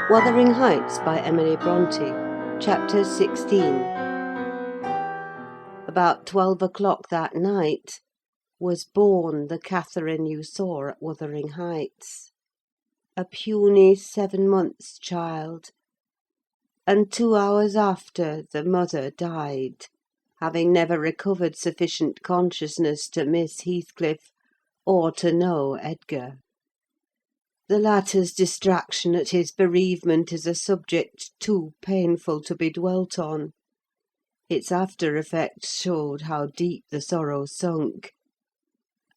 Wuthering Heights by Emily Brontë, Chapter 16. About 12 o'clock that night was born the Catherine you saw at Wuthering Heights, a puny 7 months' child, and 2 hours after the mother died, having never recovered sufficient consciousness to miss Heathcliff or to know Edgar. The latter's distraction at his bereavement is a subject too painful to be dwelt on. Its after-effects showed how deep the sorrow sunk.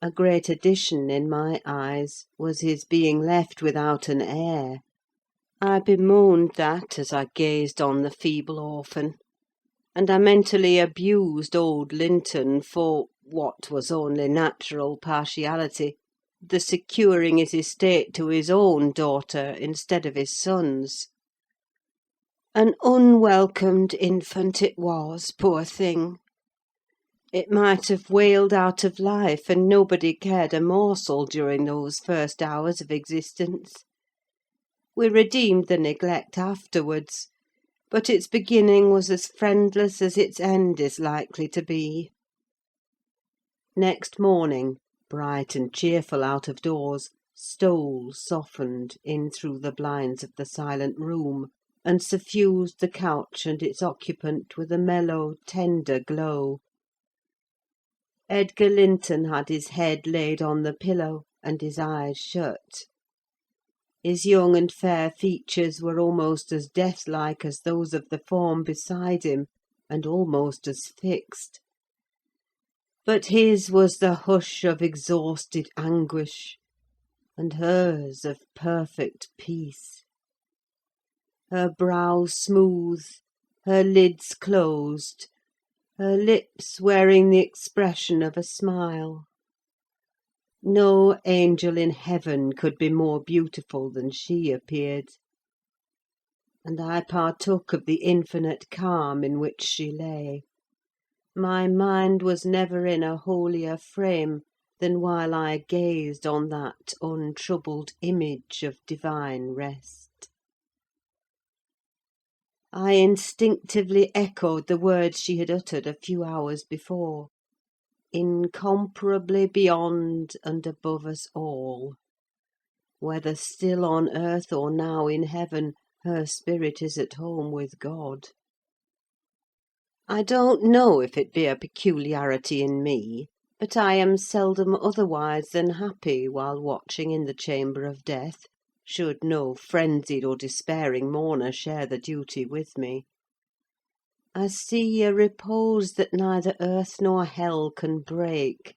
A great addition, in my eyes, was his being left without an heir. I bemoaned that as I gazed on the feeble orphan, and I mentally abused old Linton for, what was only natural partiality, the securing his estate to his own daughter instead of his son's. An unwelcomed infant it was, poor thing! It might have wailed out of life, and nobody cared a morsel during those first hours of existence. We redeemed the neglect afterwards, but its beginning was as friendless as its end is likely to be. Next morning, bright and cheerful out of doors, stole, softened, in through the blinds of the silent room, and suffused the couch and its occupant with a mellow, tender glow. Edgar Linton had his head laid on the pillow, and his eyes shut. His young and fair features were almost as death-like as those of the form beside him, and almost as fixed. But his was the hush of exhausted anguish, and hers of perfect peace. Her brow smooth, her lids closed, her lips wearing the expression of a smile. No angel in heaven could be more beautiful than she appeared, and I partook of the infinite calm in which she lay. My mind was never in a holier frame than while I gazed on that untroubled image of divine rest. I instinctively echoed the words she had uttered a few hours before: incomparably beyond and above us all. Whether still on earth or now in heaven, her spirit is at home with God. I don't know if it be a peculiarity in me, but I am seldom otherwise than happy while watching in the chamber of death, should no frenzied or despairing mourner share the duty with me. I see a repose that neither earth nor hell can break,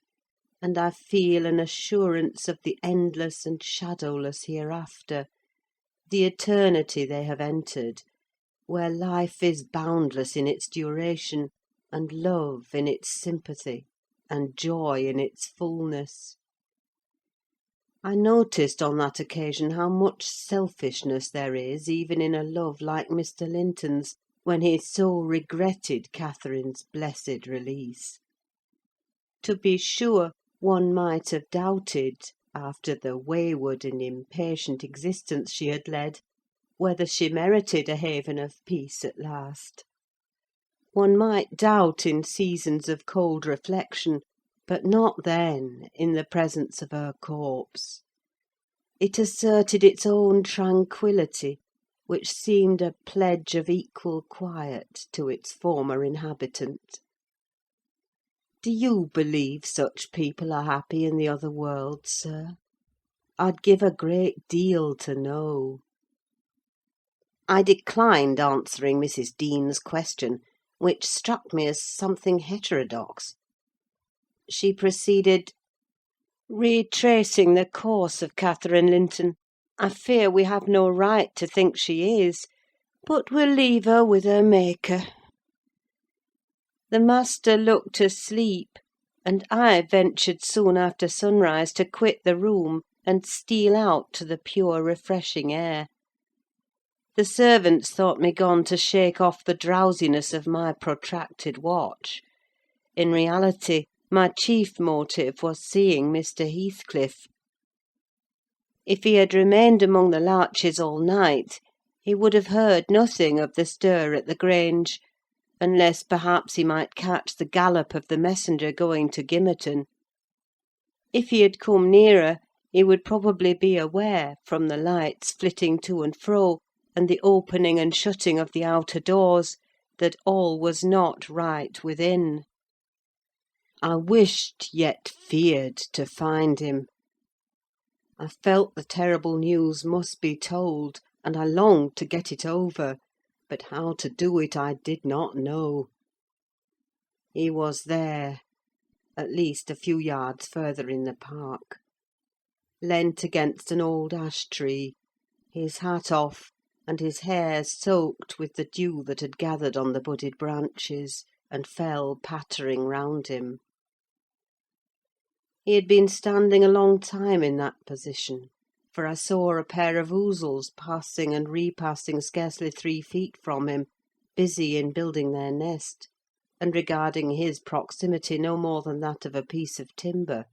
and I feel an assurance of the endless and shadowless hereafter, the eternity they have entered, where life is boundless in its duration, and love in its sympathy, and joy in its fullness. I noticed on that occasion how much selfishness there is even in a love like Mr. Linton's, when he so regretted Catherine's blessed release. To be sure, one might have doubted, after the wayward and impatient existence she had led, whether she merited a haven of peace at last. One might doubt in seasons of cold reflection, but not then, in the presence of her corpse. It asserted its own tranquillity, which seemed a pledge of equal quiet to its former inhabitant. Do you believe such people are happy in the other world, sir? I'd give a great deal to know. I declined answering Mrs. Dean's question, which struck me as something heterodox. She proceeded: "Retracing the course of Catherine Linton, I fear we have no right to think she is, but we'll leave her with her Maker. The master looked asleep, and I ventured soon after sunrise to quit the room and steal out to the pure, refreshing air. The servants thought me gone to shake off the drowsiness of my protracted watch. In reality, my chief motive was seeing Mr. Heathcliff. If he had remained among the larches all night, He would have heard nothing of the stir at the Grange, unless perhaps he might catch the gallop of the messenger going to Gimmerton. If he had come nearer, he would probably be aware, from the lights flitting to and fro, and the opening and shutting of the outer doors, that all was not right within. I wished, yet feared, to find him. I felt the terrible news must be told, and I longed to get it over, but how to do it I did not know. He was there, at least a few yards further in the park, leant against an old ash tree, his hat off, and his hair soaked with the dew that had gathered on the budded branches, and fell pattering round him. He had been standing a long time in that position, for I saw a pair of ouzels passing and repassing scarcely 3 feet from him, busy in building their nest, and regarding his proximity no more than that of a piece of timber.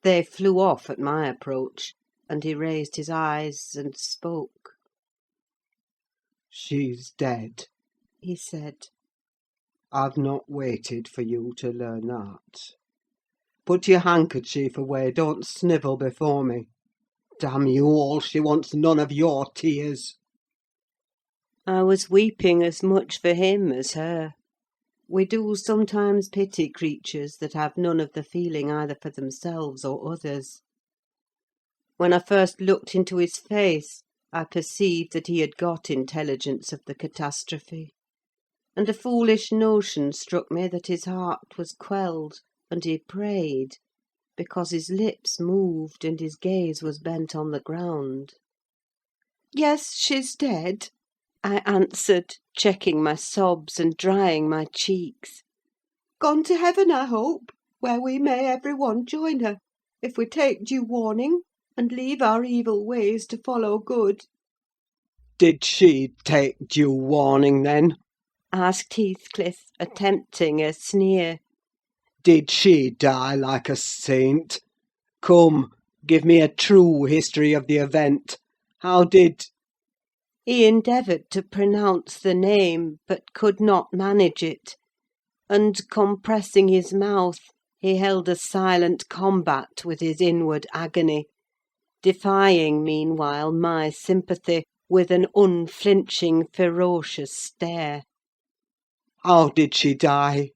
They flew off at my approach, and he raised his eyes and spoke. "She's dead," He said. "I've not waited for you to learn that. Put your handkerchief away, don't snivel before me. Damn you all, she wants none of your tears." I was weeping as much for him as her. We do sometimes pity creatures that have none of the feeling either for themselves or others. When I first looked into his face, I perceived that he had got intelligence of the catastrophe, and a foolish notion struck me that his heart was quelled, and he prayed, because his lips moved and his gaze was bent on the ground. "Yes, she's dead," I answered, checking my sobs and drying my cheeks. "Gone to heaven, I hope, where we may every one join her, if we take due warning, and leave our evil ways to follow good." "Did she take due warning, then?" asked Heathcliff, attempting a sneer. "Did she die like a saint? Come, give me a true history of the event. How did—" He endeavoured to pronounce the name, but could not manage it, and, compressing his mouth, he held a silent combat with his inward agony, defying meanwhile my sympathy with an unflinching, ferocious stare. "How did she die?"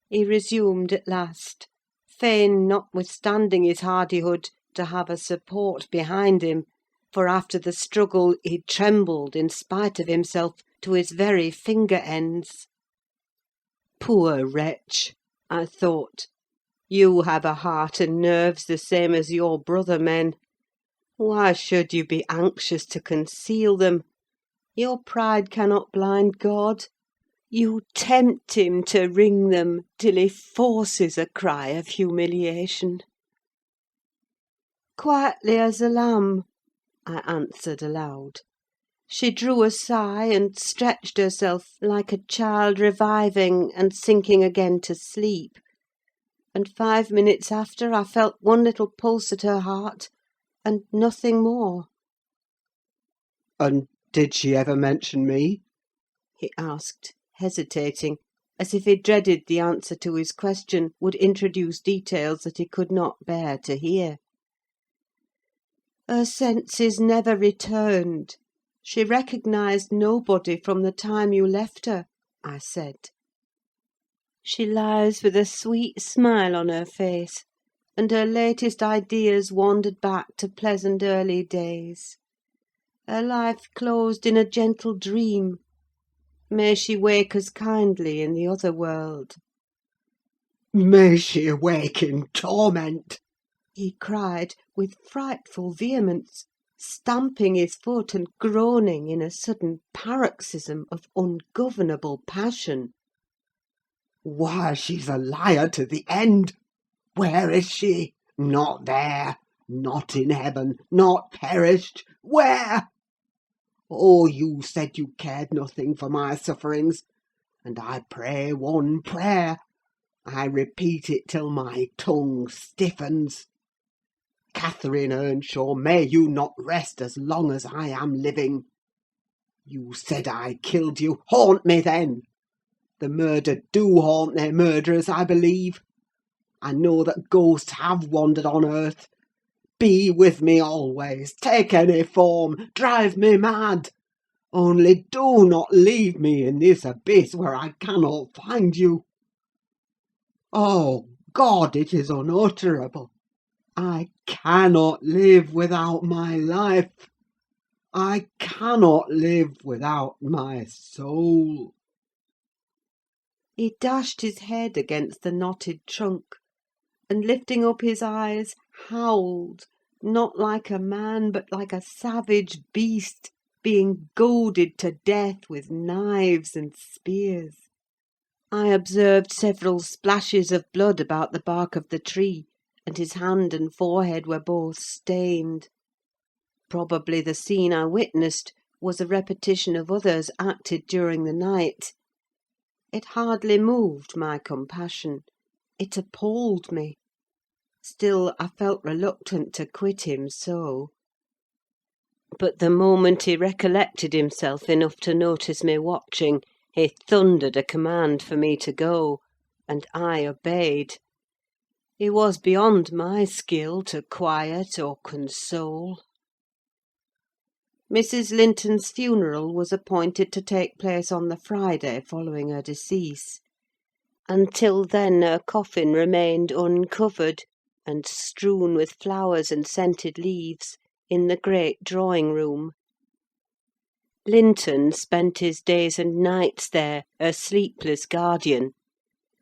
He resumed at last, fain, notwithstanding his hardihood, to have a support behind him, for after the struggle he trembled, in spite of himself, to his very finger ends. Poor wretch, I thought, you have a heart and nerves the same as your brother men. Why should you be anxious to conceal them? Your pride cannot blind God. You tempt him to wring them till he forces a cry of humiliation. Quietly as a lamb, I answered aloud. She drew a sigh and stretched herself like a child reviving and sinking again to sleep, and 5 minutes after I felt one little pulse at her heart, and nothing more. "And did she ever mention me?" he asked, hesitating, as if he dreaded the answer to his question would introduce details that he could not bear to hear. Her senses never returned. She recognised nobody from the time you left her, I said. She lies with a sweet smile on her face, and her latest ideas wandered back to pleasant early days. Her life closed in a gentle dream. May she wake as kindly in the other world." "May she awake in torment!" he cried with frightful vehemence, stamping his foot and groaning in a sudden paroxysm of ungovernable passion. "Why, she's a liar to the end! Where is she? Not there! Not in heaven! Not perished! Where? Oh, you said you cared nothing for my sufferings, and I pray one prayer. I repeat it till my tongue stiffens. Catherine Earnshaw, may you not rest as long as I am living! You said I killed you. Haunt me then. The murdered do haunt their murderers, I believe. I know that ghosts have wandered on earth. Be with me always. Take any form. Drive me mad. Only do not leave me in this abyss where I cannot find you. Oh, God, it is unutterable. I cannot live without my life. I cannot live without my soul. He dashed his head against the knotted trunk, and lifting up his eyes, howled, not like a man, but like a savage beast, being goaded to death with knives and spears. I observed several splashes of blood about the bark of the tree, and his hand and forehead were both stained. Probably the scene I witnessed was a repetition of others acted during the night. It hardly moved my compassion. It appalled me. Still, I felt reluctant to quit him so. But the moment he recollected himself enough to notice me watching, he thundered a command for me to go, and I obeyed. He was beyond my skill to quiet or console. Mrs. Linton's funeral was appointed to take place on the Friday following her decease. Until then her coffin remained uncovered, and strewn with flowers and scented leaves, in the great drawing-room. Linton spent his days and nights there, a sleepless guardian,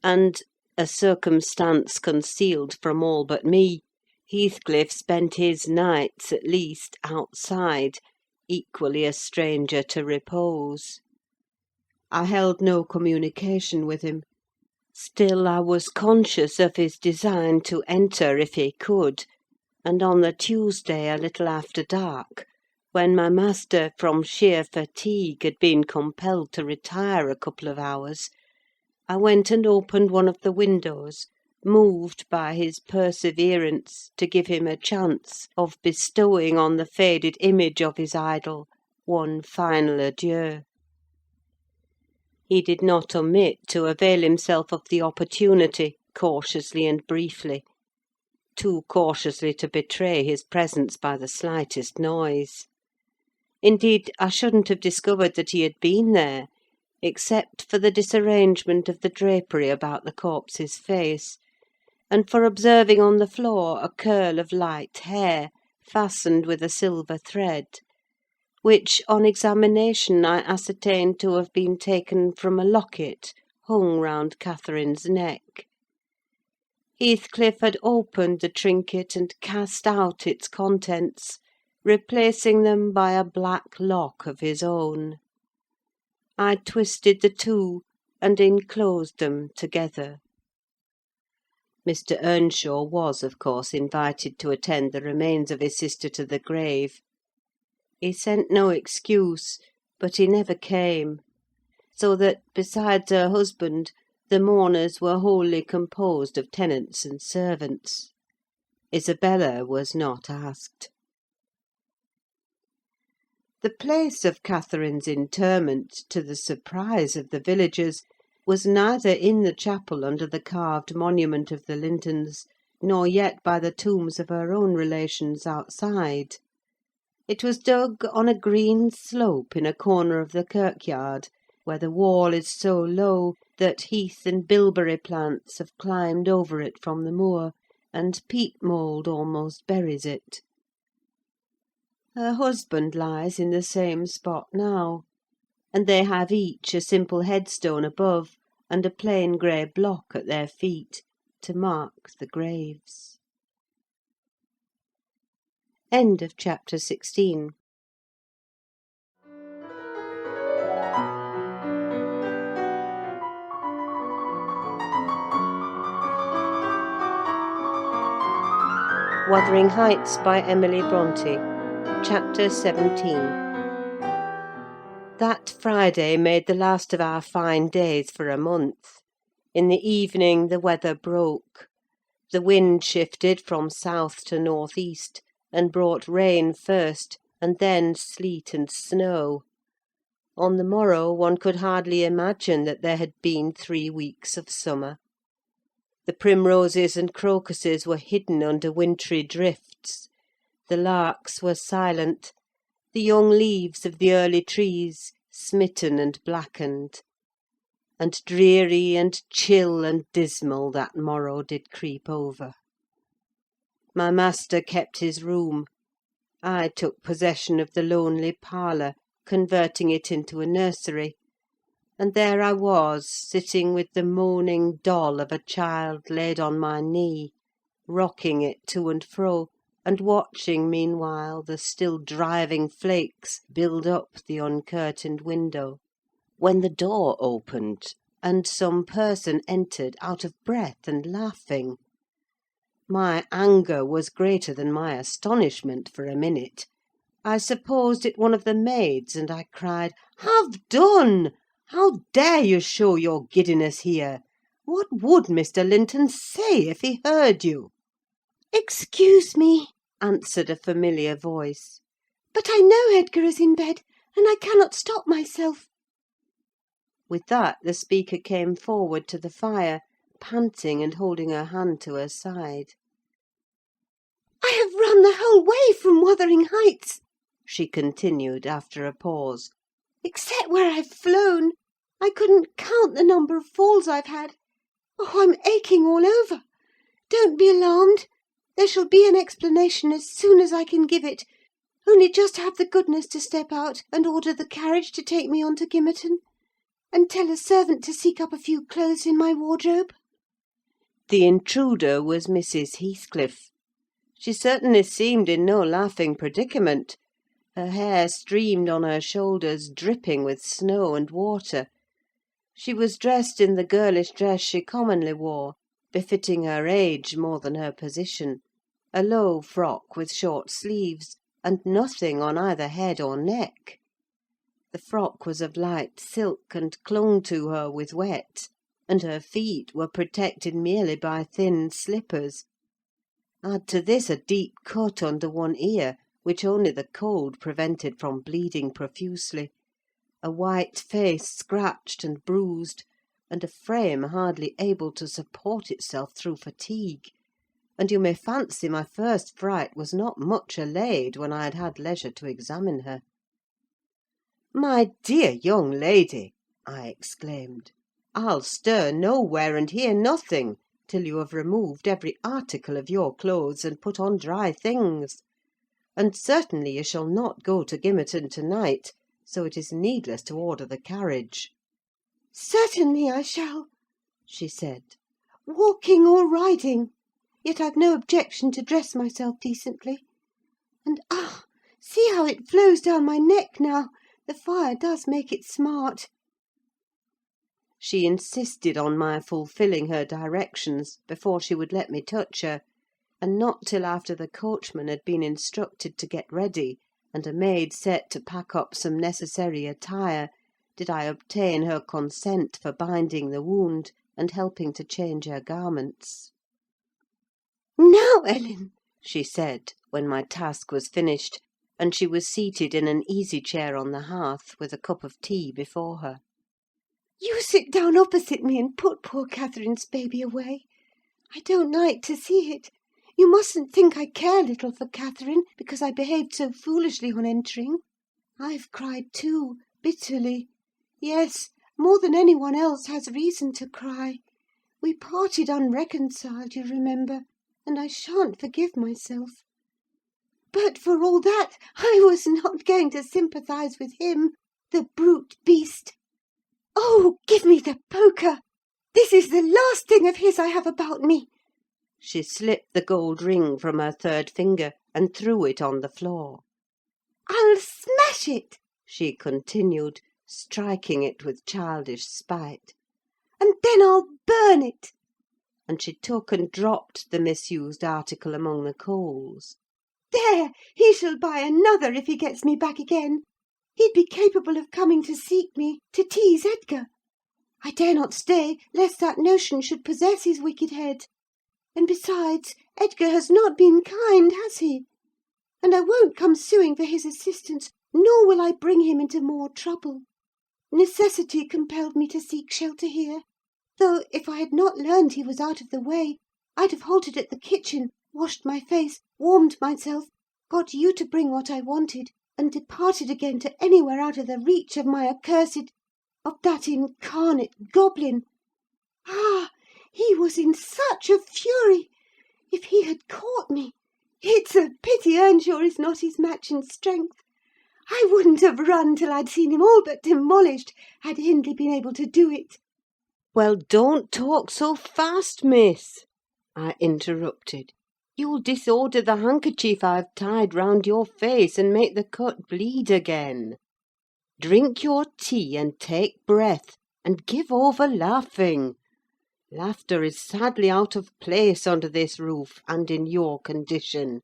and, a circumstance concealed from all but me, Heathcliff spent his nights, at least, outside, equally a stranger to repose. I held no communication with him. Still I was conscious of his design to enter if he could, and on the Tuesday, a little after dark, when my master, from sheer fatigue, had been compelled to retire a couple of hours, I went and opened one of the windows, moved by his perseverance to give him a chance of bestowing on the faded image of his idol one final adieu. He did not omit to avail himself of the opportunity, cautiously and briefly; too cautiously to betray his presence by the slightest noise. Indeed, I shouldn't have discovered that he had been there, except for the disarrangement of the drapery about the corpse's face, and for observing on the floor a curl of light hair, fastened with a silver thread, which, on examination, I ascertained to have been taken from a locket hung round Catherine's neck. Heathcliff had opened the trinket and cast out its contents, replacing them by a black lock of his own. I twisted the two, and enclosed them together. Mr. Earnshaw was, of course, invited to attend the remains of his sister to the grave. He sent no excuse, but he never came; so that, besides her husband, the mourners were wholly composed of tenants and servants. Isabella was not asked. The place of Catherine's interment, to the surprise of the villagers, was neither in the chapel under the carved monument of the Lintons, nor yet by the tombs of her own relations outside. It was dug on a green slope in a corner of the kirkyard, where the wall is so low that heath and bilberry plants have climbed over it from the moor, and peat mould almost buries it. Her husband lies in the same spot now, and they have each a simple headstone above, and a plain grey block at their feet, to mark the graves. End of chapter 16. Wuthering Heights by Emily Brontë. Chapter 17. That Friday made the last of our fine days for a month. In the evening the weather broke. The wind shifted from south to north-east, and brought rain first, and then sleet and snow. On the morrow one could hardly imagine that there had been 3 weeks of summer. The primroses and crocuses were hidden under wintry drifts, the larks were silent, the young leaves of the early trees smitten and blackened, and dreary and chill and dismal that morrow did creep over. My master kept his room. I took possession of the lonely parlour, converting it into a nursery, and there I was, sitting with the moaning doll of a child laid on my knee, rocking it to and fro, and watching meanwhile the still driving flakes build up the uncurtained window, when the door opened, and some person entered out of breath and laughing. My anger was greater than my astonishment for a minute. I supposed it one of the maids, and I cried, "Have done! How dare you show your giddiness here? What would Mr. Linton say if he heard you?" "Excuse me," answered a familiar voice, "but I know Edgar is in bed, and I cannot stop myself." With that the speaker came forward to the fire, panting and holding her hand to her side. "I have run the whole way from Wuthering Heights," she continued, after a pause, "except where I've flown. I couldn't count the number of falls I've had. Oh, I'm aching all over. Don't be alarmed. There shall be an explanation as soon as I can give it. Only just have the goodness to step out and order the carriage to take me on to Gimmerton, and tell a servant to seek up a few clothes in my wardrobe." The intruder was Mrs. Heathcliff. She certainly seemed in no laughing predicament. Her hair streamed on her shoulders, dripping with snow and water. She was dressed in the girlish dress she commonly wore, befitting her age more than her position: a low frock with short sleeves, and nothing on either head or neck. The frock was of light silk, and clung to her with wet, and her feet were protected merely by thin slippers. Add to this a deep cut under one ear, which only the cold prevented from bleeding profusely, a white face scratched and bruised, and a frame hardly able to support itself through fatigue; and you may fancy my first fright was not much allayed when I had had leisure to examine her. "My dear young lady," I exclaimed, "I'll stir nowhere and hear nothing till you have removed every article of your clothes and put on dry things. And certainly you shall not go to Gimmerton to-night, so it is needless to order the carriage." "Certainly I shall," she said, "walking or riding. Yet I've no objection to dress myself decently. And see how it flows down my neck now! The fire does make it smart." She insisted on my fulfilling her directions before she would let me touch her, and not till after the coachman had been instructed to get ready, and a maid set to pack up some necessary attire, did I obtain her consent for binding the wound, and helping to change her garments. "Now, Ellen," she said, when my task was finished, and she was seated in an easy chair on the hearth, with a cup of tea before her, "you sit down opposite me and put poor Catherine's baby away. I don't like to see it. You mustn't think I care little for Catherine, because I behaved so foolishly on entering. I've cried too, bitterly. Yes, more than any one else has reason to cry. We parted unreconciled, you remember, and I shan't forgive myself. But for all that, I was not going to sympathise with him, the brute beast. Oh, give me the poker! This is the last thing of his I have about me." She slipped the gold ring from her third finger, and threw it on the floor. "I'll smash it," she continued, striking it with childish spite. "and then I'll burn it." And she took and dropped the misused article among the coals. "There! He shall buy another if he gets me back again. He'd be capable of coming to seek me, to tease Edgar. I dare not stay, lest that notion should possess his wicked head. And besides, Edgar has not been kind, has he? And I won't come suing for his assistance, nor will I bring him into more trouble. Necessity compelled me to seek shelter here; though, if I had not learned he was out of the way, I'd have halted at the kitchen, washed my face, warmed myself, got you to bring what I wanted, and departed again to anywhere out of the reach of my of that incarnate goblin. Ah! He was in such a fury! If he had caught me, it's a pity Earnshaw is not his match in strength. I wouldn't have run till I'd seen him all but demolished, had Hindley been able to do it." "Well, don't talk so fast, miss," I interrupted. "You'll disorder the handkerchief I've tied round your face, and make the cut bleed again. Drink your tea, and take breath, and give over laughing. Laughter is sadly out of place under this roof, and in your condition."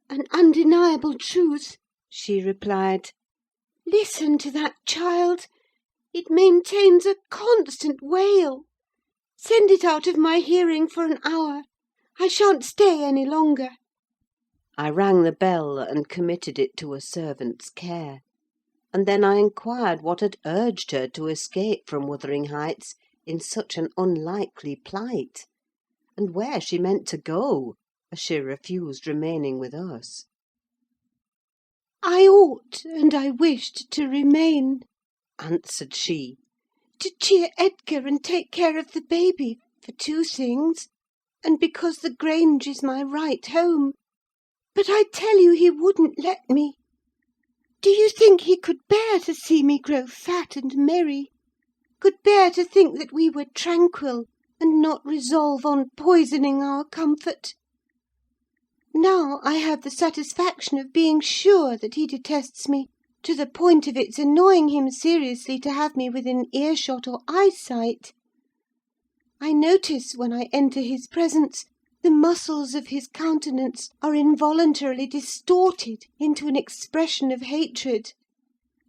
"An undeniable truth," she replied. "Listen to that child! It maintains a constant wail. Send it out of my hearing for an hour. I shan't stay any longer." I rang the bell, and committed it to a servant's care; and then I inquired what had urged her to escape from Wuthering Heights in such an unlikely plight, and where she meant to go, as she refused remaining with us. "I ought, and I wished to remain," answered she. "to cheer Edgar and take care of the baby, for two things, and because the Grange is my right home. But I tell you he wouldn't let me. Do you think he could bear to see me grow fat and merry? Could bear to think that we were tranquil, and not resolve on poisoning our comfort? Now I have the satisfaction of being sure that he detests me, to the point of its annoying him seriously to have me within earshot or eyesight. I notice, when I enter his presence, the muscles of his countenance are involuntarily distorted into an expression of hatred,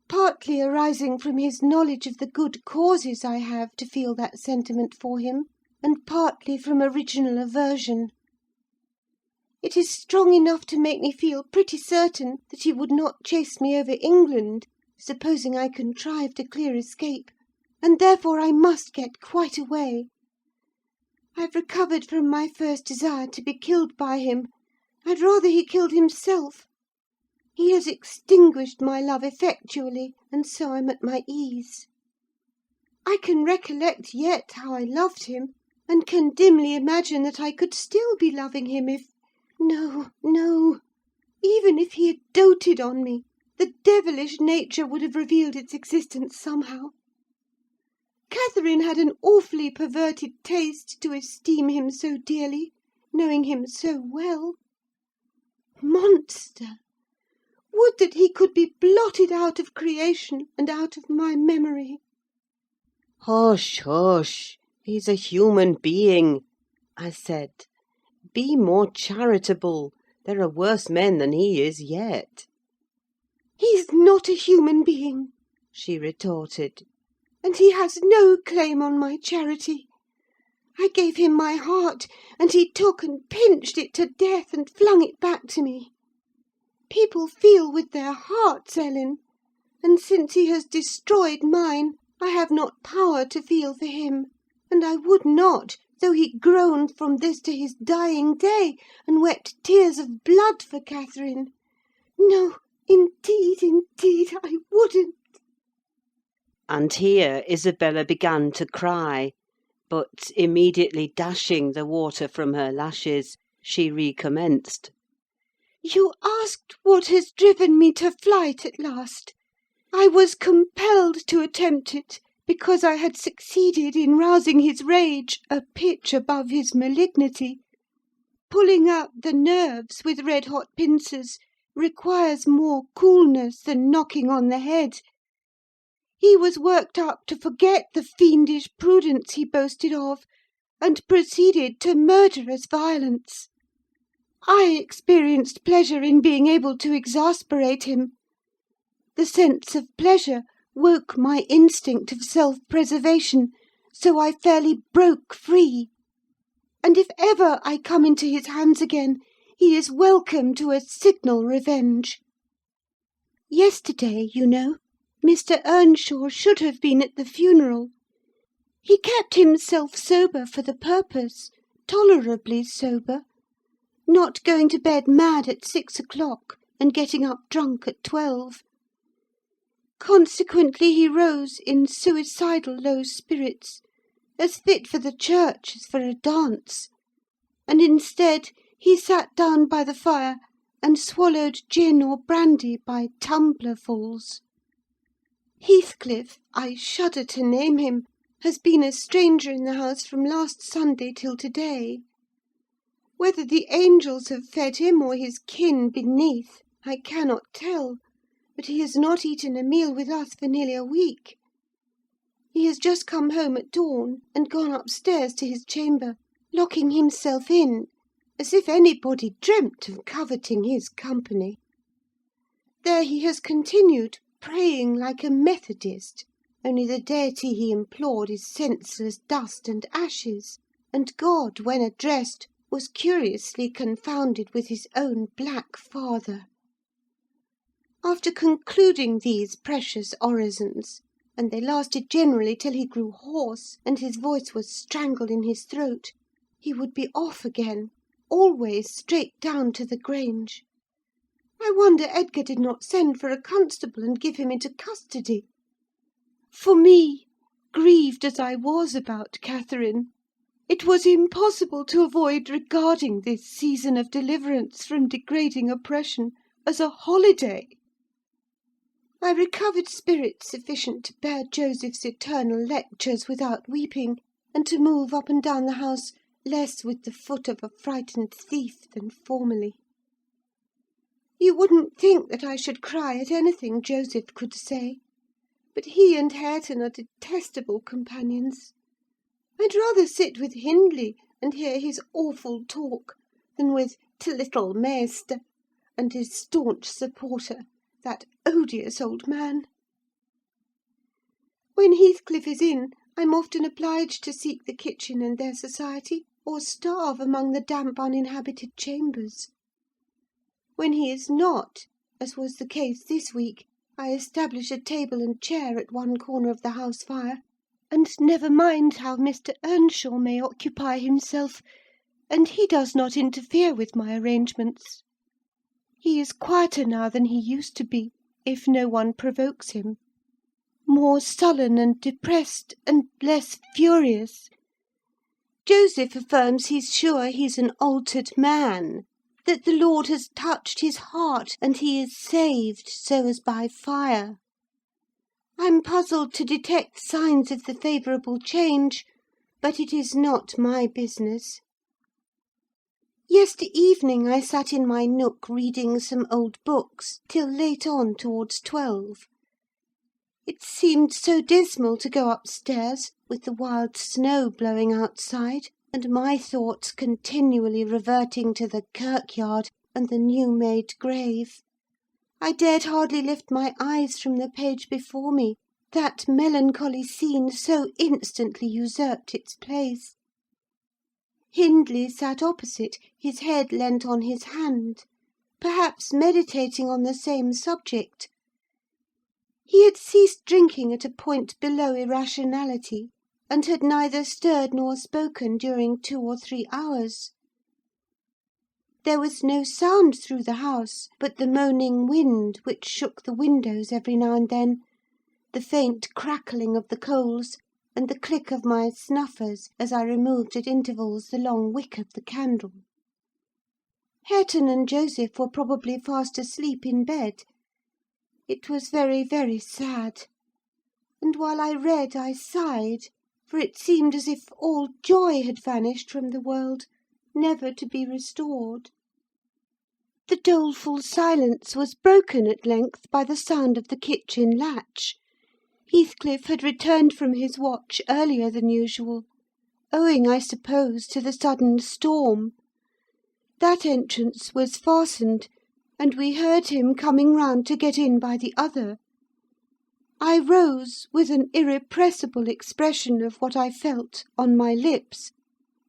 partly arising from his knowledge of the good causes I have to feel that sentiment for him, and partly from original aversion. It is strong enough to make me feel pretty certain that he would not chase me over England, supposing I contrived a clear escape, and therefore I must get quite away. I've recovered from my first desire to be killed by him. I'd rather he killed himself. He has extinguished my love effectually, and so I'm at my ease. I can recollect yet how I loved him, and can dimly imagine that I could still be loving him if... No, no! Even if he had doted on me, the devilish nature would have revealed its existence somehow. Catherine had an awfully perverted taste to esteem him so dearly, knowing him so well. Monster! Would that he could be blotted out of creation and out of my memory." "Hush, hush! He's a human being," I said. "Be more charitable. There are worse men than he is yet." "He's not a human being," she retorted, "and he has no claim on my charity. I gave him my heart, and he took and pinched it to death, and flung it back to me. People feel with their hearts, Ellen; and since he has destroyed mine, I have not power to feel for him, and I would not, though he groaned from this to his dying day, and wept tears of blood for Catherine. No, indeed, indeed, I wouldn't." And here Isabella began to cry, but immediately dashing the water from her lashes, she recommenced. "You asked what has driven me to flight at last. I was compelled to attempt it, because I had succeeded in rousing his rage a pitch above his malignity. Pulling out the nerves with red-hot pincers requires more coolness than knocking on the head. He was worked up to forget the fiendish prudence he boasted of, and proceeded to murderous violence. I experienced pleasure in being able to exasperate him. The sense of pleasure woke my instinct of self-preservation, so I fairly broke free. And if ever I come into his hands again, he is welcome to a signal revenge. Yesterday, you know, Mr. Earnshaw should have been at the funeral. He kept himself sober for the purpose, tolerably sober, not going to bed mad at 6 o'clock and getting up drunk at 12. Consequently, he rose in suicidal low spirits, as fit for the church as for a dance, and instead he sat down by the fire and swallowed gin or brandy by tumblerfuls. Heathcliff, I shudder to name him, has been a stranger in the house from last Sunday till to-day. Whether the angels have fed him or his kin beneath, I cannot tell, but he has not eaten a meal with us for nearly a week. He has just come home at dawn and gone upstairs to his chamber, locking himself in, as if anybody dreamt of coveting his company. There he has continued, praying like a Methodist, only the deity he implored is senseless dust and ashes, and God, when addressed, was curiously confounded with his own black father. After concluding these precious orisons, and they lasted generally till he grew hoarse, and his voice was strangled in his throat, he would be off again, always straight down to the Grange. I wonder Edgar did not send for a constable and give him into custody. For me, grieved as I was about Catherine, it was impossible to avoid regarding this season of deliverance from degrading oppression as a holiday. I recovered spirits sufficient to bear Joseph's eternal lectures without weeping, and to move up and down the house less with the foot of a frightened thief than formerly. You wouldn't think that I should cry at anything Joseph could say, but he and Hareton are detestable companions. I'd rather sit with Hindley and hear his awful talk than with t' little Maister and his staunch supporter, that odious old man. When Heathcliff is in, I'm often obliged to seek the kitchen and their society, or starve among the damp uninhabited chambers. When he is not, as was the case this week, I establish a table and chair at one corner of the house fire, and never mind how Mr. Earnshaw may occupy himself, and he does not interfere with my arrangements. He is quieter now than he used to be, if no one provokes him; more sullen and depressed, and less furious. Joseph affirms he's sure he's an altered man, that the Lord has touched his heart, and he is saved so as by fire. I'm puzzled to detect signs of the favourable change, but it is not my business. Yesterday evening I sat in my nook reading some old books till late on towards 12. It seemed so dismal to go upstairs, with the wild snow blowing outside, and my thoughts continually reverting to the kirkyard and the new-made grave. I dared hardly lift my eyes from the page before me, that melancholy scene so instantly usurped its place. Hindley sat opposite, his head leant on his hand, perhaps meditating on the same subject. He had ceased drinking at a point below irrationality, and had neither stirred nor spoken during 2 or 3 hours. There was no sound through the house but the moaning wind which shook the windows every now and then, the faint crackling of the coals, and the click of my snuffers as I removed at intervals the long wick of the candle. Hareton and Joseph were probably fast asleep in bed. It was very, very sad; and while I read I sighed, for it seemed as if all joy had vanished from the world, never to be restored. The doleful silence was broken at length by the sound of the kitchen latch. Heathcliff had returned from his watch earlier than usual, owing, I suppose, to the sudden storm. That entrance was fastened, and we heard him coming round to get in by the other. I rose with an irrepressible expression of what I felt on my lips,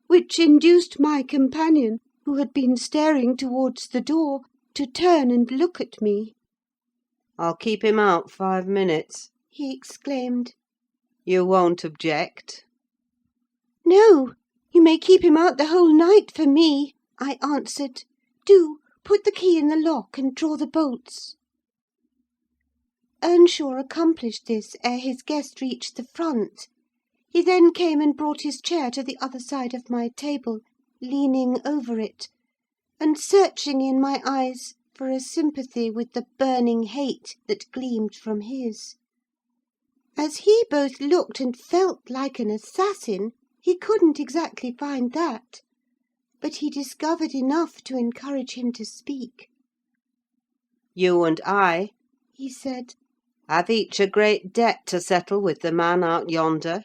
which induced my companion, who had been staring towards the door, to turn and look at me. I'll keep him out 5 minutes," he exclaimed. "You won't object?" "No, you may keep him out the whole night for me," I answered. "Do put the key in the lock and draw the bolts." Earnshaw accomplished this ere his guest reached the front. He then came and brought his chair to the other side of my table, leaning over it, and searching in my eyes for a sympathy with the burning hate that gleamed from his. As he both looked and felt like an assassin, he couldn't exactly find that, but he discovered enough to encourage him to speak. "You and I," He said, "have each a great debt to settle with the man out yonder.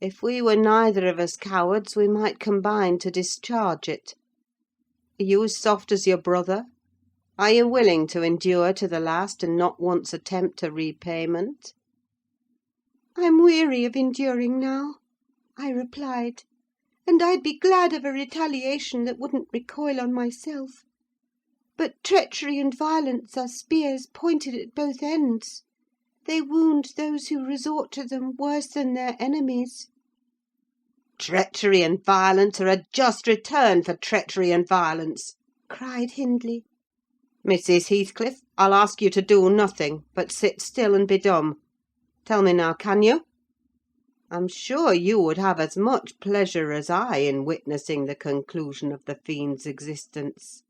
If we were neither of us cowards, we might combine to discharge it. Are you as soft as your brother? Are you willing to endure to the last, and not once attempt a repayment?" "I'm weary of enduring now," I replied, "and I'd be glad of a retaliation that wouldn't recoil on myself. But treachery and violence are spears pointed at both ends. They wound those who resort to them worse than their enemies." "Treachery and violence are a just return for treachery and violence," cried Hindley. "Mrs. Heathcliff, I'll ask you to do nothing, but sit still and be dumb. Tell me now, can you? I'm sure you would have as much pleasure as I in witnessing the conclusion of the fiend's existence.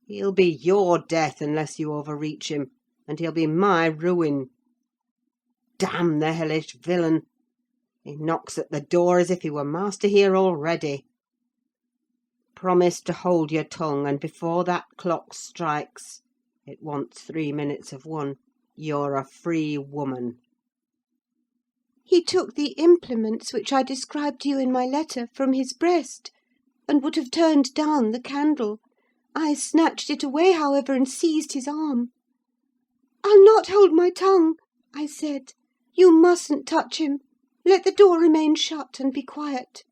He'll be your death unless you overreach him, and he'll be my ruin. Damn the hellish villain! He knocks at the door as if he were master here already. Promise to hold your tongue, and before that clock strikes (it wants 3 minutes of 1), you're a free woman." He took the implements which I described to you in my letter from his breast, and would have turned down the candle. I snatched it away, however, and seized his arm. "I'll not hold my tongue," I said. "You mustn't touch him. Let the door remain shut, and be quiet."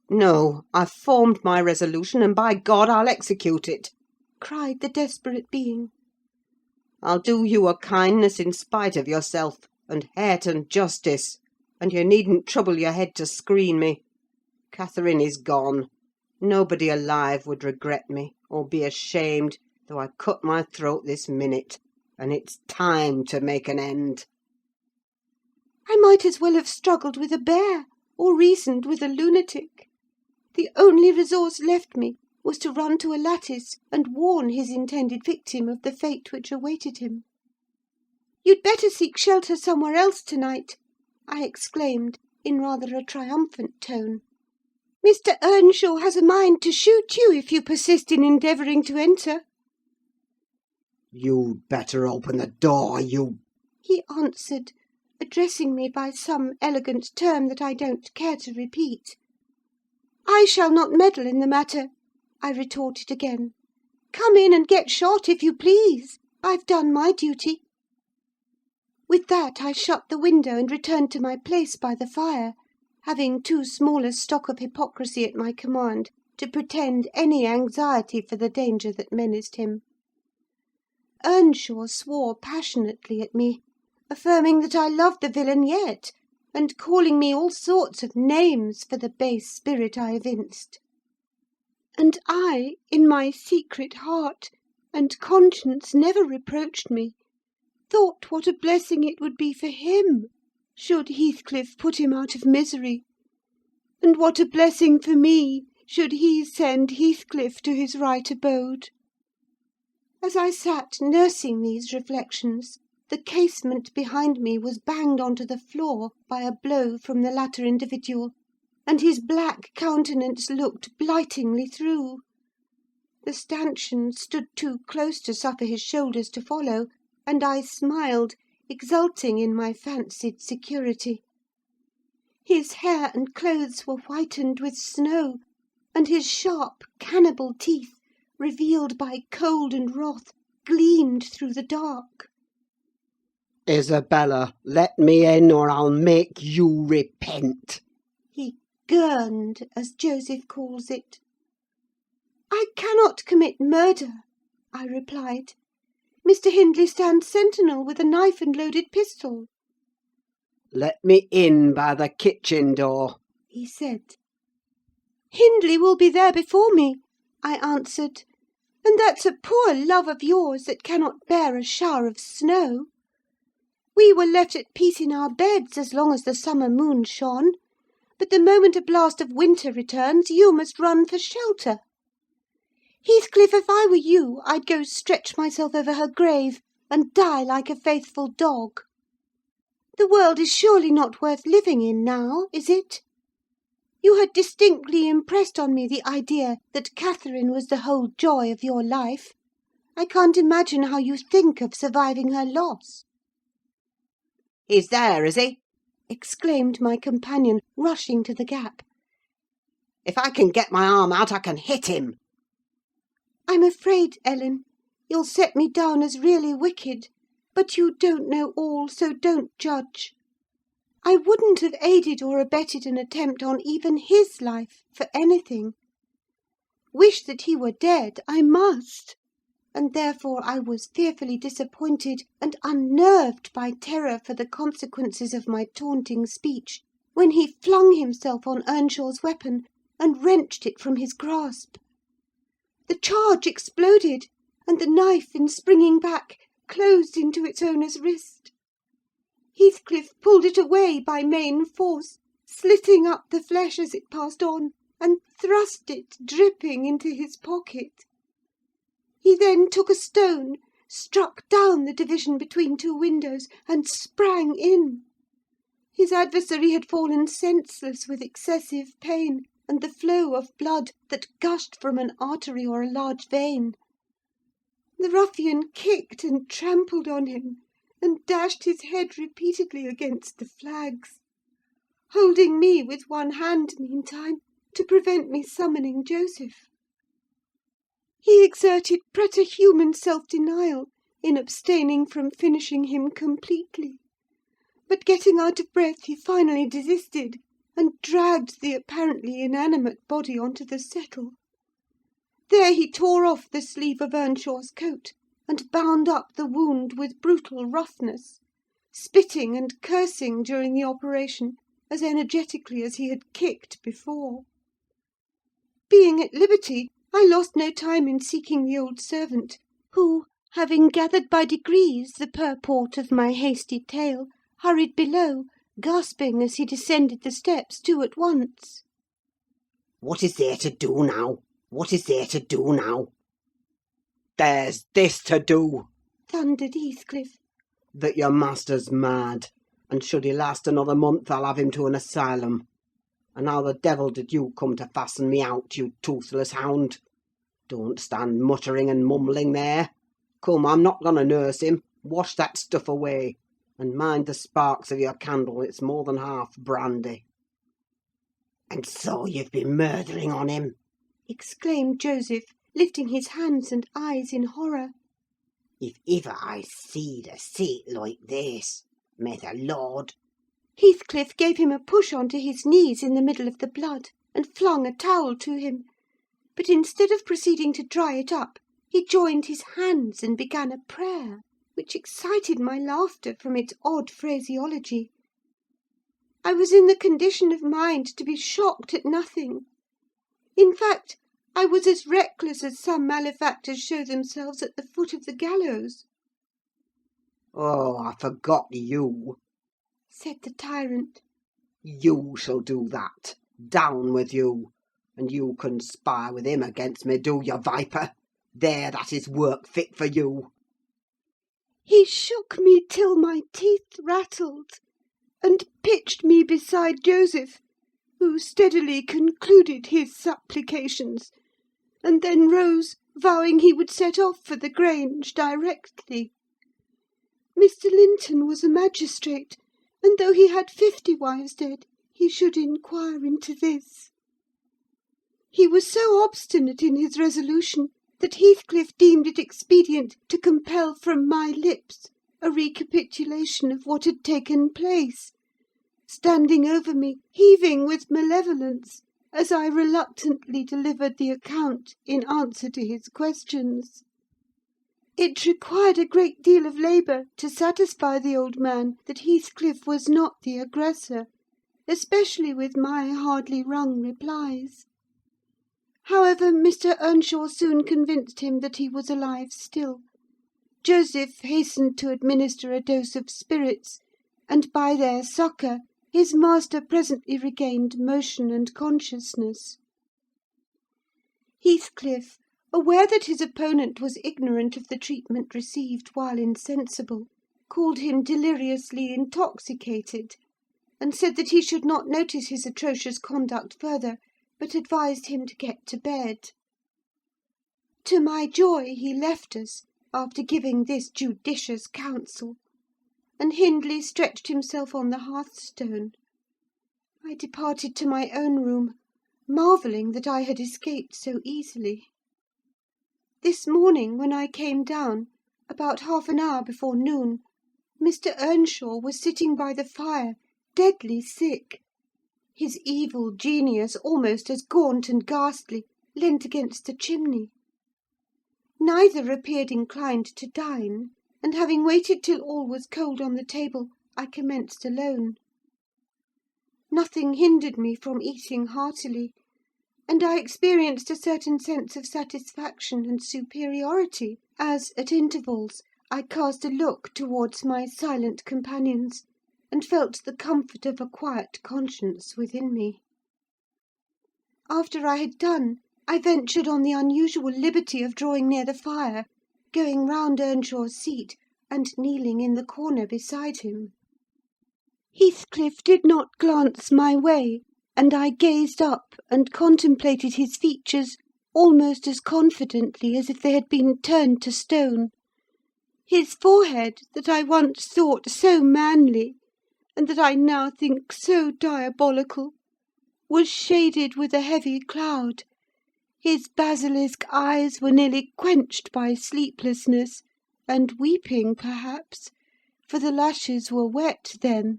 "No, I've formed my resolution, and by God I'll execute it!" cried the desperate being. "I'll do you a kindness in spite of yourself, and Hareton justice, and you needn't trouble your head to screen me. Catherine is gone. Nobody alive would regret me, or be ashamed, though I cut my throat this minute, and it's time to make an end." I might as well have struggled with a bear, or reasoned with a lunatic. The only resource left me was to run to a lattice and warn his intended victim of the fate which awaited him. "You'd better seek shelter somewhere else to-night," I exclaimed, in rather a triumphant tone. "Mr. Earnshaw has a mind to shoot you if you persist in endeavouring to enter." "You'd better open the door, you—" he answered, addressing me by some elegant term that I don't care to repeat. "I shall not meddle in the matter," I retorted again. "Come in and get shot, if you please. I've done my duty." With that I shut the window and returned to my place by the fire, having too small a stock of hypocrisy at my command to pretend any anxiety for the danger that menaced him. Earnshaw swore passionately at me, affirming that I loved the villain yet, and calling me all sorts of names for the base spirit I evinced. And I, in my secret heart, and conscience never reproached me, thought what a blessing it would be for him should Heathcliff put him out of misery, and what a blessing for me should he send Heathcliff to his right abode. As I sat nursing these reflections, the casement behind me was banged on to the floor by a blow from the latter individual, and his black countenance looked blightingly through. The stanchion stood too close to suffer his shoulders to follow, and I smiled, exulting in my fancied security. His hair and clothes were whitened with snow, and his sharp cannibal teeth, revealed by cold and wrath, gleamed through the dark. "Isabella, let me in, or I'll make you repent!" He gurned, as Joseph calls it. "I cannot commit murder," I replied. Mr. Hindley stands sentinel with a knife and loaded pistol," "Let me in by the kitchen door," he said. "Hindley will be there before me," I answered, "and that's a poor love of yours that cannot bear a shower of snow. We were left at peace in our beds as long as the summer moon shone, but the moment a blast of winter returns, you must run for shelter. Heathcliff, if I were you, I'd go stretch myself over her grave, and die like a faithful dog. The world is surely not worth living in now, is it? You had distinctly impressed on me the idea that Catherine was the whole joy of your life. I can't imagine how you think of surviving her loss." "He's there, is he?" exclaimed my companion, rushing to the gap. "If I can get my arm out, I can hit him." "I'm afraid, Ellen, you'll set me down as really wicked, but you don't know all, so don't judge. I wouldn't have aided or abetted an attempt on even his life for anything. Wish that he were dead, I must, and therefore I was fearfully disappointed and unnerved by terror for the consequences of my taunting speech, when he flung himself on Earnshaw's weapon and wrenched it from his grasp. The charge exploded, and the knife, in springing back, closed into its owner's wrist. Heathcliff pulled it away by main force, slitting up the flesh as it passed on, and thrust it, dripping, into his pocket. He then took a stone, struck down the division between two windows, and sprang in. His adversary had fallen senseless with excessive pain, and the flow of blood that gushed from an artery or a large vein. The ruffian kicked and trampled on him, and dashed his head repeatedly against the flags, holding me with one hand meantime to prevent me summoning Joseph. He exerted preterhuman self-denial in abstaining from finishing him completely, but getting out of breath, he finally desisted, and dragged the apparently inanimate body onto the settle. There he tore off the sleeve of Earnshaw's coat, and bound up the wound with brutal roughness, spitting and cursing during the operation as energetically as he had kicked before. Being at liberty, I lost no time in seeking the old servant, who, having gathered by degrees the purport of my hasty tale, hurried below, gasping as he descended the steps two at once. "What is there to do now? What is there to do now?" "There's this to do," thundered Heathcliff. "that your master's mad, and should he last another month, I'll have him to an asylum. And how the devil did you come to fasten me out, you toothless hound? Don't stand muttering and mumbling there. Come, I'm not going to nurse him. Wash that stuff away, and mind the sparks of your candle, it's more than half brandy." "And so you've been murdering on him!" exclaimed Joseph, lifting his hands and eyes in horror. "If ever I seed a sight like this, may the Lord—" Heathcliff gave him a push on to his knees in the middle of the blood, and flung a towel to him; but instead of proceeding to dry it up, he joined his hands and began a prayer, which excited my laughter from its odd phraseology. I was in the condition of mind to be shocked at nothing. In fact, I was as reckless as some malefactors show themselves at the foot of the gallows. "Oh, I forgot you," said the tyrant. "You shall do that. Down with you! And you conspire with him against me, do you, viper? There, that is work fit for you." He shook me till my teeth rattled, and pitched me beside Joseph, who steadily concluded his supplications, and then rose, vowing he would set off for the Grange directly. Mr. Linton was a magistrate, and though he had 50 wives dead, he should inquire into this. He was so obstinate in his resolution that Heathcliff deemed it expedient to compel from my lips a recapitulation of what had taken place, standing over me, heaving with malevolence, as I reluctantly delivered the account in answer to his questions. It required a great deal of labour to satisfy the old man that Heathcliff was not the aggressor, especially with my hardly wrung replies. However, Mr. Earnshaw soon convinced him that he was alive still. Joseph hastened to administer a dose of spirits, and by their succour his master presently regained motion and consciousness. Heathcliff, aware that his opponent was ignorant of the treatment received while insensible, called him deliriously intoxicated, and said that he should not notice his atrocious conduct further, but advised him to get to bed. To my joy he left us, after giving this judicious counsel, and Hindley stretched himself on the hearthstone. I departed to my own room, marvelling that I had escaped so easily. This morning, when I came down, about half an hour before noon, Mr. Earnshaw was sitting by the fire, deadly sick. His evil genius, almost as gaunt and ghastly, leant against the chimney. Neither appeared inclined to dine, and having waited till all was cold on the table, I commenced alone. Nothing hindered me from eating heartily, and I experienced a certain sense of satisfaction and superiority, as, at intervals, I cast a look towards my silent companions, and felt the comfort of a quiet conscience within me. After I had done, I ventured on the unusual liberty of drawing near the fire, going round Earnshaw's seat, and kneeling in the corner beside him. Heathcliff did not glance my way, and I gazed up and contemplated his features almost as confidently as if they had been turned to stone. His forehead, that I once thought so manly, and that I now think so diabolical, was shaded with a heavy cloud. His basilisk eyes were nearly quenched by sleeplessness, and weeping, perhaps, for the lashes were wet then.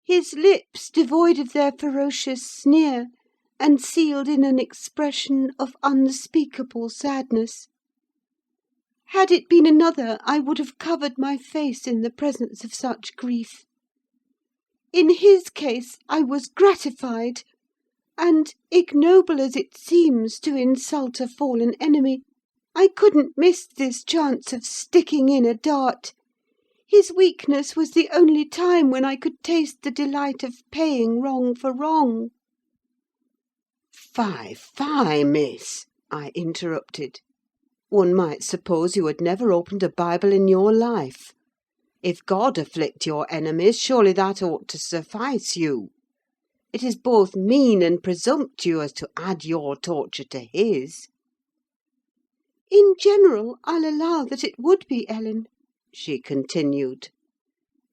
His lips devoid of their ferocious sneer, and sealed in an expression of unspeakable sadness. Had it been another, I would have covered my face in the presence of such grief. In his case, I was gratified, and, ignoble as it seems to insult a fallen enemy, I couldn't miss this chance of sticking in a dart. His weakness was the only time when I could taste the delight of paying wrong for wrong. "Fie, fie, miss!" I interrupted. "One might suppose you had never opened a Bible in your life. If God afflict your enemies, surely that ought to suffice you. It is both mean and presumptuous to add your torture to his." "In general, I'll allow that it would be, Ellen," she continued.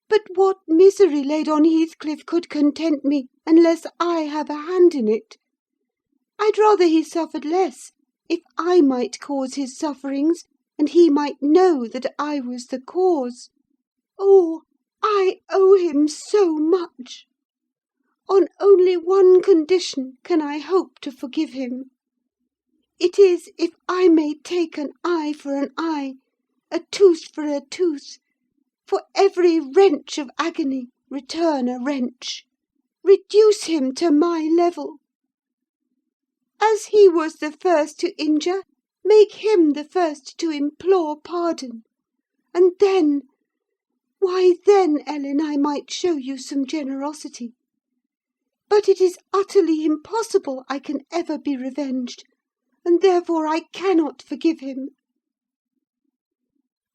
"But what misery laid on Heathcliff could content me, unless I have a hand in it? I'd rather he suffered less, if I might cause his sufferings, and he might know that I was the cause. Oh, I owe him so much! On only one condition can I hope to forgive him. It is if I may take an eye for an eye, a tooth for a tooth; for every wrench of agony return a wrench. Reduce him to my level. As he was the first to injure, make him the first to implore pardon. And then, why then, Ellen, I might show you some generosity. But it is utterly impossible I can ever be revenged, and therefore I cannot forgive him."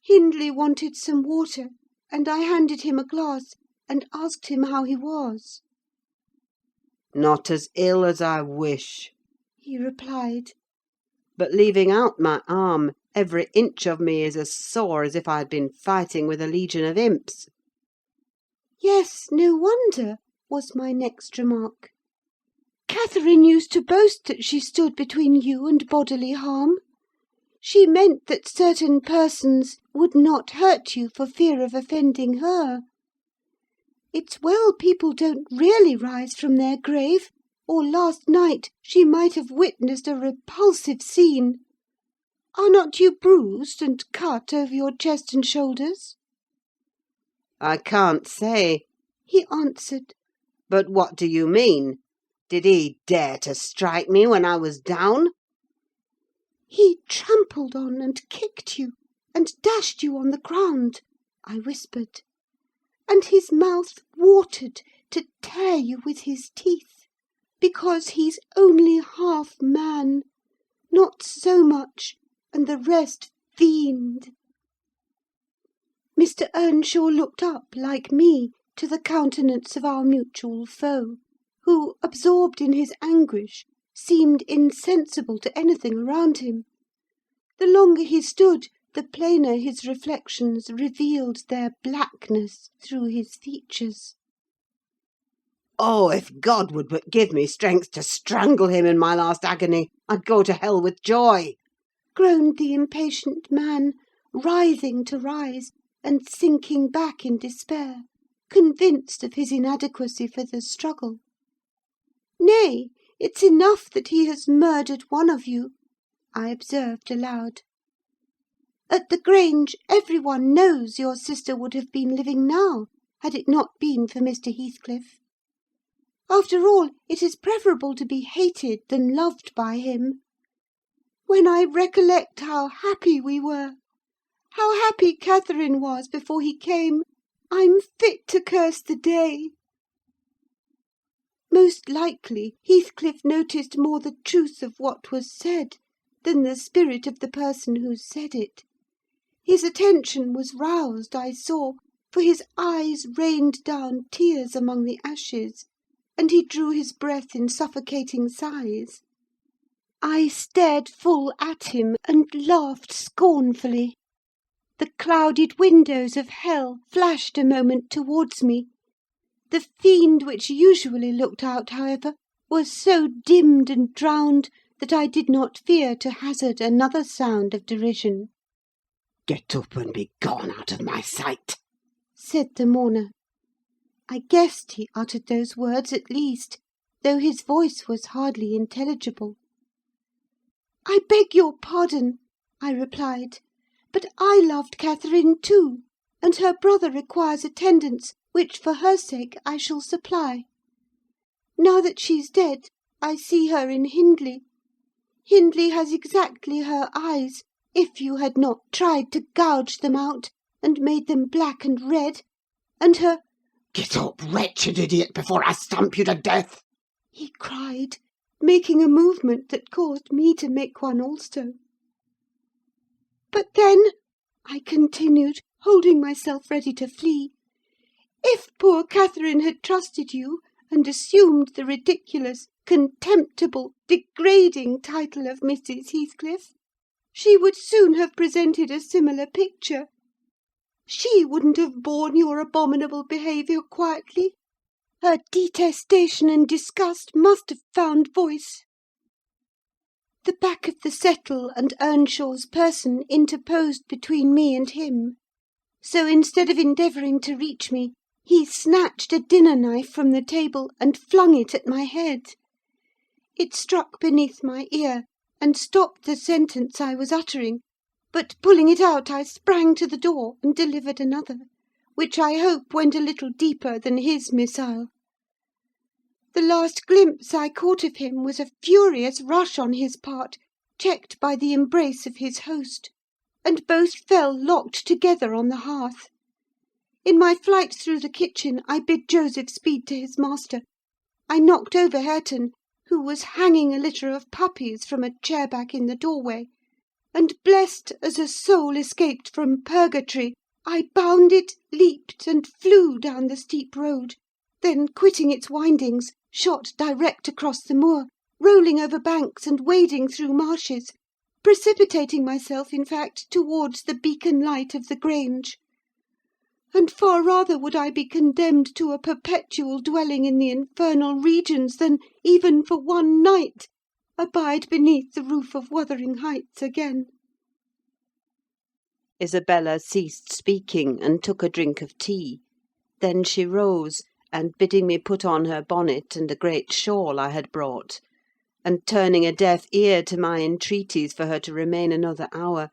Hindley wanted some water, and I handed him a glass, and asked him how he was. "Not as ill as I wish," he replied. "But leaving out my arm, every inch of me is as sore as if I had been fighting with a legion of imps." "Yes, no wonder," was my next remark. "Catherine used to boast that she stood between you and bodily harm. She meant that certain persons would not hurt you for fear of offending her. It's well people don't really rise from their grave, or last night she might have witnessed a repulsive scene. Are not you bruised and cut over your chest and shoulders?" "I can't say," he answered. "but what do you mean? Did he dare to strike me when I was down?" "He trampled on and kicked you, and dashed you on the ground," I whispered. "And his mouth watered to tear you with his teeth, because he's only half man, not so much, and the rest fiend." Mr. Earnshaw looked up, like me, to the countenance of our mutual foe, who, absorbed in his anguish, seemed insensible to anything around him. The longer he stood, the plainer his reflections revealed their blackness through his features. "Oh, if God would but give me strength to strangle him in my last agony, I'd go to hell with joy!" groaned the impatient man, writhing to rise, and sinking back in despair, convinced of his inadequacy for the struggle. "Nay, it's enough that he has murdered one of you," I observed aloud. "At the Grange, every one knows your sister would have been living now, had it not been for Mr. Heathcliff. After all, it is preferable to be hated than loved by him. When I recollect how happy we were, how happy Catherine was before he came, I'm fit to curse the day." Most likely Heathcliff noticed more the truth of what was said than the spirit of the person who said it. His attention was roused, I saw, for his eyes rained down tears among the ashes, and he drew his breath in suffocating sighs. I stared full at him, and laughed scornfully. The clouded windows of hell flashed a moment towards me. The fiend which usually looked out, however, was so dimmed and drowned that I did not fear to hazard another sound of derision. "Get up and be gone out of my sight," said the mourner. I guessed he uttered those words at least, though his voice was hardly intelligible. "I beg your pardon," I replied, "but I loved Catherine too, and her brother requires attendance, which, for her sake, I shall supply. Now that she's dead, I see her in Hindley. Hindley has exactly her eyes, if you had not tried to gouge them out, and made them black and red, and her—" "Get up, wretched idiot, before I stamp you to death!" he cried, making a movement that caused me to make one also. "But then," I continued, holding myself ready to flee, "if poor Catherine had trusted you, and assumed the ridiculous, contemptible, degrading title of Mrs. Heathcliff, she would soon have presented a similar picture. She wouldn't have borne your abominable behaviour quietly. Her detestation and disgust must have found voice." The back of the settle and Earnshaw's person interposed between me and him; so, instead of endeavouring to reach me, he snatched a dinner knife from the table and flung it at my head. It struck beneath my ear, and stopped the sentence I was uttering; but, pulling it out, I sprang to the door and delivered another, which I hope went a little deeper than his missile. The last glimpse I caught of him was a furious rush on his part, checked by the embrace of his host, and both fell locked together on the hearth. In my flight through the kitchen, I bid Joseph speed to his master. I knocked over Hareton, who was hanging a litter of puppies from a chair-back in the doorway, and, blessed as a soul escaped from purgatory, I bounded, leaped, and flew down the steep road, then, quitting its windings, shot direct across the moor, rolling over banks and wading through marshes, precipitating myself, in fact, towards the beacon light of the Grange. And far rather would I be condemned to a perpetual dwelling in the infernal regions than, even for one night, abide beneath the roof of Wuthering Heights again. Isabella ceased speaking, and took a drink of tea. Then she rose, and bidding me put on her bonnet and a great shawl I had brought, and turning a deaf ear to my entreaties for her to remain another hour,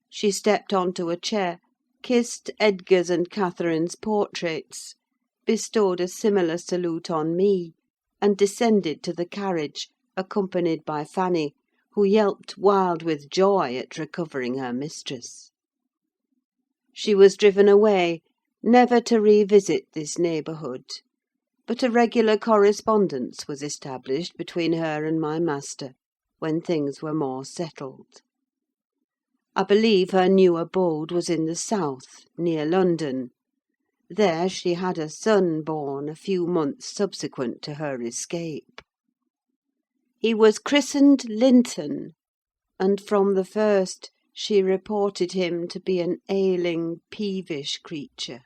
she stepped on to a chair, kissed Edgar's and Catherine's portraits, bestowed a similar salute on me, and descended to the carriage, accompanied by Fanny, who yelped wild with joy at recovering her mistress. She was driven away, never to revisit this neighbourhood; but a regular correspondence was established between her and my master, when things were more settled. I believe her new abode was in the south, near London. There she had a son born a few months subsequent to her escape. He was christened Linton, and from the first she reported him to be an ailing, peevish creature.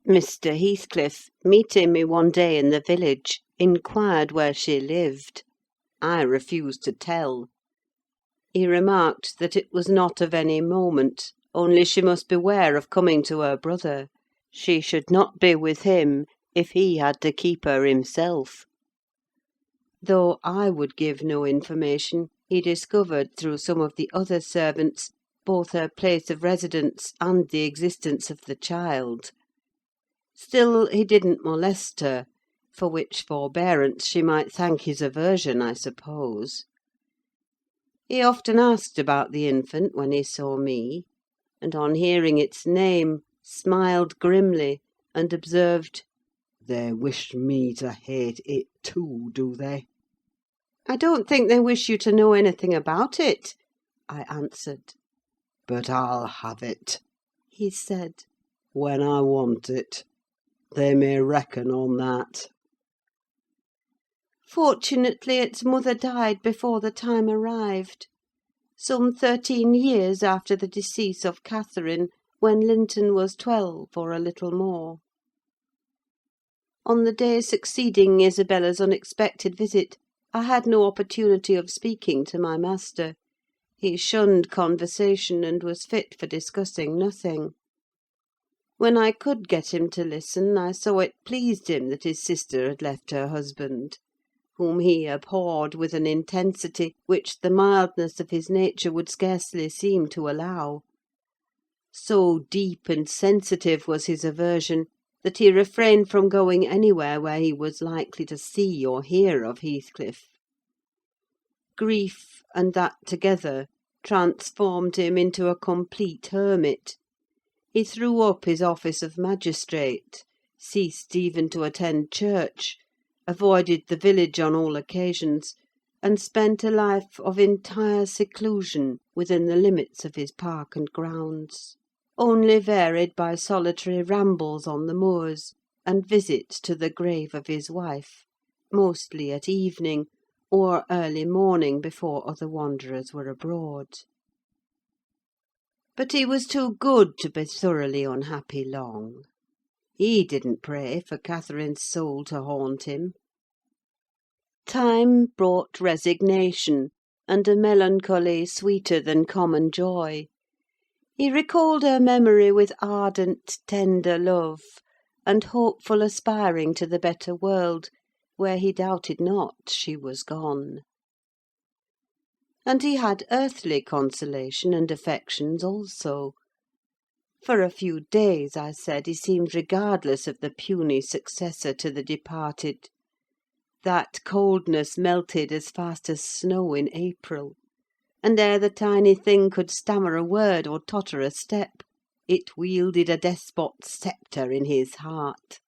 Mr. Heathcliff, meeting me one day in the village, inquired where she lived. I refused to tell. He remarked that it was not of any moment, only she must beware of coming to her brother. She should not be with him, if he had to keep her himself. Though I would give no information, he discovered, through some of the other servants, both her place of residence and the existence of the child. Still, he didn't molest her, for which forbearance she might thank his aversion, I suppose. He often asked about the infant when he saw me, and on hearing its name, smiled grimly, and observed, They wish me to hate it too, do they? "I don't think they wish you to know anything about it," I answered. But I'll have it, He said. when I want it. They may reckon on that. Fortunately, its mother died before the time arrived, some 13 years after the decease of Catherine, when Linton was 12 or a little more. On the day succeeding Isabella's unexpected visit, I had no opportunity of speaking to my master. He shunned conversation, and was fit for discussing nothing. When I could get him to listen, I saw it pleased him that his sister had left her husband, whom he abhorred with an intensity which the mildness of his nature would scarcely seem to allow. So deep and sensitive was his aversion, that he refrained from going anywhere where he was likely to see or hear of Heathcliff. Grief, and that together, transformed him into a complete hermit. He threw up his office of magistrate, ceased even to attend church, avoided the village on all occasions, and spent a life of entire seclusion within the limits of his park and grounds, only varied by solitary rambles on the moors, and visits to the grave of his wife, mostly at evening, or early morning before other wanderers were abroad. But he was too good to be thoroughly unhappy long. He didn't pray for Catherine's soul to haunt him. Time brought resignation, and a melancholy sweeter than common joy. He recalled her memory with ardent, tender love, and hopeful aspiring to the better world, where he doubted not she was gone. And he had earthly consolation and affections also. For a few days, I said, he seemed regardless of the puny successor to the departed. That coldness melted as fast as snow in April, and ere the tiny thing could stammer a word or totter a step, it wielded a despot's sceptre in his heart.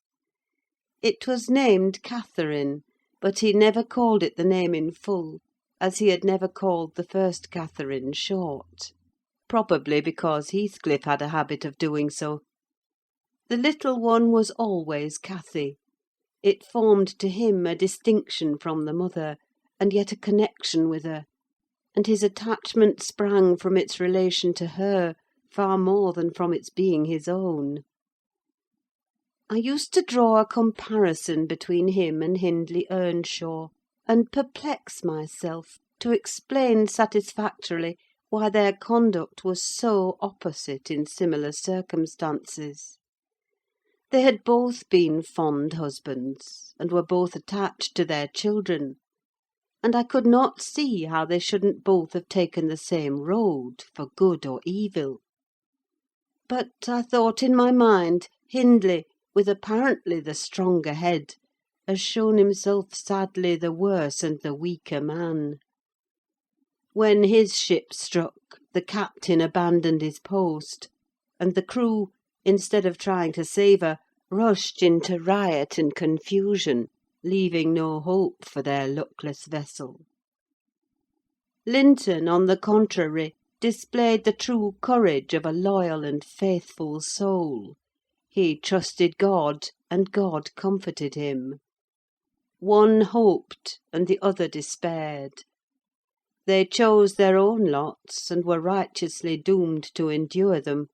It was named Catherine, but he never called it the name in full, as he had never called the first Catherine short, probably because Heathcliff had a habit of doing so. The little one was always Cathy. It formed to him a distinction from the mother, and yet a connection with her, and his attachment sprang from its relation to her far more than from its being his own. I used to draw a comparison between him and Hindley Earnshaw, and perplex myself to explain satisfactorily why their conduct was so opposite in similar circumstances. They had both been fond husbands, and were both attached to their children, and I could not see how they shouldn't both have taken the same road, for good or evil. But I thought in my mind, Hindley, with apparently the stronger head, has shown himself sadly the worse and the weaker man. When his ship struck, the captain abandoned his post, and the crew, instead of trying to save her, rushed into riot and confusion, leaving no hope for their luckless vessel. Linton, on the contrary, displayed the true courage of a loyal and faithful soul. He trusted God, and God comforted him. One hoped, and the other despaired. They chose their own lots, and were righteously doomed to endure them.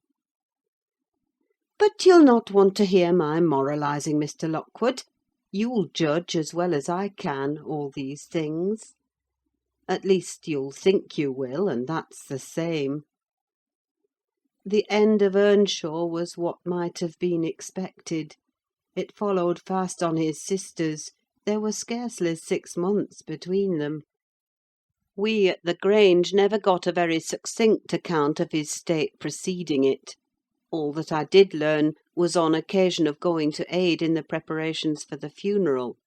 But you'll not want to hear my moralising, Mr. Lockwood. You'll judge as well as I can all these things. At least you'll think you will, and that's the same. The end of Earnshaw was what might have been expected. It followed fast on his sister's. There were scarcely 6 months between them. We at the Grange never got a very succinct account of his state preceding it. All that I did learn was on occasion of going to aid in the preparations for the funeral.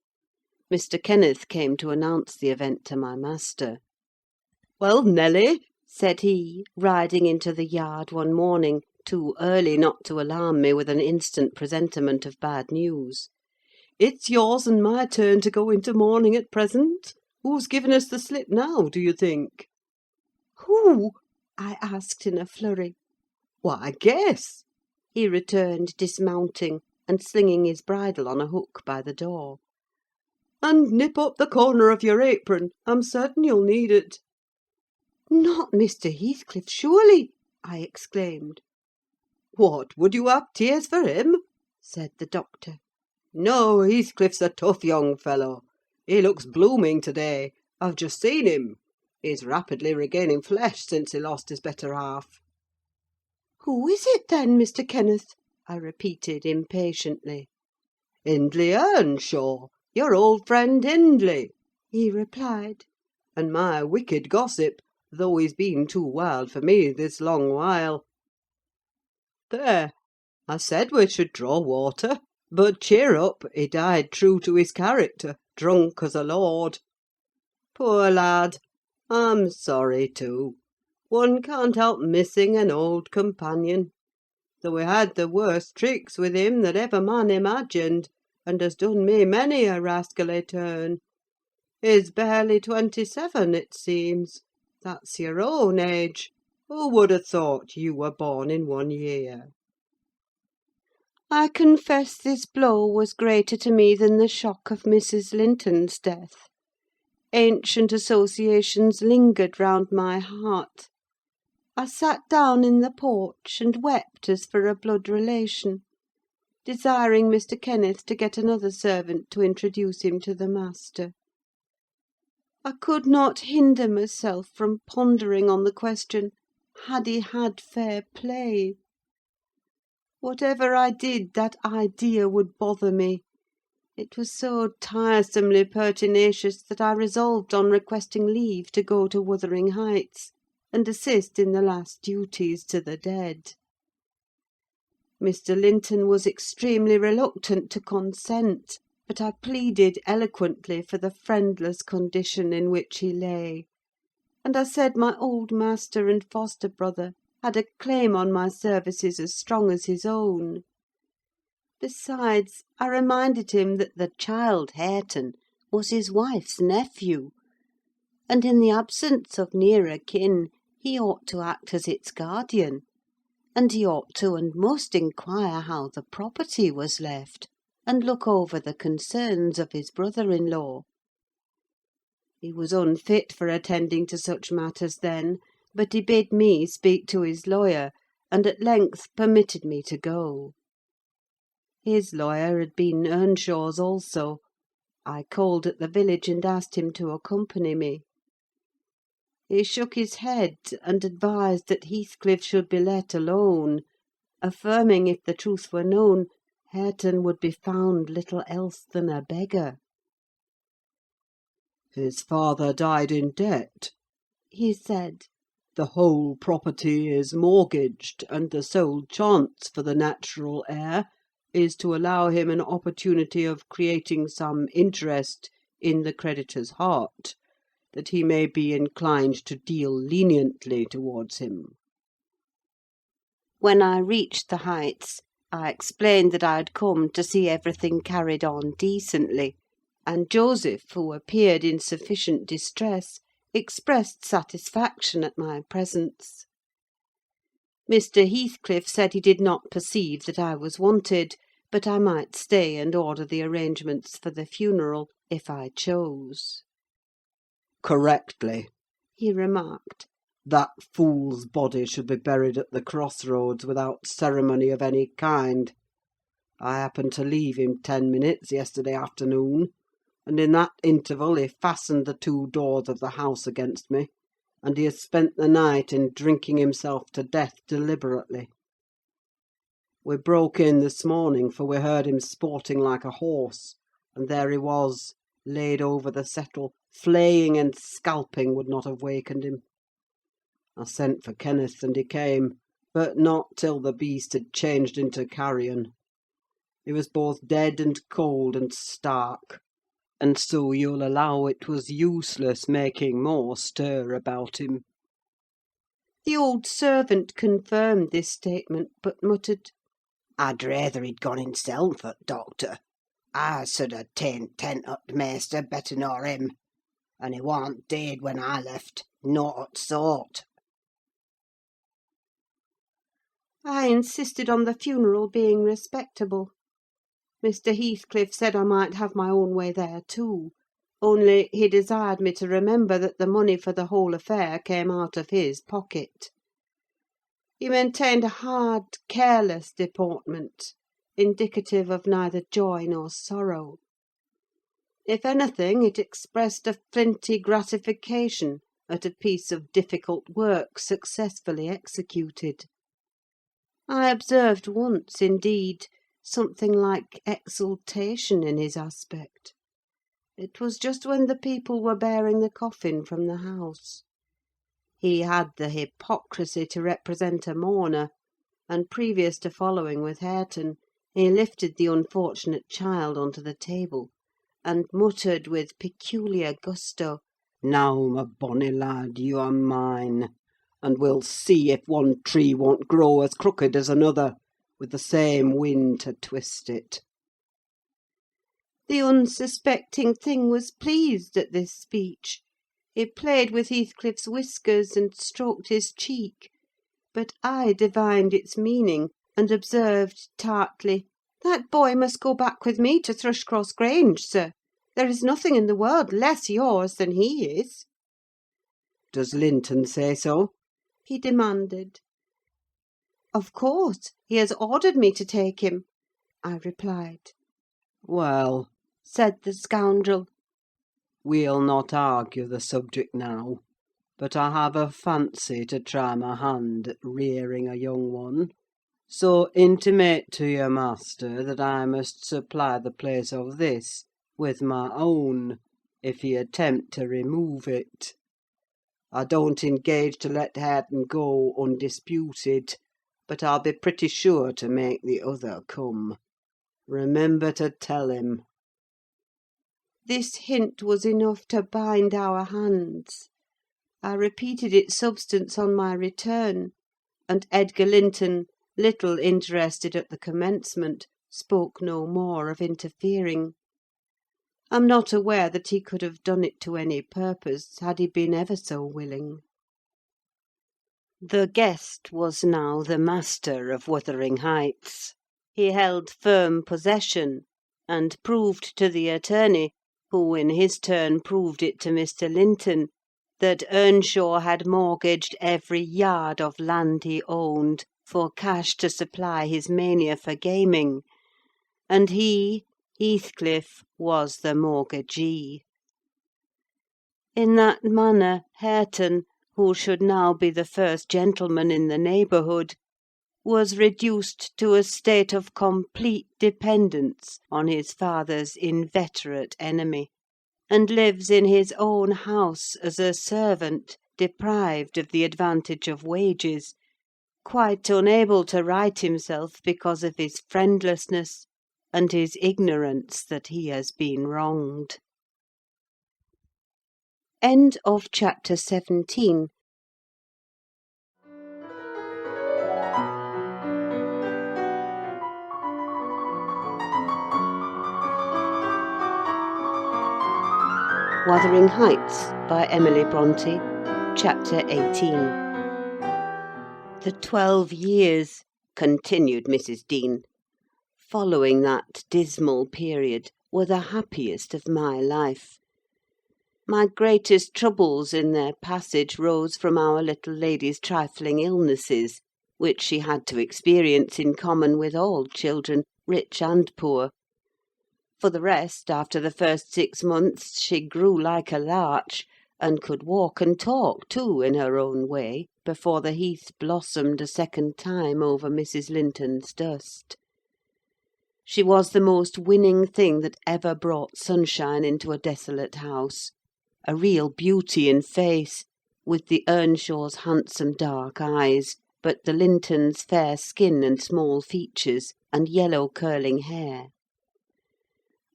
Mr. Kenneth came to announce the event to my master. "Well, Nelly," said he, riding into the yard one morning, too early not to alarm me with an instant presentiment of bad news, "it's yours and my turn to go into mourning at present. Who's given us the slip now, do you think?" Who? I asked in a flurry. "Why, guess," he returned, dismounting, and slinging his bridle on a hook by the door. "And nip up the corner of your apron. I'm certain you'll need it." Not Mr. Heathcliff, surely? I exclaimed. "What, would you have tears for him?" said the doctor. "No, Heathcliff's a tough young fellow. He looks blooming to-day. I've just seen him. He's rapidly regaining flesh since he lost his better half." Who is it, then, Mr. Kenneth? I repeated impatiently. "Hindley Earnshaw, your old friend Hindley," he replied, "and my wicked gossip, though he's been too wild for me this long while. There! I said we should draw water. But cheer up, he died true to his character, drunk as a lord. Poor lad! I'm sorry too. One can't help missing an old companion, though he had the worst tricks with him that ever man imagined, and has done me many a rascally turn. He's barely 27, it seems. That's your own age. Who would have thought you were born in one year?" I confess this blow was greater to me than the shock of Mrs. Linton's death. Ancient associations lingered round my heart. I sat down in the porch and wept as for a blood relation, desiring Mr. Kenneth to get another servant to introduce him to the master. I could not hinder myself from pondering on the question, had he had fair play? Whatever I did, that idea would bother me. It was so tiresomely pertinacious that I resolved on requesting leave to go to Wuthering Heights, and assist in the last duties to the dead. Mr. Linton was extremely reluctant to consent, but I pleaded eloquently for the friendless condition in which he lay, and I said my old master and foster brother had a claim on my services as strong as his own. Besides, I reminded him that the child Hareton was his wife's nephew, and in the absence of nearer kin he ought to act as its guardian, and he ought to and must inquire how the property was left, and look over the concerns of his brother-in-law. He was unfit for attending to such matters then, but he bid me speak to his lawyer, and at length permitted me to go. His lawyer had been Earnshaw's also. I called at the village and asked him to accompany me. He shook his head, and advised that Heathcliff should be let alone, affirming, if the truth were known, Hareton would be found little else than a beggar. "His father died in debt," he said. "The whole property is mortgaged, and the sole chance for the natural heir is to allow him an opportunity of creating some interest in the creditor's heart, that he may be inclined to deal leniently towards him." When I reached the Heights, I explained that I had come to see everything carried on decently, and Joseph, who appeared in sufficient distress, expressed satisfaction at my presence. Mr. Heathcliff said he did not perceive that I was wanted, but I might stay and order the arrangements for the funeral, if I chose. "Correctly," He remarked. "That fool's body should be buried at the cross-roads without ceremony of any kind. I happened to leave him 10 minutes yesterday afternoon, and in that interval he fastened the 2 doors of the house against me, and he has spent the night in drinking himself to death deliberately. We broke in this morning, for we heard him sporting like a horse, and there he was, laid over the settle. Flaying and scalping would not have wakened him. I sent for Kenneth, and he came, but not till the beast had changed into carrion. He was both dead and cold and stark, and so you'll allow it was useless making more stir about him." The old servant confirmed this statement, but muttered, "I'd rayther he'd gone himself at doctor. I sud ha' ta'en tent up t' maister better nor him, and he warn't dead when I left, nought o' t' sort." I insisted on the funeral being respectable. Mr. Heathcliff said I might have my own way there too, only he desired me to remember that the money for the whole affair came out of his pocket. He maintained a hard, careless deportment, indicative of neither joy nor sorrow. If anything, it expressed a flinty gratification at a piece of difficult work successfully executed. I observed once, indeed, something like exultation in his aspect. It was just when the people were bearing the coffin from the house. He had the hypocrisy to represent a mourner, and previous to following with Hareton, he lifted the unfortunate child onto the table, and muttered with peculiar gusto, "Now, my bonny lad, you are mine, and we'll see if one tree won't grow as crooked as another, with the same wind to twist it." The unsuspecting thing was pleased at this speech. He played with Heathcliff's whiskers and stroked his cheek, but I divined its meaning, and observed tartly, "That boy must go back with me to Thrushcross Grange, sir. There is nothing in the world less yours than he is." "Does Linton say so?" he demanded. "Of course, he has ordered me to take him," I replied. "Well," said the scoundrel, "we'll not argue the subject now, but I have a fancy to try my hand at rearing a young one; so intimate to your master that I must supply the place of this with my own, if he attempt to remove it. I don't engage to let Hareton go undisputed, but I'll be pretty sure to make the other come. Remember to tell him." This hint was enough to bind our hands. I repeated its substance on my return, and Edgar Linton, little interested at the commencement, spoke no more of interfering. I'm not aware that he could have done it to any purpose, had he been ever so willing. The guest was now the master of Wuthering Heights. He held firm possession, and proved to the attorney, who in his turn proved it to Mr. Linton, that Earnshaw had mortgaged every yard of land he owned for cash to supply his mania for gaming, and he, Heathcliff, was the mortgagee. In that manner, Hareton, who should now be the first gentleman in the neighbourhood, was reduced to a state of complete dependence on his father's inveterate enemy, and lives in his own house as a servant, deprived of the advantage of wages, quite unable to right himself because of his friendlessness and his ignorance that he has been wronged. End of chapter 17. Wuthering Heights by Emily Brontë, chapter 18. The 12 years, continued Mrs. Dean, following that dismal period, were the happiest of my life. My greatest troubles in their passage rose from our little lady's trifling illnesses, which she had to experience in common with all children, rich and poor. For the rest, after the first 6 months, she grew like a larch, and could walk and talk too in her own way, before the heath blossomed a second time over Mrs. Linton's dust. She was the most winning thing that ever brought sunshine into a desolate house, a real beauty in face, with the Earnshaw's handsome dark eyes, but the Lintons' fair skin and small features, and yellow curling hair.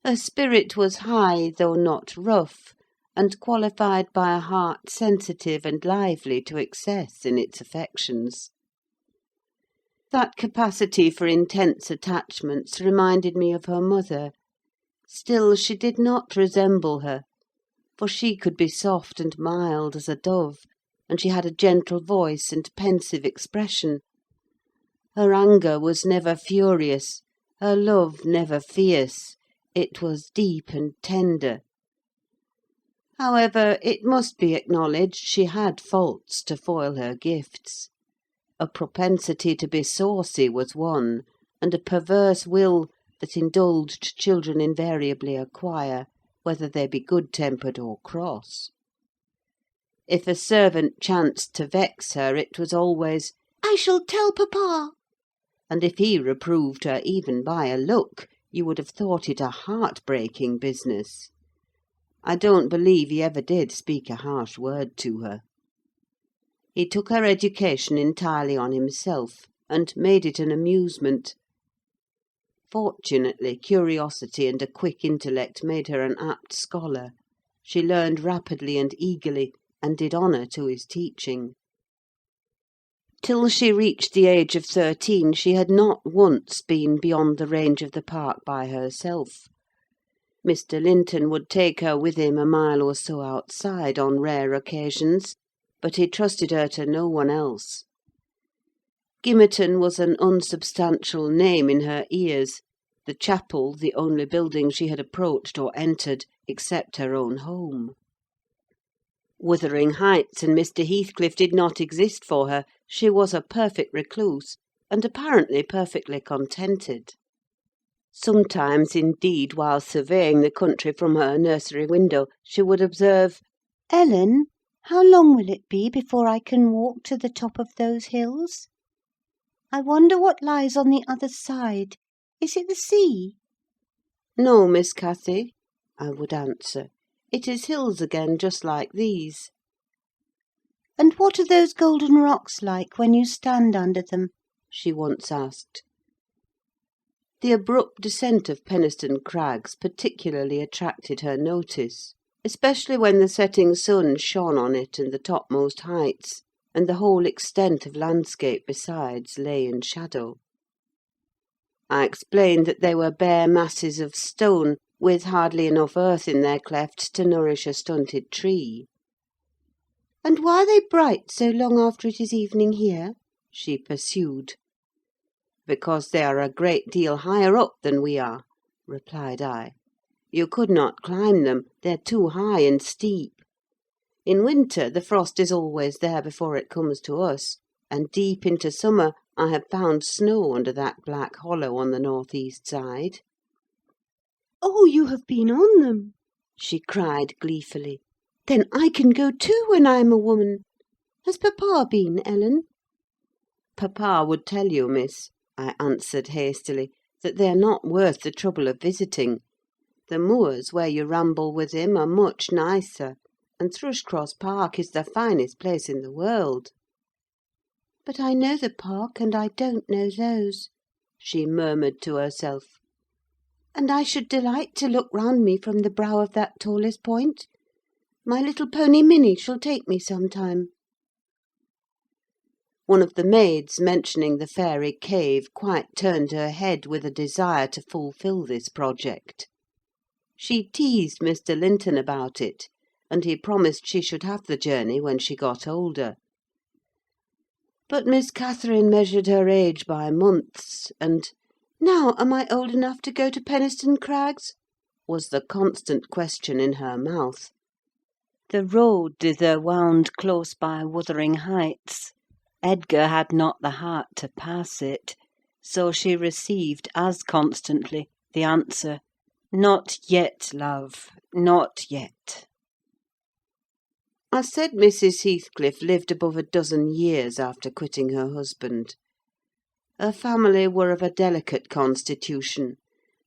Her spirit was high, though not rough, and qualified by a heart sensitive and lively to excess in its affections. That capacity for intense attachments reminded me of her mother. Still, she did not resemble her, for she could be soft and mild as a dove, and she had a gentle voice and pensive expression. Her anger was never furious, her love never fierce. It was deep and tender. However, it must be acknowledged she had faults to foil her gifts. A propensity to be saucy was one, and a perverse will that indulged children invariably acquire, whether they be good-tempered or cross. If a servant chanced to vex her, it was always, "I shall tell papa," and if he reproved her even by a look, you would have thought it a heart-breaking business. I don't believe he ever did speak a harsh word to her. He took her education entirely on himself, and made it an amusement. Fortunately, curiosity and a quick intellect made her an apt scholar. She learned rapidly and eagerly, and did honour to his teaching. Till she reached the age of 13, she had not once been beyond the range of the park by herself. Mr. Linton would take her with him a mile or so outside on rare occasions, but he trusted her to no one else. Gimmerton was an unsubstantial name in her ears, the chapel the only building she had approached or entered, except her own home. Wuthering Heights and Mr. Heathcliff did not exist for her. She was a perfect recluse, and apparently perfectly contented. Sometimes, indeed, while surveying the country from her nursery window, she would observe, "Ellen, how long will it be before I can walk to the top of those hills? I wonder what lies on the other side. Is it the sea?" "No, Miss Cathy," I would answer. "It is hills again, just like these." "And what are those golden rocks like when you stand under them?" she once asked. The abrupt descent of Penistone Crags particularly attracted her notice, especially when the setting sun shone on it and the topmost heights, and the whole extent of landscape besides lay in shadow. I explained that they were bare masses of stone, with hardly enough earth in their clefts to nourish a stunted tree. "And why are they bright so long after it is evening here?" she pursued. "Because they are a great deal higher up than we are," replied I. "You could not climb them, they're too high and steep. In winter the frost is always there before it comes to us, and deep into summer I have found snow under that black hollow on the north-east side." "Oh, you have been on them!" she cried gleefully. "Then I can go too when I am a woman. Has papa been, Ellen?" "Papa would tell you, miss," I answered hastily, "that they are not worth the trouble of visiting. The moors where you ramble with him are much nicer, and Thrushcross Park is the finest place in the world." "But I know the park, and I don't know those," she murmured to herself. "And I should delight to look round me from the brow of that tallest point. My little pony Minnie shall take me some time." One of the maids mentioning the fairy cave quite turned her head with a desire to fulfil this project. She teased Mr. Linton about it, and he promised she should have the journey when she got older. But Miss Catherine measured her age by months, and "Now am I old enough to go to Penistone Crags?" was the constant question in her mouth. The road thither wound close by Wuthering Heights. Edgar had not the heart to pass it, so she received as constantly the answer, "Not yet, love, not yet." I said Mrs. Heathcliff lived above a dozen years after quitting her husband. Her family were of a delicate constitution.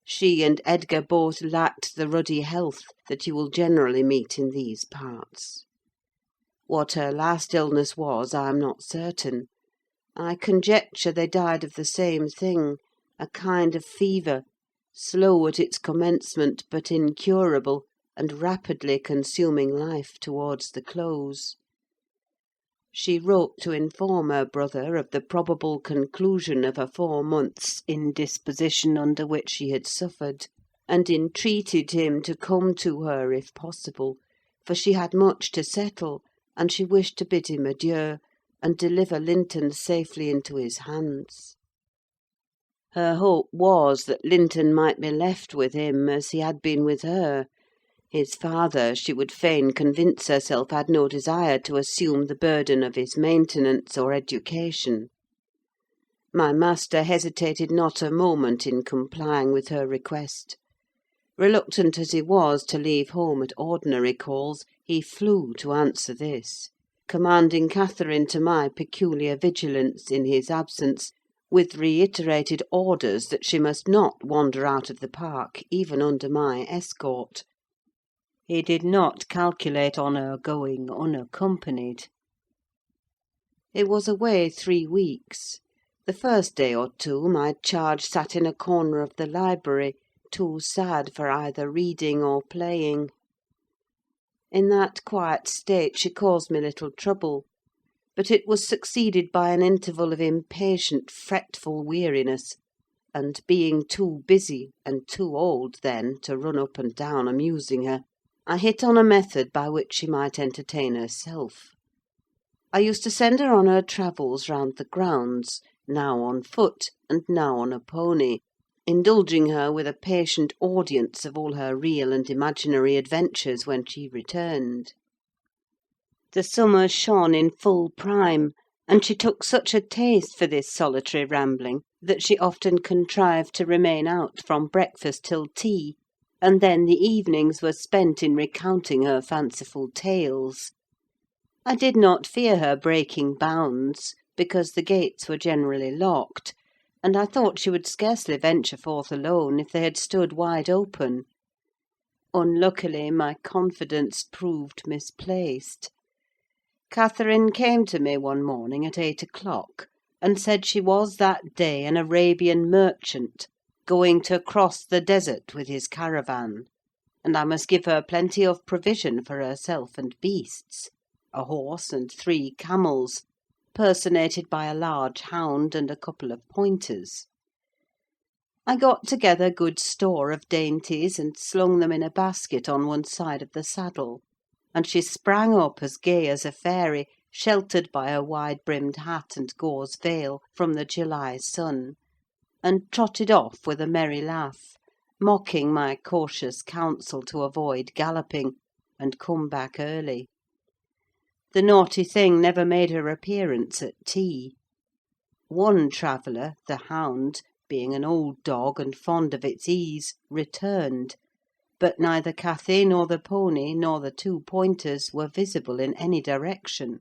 She and Edgar both lacked the ruddy health that you will generally meet in these parts. What her last illness was, I am not certain. I conjecture they died of the same thing, a kind of fever, slow at its commencement, but incurable, and rapidly consuming life towards the close. She wrote to inform her brother of the probable conclusion of a 4 months' indisposition under which she had suffered, and entreated him to come to her if possible, for she had much to settle, and she wished to bid him adieu, and deliver Linton safely into his hands. Her hope was that Linton might be left with him as he had been with her. His father, she would fain convince herself, had no desire to assume the burden of his maintenance or education. My master hesitated not a moment in complying with her request. Reluctant as he was to leave home at ordinary calls, he flew to answer this, commanding Catherine to my peculiar vigilance in his absence, with reiterated orders that she must not wander out of the park, even under my escort. He did not calculate on her going unaccompanied. He was away 3 weeks. The first day or two my charge sat in a corner of the library, too sad for either reading or playing. In that quiet state she caused me little trouble, but it was succeeded by an interval of impatient, fretful weariness, and being too busy, and too old then, to run up and down amusing her, I hit on a method by which she might entertain herself. I used to send her on her travels round the grounds, now on foot, and now on a pony, indulging her with a patient audience of all her real and imaginary adventures when she returned. The summer shone in full prime, and she took such a taste for this solitary rambling that she often contrived to remain out from breakfast till tea, and then the evenings were spent in recounting her fanciful tales. I did not fear her breaking bounds, because the gates were generally locked, and I thought she would scarcely venture forth alone if they had stood wide open. Unluckily, my confidence proved misplaced. Catherine came to me one morning at 8 o'clock, and said she was that day an Arabian merchant, going to cross the desert with his caravan, and I must give her plenty of provision for herself and beasts, a horse and 3 camels, personated by a large hound and a couple of pointers. I got together good store of dainties, and slung them in a basket on one side of the saddle, and she sprang up as gay as a fairy, sheltered by her wide-brimmed hat and gauze veil from the July sun, and trotted off with a merry laugh, mocking my cautious counsel to avoid galloping, and come back early. The naughty thing never made her appearance at tea. One traveller, the hound, being an old dog and fond of its ease, returned, but neither Cathy nor the pony nor the 2 pointers were visible in any direction.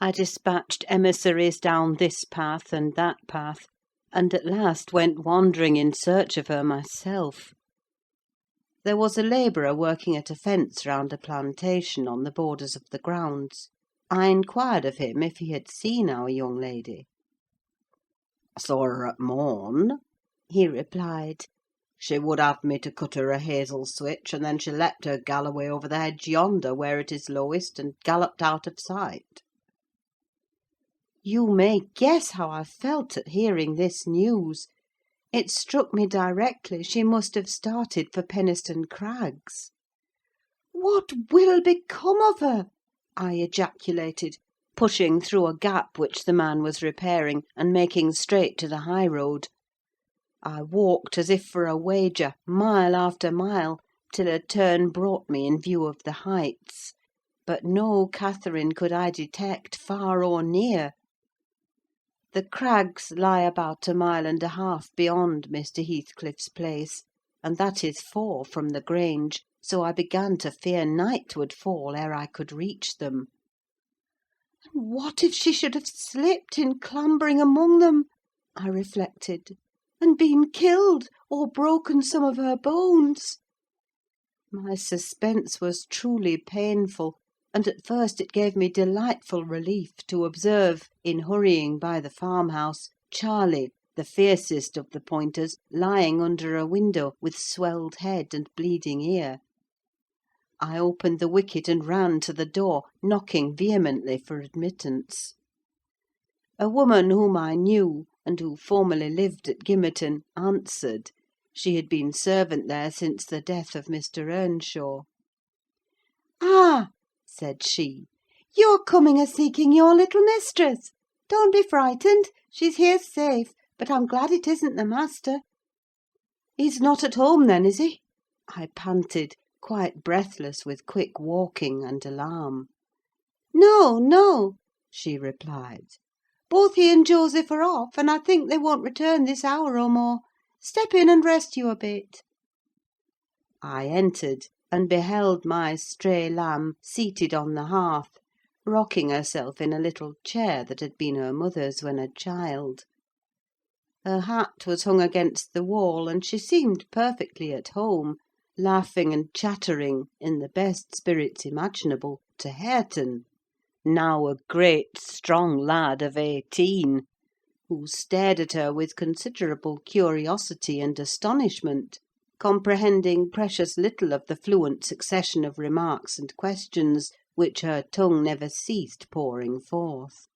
I dispatched emissaries down this path and that path, and at last went wandering in search of her myself. There was a labourer working at a fence round a plantation on the borders of the grounds. I inquired of him if he had seen our young lady. "I saw her at morn," he replied. "She would have me to cut her a hazel switch, and then she leapt her galloway over the hedge yonder, where it is lowest, and galloped out of sight." You may guess how I felt at hearing this news. It struck me directly she must have started for Penistone Crags. "What will become of her?" I ejaculated, pushing through a gap which the man was repairing, and making straight to the high road. I walked as if for a wager, mile after mile, till a turn brought me in view of the Heights; but no Catherine could I detect, far or near. The Crags lie about 1.5 miles beyond Mr. Heathcliff's place, and that is 4 from the Grange, so I began to fear night would fall ere I could reach them. And what if she should have slipped in clambering among them, I reflected, and been killed, or broken some of her bones? My suspense was truly painful, and at first it gave me delightful relief to observe, in hurrying by the farmhouse, Charlie, the fiercest of the pointers, lying under a window, with swelled head and bleeding ear. I opened the wicket and ran to the door, knocking vehemently for admittance. A woman whom I knew, and who formerly lived at Gimmerton, answered. She had been servant there since the death of Mr. Earnshaw. "Ah!" said she, "you're coming a-seeking your little mistress. Don't be frightened, she's here safe, but I'm glad it isn't the master." "He's not at home, then, is he?" I panted, quite breathless with quick walking and alarm. "No, no," she replied. "Both he and Joseph are off, and I think they won't return this hour or more. Step in and rest you a bit." I entered, and beheld my stray lamb seated on the hearth, rocking herself in a little chair that had been her mother's when a child. Her hat was hung against the wall, and she seemed perfectly at home, laughing and chattering, in the best spirits imaginable, to Hareton, now a great strong lad of 18, who stared at her with considerable curiosity and astonishment, comprehending precious little of the fluent succession of remarks and questions which her tongue never ceased pouring forth.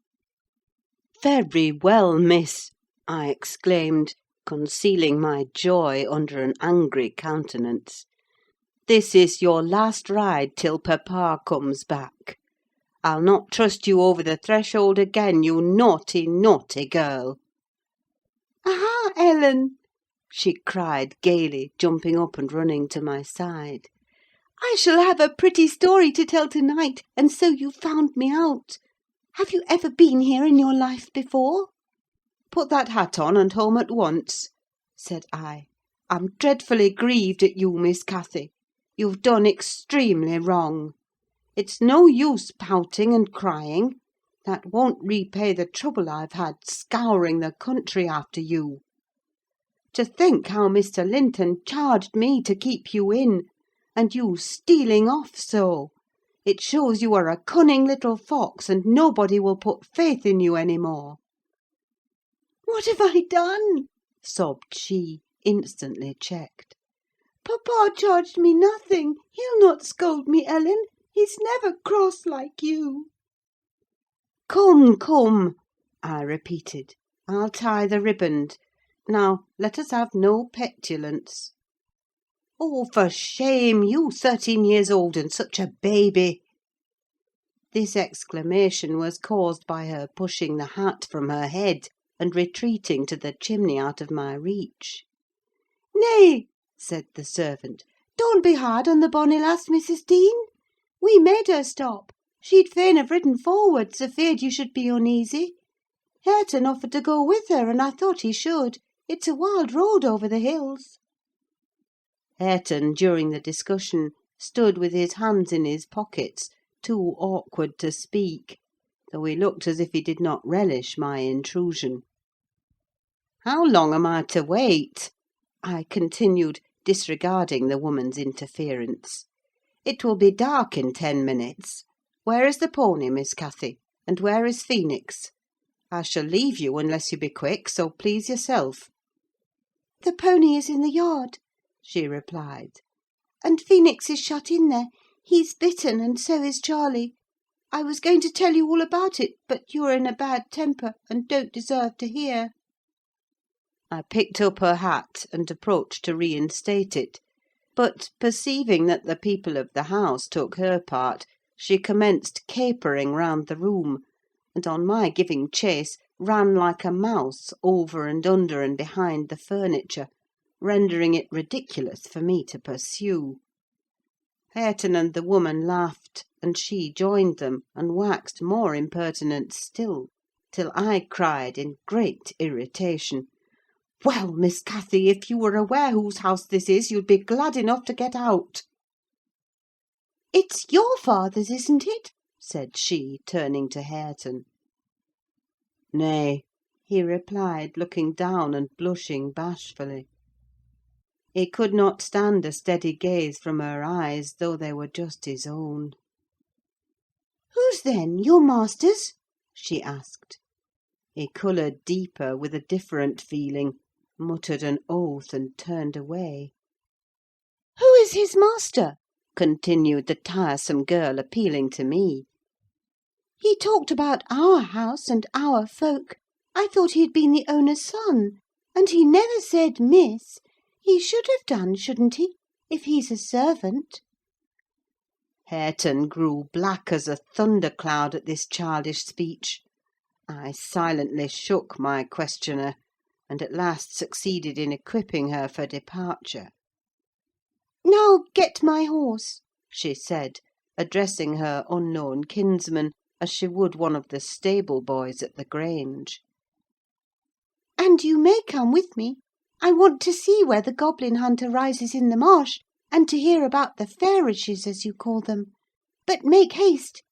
"Very well, miss," I exclaimed, concealing my joy under an angry countenance. "This is your last ride till papa comes back. I'll not trust you over the threshold again, you naughty, naughty girl." "Aha, Ellen!" she cried gaily, jumping up and running to my side. "I shall have a pretty story to tell to-night, and so you found me out. Have you ever been here in your life before?" "Put that hat on, and home at once," said I. "I'm dreadfully grieved at you, Miss Cathy. You've done extremely wrong. It's no use pouting and crying: that won't repay the trouble I've had scouring the country after you. To think how Mr. Linton charged me to keep you in, and you stealing off so! It shows you are a cunning little fox, and nobody will put faith in you any more." "What have I done?" sobbed she, instantly checked. "Papa charged me nothing. He'll not scold me, Ellen. He's never cross like you." "Come, come," I repeated. "I'll tie the riband. Now, let us have no petulance. Oh, for shame! You 13 years old, and such a baby!" This exclamation was caused by her pushing the hat from her head, and retreating to the chimney out of my reach. "Nay," said the servant, "don't be hard on the bonny lass, Mrs. Dean. We made her stop. She'd fain have ridden forwards, afeard you should be uneasy. Hareton offered to go with her, and I thought he should. It's a wild road over the hills." Hareton, during the discussion, stood with his hands in his pockets, too awkward to speak, though he looked as if he did not relish my intrusion. "How long am I to wait?" I continued, disregarding the woman's interference. "It will be dark in 10 minutes. Where is the pony, Miss Cathy? And where is Phoenix? I shall leave you unless you be quick, so please yourself." "The pony is in the yard," she replied, "and Phoenix is shut in there. He's bitten, and so is Charlie. I was going to tell you all about it, but you are in a bad temper, and don't deserve to hear." I picked up her hat and approached to reinstate it; but, perceiving that the people of the house took her part, she commenced capering round the room, and on my giving chase, ran like a mouse over and under and behind the furniture, rendering it ridiculous for me to pursue. Hareton and the woman laughed, and she joined them, and waxed more impertinent still, till I cried in great irritation, "Well, Miss Cathy, if you were aware whose house this is, you'd be glad enough to get out." "It's your father's, isn't it?" said she, turning to Hareton. "Nay," he replied, looking down and blushing bashfully. He could not stand a steady gaze from her eyes, though they were just his own. "Whose then? Your master's?" she asked. He coloured deeper, with a different feeling, muttered an oath, and turned away. "Who is his master?" continued the tiresome girl, appealing to me. "He talked about our house and our folk. I thought he had been the owner's son. And he never said miss. He should have done, shouldn't he, if he's a servant?" Hareton grew black as a thundercloud at this childish speech. I silently shook my questioner, and at last succeeded in equipping her for departure. "Now get my horse," she said, addressing her unknown kinsman as she would one of the stable boys at the Grange. "And you may come with me. I want to see where the goblin hunter rises in the marsh, and to hear about the fairishes, as you call them. But make haste.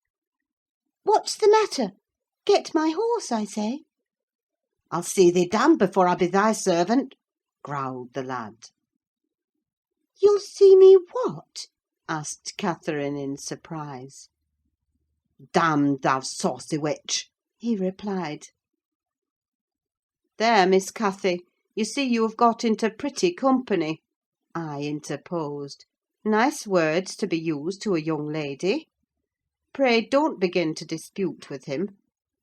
What's the matter? Get my horse, I say." "I'll see thee damned before I be thy servant," growled the lad. "You'll see me what?" asked Catherine in surprise. "Damned, thou saucy witch!" he replied. "There, Miss Cathy, you see you have got into pretty company," I interposed. "Nice words to be used to a young lady. Pray don't begin to dispute with him.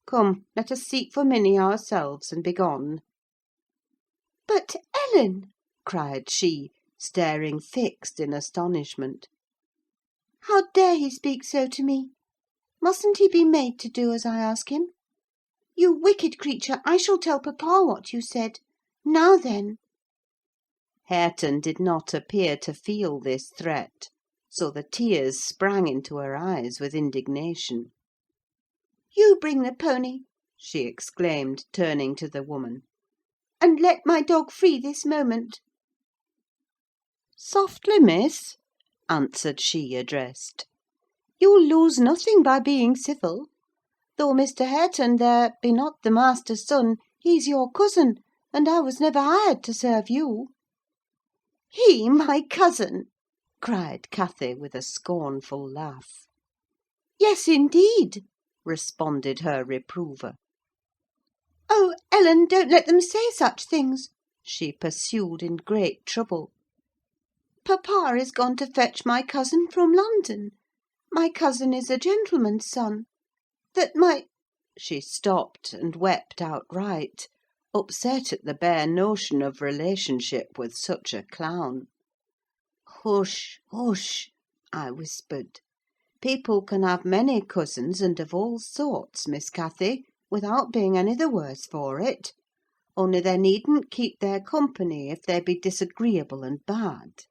Come, let us seek for Minnie ourselves, and be gone." "But, Ellen," cried she, staring fixed in astonishment. "how dare he speak so to me? Mustn't he be made to do as I ask him? You wicked creature, I shall tell papa what you said. Now then!" Hareton did not appear to feel this threat, so the tears sprang into her eyes with indignation. "You bring the pony," she exclaimed, turning to the woman, "and let my dog free this moment." "Softly, miss," answered she addressed. "You'll lose nothing by being civil. Though Mr. Hareton there be not the master's son, he's your cousin, and I was never hired to serve you." "He my cousin!" cried Cathy, with a scornful laugh. "Yes, indeed," responded her reprover. "Oh, Ellen, don't let them say such things," she pursued in great trouble. "Papa is gone to fetch my cousin from London. My cousin is a gentleman's son. That my—" She stopped and wept outright, upset at the bare notion of relationship with such a clown. "Hush, hush!" I whispered. "People can have many cousins, and of all sorts, Miss Cathy, without being any the worse for it. Only they needn't keep their company if they be disagreeable and bad."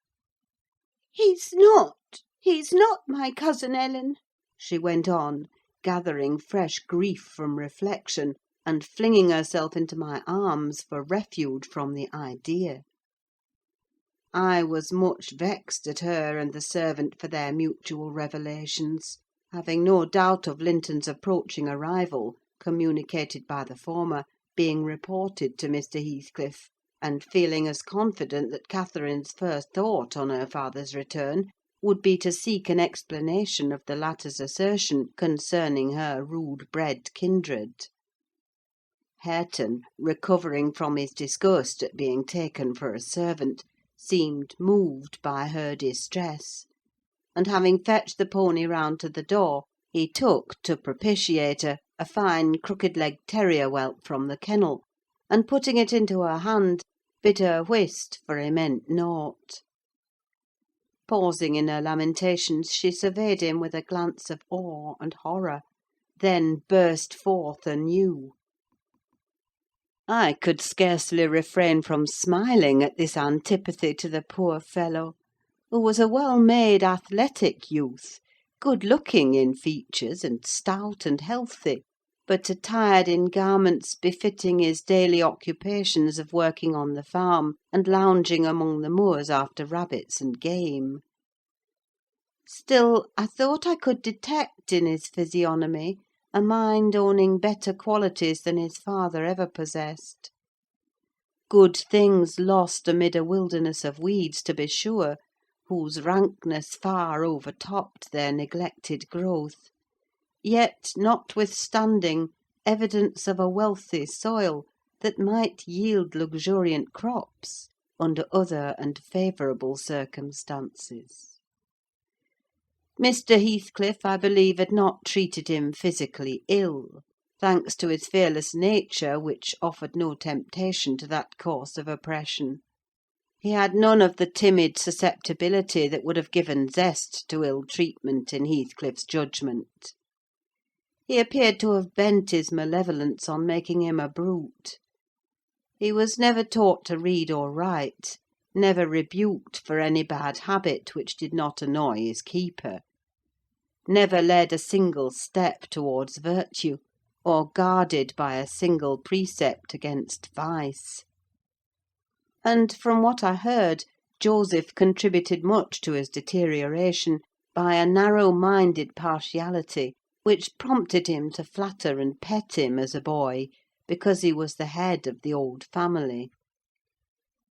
He's not my cousin, Ellen," she went on, gathering fresh grief from reflection, and flinging herself into my arms for refuge from the idea. I was much vexed at her and the servant for their mutual revelations, having no doubt of Linton's approaching arrival, communicated by the former, being reported to Mr. Heathcliff, and feeling as confident that Catherine's first thought on her father's return would be to seek an explanation of the latter's assertion concerning her rude-bred kindred. Hareton, recovering from his disgust at being taken for a servant, seemed moved by her distress, and having fetched the pony round to the door, he took, to propitiate her, a fine crooked-legged terrier whelp from the kennel, and putting it into her hand, bid her whist, for he meant nought. Pausing in her lamentations, she surveyed him with a glance of awe and horror, then burst forth anew. I could scarcely refrain from smiling at this antipathy to the poor fellow, who was a well-made, athletic youth, good-looking in features, and stout and healthy, but attired in garments befitting his daily occupations of working on the farm, and lounging among the moors after rabbits and game. Still, I thought I could detect in his physiognomy a mind owning better qualities than his father ever possessed. Good things lost amid a wilderness of weeds, to be sure, whose rankness far overtopped their neglected growth; yet, notwithstanding, evidence of a wealthy soil that might yield luxuriant crops under other and favourable circumstances. Mr. Heathcliff, I believe, had not treated him physically ill, thanks to his fearless nature, which offered no temptation to that course of oppression. He had none of the timid susceptibility that would have given zest to ill-treatment in Heathcliff's judgment. He appeared to have bent his malevolence on making him a brute. He was never taught to read or write, never rebuked for any bad habit which did not annoy his keeper, never led a single step towards virtue, or guarded by a single precept against vice. And, from what I heard, Joseph contributed much to his deterioration by a narrow-minded partiality, which prompted him to flatter and pet him as a boy, because he was the head of the old family.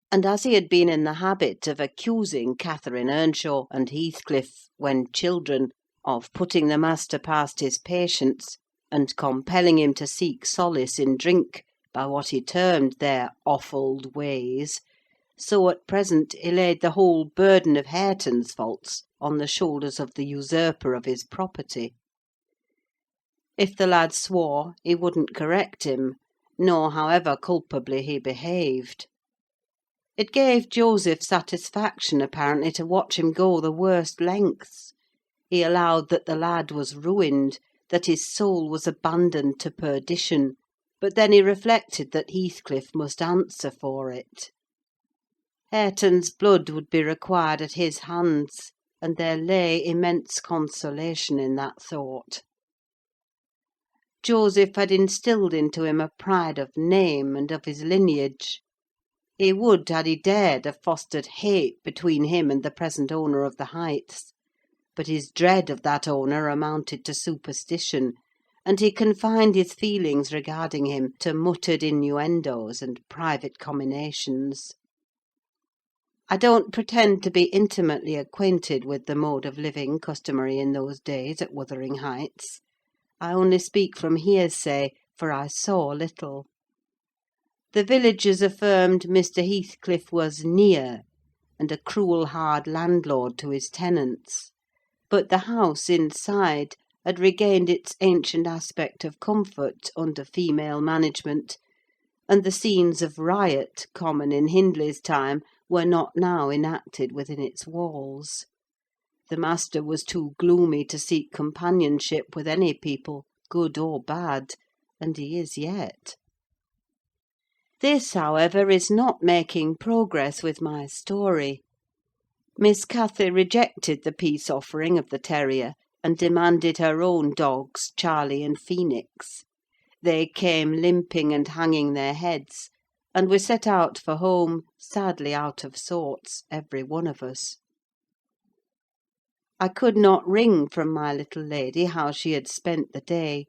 And as he had been in the habit of accusing Catherine Earnshaw and Heathcliff, when children, of putting the master past his patience, and compelling him to seek solace in drink by what he termed their offald ways, so at present he laid the whole burden of Hareton's faults on the shoulders of the usurper of his property. If the lad swore, he wouldn't correct him, nor however culpably he behaved. It gave Joseph satisfaction, apparently, to watch him go the worst lengths. He allowed that the lad was ruined, that his soul was abandoned to perdition, but then he reflected that Heathcliff must answer for it. Hareton's blood would be required at his hands, and there lay immense consolation in that thought. Joseph had instilled into him a pride of name and of his lineage. He would, had he dared, have fostered hate between him and the present owner of the Heights; but his dread of that owner amounted to superstition, and he confined his feelings regarding him to muttered innuendos and private comminations. I don't pretend to be intimately acquainted with the mode of living customary in those days at Wuthering Heights. I only speak from hearsay, for I saw little. The villagers affirmed Mr. Heathcliff was near, and a cruel hard landlord to his tenants; but the house inside had regained its ancient aspect of comfort under female management, and the scenes of riot common in Hindley's time were not now enacted within its walls. The master was too gloomy to seek companionship with any people, good or bad, and he is yet. This, however, is not making progress with my story. Miss Cathy rejected the peace offering of the terrier, and demanded her own dogs, Charlie and Phoenix. They came limping and hanging their heads, and we set out for home, sadly out of sorts, every one of us. I could not wring from my little lady how she had spent the day,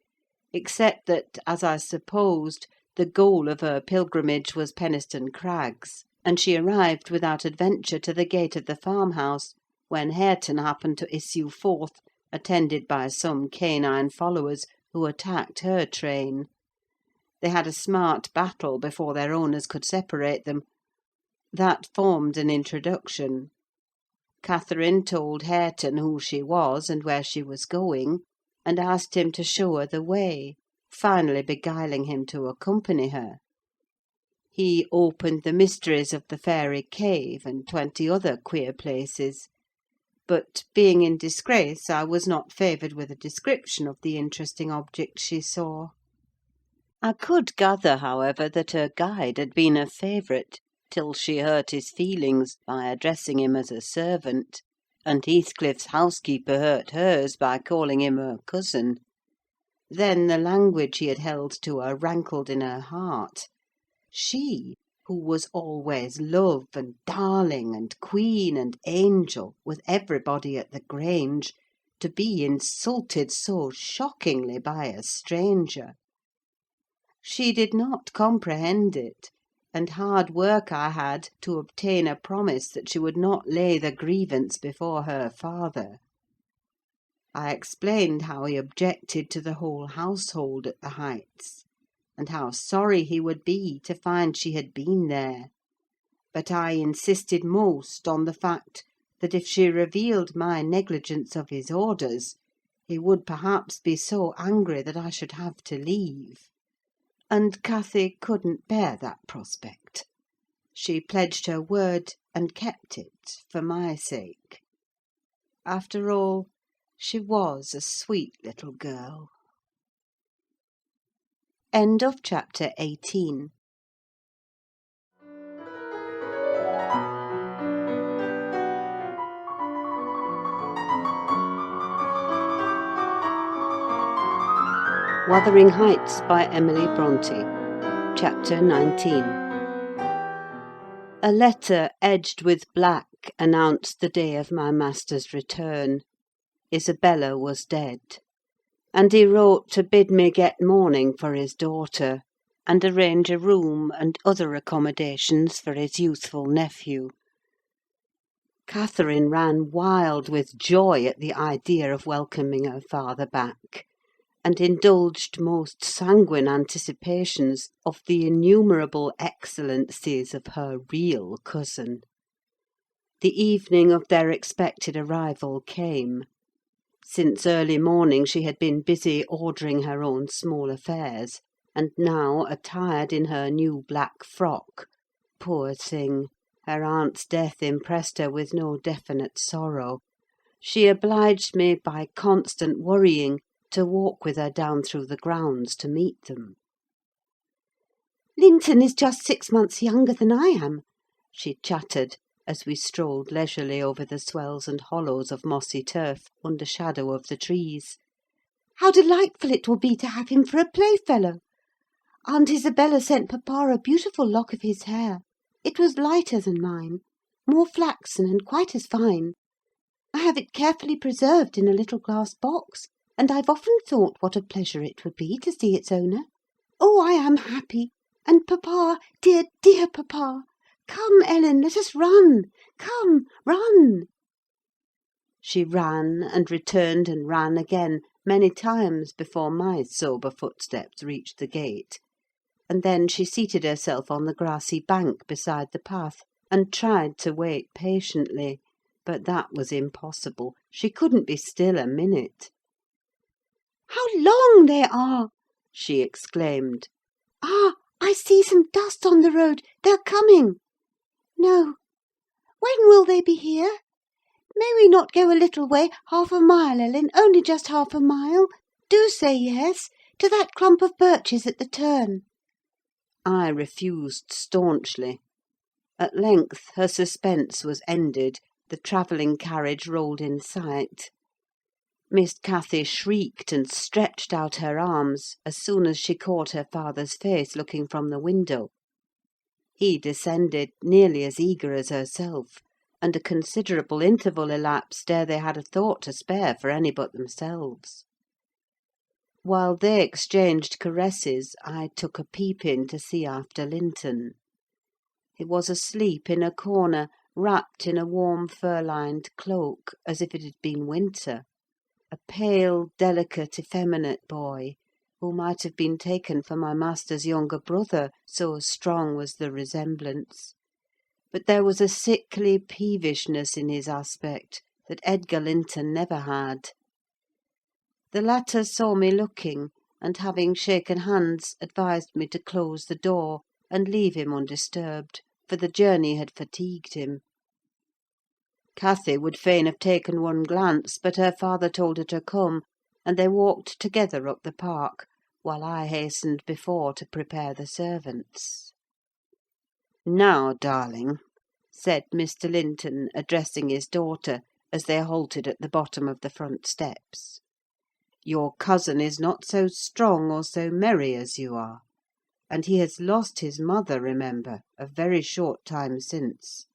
except that, as I supposed, the goal of her pilgrimage was Penistone Crags, and she arrived without adventure to the gate of the farmhouse, when Hareton happened to issue forth, attended by some canine followers, who attacked her train. They had a smart battle before their owners could separate them. That formed an introduction. Catherine told Hareton who she was and where she was going, and asked him to show her the way, finally beguiling him to accompany her. He opened the mysteries of the Fairy Cave and 20 other queer places; but, being in disgrace, I was not favoured with a description of the interesting objects she saw. I could gather, however, that her guide had been a favourite, till she hurt his feelings by addressing him as a servant, and Heathcliff's housekeeper hurt hers by calling him her cousin. Then the language he had held to her rankled in her heart. She, who was always love and darling and queen and angel with everybody at the Grange, to be insulted so shockingly by a stranger! She did not comprehend it, and hard work I had to obtain a promise that she would not lay the grievance before her father. I explained how he objected to the whole household at the Heights, and how sorry he would be to find she had been there; but I insisted most on the fact that if she revealed my negligence of his orders, he would perhaps be so angry that I should have to leave. And Cathy couldn't bear that prospect. She pledged her word, and kept it, for my sake. After all, she was a sweet little girl. End of chapter 18. Wuthering Heights by Emily Brontë. Chapter 19. A letter edged with black announced the day of my master's return. Isabella was dead, and he wrote to bid me get mourning for his daughter, and arrange a room and other accommodations for his youthful nephew. Catherine ran wild with joy at the idea of welcoming her father back, and indulged most sanguine anticipations of the innumerable excellencies of her real cousin. The evening of their expected arrival came. Since early morning she had been busy ordering her own small affairs, and now, attired in her new black frock, poor thing, her aunt's death impressed her with no definite sorrow, she obliged me by constant worrying to walk with her down through the grounds to meet them. "Linton is just 6 months younger than I am," she chattered, as we strolled leisurely over the swells and hollows of mossy turf under shadow of the trees. "How delightful it will be to have him for a playfellow! Aunt Isabella sent papa a beautiful lock of his hair. It was lighter than mine, more flaxen and quite as fine. I have it carefully preserved in a little glass box, and I've often thought what a pleasure it would be to see its owner. Oh, I am happy! And papa, dear, dear papa! Come, Ellen, let us run! Come, run!" She ran, and returned and ran again, many times before my sober footsteps reached the gate; and then she seated herself on the grassy bank beside the path, and tried to wait patiently; but that was impossible: she couldn't be still a minute. "How long they are!" she exclaimed. "Ah, I see some dust on the road: they're coming. No, when will they be here? May we not go a little way, half a mile, Ellen, only just half a mile? Do say yes, to that clump of birches at the turn." I refused staunchly. At length her suspense was ended: the travelling carriage rolled in sight. Miss Cathy shrieked and stretched out her arms as soon as she caught her father's face looking from the window. He descended, nearly as eager as herself, and a considerable interval elapsed ere they had a thought to spare for any but themselves. While they exchanged caresses, I took a peep in to see after Linton. He was asleep in a corner, wrapped in a warm fur-lined cloak, as if it had been winter. A pale, delicate, effeminate boy, who might have been taken for my master's younger brother, so strong was the resemblance. But there was a sickly peevishness in his aspect that Edgar Linton never had. The latter saw me looking, and having shaken hands, advised me to close the door and leave him undisturbed, for the journey had fatigued him. Cathy would fain have taken one glance, but her father told her to come, and they walked together up the park, while I hastened before to prepare the servants. "Now, darling," said Mr. Linton, addressing his daughter, as they halted at the bottom of the front steps, "your cousin is not so strong or so merry as you are, and he has lost his mother, remember, a very short time since.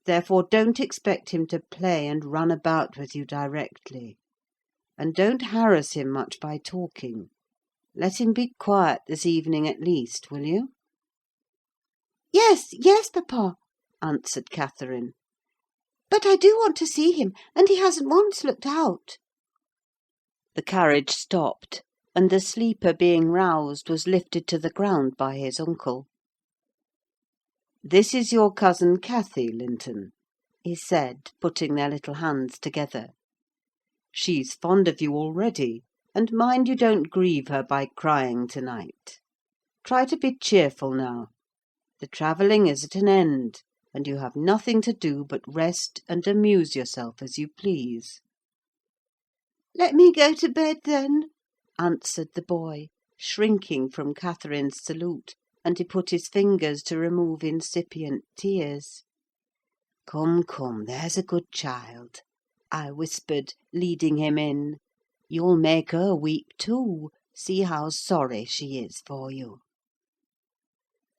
Therefore don't expect him to play and run about with you directly, and don't harass him much by talking. Let him be quiet this evening at least, will you?" Yes, yes, papa, answered Catherine. But I do want to see him, and he hasn't once looked out. The carriage stopped, and the sleeper being roused was lifted to the ground by his uncle. "This is your cousin Cathy, Linton," he said, putting their little hands together. "She's fond of you already, and mind you don't grieve her by crying to-night. Try to be cheerful now. The travelling is at an end, and you have nothing to do but rest and amuse yourself as you please." "Let me go to bed, then," answered the boy, shrinking from Catherine's salute, and he put his fingers to remove incipient tears. "Come, come, there's a good child," I whispered, leading him in. "You'll make her weep too: see how sorry she is for you."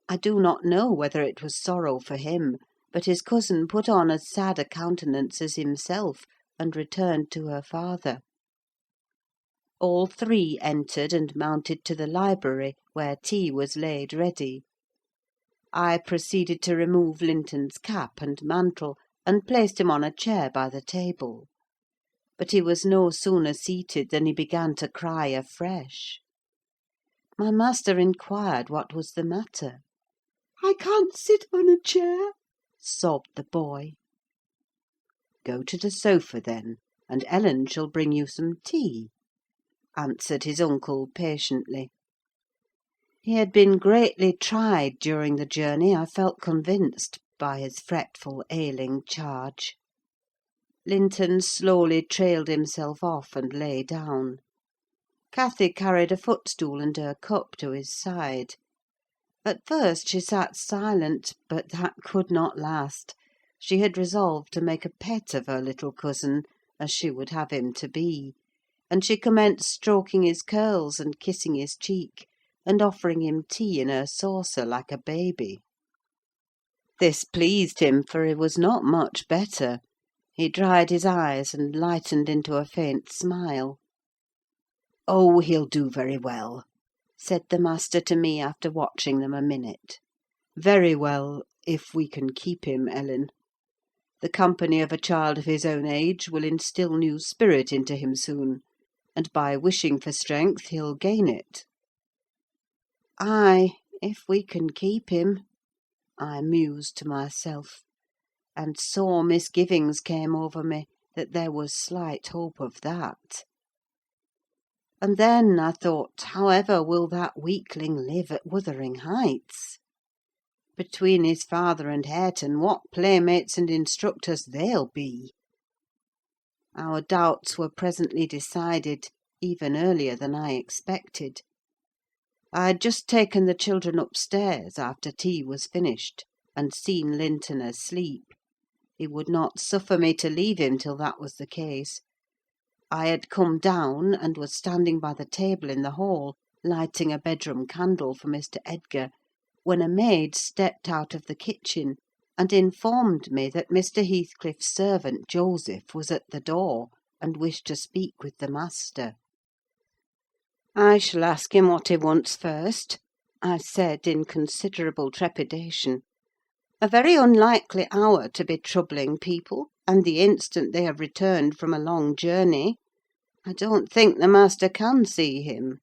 I do not know whether it was sorrow for him, but his cousin put on as sad a countenance as himself, and returned to her father. All three entered and mounted to the library, where tea was laid ready. I proceeded to remove Linton's cap and mantle, and placed him on a chair by the table. But he was no sooner seated than he began to cry afresh. My master inquired what was the matter. I can't sit on a chair," sobbed the boy. "Go to the sofa, then, and Ellen shall bring you some tea," answered his uncle patiently. He had been greatly tried during the journey, I felt convinced, by his fretful, ailing charge. Linton slowly trailed himself off and lay down. Cathy carried a footstool and her cup to his side. At first she sat silent, but that could not last. She had resolved to make a pet of her little cousin, as she would have him to be, and she commenced stroking his curls and kissing his cheek, and offering him tea in her saucer like a baby. This pleased him, for he was not much better. He dried his eyes and lightened into a faint smile. "Oh, he'll do very well," said the master to me, after watching them a minute. "Very well, if we can keep him, Ellen. The company of a child of his own age will instil new spirit into him soon, and by wishing for strength he'll gain it." "Ay, if we can keep him," I mused to myself, and sore misgivings came over me that there was slight hope of that. And then I thought, however will that weakling live at Wuthering Heights? Between his father and Hareton, what playmates and instructors they'll be! Our doubts were presently decided, even earlier than I expected. I had just taken the children upstairs, after tea was finished, and seen Linton asleep. He would not suffer me to leave him till that was the case. I had come down, and was standing by the table in the hall, lighting a bedroom candle for Mr. Edgar, when a maid stepped out of the kitchen, and informed me that Mr. Heathcliff's servant, Joseph, was at the door, and wished to speak with the master. "I shall ask him what he wants first," I said, in considerable trepidation. "A very unlikely hour to be troubling people, and the instant they have returned from a long journey. I don't think the master can see him."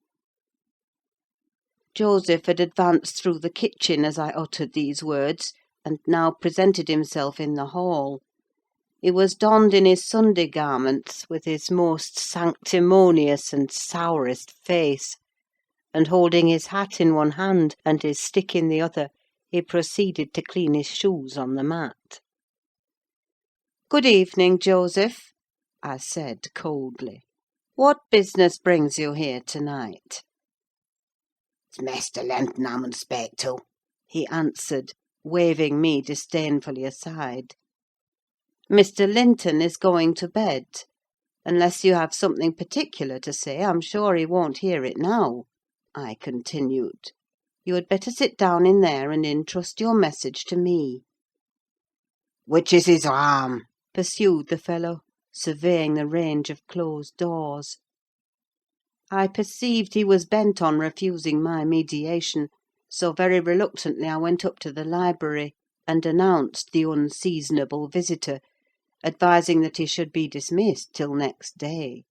Joseph had advanced through the kitchen as I uttered these words, and now presented himself in the hall. He was donned in his Sunday garments, with his most sanctimonious and sourest face, and holding his hat in one hand and his stick in the other, he proceeded to clean his shoes on the mat. "Good evening, Joseph," I said coldly. "What business brings you here to-night?" "It's Mester Linton I mun speak to," he answered, waving me disdainfully aside. "Mr. Linton is going to bed. Unless you have something particular to say, I'm sure he won't hear it now," I continued. "You had better sit down in there and entrust your message to me." "Which is his arm?" pursued the fellow, surveying the range of closed doors. I perceived he was bent on refusing my mediation, so very reluctantly I went up to the library, and announced the unseasonable visitor, advising that he should be dismissed till next day.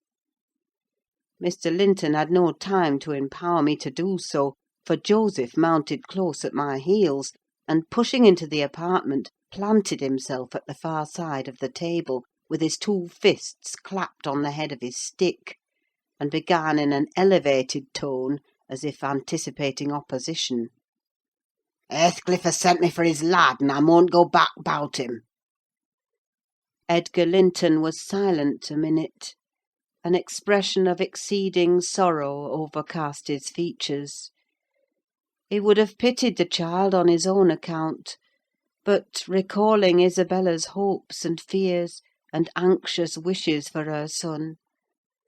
Mr. Linton had no time to empower me to do so, for Joseph mounted close at my heels, and pushing into the apartment, planted himself at the far side of the table, with his two fists clapped on the head of his stick, and began in an elevated tone, as if anticipating opposition. "Heathcliff has sent me for his lad, and I mun go back 'bout him." Edgar Linton was silent a minute. An expression of exceeding sorrow overcast his features. He would have pitied the child on his own account, but, recalling Isabella's hopes and fears, and anxious wishes for her son,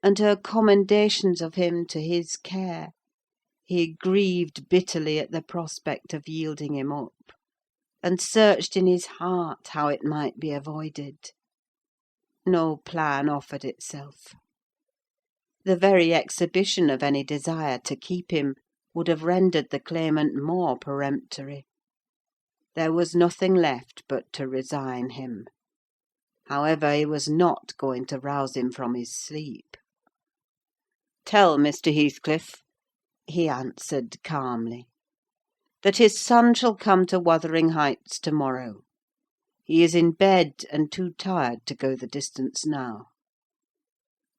and her commendations of him to his care, he grieved bitterly at the prospect of yielding him up, and searched in his heart how it might be avoided. No plan offered itself. The very exhibition of any desire to keep him would have rendered the claimant more peremptory. There was nothing left but to resign him. However, he was not going to rouse him from his sleep. "Tell Mr. Heathcliff," he answered calmly, "that his son shall come to Wuthering Heights to-morrow. He is in bed, and too tired to go the distance now.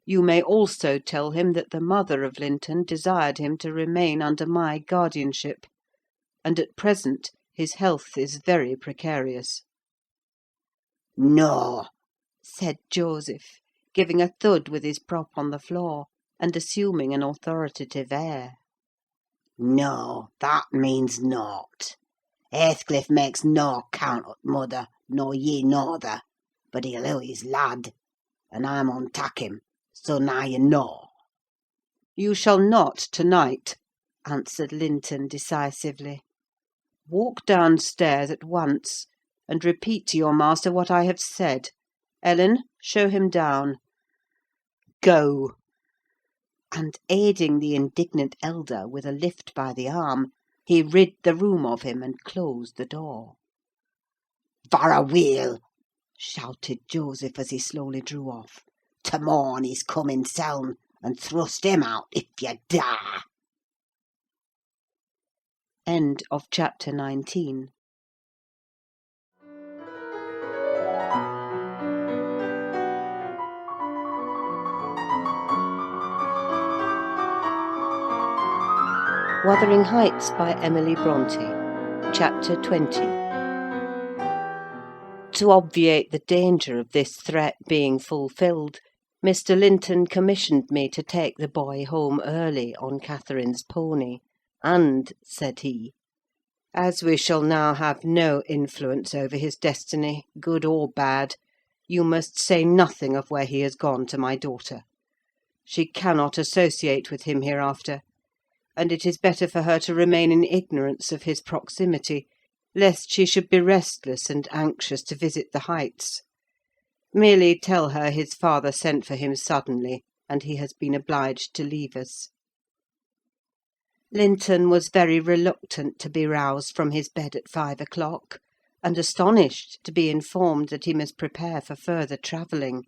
You may also tell him that the mother of Linton desired him to remain under my guardianship, and at present his health is very precarious." "No," said Joseph, giving a thud with his prop on the floor, and assuming an authoritative air. "No, that means nought. Heathcliff makes no count o' t' mother, nor ye norther, but he'll owe his lad, and I mun tak him, so now you know." "You shall not to-night," answered Linton decisively. "Walk downstairs at once, and repeat to your master what I have said. Ellen, show him down. Go!" And aiding the indignant elder with a lift by the arm, he rid the room of him and closed the door. "Varra weel!" shouted Joseph as he slowly drew off. "To-morn he's comin' soun', and thrust him out if you dare!" End of chapter 19. Wuthering Heights by Emily Brontë. Chapter 20. To obviate the danger of this threat being fulfilled, Mr. Linton commissioned me to take the boy home early on Catherine's pony, and, said he, "As we shall now have no influence over his destiny, good or bad, you must say nothing of where he has gone to my daughter. She cannot associate with him hereafter, and it is better for her to remain in ignorance of his proximity, lest she should be restless and anxious to visit the Heights. Merely tell her his father sent for him suddenly, and he has been obliged to leave us." Linton was very reluctant to be roused from his bed at 5 o'clock, and astonished to be informed that he must prepare for further travelling;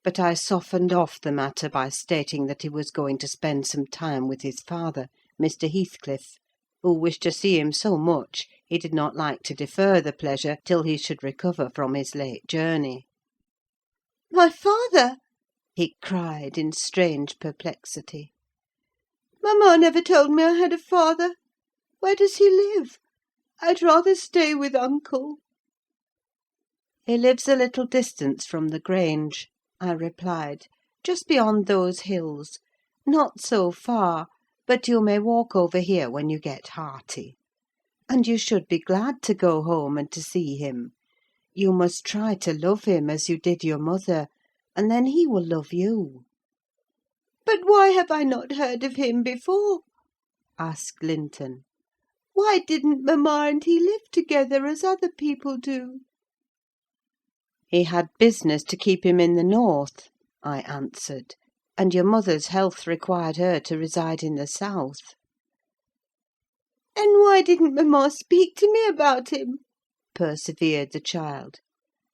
but I softened off the matter by stating that he was going to spend some time with his father, Mr. Heathcliff, who wished to see him so much he did not like to defer the pleasure till he should recover from his late journey. My father! He cried in strange perplexity. Mamma never told me I had a father. Where does he live? I'd rather stay with uncle. He lives a little distance from the Grange, I replied, just beyond those hills. Not so far, but you may walk over here when you get hearty. And you should be glad to go home and to see him. You must try to love him as you did your mother, and then he will love you. But why have I not heard of him before? Asked Linton. Why didn't mamma and he live together as other people do? He had business to keep him in the north, I answered, and your mother's health required her to reside in the south. And why didn't mamma speak to me about him? Persevered the child.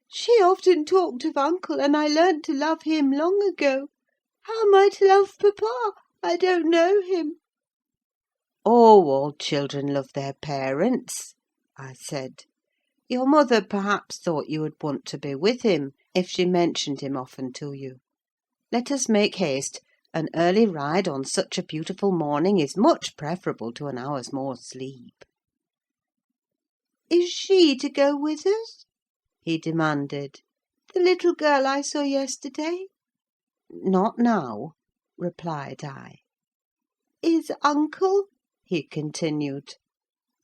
She often talked of uncle, and I learnt to love him long ago. How am I to love papa? I don't know him. Oh, all children love their parents, I said. Your mother perhaps thought you would want to be with him, if she mentioned him often to you. Let us make haste. An early ride on such a beautiful morning is much preferable to an hour's more sleep. Is she to go with us? He demanded. The little girl I saw yesterday? Not now, replied I. Is uncle? He continued.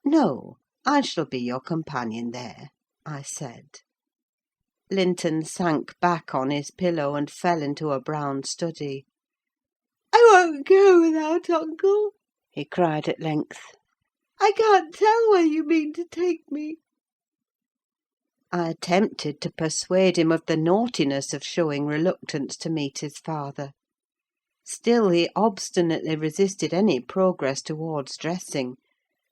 No, I shall be your companion there, I said. Linton sank back on his pillow and fell into a brown study. I won't go without uncle, he cried at length. I can't tell where you mean to take me. I attempted to persuade him of the naughtiness of showing reluctance to meet his father. Still he obstinately resisted any progress towards dressing,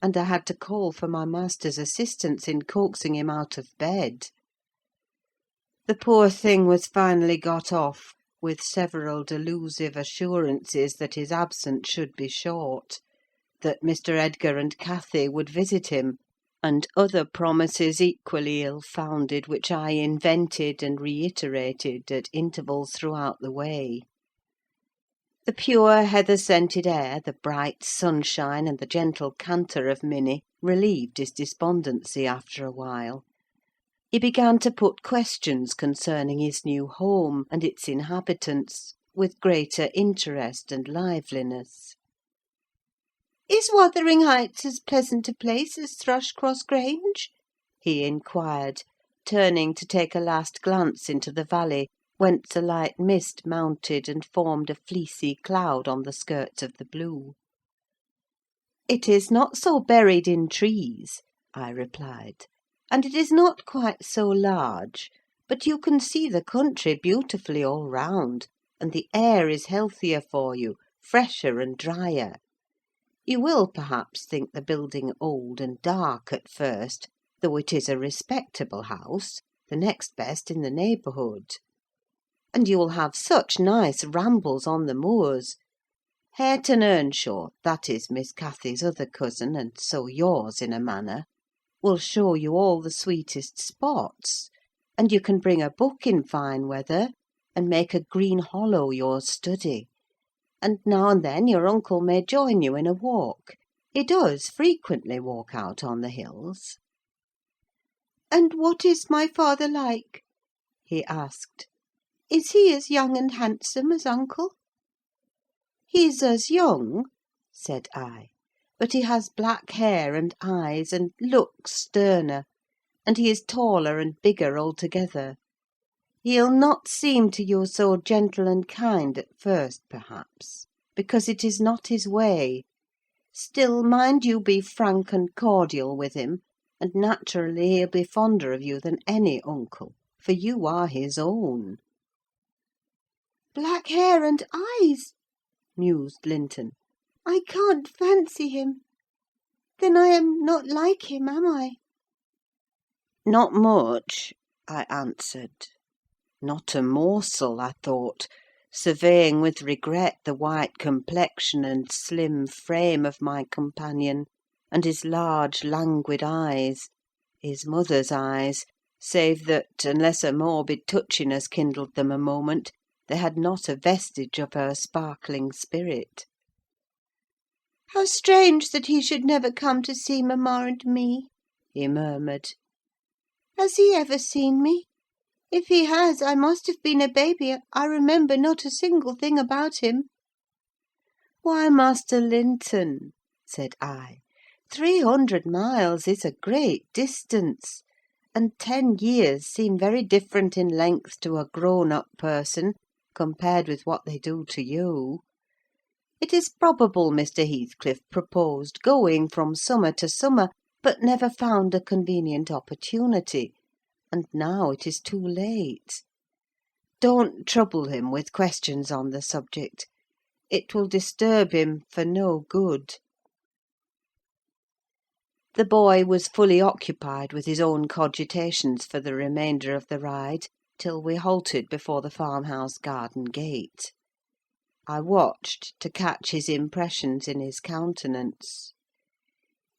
and I had to call for my master's assistance in coaxing him out of bed. The poor thing was finally got off, with several delusive assurances that his absence should be short, that Mr. Edgar and Cathy would visit him, and other promises equally ill-founded, which I invented and reiterated at intervals throughout the way. The pure heather-scented air, the bright sunshine, and the gentle canter of Minnie relieved his despondency after a while. He began to put questions concerning his new home and its inhabitants with greater interest and liveliness. Is Wuthering Heights as pleasant a place as Thrushcross Grange? He inquired, turning to take a last glance into the valley, whence a light mist mounted and formed a fleecy cloud on the skirts of the blue. It is not so buried in trees, I replied, and it is not quite so large, but you can see the country beautifully all round, and the air is healthier for you, fresher and drier. You will perhaps think the building old and dark at first, though it is a respectable house, the next best in the neighbourhood. And you will have such nice rambles on the moors. Hareton Earnshaw, that is Miss Cathy's other cousin, and so yours in a manner, will show you all the sweetest spots, and you can bring a book in fine weather, and make a green hollow your study. And now and then your uncle may join you in a walk. He does frequently walk out on the hills. And what is my father like? He asked. Is he as young and handsome as uncle? He's as young, said I, but he has black hair and eyes, and looks sterner, and he is taller and bigger altogether. He'll not seem to you so gentle and kind at first, perhaps, because it is not his way. Still, mind you be frank and cordial with him, and naturally he'll be fonder of you than any uncle, for you are his own. Black hair and eyes, mused Linton. I can't fancy him. Then I am not like him, am I? Not much, I answered. Not a morsel, I thought, surveying with regret the white complexion and slim frame of my companion, and his large, languid eyes, his mother's eyes, save that, unless a morbid touchiness kindled them a moment, they had not a vestige of her sparkling spirit. How strange that he should never come to see mamma and me, he murmured. Has he ever seen me? If he has, I must have been a baby. I remember not a single thing about him. Why, Master Linton, said I, 300 miles is a great distance, and 10 years seem very different in length to a grown-up person, compared with what they do to you. It is probable Mr. Heathcliff proposed going from summer to summer, but never found a convenient opportunity, and now it is too late. Don't trouble him with questions on the subject. It will disturb him for no good. The boy was fully occupied with his own cogitations for the remainder of the ride, till we halted before the farmhouse garden gate. I watched to catch his impressions in his countenance.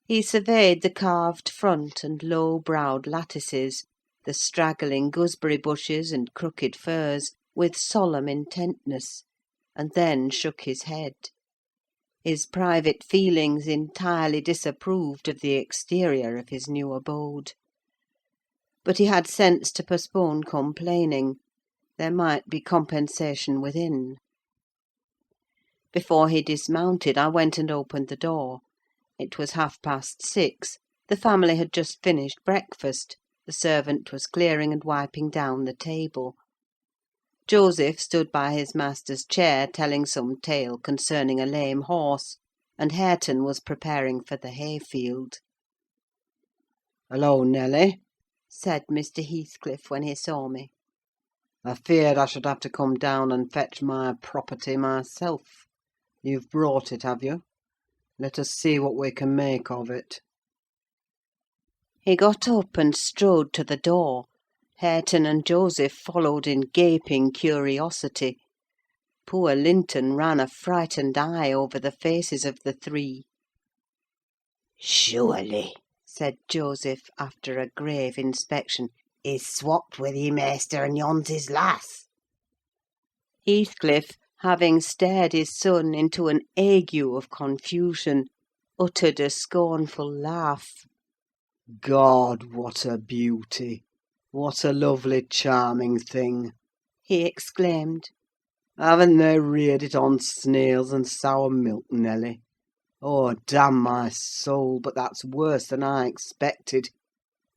He surveyed the carved front and low-browed lattices, the straggling gooseberry bushes and crooked firs, with solemn intentness, and then shook his head. His private feelings entirely disapproved of the exterior of his new abode. But he had sense to postpone complaining: there might be compensation within. Before he dismounted, I went and opened the door. It was 6:30. The family had just finished breakfast. The servant was clearing and wiping down the table. Joseph stood by his master's chair, telling some tale concerning a lame horse, and Hareton was preparing for the hayfield. "Hello, Nelly," said Mr. Heathcliff when he saw me. "I feared I should have to come down and fetch my property myself. You've brought it, have you? Let us see what we can make of it." He got up and strode to the door. Hareton and Joseph followed in gaping curiosity. Poor Linton ran a frightened eye over the faces of the three. "Surely," said Joseph, after a grave inspection, "he's swapped with ye, maister, and yon's his lass." Heathcliff, having stared his son into an ague of confusion, uttered a scornful laugh. "God, what a beauty! What a lovely, charming thing!" he exclaimed. "Haven't they reared it on snails and sour milk, Nelly? Oh, damn my soul, but that's worse than I expected;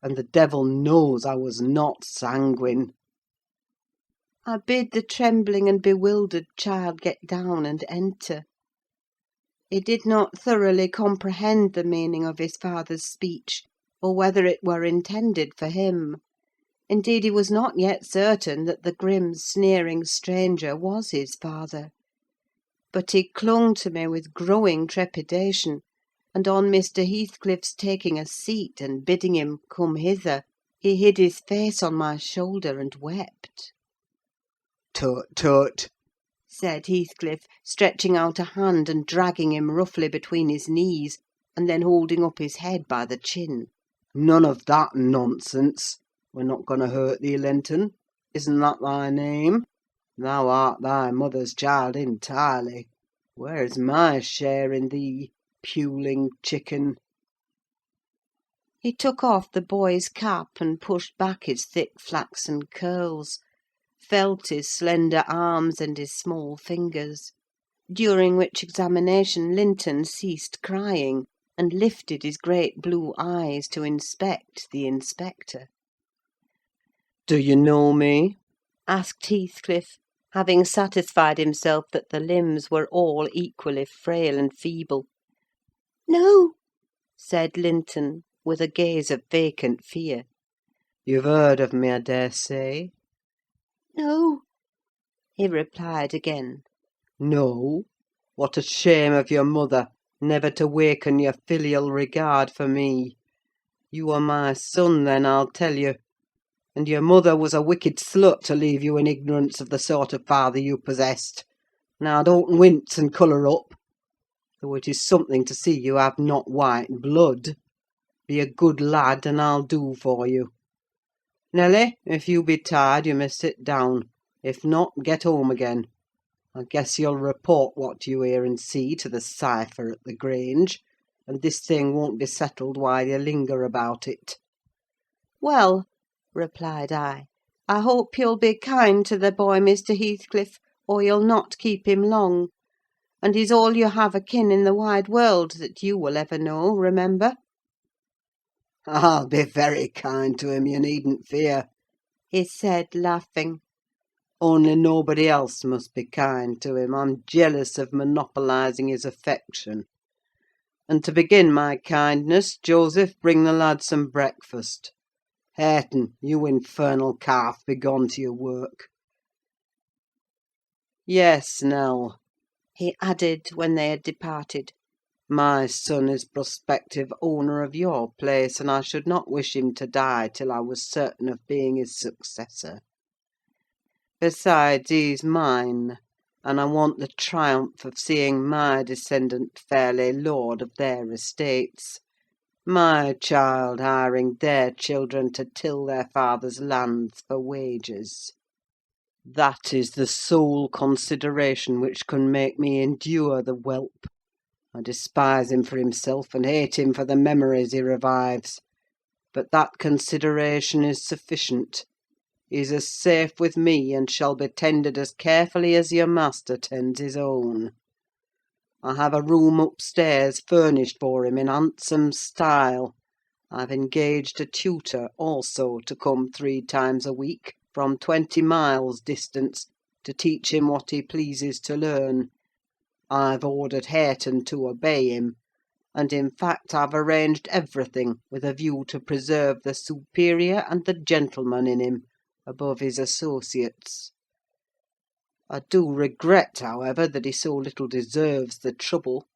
and the devil knows I was not sanguine." I bid the trembling and bewildered child get down and enter. He did not thoroughly comprehend the meaning of his father's speech, or whether it were intended for him. Indeed, he was not yet certain that the grim, sneering stranger was his father. But he clung to me with growing trepidation, and on Mr. Heathcliff's taking a seat and bidding him come hither, he hid his face on my shoulder and wept. "Tut, tut!" said Heathcliff, stretching out a hand and dragging him roughly between his knees, and then holding up his head by the chin. "None of that nonsense! We're not going to hurt thee, Linton. Isn't that thy name? Thou art thy mother's child entirely. Where's my share in thee, puling chicken?" He took off the boy's cap and pushed back his thick flaxen curls, felt his slender arms and his small fingers; during which examination Linton ceased crying, and lifted his great blue eyes to inspect the inspector. "Do you know me?" asked Heathcliff, having satisfied himself that the limbs were all equally frail and feeble. No, said Linton, with a gaze of vacant fear. "You've heard of me, I daresay?" no, he replied again. "No? What a shame of your mother, never to waken your filial regard for me! You are my son, then, I'll tell you. And your mother was a wicked slut to leave you in ignorance of the sort of father you possessed. Now don't wince and colour up, though it is something to see you have not white blood. Be a good lad, and I'll do for you. Nelly, if you be tired, you may sit down. If not, get home again. I guess you'll report what you hear and see to the cipher at the Grange, and this thing won't be settled while you linger about it. Well, replied I hope you'll be kind to the boy, Mr. Heathcliff, or you'll not keep him long. And he's all you have a kin in the wide world that you will ever know, remember. I'll be very kind to him, you needn't fear, he said, laughing. Only nobody else must be kind to him. I'm jealous of monopolising his affection. And to begin my kindness, Joseph, bring the lad some breakfast. Hareton, you infernal calf, begone to your work. Yes, Nell, he added, when they had departed. My son is prospective owner of your place, and I should not wish him to die till I was certain of being his successor. Besides, he's mine, and I want the triumph of seeing my descendant fairly lord of their estates, my child hiring their children to till their father's lands for wages. That is the sole consideration which can make me endure the whelp. I despise him for himself, and hate him for the memories he revives; but that consideration is sufficient. He's as safe with me, and shall be tended as carefully as your master tends his own. I have a room upstairs furnished for him in handsome style. I've engaged a tutor, also, to come 3 times a week, from 20 miles distance, to teach him what he pleases to learn. I've ordered Hareton to obey him, and in fact I've arranged everything with a view to preserve the superior and the gentleman in him above his associates. I do regret, however, that he so little deserves the trouble.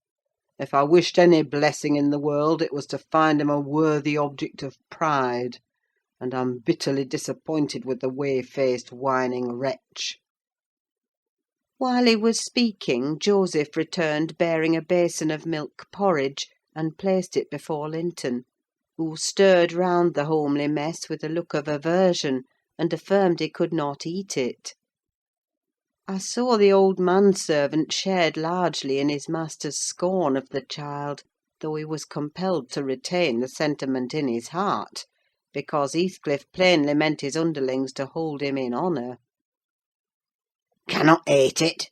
If I wished any blessing in the world, it was to find him a worthy object of pride, and I'm bitterly disappointed with the way-faced, whining wretch. While he was speaking, Joseph returned bearing a basin of milk porridge, and placed it before Linton, who stirred round the homely mess with a look of aversion, and affirmed he could not eat it. I saw the old manservant shared largely in his master's scorn of the child, though he was compelled to retain the sentiment in his heart, because Heathcliff plainly meant his underlings to hold him in honour. "Cannot eat it?"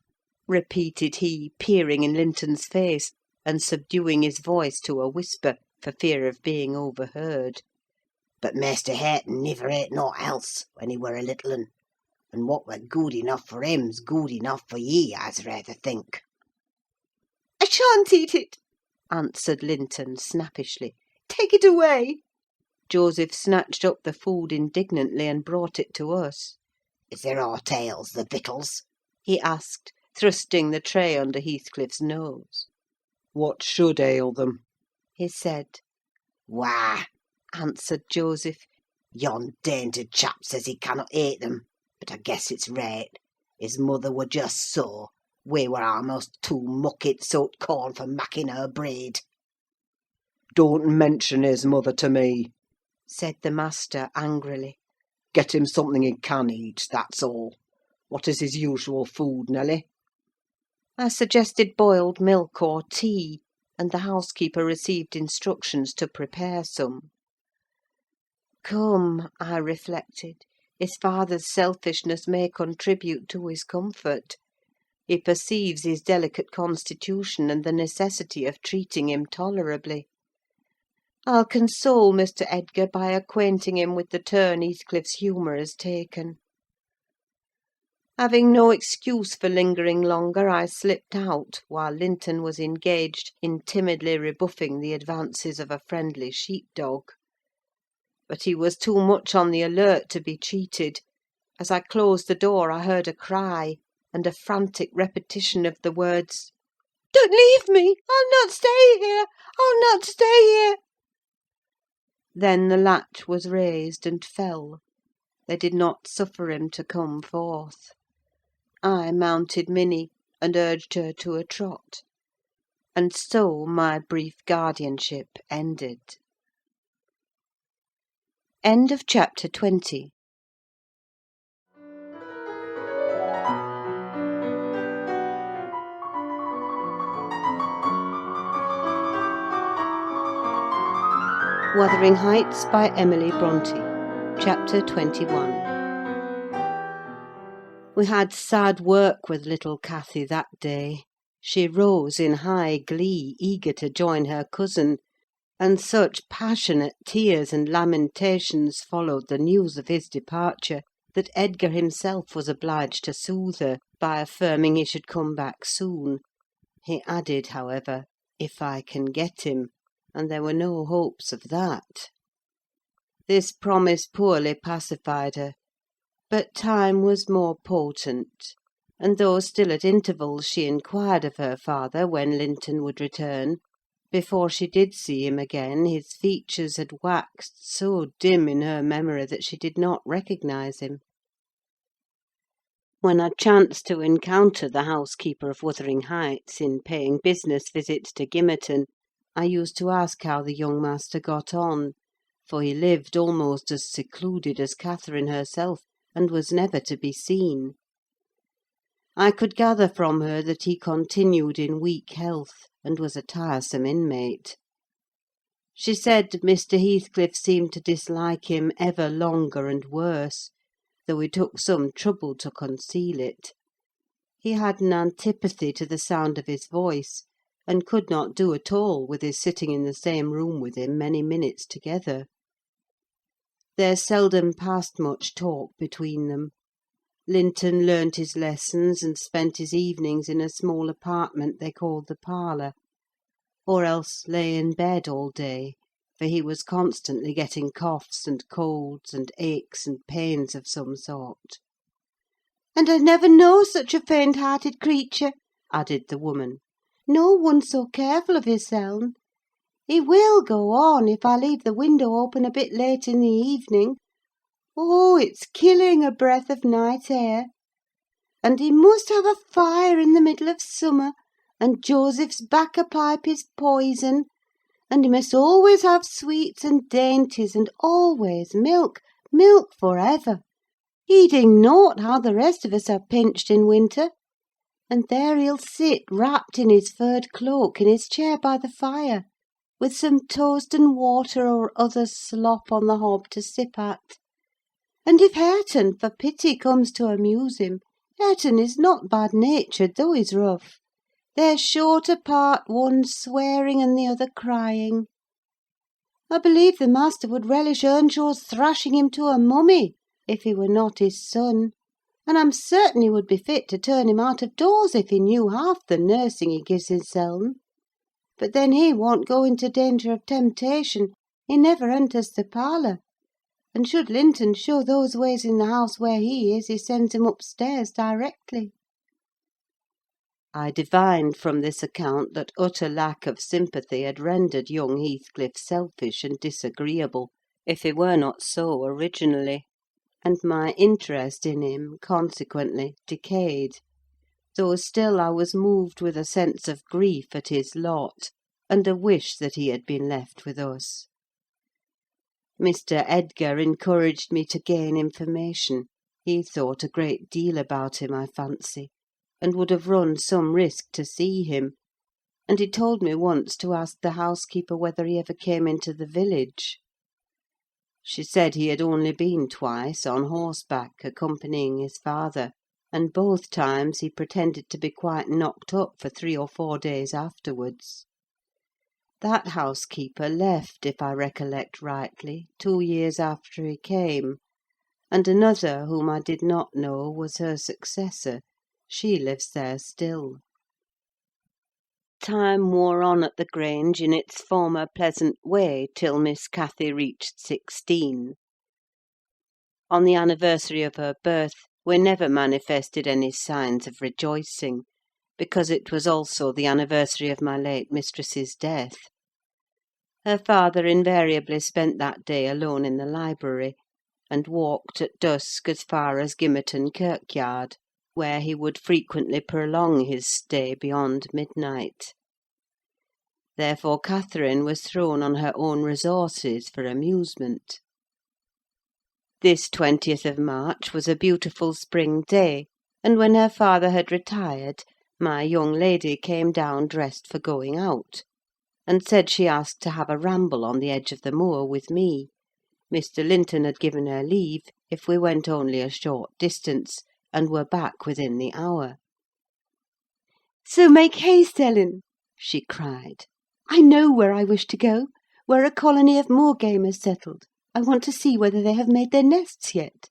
repeated he, peering in Linton's face, and subduing his voice to a whisper, for fear of being overheard. "But Maister Hareton niver ate nought else when he were a little un, and what were good enough for him's good enough for ye, I'se rayther think." I shan't eat it, answered Linton snappishly. Take it away. Joseph snatched up the food indignantly and brought it to us. "Is there aught ails the victuals?" he asked, thrusting the tray under Heathcliff's nose. What should ail them? He said. "Why," answered Joseph, "yon dainty chap says he cannot eat them, but I guess it's right. His mother were just so. We were almost too muckit soaked corn for macking her bread." Don't mention his mother to me, said the master angrily. Get him something he can eat, that's all. What is his usual food, Nelly? I suggested boiled milk or tea, and the housekeeper received instructions to prepare some. Come, I reflected, his father's selfishness may contribute to his comfort. He perceives his delicate constitution and the necessity of treating him tolerably. I'll console Mr. Edgar by acquainting him with the turn Heathcliff's humour has taken. Having no excuse for lingering longer, I slipped out, while Linton was engaged in timidly rebuffing the advances of a friendly sheep-dog. But he was too much on the alert to be cheated. As I closed the door, I heard a cry, and a frantic repetition of the words, Don't leave me! I'll not stay here! I'll not stay here!" Then the latch was raised and fell. They did not suffer him to come forth. I mounted Minnie, and urged her to a trot. And so my brief guardianship ended. End of chapter 20. Wuthering Heights by Emily Brontë. Chapter 21. We had sad work with little Cathy that day. She rose in high glee, eager to join her cousin, and such passionate tears and lamentations followed the news of his departure, that Edgar himself was obliged to soothe her by affirming he should come back soon. He added, however, "if I can get him," and there were no hopes of that. This promise poorly pacified her, but time was more potent, and though still at intervals she inquired of her father when Linton would return, before she did see him again his features had waxed so dim in her memory that she did not recognise him. When I chanced to encounter the housekeeper of Wuthering Heights in paying business visits to Gimmerton, I used to ask how the young master got on, for he lived almost as secluded as Catherine herself, and was never to be seen. I could gather from her that he continued in weak health, and was a tiresome inmate. She said Mr. Heathcliff seemed to dislike him ever longer and worse, though he took some trouble to conceal it. He had an antipathy to the sound of his voice, and could not do at all with his sitting in the same room with him many minutes together. There seldom passed much talk between them. Linton learnt his lessons and spent his evenings in a small apartment they called the parlour, or else lay in bed all day, for he was constantly getting coughs and colds and aches and pains of some sort. "And I never know such a faint-hearted creature," added the woman. "No one so careful of hisseln. He will go on if I leave the window open a bit late in the evening. Oh, it's killing a breath of night air! And he must have a fire in the middle of summer, and Joseph's bacca pipe is poison, and he must always have sweets and dainties, and always milk, milk for ever, heeding naught how the rest of us are pinched in winter. And there he'll sit, wrapped in his furred cloak, in his chair by the fire, with some toast and water or other slop on the hob to sip at. And if Hareton, for pity, comes to amuse him, Hareton is not bad-natured, though he's rough. They're sure to part, one swearing and the other crying. I believe the master would relish Earnshaw's thrashing him to a mummy, if he were not his son; and I'm certain he would be fit to turn him out of doors if he knew half the nursing he gives hisseln. But then he won't go into danger of temptation: he never enters the parlour; and should Linton show those ways in the house where he is, he sends him upstairs directly." I divined from this account that utter lack of sympathy had rendered young Heathcliff selfish and disagreeable, if he were not so originally, and my interest in him, consequently, decayed; though still I was moved with a sense of grief at his lot, and a wish that he had been left with us. Mr. Edgar encouraged me to gain information: he thought a great deal about him, I fancy, and would have run some risk to see him; and he told me once to ask the housekeeper whether he ever came into the village. She said he had only been twice, on horseback, accompanying his father, and both times he pretended to be quite knocked up for 3 or 4 days afterwards. That housekeeper left, if I recollect rightly, 2 years after he came, and another, whom I did not know, was her successor. She lives there still. Time wore on at the Grange in its former pleasant way till Miss Cathy reached 16. On the anniversary of her birth we never manifested any signs of rejoicing, because it was also the anniversary of my late mistress's death. Her father invariably spent that day alone in the library, and walked at dusk as far as Gimmerton kirkyard, where he would frequently prolong his stay beyond midnight. Therefore Catherine was thrown on her own resources for amusement. This 20th of March was a beautiful spring day, and when her father had retired, my young lady came down dressed for going out, and said she asked to have a ramble on the edge of the moor with me. Mr. Linton had given her leave if we went only a short distance, and were back within the hour. "So make haste, Ellen," she cried. "I know where I wish to go, where a colony of moor game has settled. I want to see whether they have made their nests yet."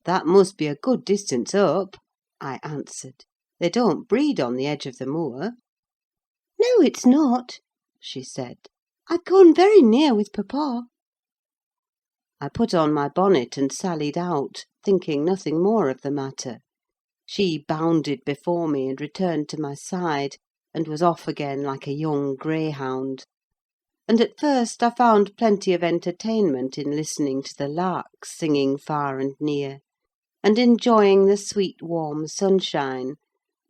"That must be a good distance up," I answered. "They don't breed on the edge of the moor." "No, it's not," she said. "I've gone very near with papa." I put on my bonnet and sallied out, thinking nothing more of the matter. She bounded before me and returned to my side, and was off again like a young greyhound. And at first I found plenty of entertainment in listening to the larks singing far and near, and enjoying the sweet warm sunshine,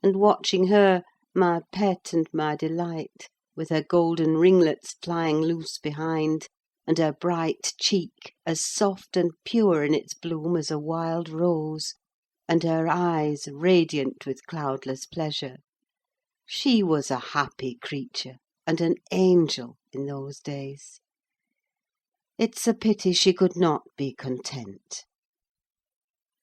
and watching her, my pet and my delight, with her golden ringlets flying loose behind, and her bright cheek as soft and pure in its bloom as a wild rose, and her eyes radiant with cloudless pleasure. She was a happy creature, and an angel in those days. It's a pity she could not be content.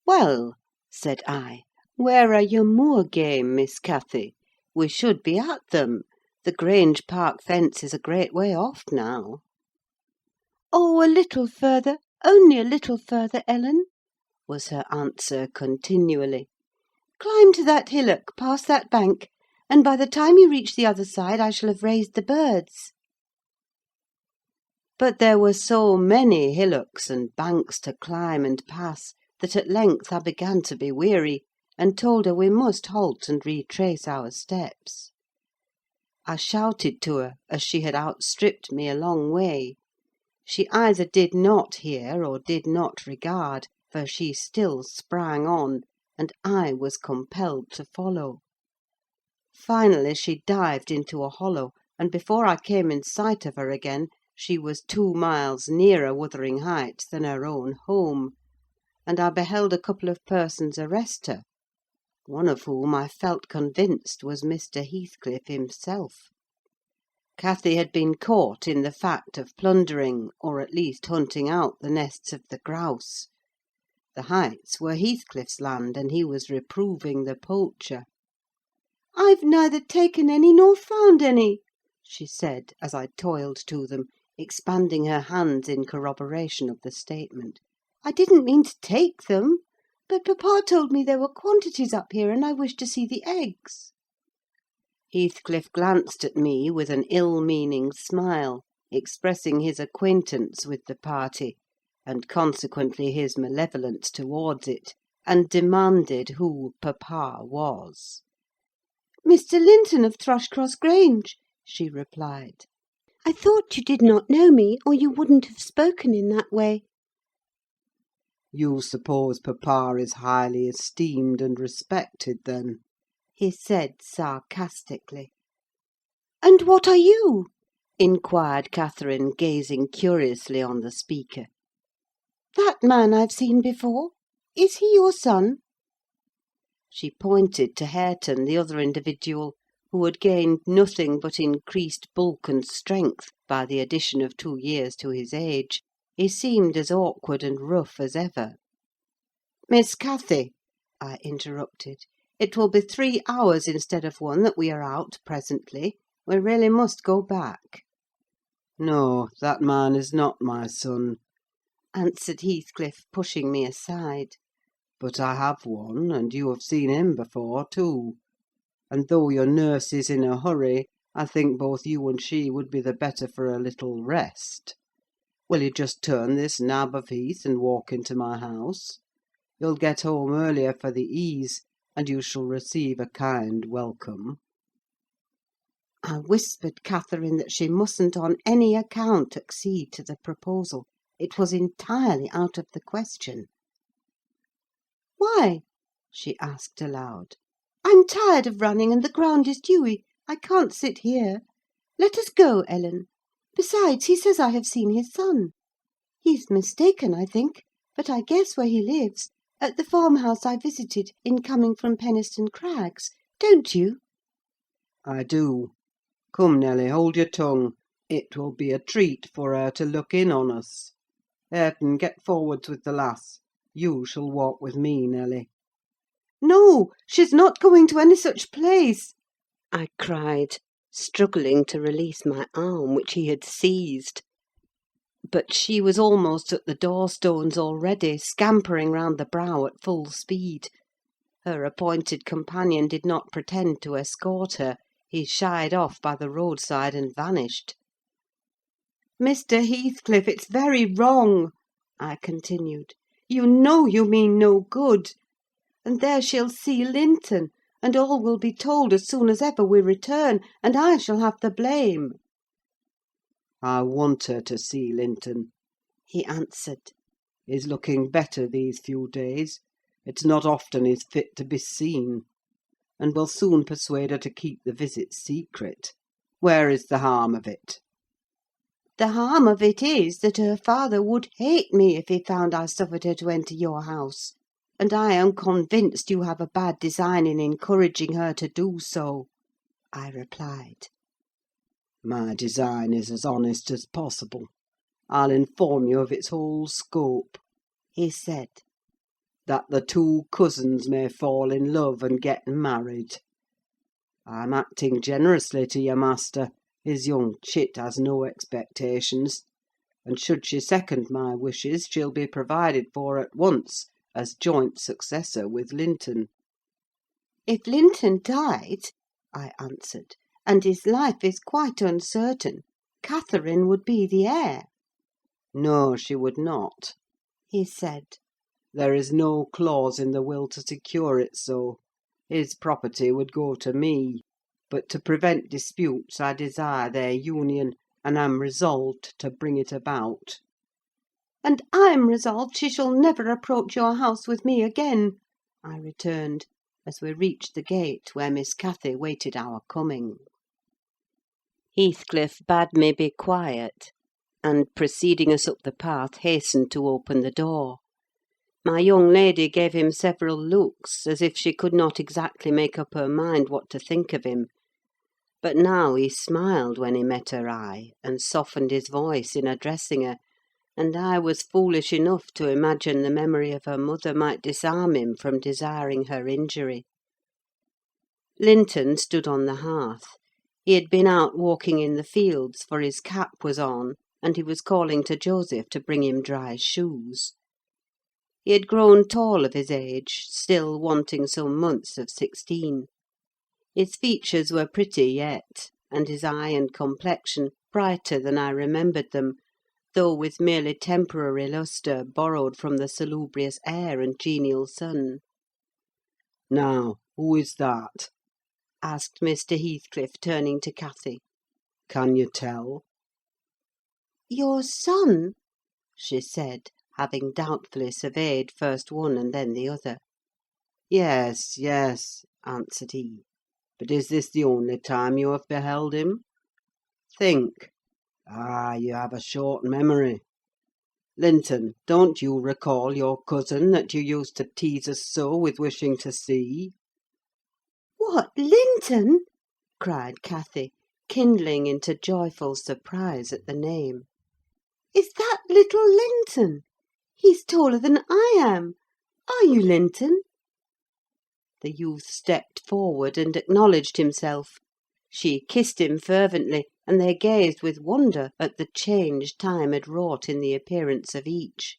"Well," said I, "where are your moor game, Miss Cathy? We should be at them. The Grange Park fence is a great way off now." "Oh, a little further, only a little further, Ellen," was her answer continually. "Climb to that hillock, past that bank, and by the time you reach the other side I shall have raised the birds." But there were so many hillocks and banks to climb and pass that at length I began to be weary, and told her we must halt and retrace our steps. I shouted to her, as she had outstripped me a long way. She either did not hear or did not regard, for she still sprang on, and I was compelled to follow. Finally she dived into a hollow, and before I came in sight of her again, she was 2 miles nearer Wuthering Heights than her own home, and I beheld a couple of persons arrest her, one of whom I felt convinced was Mr. Heathcliff himself. Cathy had been caught in the fact of plundering, or at least hunting out the nests of the grouse. The Heights were Heathcliff's land, and he was reproving the poacher. "I've neither taken any nor found any," she said, as I toiled to them, expanding her hands in corroboration of the statement. "I didn't mean to take them, but papa told me there were quantities up here, and I wished to see the eggs." Heathcliff glanced at me with an ill-meaning smile, expressing his acquaintance with the party, and consequently his malevolence towards it, and demanded who papa was. "Mr. Linton of Thrushcross Grange," she replied. "I thought you did not know me, or you wouldn't have spoken in that way." You suppose papa is highly esteemed and respected, then?" he said sarcastically. "And what are you?" inquired Catherine, gazing curiously on the speaker. "That man I've seen before. Is he your son?" She pointed to Hareton, the other individual, who had gained nothing but increased bulk and strength by the addition of 2 years to his age. He seemed as awkward and rough as ever. "Miss Cathy," I interrupted, "it will be 3 hours instead of 1 that we are out presently. We really must go back." "No, that man is not my son," answered Heathcliff, pushing me aside. "but I have one, and you have seen him before, too. And though your nurse is in a hurry, I think both you and she would be the better for a little rest. Will you just turn this nab of heath and walk into my house? You'll get home earlier for the ease, and you shall receive a kind welcome." I whispered Catherine that she mustn't on any account accede to the proposal. It was entirely out of the question. "Why?" she asked aloud. "I'm tired of running, and the ground is dewy. I can't sit here. Let us go, Ellen. Besides, he says I have seen his son. He's mistaken, I think, but I guess where he lives, at the farmhouse I visited in coming from Penistone Crags. Don't you?" "I do. Come, Nelly, hold your tongue. It will be a treat for her to look in on us. Hareton, get forwards with the lass. You shall walk with me, Nelly." "No, she's not going to any such place!" I cried, struggling to release my arm, which he had seized. But she was almost at the door-stones already, scampering round the brow at full speed. Her appointed companion did not pretend to escort her. He shied off by the roadside and vanished. "Mr. Heathcliff, it's very wrong," I continued. "You know you mean no good. And there she'll see Linton, and all will be told as soon as ever we return, and I shall have the blame." "I want her to see Linton," he answered. "He's looking better these few days. It's not often he's fit to be seen. And we'll soon persuade her to keep the visit secret. Where is the harm of it?" "The harm of it is that her father would hate me if he found I suffered her to enter your house; and I am convinced you have a bad design in encouraging her to do so," I replied. "My design is as honest as possible. I'll inform you of its whole scope," he said. "That the two cousins may fall in love and get married. I'm acting generously to your master. His young chit has no expectations; and should she second my wishes, she'll be provided for at once as joint successor with Linton." "If Linton died," I answered, "and his life is quite uncertain, Catherine would be the heir." "No, she would not," he said. "There is no clause in the will to secure it so. His property would go to me; but to prevent disputes, I desire their union, and am resolved to bring it about." "And I'm resolved she shall never approach your house with me again," I returned, as we reached the gate where Miss Cathy waited our coming. Heathcliff bade me be quiet, and, preceding us up the path, hastened to open the door. My young lady gave him several looks, as if she could not exactly make up her mind what to think of him; but now he smiled when he met her eye, and softened his voice in addressing her, and I was foolish enough to imagine the memory of her mother might disarm him from desiring her injury. Linton stood on the hearth. He had been out walking in the fields, for his cap was on, and he was calling to Joseph to bring him dry shoes. He had grown tall of his age, still wanting some months of 16. His features were pretty yet, and his eye and complexion brighter than I remembered them, though with merely temporary lustre borrowed from the salubrious air and genial sun. "Now, who is that?" asked Mr. Heathcliff, turning to Cathy. "Can you tell?" "Your son," she said, having doubtfully surveyed first one and then the other. "Yes, yes," answered he. "But is this the only time you have beheld him? Think. Ah, you have a short memory. Linton, don't you recall your cousin that you used to tease us so with wishing to see?" "What, Linton?" cried Cathy, kindling into joyful surprise at the name. "Is that little Linton? He's taller than I am. Are you Linton?" The youth stepped forward and acknowledged himself. She kissed him fervently, and they gazed with wonder at the change time had wrought in the appearance of each.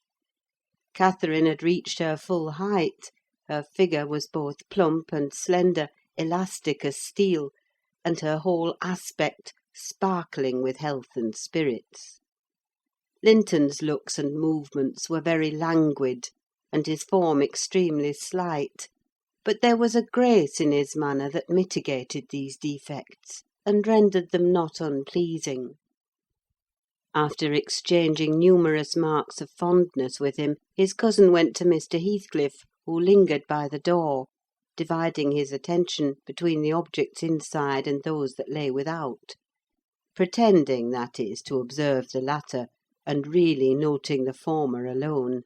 Catherine had reached her full height; her figure was both plump and slender, elastic as steel, and her whole aspect sparkling with health and spirits. Linton's looks and movements were very languid, and his form extremely slight, but there was a grace in his manner that mitigated these defects, and rendered them not unpleasing. After exchanging numerous marks of fondness with him, his cousin went to Mr. Heathcliff, who lingered by the door, dividing his attention between the objects inside and those that lay without; pretending, that is, to observe the latter, and really noting the former alone.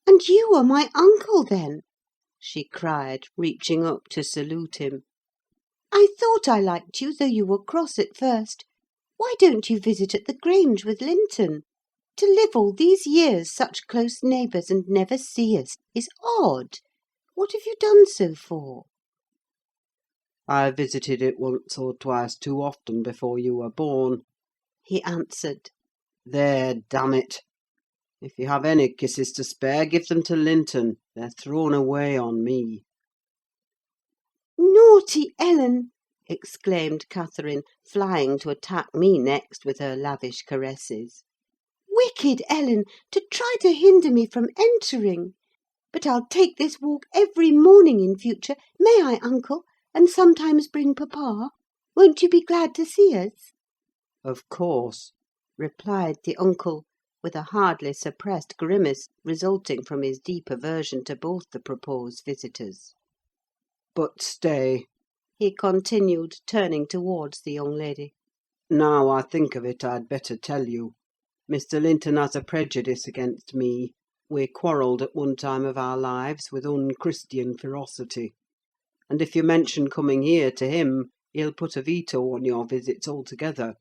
"And you are my uncle, then?" she cried, reaching up to salute him. "I thought I liked you, though you were cross at first. Why don't you visit at the Grange with Linton? To live all these years such close neighbours and never see us is odd. What have you done so for?" "I visited it once or twice too often before you were born," he answered. "There, damn it! If you have any kisses to spare, give them to Linton. They're thrown away on me." "Naughty Ellen!" exclaimed Catherine, flying to attack me next with her lavish caresses. "Wicked Ellen, to try to hinder me from entering! But I'll take this walk every morning in future, may I, uncle? And sometimes bring papa? Won't you be glad to see us?" "Of course," replied the uncle, with a hardly suppressed grimace resulting from his deep aversion to both the proposed visitors. "But stay," he continued, turning towards the young lady. "now I think of it, I'd better tell you. Mr. Linton has a prejudice against me. We quarrelled at one time of our lives with unchristian ferocity; and if you mention coming here to him, he'll put a veto on your visits altogether.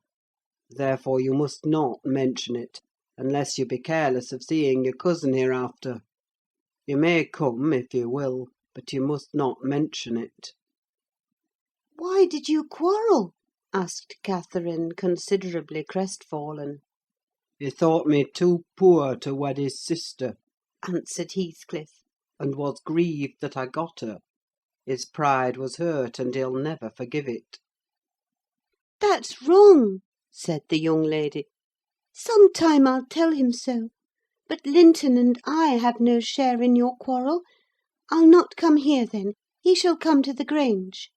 Therefore you must not mention it, unless you be careless of seeing your cousin hereafter. You may come, if you will, but you must not mention it." "Why did you quarrel?" asked Catherine, considerably crestfallen. "He thought me too poor to wed his sister," answered Heathcliff. "and was grieved that I got her. His pride was hurt, and he'll never forgive it." "That's wrong," said the young lady. "Some time I'll tell him so. But Linton and I have no share in your quarrel. I'll not come here, then. He shall come to the Grange."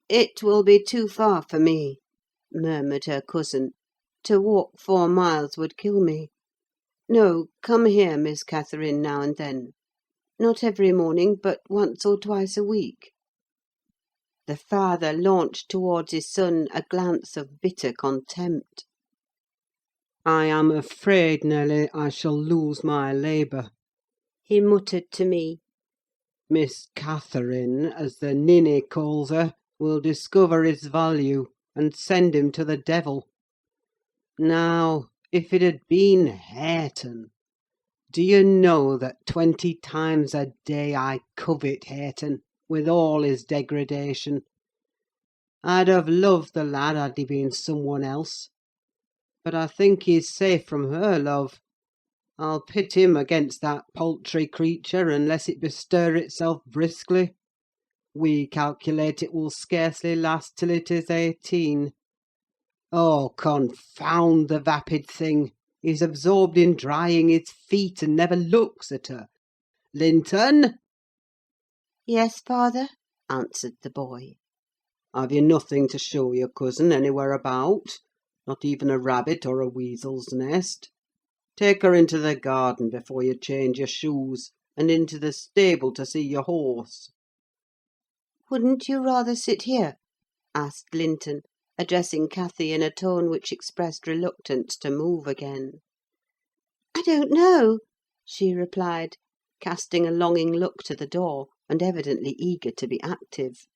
"It will be too far for me," murmured her cousin. "To walk 4 miles would kill me. No, come here, Miss Catherine, now and then. Not every morning, but once or twice a week." The father launched towards his son a glance of bitter contempt. "I am afraid, Nelly, I shall lose my labour. He muttered to me. Miss Catherine, as the ninny calls her, will discover his value, and send him to the devil. Now, if it had been Hareton! Do you know that 20 times a day I covet Hareton, with all his degradation? I'd have loved the lad had he been some one else. But I think he's safe from her love. I'll pit him against that paltry creature, unless it bestir itself briskly. We calculate it will scarcely last till it is 18. Oh, confound the vapid thing! He's absorbed in drying his feet, and never looks at her. Linton!" "Yes, father," answered the boy. "Have you nothing to show your cousin anywhere about? Not even a rabbit or a weasel's nest? Take her into the garden before you change your shoes, and into the stable to see your horse." "Wouldn't you rather sit here?" asked Linton, addressing Cathy in a tone which expressed reluctance to move again. "I don't know," she replied, casting a longing look to the door, and evidently eager to be active.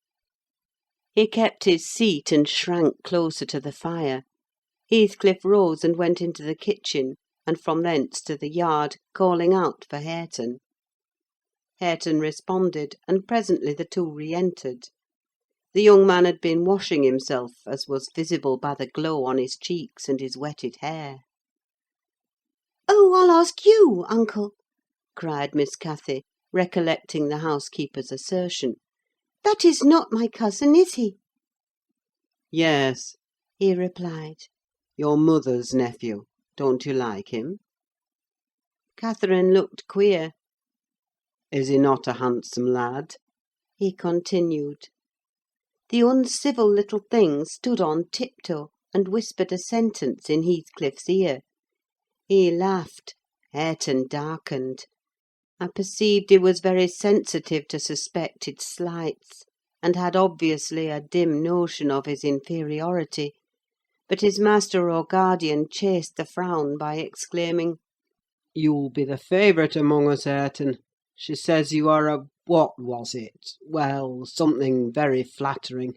He kept his seat, and shrank closer to the fire. Heathcliff rose and went into the kitchen, and from thence to the yard, calling out for Hareton. Hareton responded, and presently the two re-entered. The young man had been washing himself, as was visible by the glow on his cheeks and his wetted hair. "Oh, I'll ask you, uncle," cried Miss Cathy, recollecting the housekeeper's assertion. "That is not my cousin, is he?" "Yes," he replied. "your mother's nephew. Don't you like him?" Catherine looked queer. Is he not a handsome lad?" he continued. The uncivil little thing stood on tiptoe, and whispered a sentence in Heathcliff's ear. He laughed. Hareton darkened. I perceived he was very sensitive to suspected slights, and had obviously a dim notion of his inferiority; but his master or guardian chased the frown by exclaiming, "You'll be the favourite among us, Hareton. She says you are what was it? Well, something very flattering.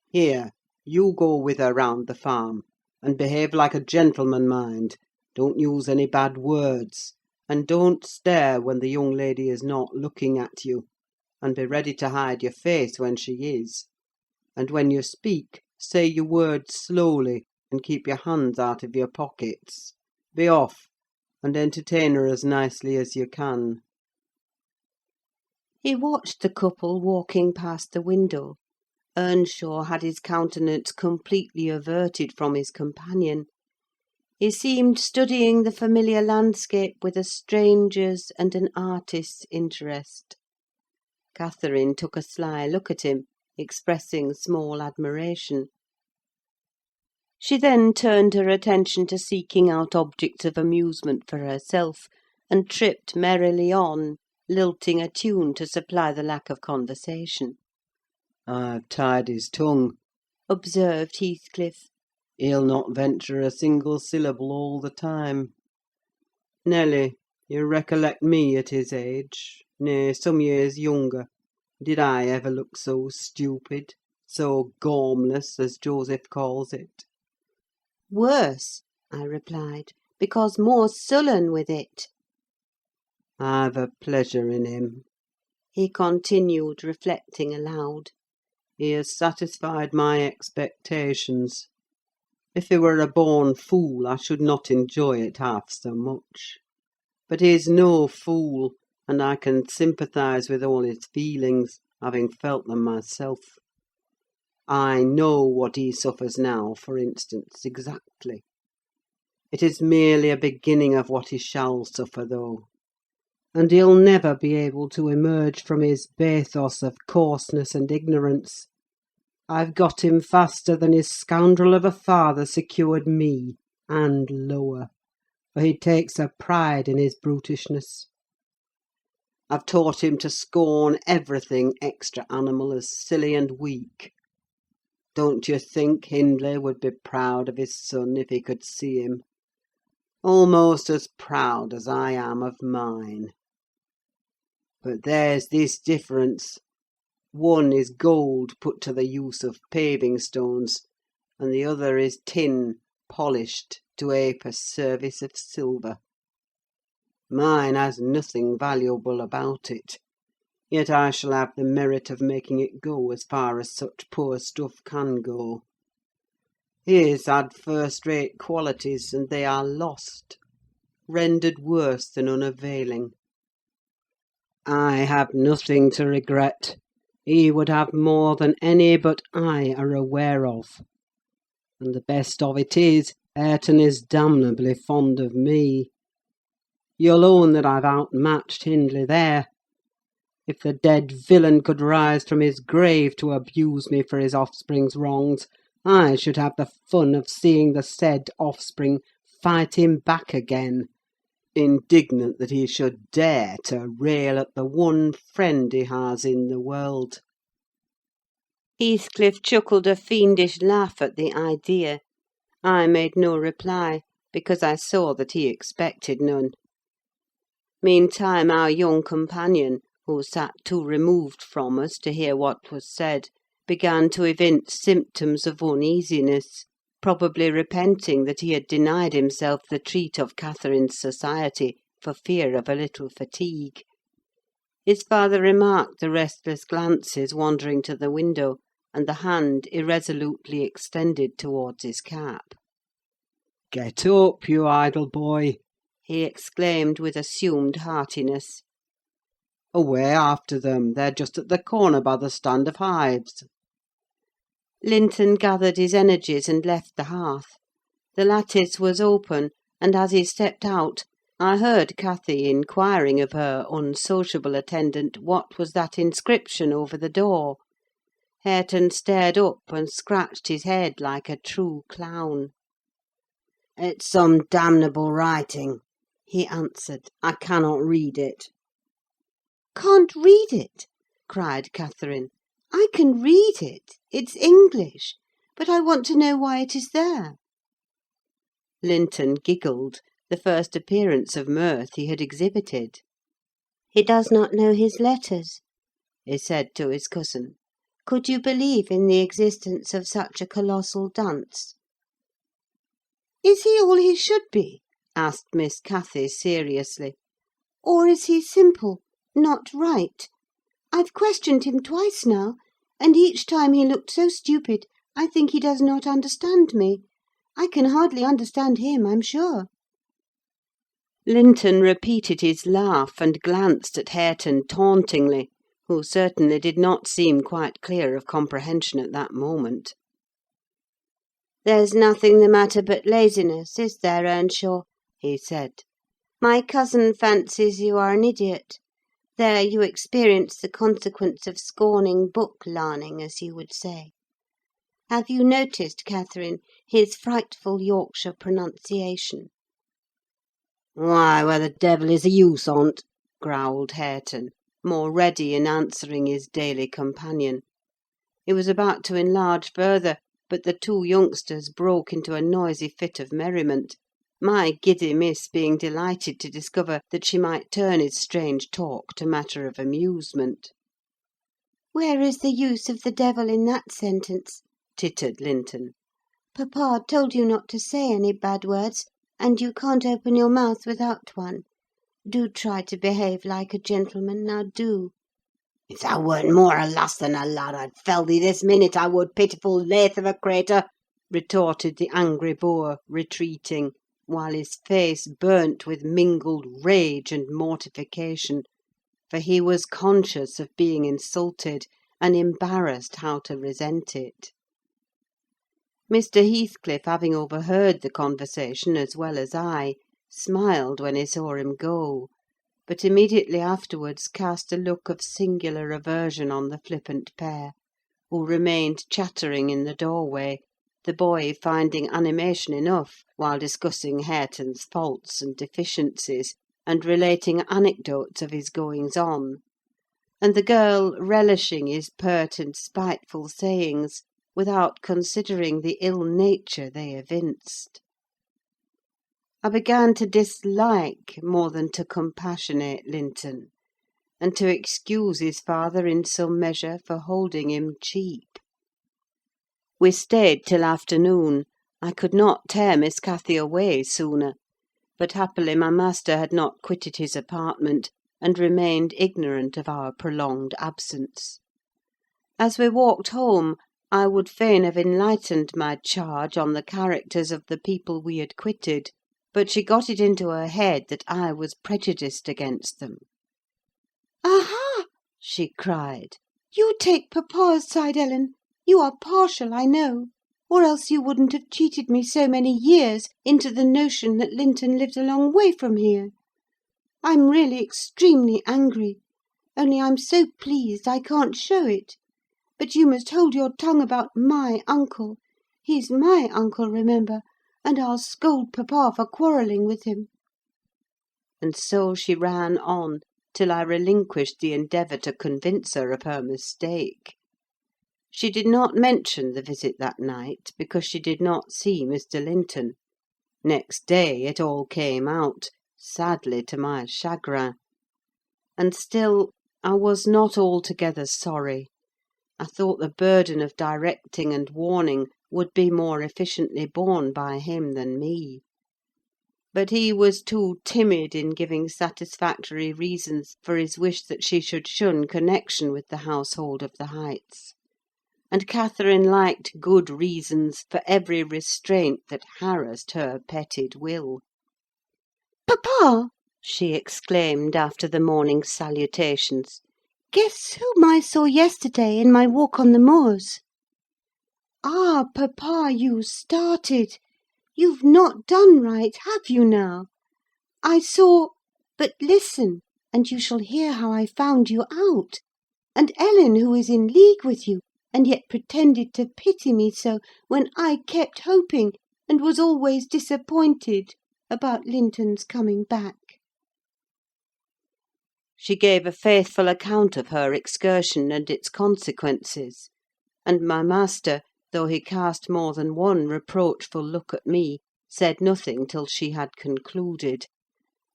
Here, you go with her round the farm, and behave like a gentleman, mind. Don't use any bad words, and don't stare when the young lady is not looking at you, and be ready to hide your face when she is. And when you speak, say your words slowly, and keep your hands out of your pockets. Be off, and entertain her as nicely as you can." He watched the couple walking past the window. Earnshaw had his countenance completely averted from his companion. He seemed studying the familiar landscape with a stranger's and an artist's interest. Catherine took a sly look at him, expressing small admiration. She then turned her attention to seeking out objects of amusement for herself, and tripped merrily on, lilting a tune to supply the lack of conversation. "I've tied his tongue," observed Heathcliff. "He'll not venture a single syllable all the time. Nelly, you recollect me at his age, nay, some years younger. Did I ever look so stupid, so gormless, as Joseph calls it?" "Worse," I replied, "because more sullen with it." "I've a pleasure in him," he continued, reflecting aloud. "He has satisfied my expectations. If he were a born fool, I should not enjoy it half so much. But he's no fool, and I can sympathise with all his feelings, having felt them myself. I know what he suffers now, for instance, exactly. It is merely a beginning of what he shall suffer, though. And he'll never be able to emerge from his bathos of coarseness and ignorance. I've got him faster than his scoundrel of a father secured me, and lower, for he takes a pride in his brutishness. I've taught him to scorn everything extra-animal as silly and weak. Don't you think Hindley would be proud of his son if he could see him? Almost as proud as I am of mine. But there's this difference. One is gold put to the use of paving stones, and the other is tin polished to ape a service of silver. Mine has nothing valuable about it, yet I shall have the merit of making it go as far as such poor stuff can go. His had first-rate qualities, and they are lost, rendered worse than unavailing. I have nothing to regret. He would have more than any but I are aware of. And the best of it is, Hareton is damnably fond of me. You'll own that I've outmatched Hindley there. If the dead villain could rise from his grave to abuse me for his offspring's wrongs, I should have the fun of seeing the said offspring fight him back again, indignant that he should dare to rail at the one friend he has in the world. Heathcliff chuckled a fiendish laugh at the idea. I made no reply, because I saw that he expected none. Meantime, our young companion, who sat too removed from us to hear what was said, began to evince symptoms of uneasiness, probably repenting that he had denied himself the treat of Catherine's society for fear of a little fatigue. His father remarked the restless glances wandering to the window, and the hand irresolutely extended towards his cap. "Get up, you idle boy!" he exclaimed with assumed heartiness. "Away after them! They're just at the corner by the stand of hives." Linton gathered his energies and left the hearth. The lattice was open, and as he stepped out, I heard Cathy inquiring of her unsociable attendant what was that inscription over the door. Hareton stared up and scratched his head like a true clown. "It's some damnable writing," he answered. "I cannot read it." "Can't read it?" cried Catherine. "I can read it. It's English. But I want to know why it is there." Linton giggled, the first appearance of mirth he had exhibited. "He does not know his letters," he said to his cousin. "Could you believe in the existence of such a colossal dunce?" "Is he all he should be?" asked Miss Cathy, seriously. "Or is he simple, not right? I've questioned him twice now, and each time he looked so stupid I think he does not understand me. I can hardly understand him, I'm sure." Linton repeated his laugh, and glanced at Hareton tauntingly, who certainly did not seem quite clear of comprehension at that moment. "There's nothing the matter but laziness, is there, Earnshaw?" he said. "My cousin fancies you are an idiot. There you experience the consequence of scorning book-larning, as you would say. Have you noticed, Catherine, his frightful Yorkshire pronunciation?" "Why, where the devil is the use on't?" growled Hareton, more ready in answering his daily companion. He was about to enlarge further, but the two youngsters broke into a noisy fit of merriment, my giddy miss being delighted to discover that she might turn his strange talk to matter of amusement. "Where is the use of the devil in that sentence?" tittered Linton. "Papa told you not to say any bad words, and you can't open your mouth without one. Do try to behave like a gentleman, now do." If thou weren't more a lass than a lad, I'd fell thee this minute, I would, pitiful lath of a cratur!" retorted the angry boor, retreating, while his face burnt with mingled rage and mortification, for he was conscious of being insulted, and embarrassed how to resent it. Mr. Heathcliff, having overheard the conversation as well as I, smiled when he saw him go, but immediately afterwards cast a look of singular aversion on the flippant pair, who remained chattering in the doorway, the boy finding animation enough while discussing Hareton's faults and deficiencies, and relating anecdotes of his goings-on, and the girl relishing his pert and spiteful sayings, without considering the ill nature they evinced. I began to dislike more than to compassionate Linton, and to excuse his father in some measure for holding him cheap. We stayed till afternoon. I could not tear Miss Cathy away sooner, but happily my master had not quitted his apartment, and remained ignorant of our prolonged absence. As we walked home, I would fain have enlightened my charge on the characters of the people we had quitted, but she got it into her head that I was prejudiced against them. "Aha!" she cried. "You take papa's side, Ellen. You are partial, I know, or else you wouldn't have cheated me so many years into the notion that Linton lived a long way from here. I'm really extremely angry, only I'm so pleased I can't show it. But you must hold your tongue about my uncle. He's my uncle, remember, and I'll scold papa for quarrelling with him." And so she ran on, till I relinquished the endeavour to convince her of her mistake. She did not mention the visit that night, because she did not see Mr. Linton. Next day it all came out, sadly to my chagrin. And still I was not altogether sorry. I thought the burden of directing and warning would be more efficiently borne by him than me. But he was too timid in giving satisfactory reasons for his wish that she should shun connection with the household of the Heights; and Catherine liked good reasons for every restraint that harassed her petted will. "Papa!" she exclaimed after the morning salutations, "guess whom I saw yesterday in my walk on the moors?" "Ah, papa, you started! You've not done right, have you now? I saw... But listen, and you shall hear how I found you out. And Ellen, who is in league with you, and yet pretended to pity me so, when I kept hoping, and was always disappointed, about Linton's coming back." She gave a faithful account of her excursion and its consequences; and my master, though he cast more than one reproachful look at me, said nothing till she had concluded.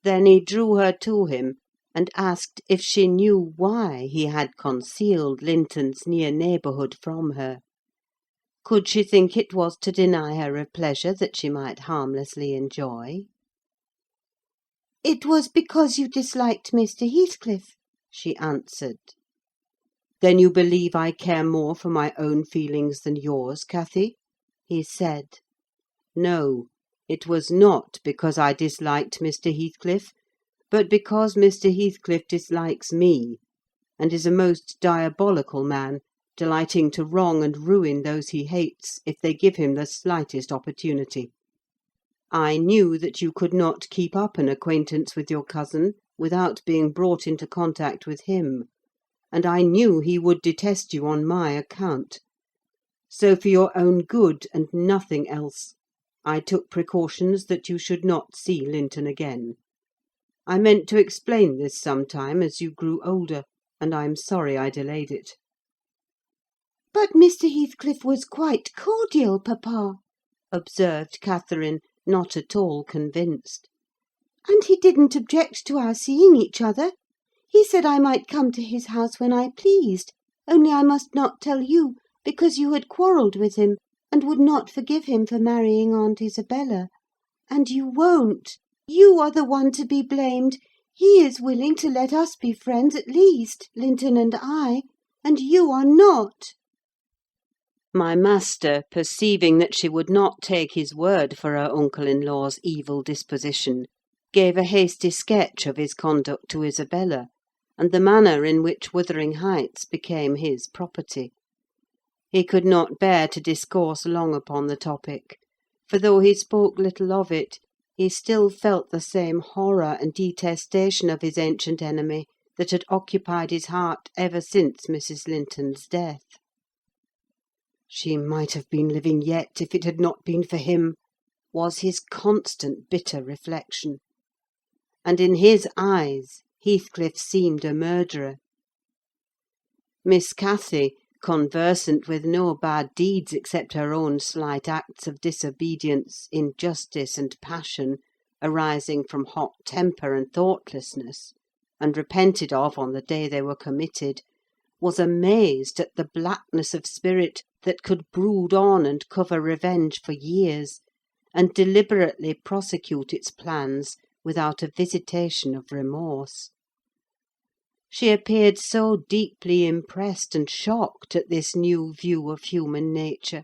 Then he drew her to him, and asked if she knew why he had concealed Linton's near neighbourhood from her. Could she think it was to deny her a pleasure that she might harmlessly enjoy? "It was because you disliked Mr. Heathcliff," she answered. "Then you believe I care more for my own feelings than yours, Cathy?" he said. "No, it was not because I disliked Mr. Heathcliff, but because Mr. Heathcliff dislikes me, and is a most diabolical man, delighting to wrong and ruin those he hates, if they give him the slightest opportunity. I knew that you could not keep up an acquaintance with your cousin without being brought into contact with him, and I knew he would detest you on my account. So, for your own good, and nothing else, I took precautions that you should not see Linton again. I meant to explain this some time as you grew older, and I am sorry I delayed it." "But Mr. Heathcliff was quite cordial, papa," observed Catherine, not at all convinced. "And he didn't object to our seeing each other. He said I might come to his house when I pleased, only I must not tell you, because you had quarrelled with him, and would not forgive him for marrying Aunt Isabella. And you won't. You are the one to be blamed. He is willing to let us be friends at least, Linton and I, and you are not." My master, perceiving that she would not take his word for her uncle-in-law's evil disposition, gave a hasty sketch of his conduct to Isabella, and the manner in which Wuthering Heights became his property. He could not bear to discourse long upon the topic, for though he spoke little of it, he still felt the same horror and detestation of his ancient enemy that had occupied his heart ever since Mrs. Linton's death. "She might have been living yet, if it had not been for him," was his constant bitter reflection. And in his eyes Heathcliff seemed a murderer. Miss Cathy, conversant with no bad deeds except her own slight acts of disobedience, injustice, and passion, arising from hot temper and thoughtlessness, and repented of on the day they were committed, was amazed at the blackness of spirit that could brood on and cover revenge for years, and deliberately prosecute its plans without a visitation of remorse. She appeared so deeply impressed and shocked at this new view of human nature,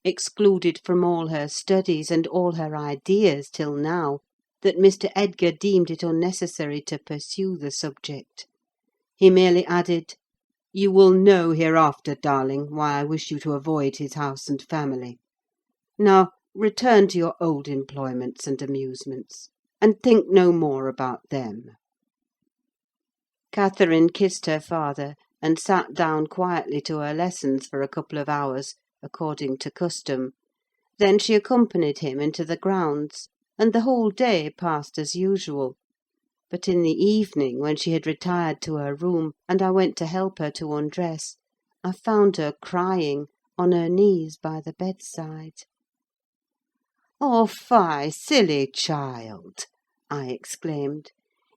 excluded from all her studies and all her ideas till now, that Mr. Edgar deemed it unnecessary to pursue the subject. He merely added, "You will know hereafter, darling, why I wish you to avoid his house and family. Now return to your old employments and amusements, and think no more about them." Catherine kissed her father, and sat down quietly to her lessons for a couple of hours, according to custom. Then she accompanied him into the grounds, and the whole day passed as usual. But in the evening, when she had retired to her room, and I went to help her to undress, I found her crying on her knees by the bedside. "Oh, fie, silly child!" I exclaimed.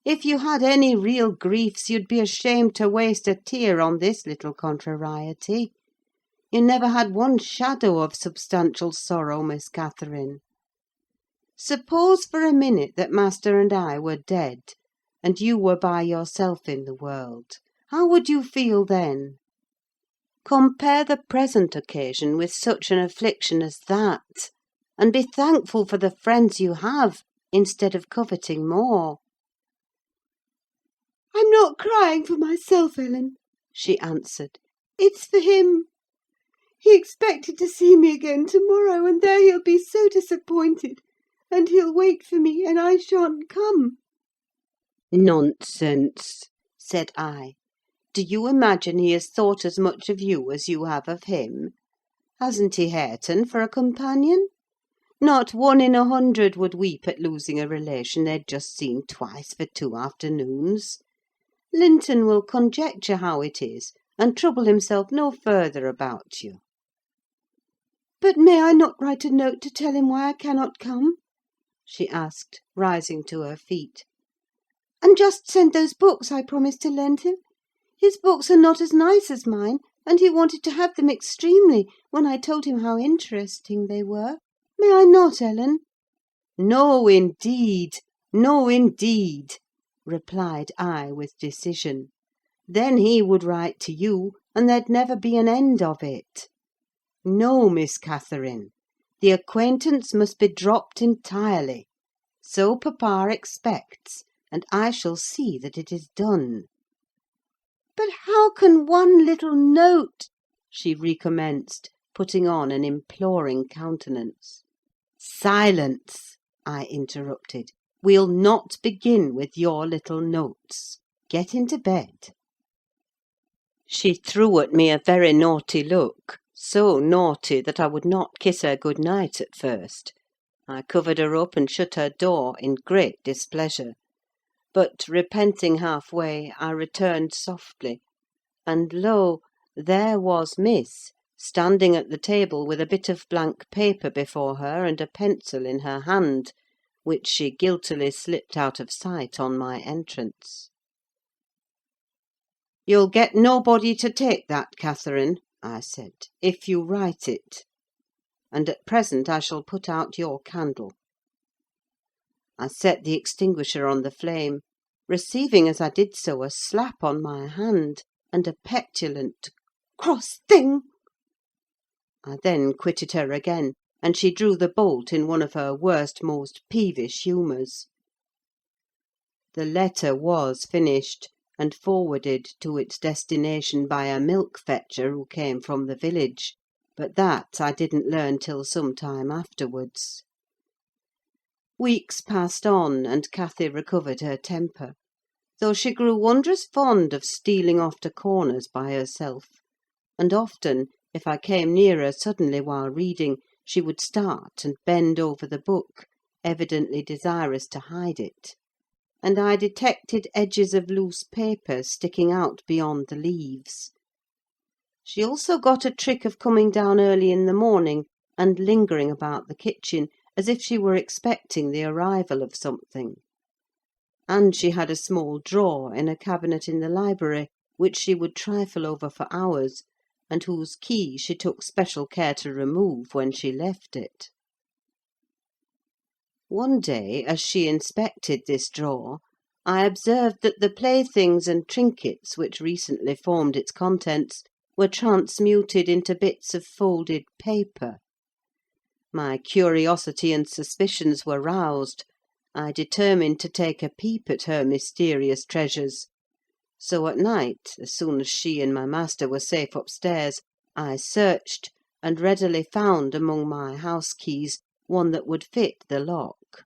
"If you had any real griefs, you'd be ashamed to waste a tear on this little contrariety. You never had one shadow of substantial sorrow, Miss Catherine. Suppose for a minute that master and I were dead, and you were by yourself in the world, how would you feel then? Compare the present occasion with such an affliction as that, and be thankful for the friends you have, instead of coveting more." "I'm not crying for myself, Ellen," she answered. "It's for him. He expected to see me again to-morrow, and there he'll be so disappointed, and he'll wait for me, and I shan't come. "Nonsense!" said I. "Do you imagine he has thought as much of you as you have of him? Hasn't he Hareton for a companion? Not 1 in 100 would weep at losing a relation they'd just seen twice for 2 afternoons. Linton will conjecture how it is, and trouble himself no further about you." "But may I not write a note to tell him why I cannot come?" she asked, rising to her feet. "And just send those books I promised to lend him? His books are not as nice as mine, and he wanted to have them extremely when I told him how interesting they were. May I not, Ellen?" "No, indeed! No, indeed!" replied I, with decision. "Then he would write to you, and there'd never be an end of it. No, Miss Catherine, the acquaintance must be dropped entirely. So papa expects, and I shall see that it is done." "But how can one little note—" she recommenced, putting on an imploring countenance. "Silence!" I interrupted. "We'll not begin with your little notes. Get into bed." She threw at me a very naughty look, so naughty that I would not kiss her good night at first. I covered her up and shut her door, in great displeasure; but, repenting half-way, I returned softly, and lo! there was Miss, standing at the table with a bit of blank paper before her and a pencil in her hand, which she guiltily slipped out of sight on my entrance. "You'll get nobody to take that, Catherine," I said, "if you write it. And at present I shall put out your candle." I set the extinguisher on the flame, receiving as I did so a slap on my hand, and a petulant "Cross thing!" I then quitted her again, and she drew the bolt in one of her worst, most peevish humours. The letter was finished, and forwarded to its destination by a milk-fetcher who came from the village, but that I didn't learn till some time afterwards. Weeks passed on, and Cathy recovered her temper, though she grew wondrous fond of stealing off to corners by herself; and often, if I came near her suddenly while reading, she would start and bend over the book, evidently desirous to hide it; and I detected edges of loose paper sticking out beyond the leaves. She also got a trick of coming down early in the morning, and lingering about the kitchen, as if she were expecting the arrival of something; and she had a small drawer in a cabinet in the library, which she would trifle over for hours, and whose key she took special care to remove when she left it. One day, as she inspected this drawer, I observed that the playthings and trinkets which recently formed its contents were transmuted into bits of folded paper. My curiosity and suspicions were roused. I determined to take a peep at her mysterious treasures; so at night, as soon as she and my master were safe upstairs, I searched, and readily found among my house keys one that would fit the lock.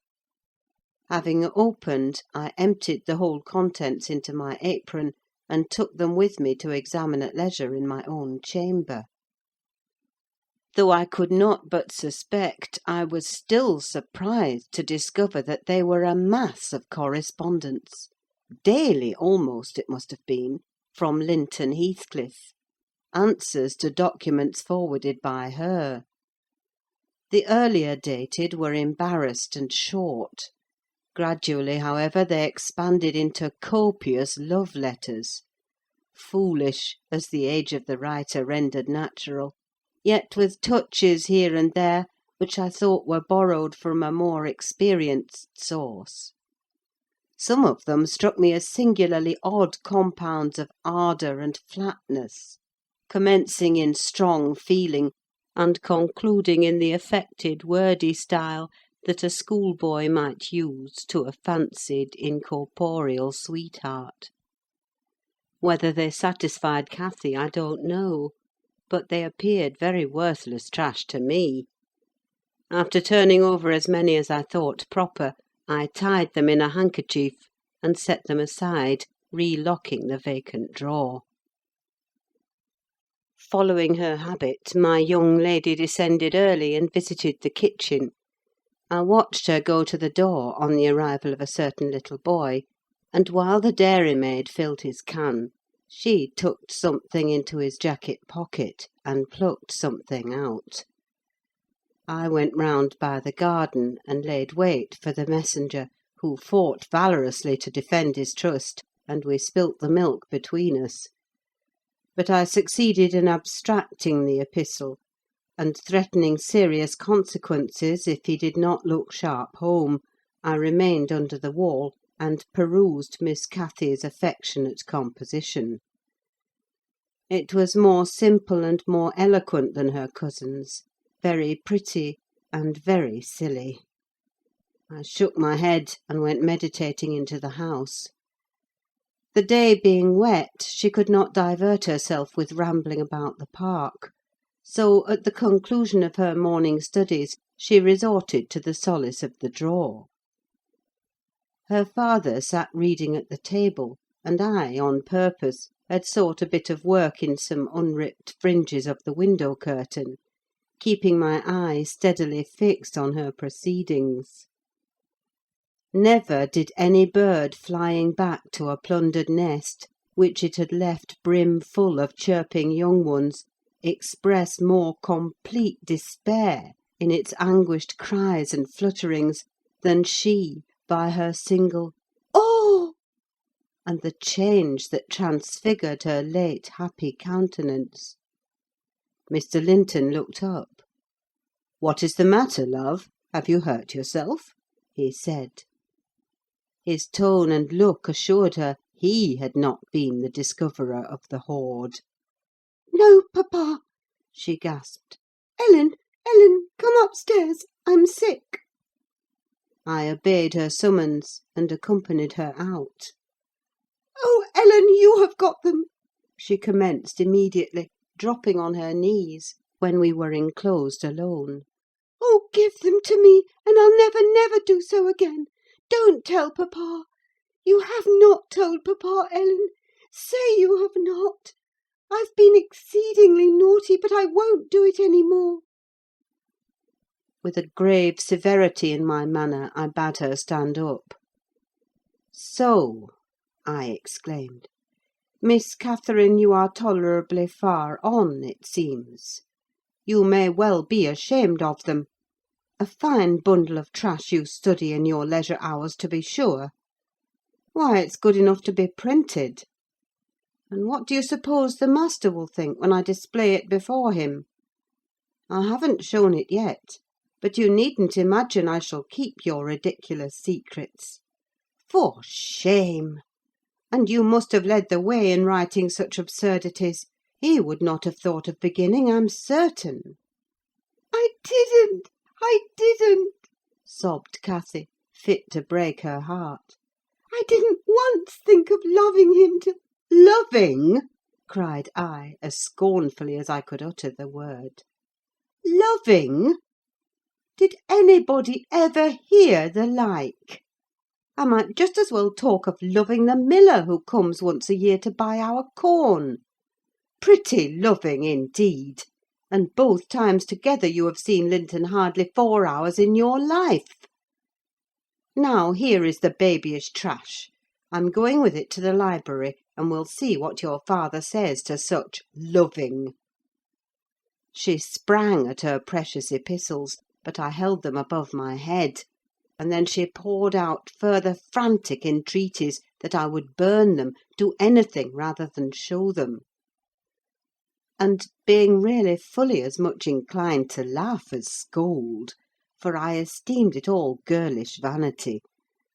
Having opened, I emptied the whole contents into my apron, and took them with me to examine at leisure in my own chamber. Though I could not but suspect, I was still surprised to discover that they were a mass of correspondence, daily almost it must have been, from Linton Heathcliff; answers to documents forwarded by her. The earlier dated were embarrassed and short. Gradually, however, they expanded into copious love letters; foolish, as the age of the writer rendered natural, yet with touches here and there which I thought were borrowed from a more experienced source. Some of them struck me as singularly odd compounds of ardour and flatness, commencing in strong feeling, and concluding in the affected, wordy style that a schoolboy might use to a fancied, incorporeal sweetheart. Whether they satisfied Cathy, I don't know, but they appeared very worthless trash to me. After turning over as many as I thought proper, I tied them in a handkerchief, and set them aside, re-locking the vacant drawer. Following her habit, my young lady descended early and visited the kitchen. I watched her go to the door on the arrival of a certain little boy, and while the dairymaid filled his can, she tucked something into his jacket pocket and plucked something out. I went round by the garden and laid wait for the messenger, who fought valorously to defend his trust, and we spilt the milk between us. But I succeeded in abstracting the epistle, and threatening serious consequences if he did not look sharp home, I remained under the wall and perused Miss Cathy's affectionate composition. It was more simple and more eloquent than her cousin's, very pretty and very silly. I shook my head and went meditating into the house. The day being wet, she could not divert herself with rambling about the park, so at the conclusion of her morning studies she resorted to the solace of the drawer. Her father sat reading at the table, and I, on purpose, had sought a bit of work in some unripped fringes of the window curtain, keeping my eye steadily fixed on her proceedings. Never did any bird flying back to a plundered nest, which it had left brim-full of chirping young ones, express more complete despair in its anguished cries and flutterings than she by her single "Oh!" and the change that transfigured her late happy countenance. Mr. Linton looked up. "What is the matter, love? Have you hurt yourself?" he said. His tone and look assured her he had not been the discoverer of the hoard. "No, papa," she gasped. Ellen, come upstairs. I'm sick." I obeyed her summons, and accompanied her out. "Oh, Ellen, you have got them!" She commenced immediately, dropping on her knees when we were enclosed alone. "Oh, give them to me, and I'll never, never do so again. Don't tell papa. You have not told papa, Ellen. Say you have not. I've been exceedingly naughty, but I won't do it any more." With a grave severity in my manner, I bade her stand up. "So," I exclaimed, "Miss Catherine, you are tolerably far on, it seems. You may well be ashamed of them. A fine bundle of trash you study in your leisure hours, to be sure. Why, it's good enough to be printed. And what do you suppose the master will think when I display it before him? I haven't shown it yet, but you needn't imagine I shall keep your ridiculous secrets. For shame! And you must have led the way in writing such absurdities. He would not have thought of beginning, I'm certain." I didn't," sobbed Cathy, fit to break her heart. "I didn't once think of loving him till—" "Loving!" cried I, as scornfully as I could utter the word. "Loving! Did anybody ever hear the like? I might just as well talk of loving the miller who comes once a year to buy our corn. Pretty loving, indeed! And both times together you have seen Linton hardly 4 hours in your life. Now, here is the babyish trash. I'm going with it to the library, and we'll see what your father says to such loving." She sprang at her precious epistles, but I held them above my head, and then she poured out further frantic entreaties that I would burn them, do anything rather than show them. And being really fully as much inclined to laugh as scold, for I esteemed it all girlish vanity,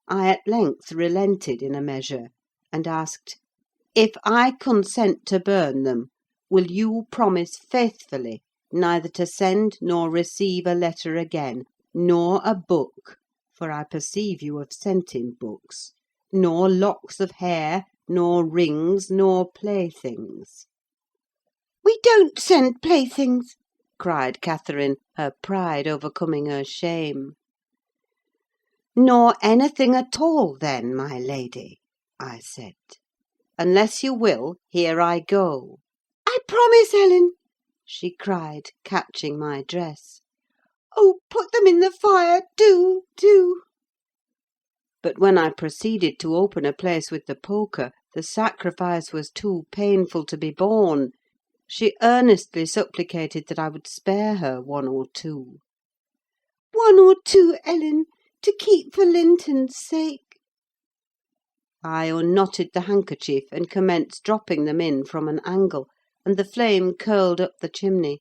I at length relented in a measure, and asked, "If I consent to burn them, will you promise faithfully neither to send nor receive a letter again, nor a book, for I perceive you have sent him books, nor locks of hair, nor rings, nor playthings?" "We don't send playthings," cried Catherine, her pride overcoming her shame. "Nor anything at all, then, my lady," I said. "Unless you will, here I go." "I promise, Ellen!" she cried, catching my dress. "Oh, put them in the fire, do, do!" But when I proceeded to open a place with the poker, the sacrifice was too painful to be borne. She earnestly supplicated that I would spare her one or two. "1 or 2, Ellen, to keep for Linton's sake." I unknotted the handkerchief, and commenced dropping them in from an angle, and the flame curled up the chimney.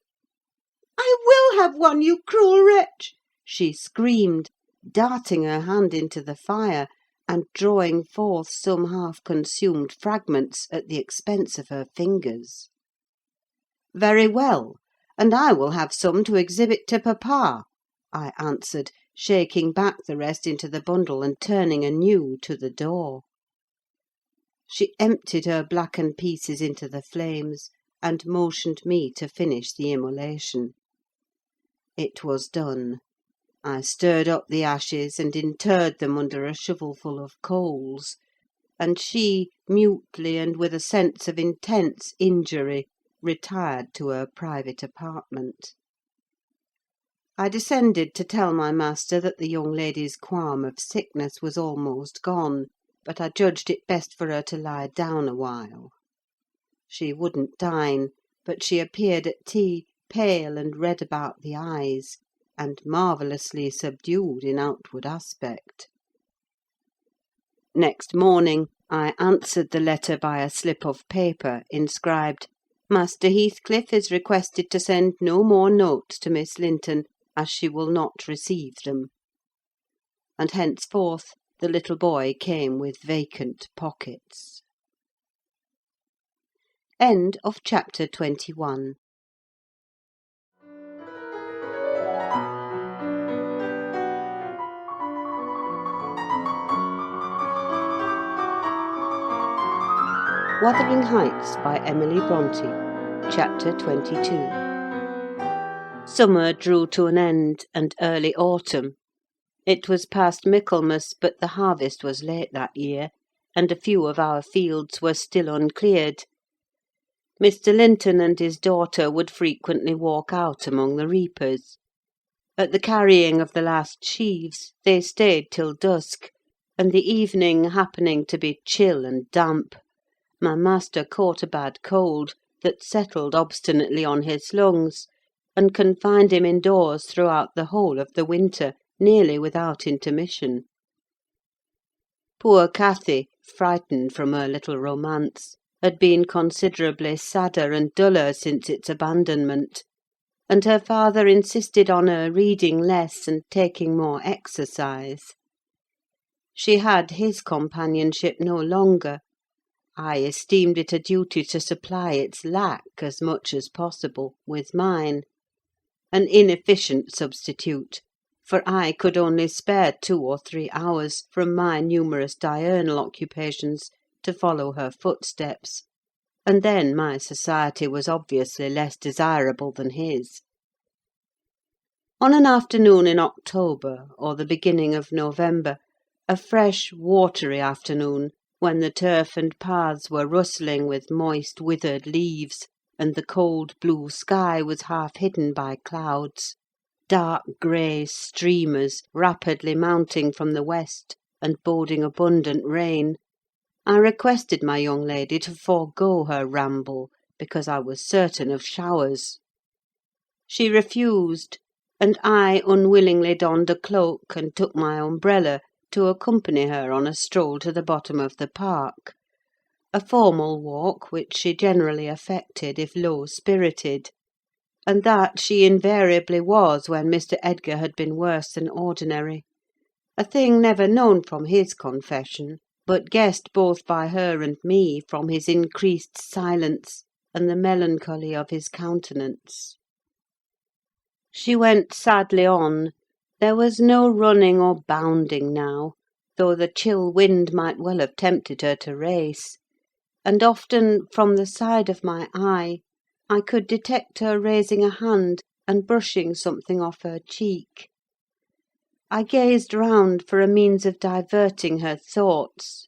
"I will have 1, you cruel wretch!" she screamed, darting her hand into the fire, and drawing forth some half-consumed fragments at the expense of her fingers. "Very well, and I will have some to exhibit to papa," I answered, shaking back the rest into the bundle, and turning anew to the door. She emptied her blackened pieces into the flames, and motioned me to finish the immolation. It was done. I stirred up the ashes, and interred them under a shovelful of coals; and she, mutely, and with a sense of intense injury, retired to her private apartment. I descended to tell my master that the young lady's qualm of sickness was almost gone, but I judged it best for her to lie down a while. She wouldn't dine, but she appeared at tea, pale and red about the eyes, and marvellously subdued in outward aspect. Next morning I answered the letter by a slip of paper, inscribed, "Master Heathcliff is requested to send no more notes to Miss Linton, as she will not receive them." And henceforth the little boy came with vacant pockets. End of chapter 21. Wuthering Heights by Emily Brontë. Chapter 22. Summer drew to an end, and early autumn. It was past Michaelmas, but the harvest was late that year, and a few of our fields were still uncleared. Mr. Linton and his daughter would frequently walk out among the reapers. At the carrying of the last sheaves they stayed till dusk, and the evening happening to be chill and damp, my master caught a bad cold that settled obstinately on his lungs, and confined him indoors throughout the whole of the winter, nearly without intermission. Poor Cathy, frightened from her little romance, had been considerably sadder and duller since its abandonment, and her father insisted on her reading less and taking more exercise. She had his companionship no longer. I esteemed it a duty to supply its lack, as much as possible, with mine: an inefficient substitute, for I could only spare 2 or 3 hours from my numerous diurnal occupations to follow her footsteps, and then my society was obviously less desirable than his. On an afternoon in October, or the beginning of November, a fresh, watery afternoon, when the turf and paths were rustling with moist, withered leaves, and the cold blue sky was half hidden by clouds, dark grey streamers rapidly mounting from the west and boding abundant rain, I requested my young lady to forego her ramble, because I was certain of showers. She refused, and I unwillingly donned a cloak and took my umbrella to accompany her on a stroll to the bottom of the park: a formal walk which she generally affected if low-spirited, and that she invariably was when Mr. Edgar had been worse than ordinary; a thing never known from his confession, but guessed both by her and me from his increased silence and the melancholy of his countenance. She went sadly on. There was no running or bounding now, though the chill wind might well have tempted her to race; and often, from the side of my eye, I could detect her raising a hand and brushing something off her cheek. I gazed round for a means of diverting her thoughts.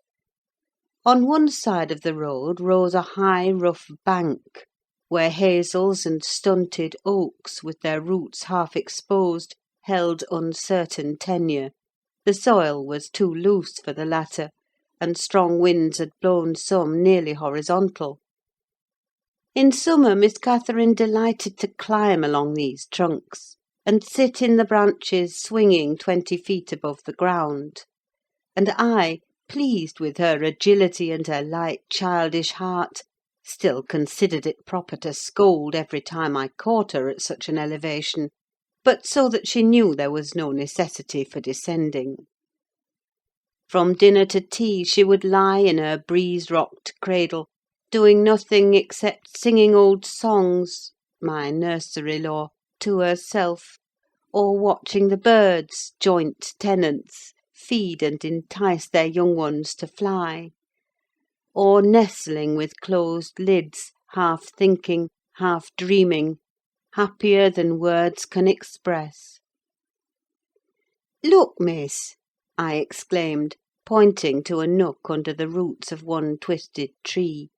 On one side of the road rose a high, rough bank, where hazels and stunted oaks, with their roots half exposed, held uncertain tenure. The soil was too loose for the latter, and strong winds had blown some nearly horizontal. In summer, Miss Catherine delighted to climb along these trunks, and sit in the branches swinging 20 feet above the ground; and I, pleased with her agility and her light childish heart, still considered it proper to scold every time I caught her at such an elevation, but so that she knew there was no necessity for descending. From dinner to tea she would lie in her breeze-rocked cradle, doing nothing except singing old songs, my nursery lore, to herself, or watching the birds, joint tenants, feed and entice their young ones to fly, or nestling with closed lids, half thinking, half dreaming, happier than words can express. "Look, miss!" I exclaimed, pointing to a nook under the roots of one twisted tree.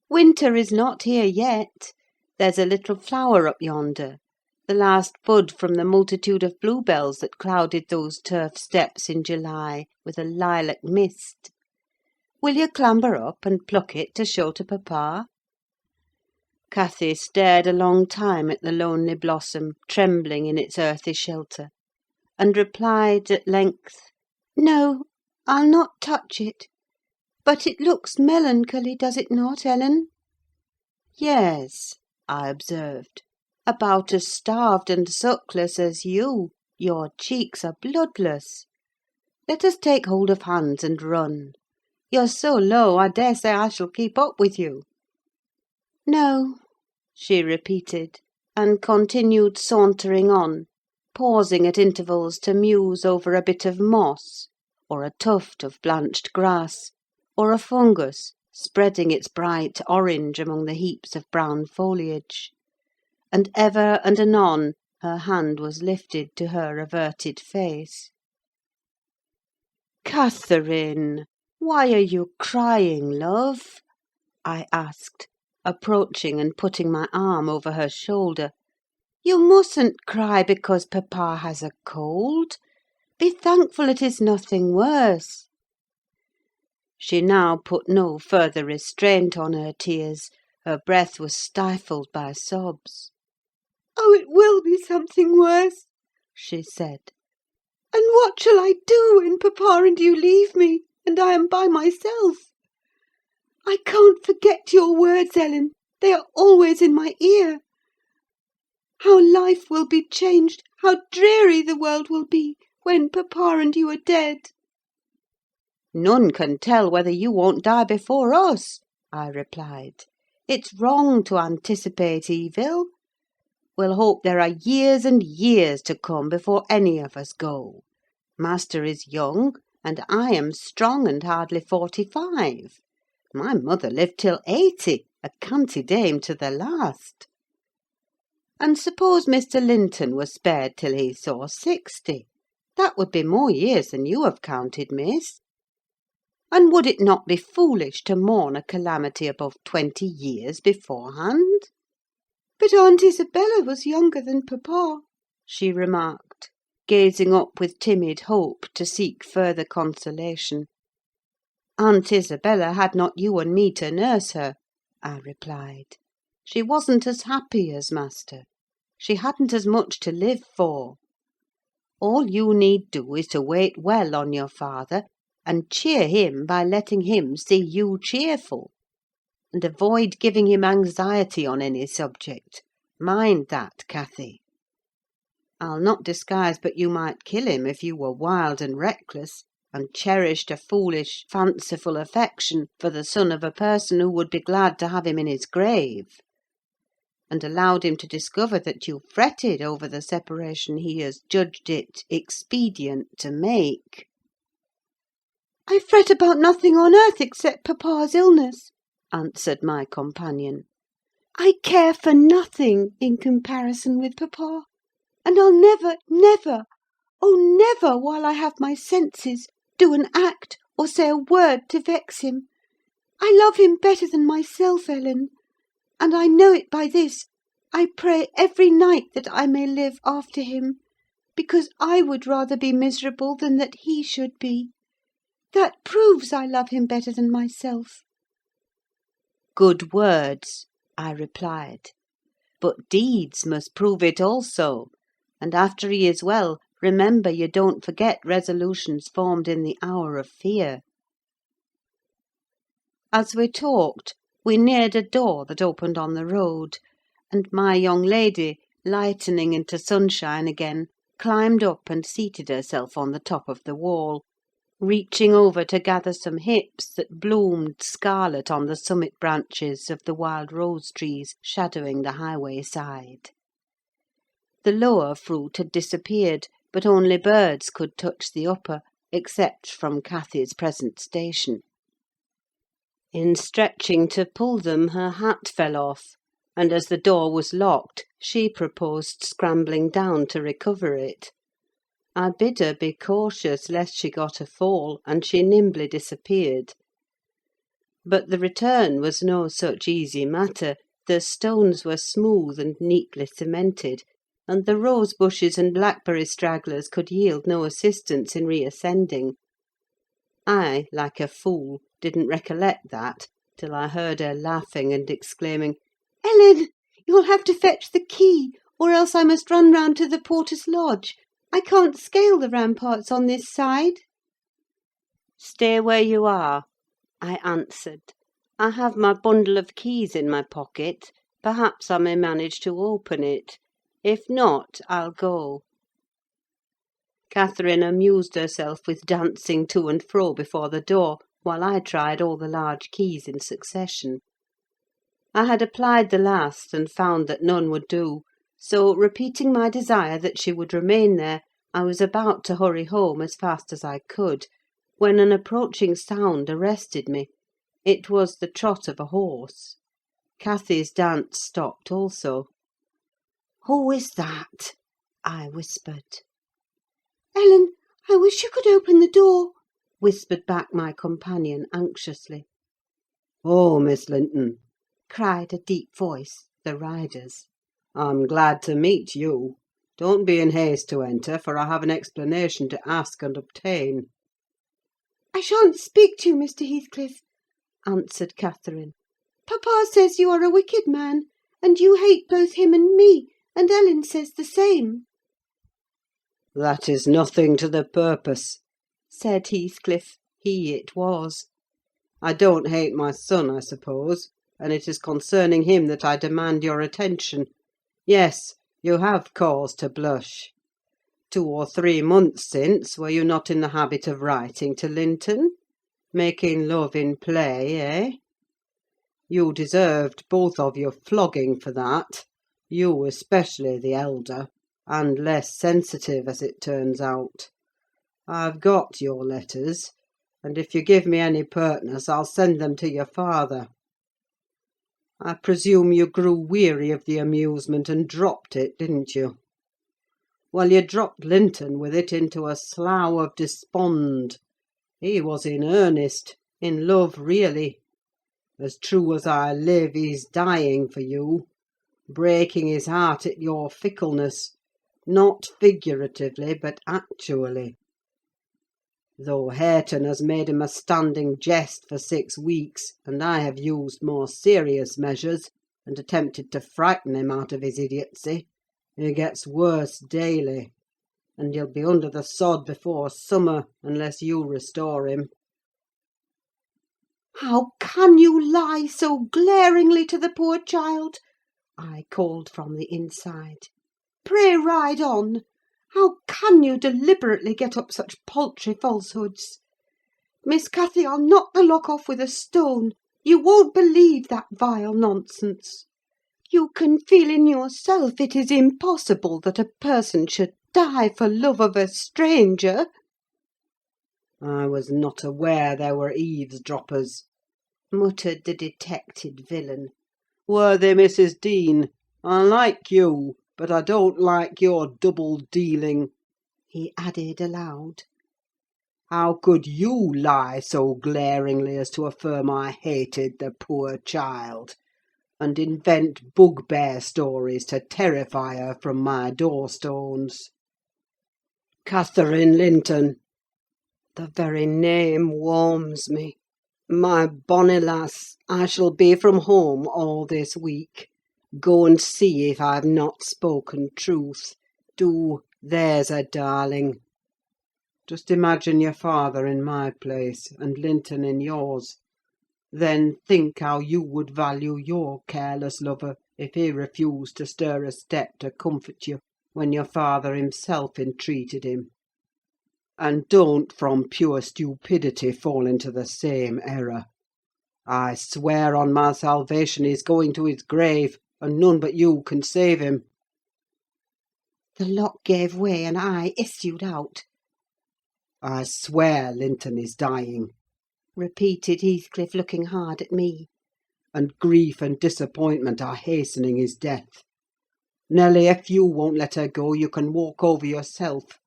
"Winter is not here yet. There's a little flower up yonder, the last bud from the multitude of bluebells that clouded those turf steps in July with a lilac mist. Will you clamber up and pluck it to show to papa?" Cathy stared a long time at the lonely blossom trembling in its earthy shelter, and replied at length, "No, I'll not touch it. But it looks melancholy, does it not, Ellen?" "Yes," I observed, "about as starved and suckless as you. Your cheeks are bloodless. Let us take hold of hands and run. You're so low, I daresay I shall keep up with you." "No," she repeated, and continued sauntering on, pausing at intervals to muse over a bit of moss, or a tuft of blanched grass, or a fungus spreading its bright orange among the heaps of brown foliage; and ever and anon her hand was lifted to her averted face. "Catherine, why are you crying, love?" I asked, approaching and putting my arm over her shoulder. "You mustn't cry because papa has a cold. Be thankful it is nothing worse." She now put no further restraint on her tears; her breath was stifled by sobs. "Oh, it will be something worse," she said. "And what shall I do when papa and you leave me, and I am by myself? I can't forget your words, Ellen: they are always in my ear. How life will be changed, how dreary the world will be, when papa and you are dead!" "None can tell whether you won't die before us," I replied. "It's wrong to anticipate evil. We'll hope there are years and years to come before any of us go. Master is young, and I am strong and hardly 45. My mother lived till 80, a canty dame to the last. And suppose Mr. Linton was spared till he saw 60, that would be more years than you have counted, miss. And would it not be foolish to mourn a calamity above 20 years beforehand?" "But Aunt Isabella was younger than papa," she remarked, gazing up with timid hope to seek further consolation. "Aunt Isabella had not you and me to nurse her," I replied. "She wasn't as happy as master. She hadn't as much to live for. All you need do is to wait well on your father, and cheer him by letting him see you cheerful. And avoid giving him anxiety on any subject. Mind that, Cathy. I'll not disguise but you might kill him if you were wild and reckless, and cherished a foolish, fanciful affection for the son of a person who would be glad to have him in his grave, and allowed him to discover that you fretted over the separation he has judged it expedient to make." "I fret about nothing on earth except papa's illness," answered my companion. "I care for nothing in comparison with papa; and I'll never, never, Oh, never, while I have my senses, do an act or say a word to vex him. I love him better than myself, Ellen, and I know it by this: I pray every night that I may live after him, because I would rather be miserable than that he should be. That proves I love him better than myself. Good words, I replied, but deeds must prove it also, and after he is well, remember you don't forget resolutions formed in the hour of fear. As we talked, we neared a door that opened on the road, and my young lady, lightening into sunshine again, climbed up and seated herself on the top of the wall, reaching over to gather some hips that bloomed scarlet on the summit branches of the wild rose trees shadowing the highway side. The lower fruit had disappeared, but only birds could touch the upper, except from Cathy's present station. In stretching to pull them, her hat fell off, and as the door was locked, she proposed scrambling down to recover it. I bid her be cautious lest she got a fall, and she nimbly disappeared. But the return was no such easy matter. The stones were smooth and neatly cemented, and the rose bushes and blackberry stragglers could yield no assistance in reascending. I, like a fool, didn't recollect that, till I heard her laughing and exclaiming, Ellen, you'll have to fetch the key, or else I must run round to the porter's lodge. I can't scale the ramparts on this side. "Stay where you are," I answered. "I have my bundle of keys in my pocket. Perhaps I may manage to open it. If not, I'll go." Catherine amused herself with dancing to and fro before the door, while I tried all the large keys in succession. I had applied the last, and found that none would do; so, repeating my desire that she would remain there, I was about to hurry home as fast as I could, when an approaching sound arrested me. It was the trot of a horse. Cathy's dance stopped also. "Who is that?" I whispered. Ellen, I wish you could open the door, Whispered back my companion anxiously. "Oh, Miss Linton," Cried a deep voice, the rider's. "I'm glad to meet you. Don't be in haste to enter, for I have an explanation to ask and obtain." I shan't speak to you, Mr. Heathcliff, Answered Catherine. Papa says you are a wicked man, and you hate both him and me, and Ellen says the same. "That is nothing to the purpose," Said Heathcliff. He it was. "I don't hate my son, I suppose, and it is concerning him that I demand your attention. Yes, you have cause to blush. 2 or 3 months since, were you not in the habit of writing to Linton? Making love in play, eh? You deserved, both of you, flogging for that: you especially the elder, and less sensitive, as it turns out. I've got your letters, and if you give me any pertness, I'll send them to your father. I presume you grew weary of the amusement and dropped it, didn't you? Well, you dropped Linton with it into a slough of despond. He was in earnest, in love really. As true as I live, he's dying for you, breaking his heart at your fickleness, not figuratively, but actually. Though Hareton has made him a standing jest for 6 weeks, and I have used more serious measures, and attempted to frighten him out of his idiocy, he gets worse daily, and he'll be under the sod before summer, unless you restore him." How can you lie so glaringly to the poor child? I called from the inside. Pray ride on. How can you deliberately get up such paltry falsehoods? Miss Cathy, I'll knock the lock off with a stone. You won't believe that vile nonsense. You can feel in yourself it is impossible that a person should die for love of a stranger. "I was not aware there were eavesdroppers," Muttered the detected villain. "Worthy Mrs. Dean, I like you, but I don't like your double-dealing. he added aloud. How could you lie so glaringly as to affirm I hated the poor child, and invent bugbear stories to terrify her from my door-stones? Catherine Linton! The very name warms me. My bonny lass, I shall be from home all this week. Go and see if I've not spoken truth. Do, there's a darling. Just imagine your father in my place, and Linton in yours. Then think how you would value your careless lover if he refused to stir a step to comfort you, when your father himself entreated him. And don't from pure stupidity fall into the same error. I swear on my salvation he's going to his grave, and none but you can save him. The lock gave way, and I issued out. I swear Linton is dying, repeated Heathcliff, looking hard at me. and grief and disappointment are hastening his death. Nelly, if you won't let her go, you can walk over yourself,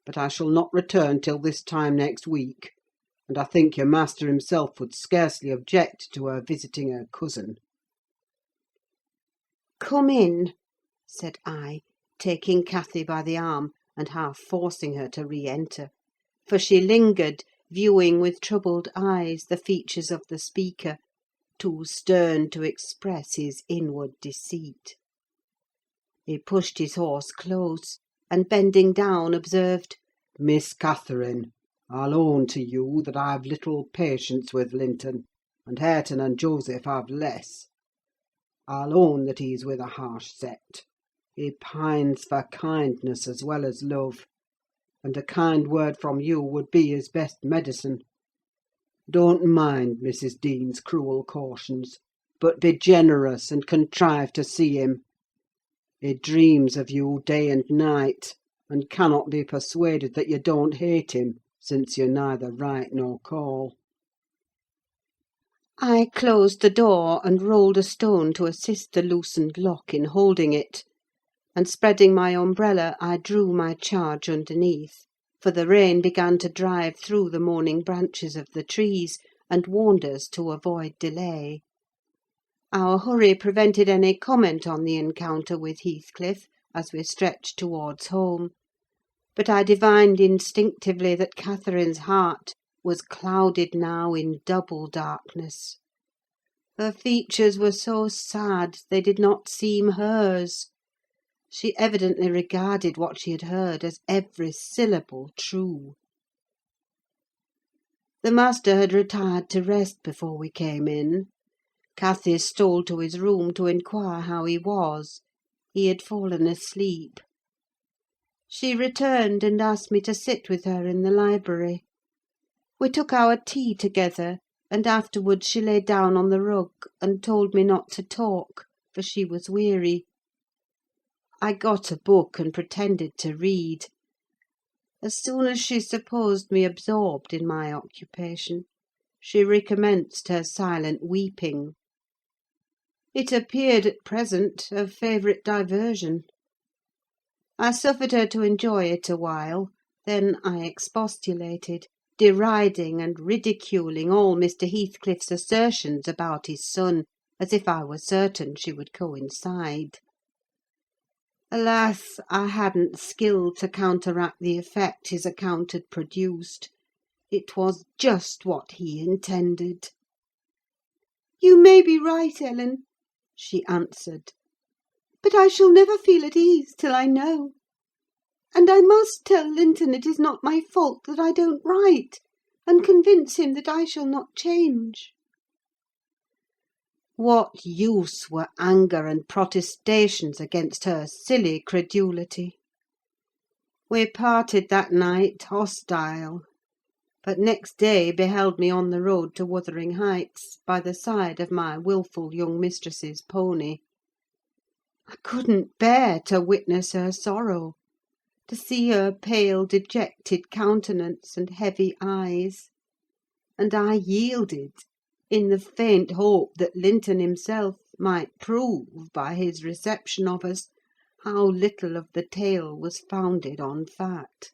but I shall not return till this time next week, and I think your master himself would scarcely object to her visiting her cousin. Come in, said I, taking Cathy by the arm, and half forcing her to re-enter, for she lingered, viewing with troubled eyes the features of the speaker, too stern to express his inward deceit. He pushed his horse close, and bending down, observed, Miss Catherine, I'll own to you that I've little patience with Linton, and Hareton and Joseph have less. I'll own that he's with a harsh set. He pines for kindness as well as love, and a kind word from you would be his best medicine. Don't mind Mrs. Dean's cruel cautions, but be generous and contrive to see him. He dreams of you day and night, and cannot be persuaded that you don't hate him, since you neither write nor call. I closed the door and rolled a stone to assist the loosened lock in holding it, and spreading my umbrella, I drew my charge underneath, for the rain began to drive through the moaning branches of the trees, and warned us to avoid delay. Our hurry prevented any comment on the encounter with Heathcliff, as we stretched towards home; but I divined instinctively that Catherine's heart was clouded now in double darkness. Her features were so sad they did not seem hers. She evidently regarded what she had heard as every syllable true. The master had retired to rest before we came in. Cathy stole to his room to inquire how he was. He had fallen asleep. She returned and asked me to sit with her in the library. We took our tea together, and afterwards she lay down on the rug and told me not to talk, for she was weary. I got a book and pretended to read. As soon as she supposed me absorbed in my occupation, she recommenced her silent weeping. It appeared at present her favourite diversion. I suffered her to enjoy it a while, then I expostulated, deriding and ridiculing all Mr. Heathcliff's assertions about his son, as if I were certain she would coincide. Alas, I hadn't skill to counteract the effect his account had produced. It was just what he intended. "You may be right, Ellen," she answered, "but I shall never feel at ease till I know. And I must tell Linton it is not my fault that I don't write, and convince him that I shall not change." What use were anger and protestations against her silly credulity? We parted that night hostile, but next day beheld me on the road to Wuthering Heights, by the side of my wilful young mistress's pony. I couldn't bear to witness her sorrow, to see her pale, dejected countenance and heavy eyes; and I yielded, in the faint hope that Linton himself might prove, by his reception of us, how little of the tale was founded on fact.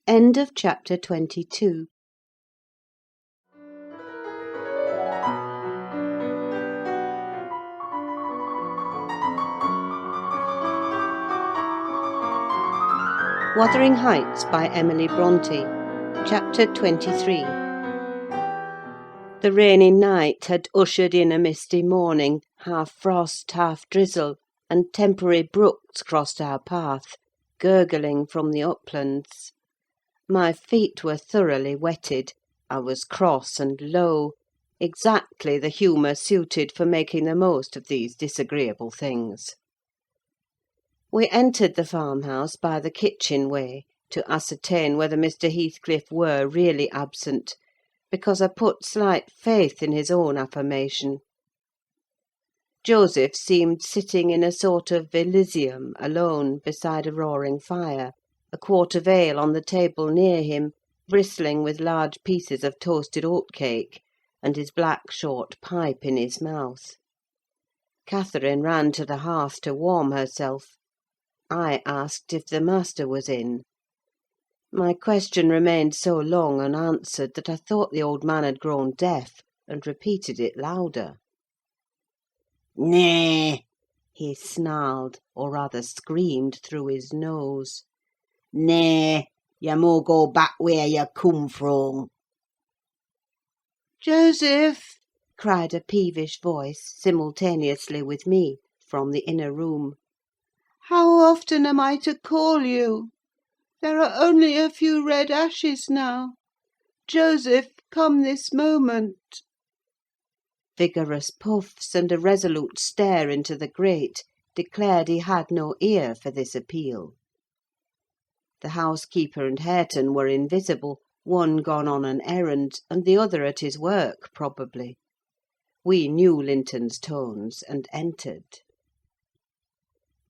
End of chapter 22. Wuthering Heights by Emily Brontë. Chapter 23. The rainy night had ushered in a misty morning, half frost, half drizzle, and temporary brooks crossed our path, gurgling from the uplands. My feet were thoroughly wetted, I was cross and low, exactly the humour suited for making the most of these disagreeable things. We entered the farmhouse by the kitchen way, to ascertain whether Mr. Heathcliff were really absent, because I put slight faith in his own affirmation. Joseph seemed sitting in a sort of Elysium, alone, beside a roaring fire, a quart of ale on the table near him, bristling with large pieces of toasted oatcake, and his black short pipe in his mouth. Catherine ran to the hearth to warm herself. I asked if the master was in. My question remained so long unanswered that I thought the old man had grown deaf, and repeated it louder. Nay, He snarled, or rather screamed through his nose. nay, you mo go back where you come from. "Joseph!" cried a peevish voice, simultaneously with me, from the inner room. "How often am I to call you? There are only a few red ashes now. Joseph, come this moment." Vigorous puffs and a resolute stare into the grate declared he had no ear for this appeal. The housekeeper and Hareton were invisible, one gone on an errand, and the other at his work, probably. We knew Linton's tones, and entered.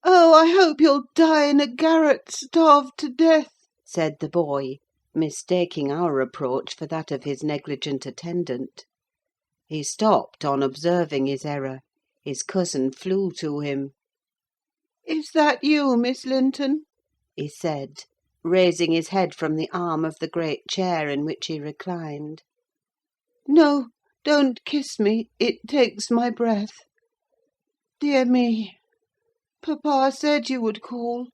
"Oh, I hope you'll die in a garret, starved to death," said the boy, mistaking our approach for that of his negligent attendant. He stopped on observing his error. His cousin flew to him. "Is that you, Miss Linton?" he said, raising his head from the arm of the great chair in which he reclined. "No, don't kiss me, it takes my breath. Dear me! Papa said you would call,"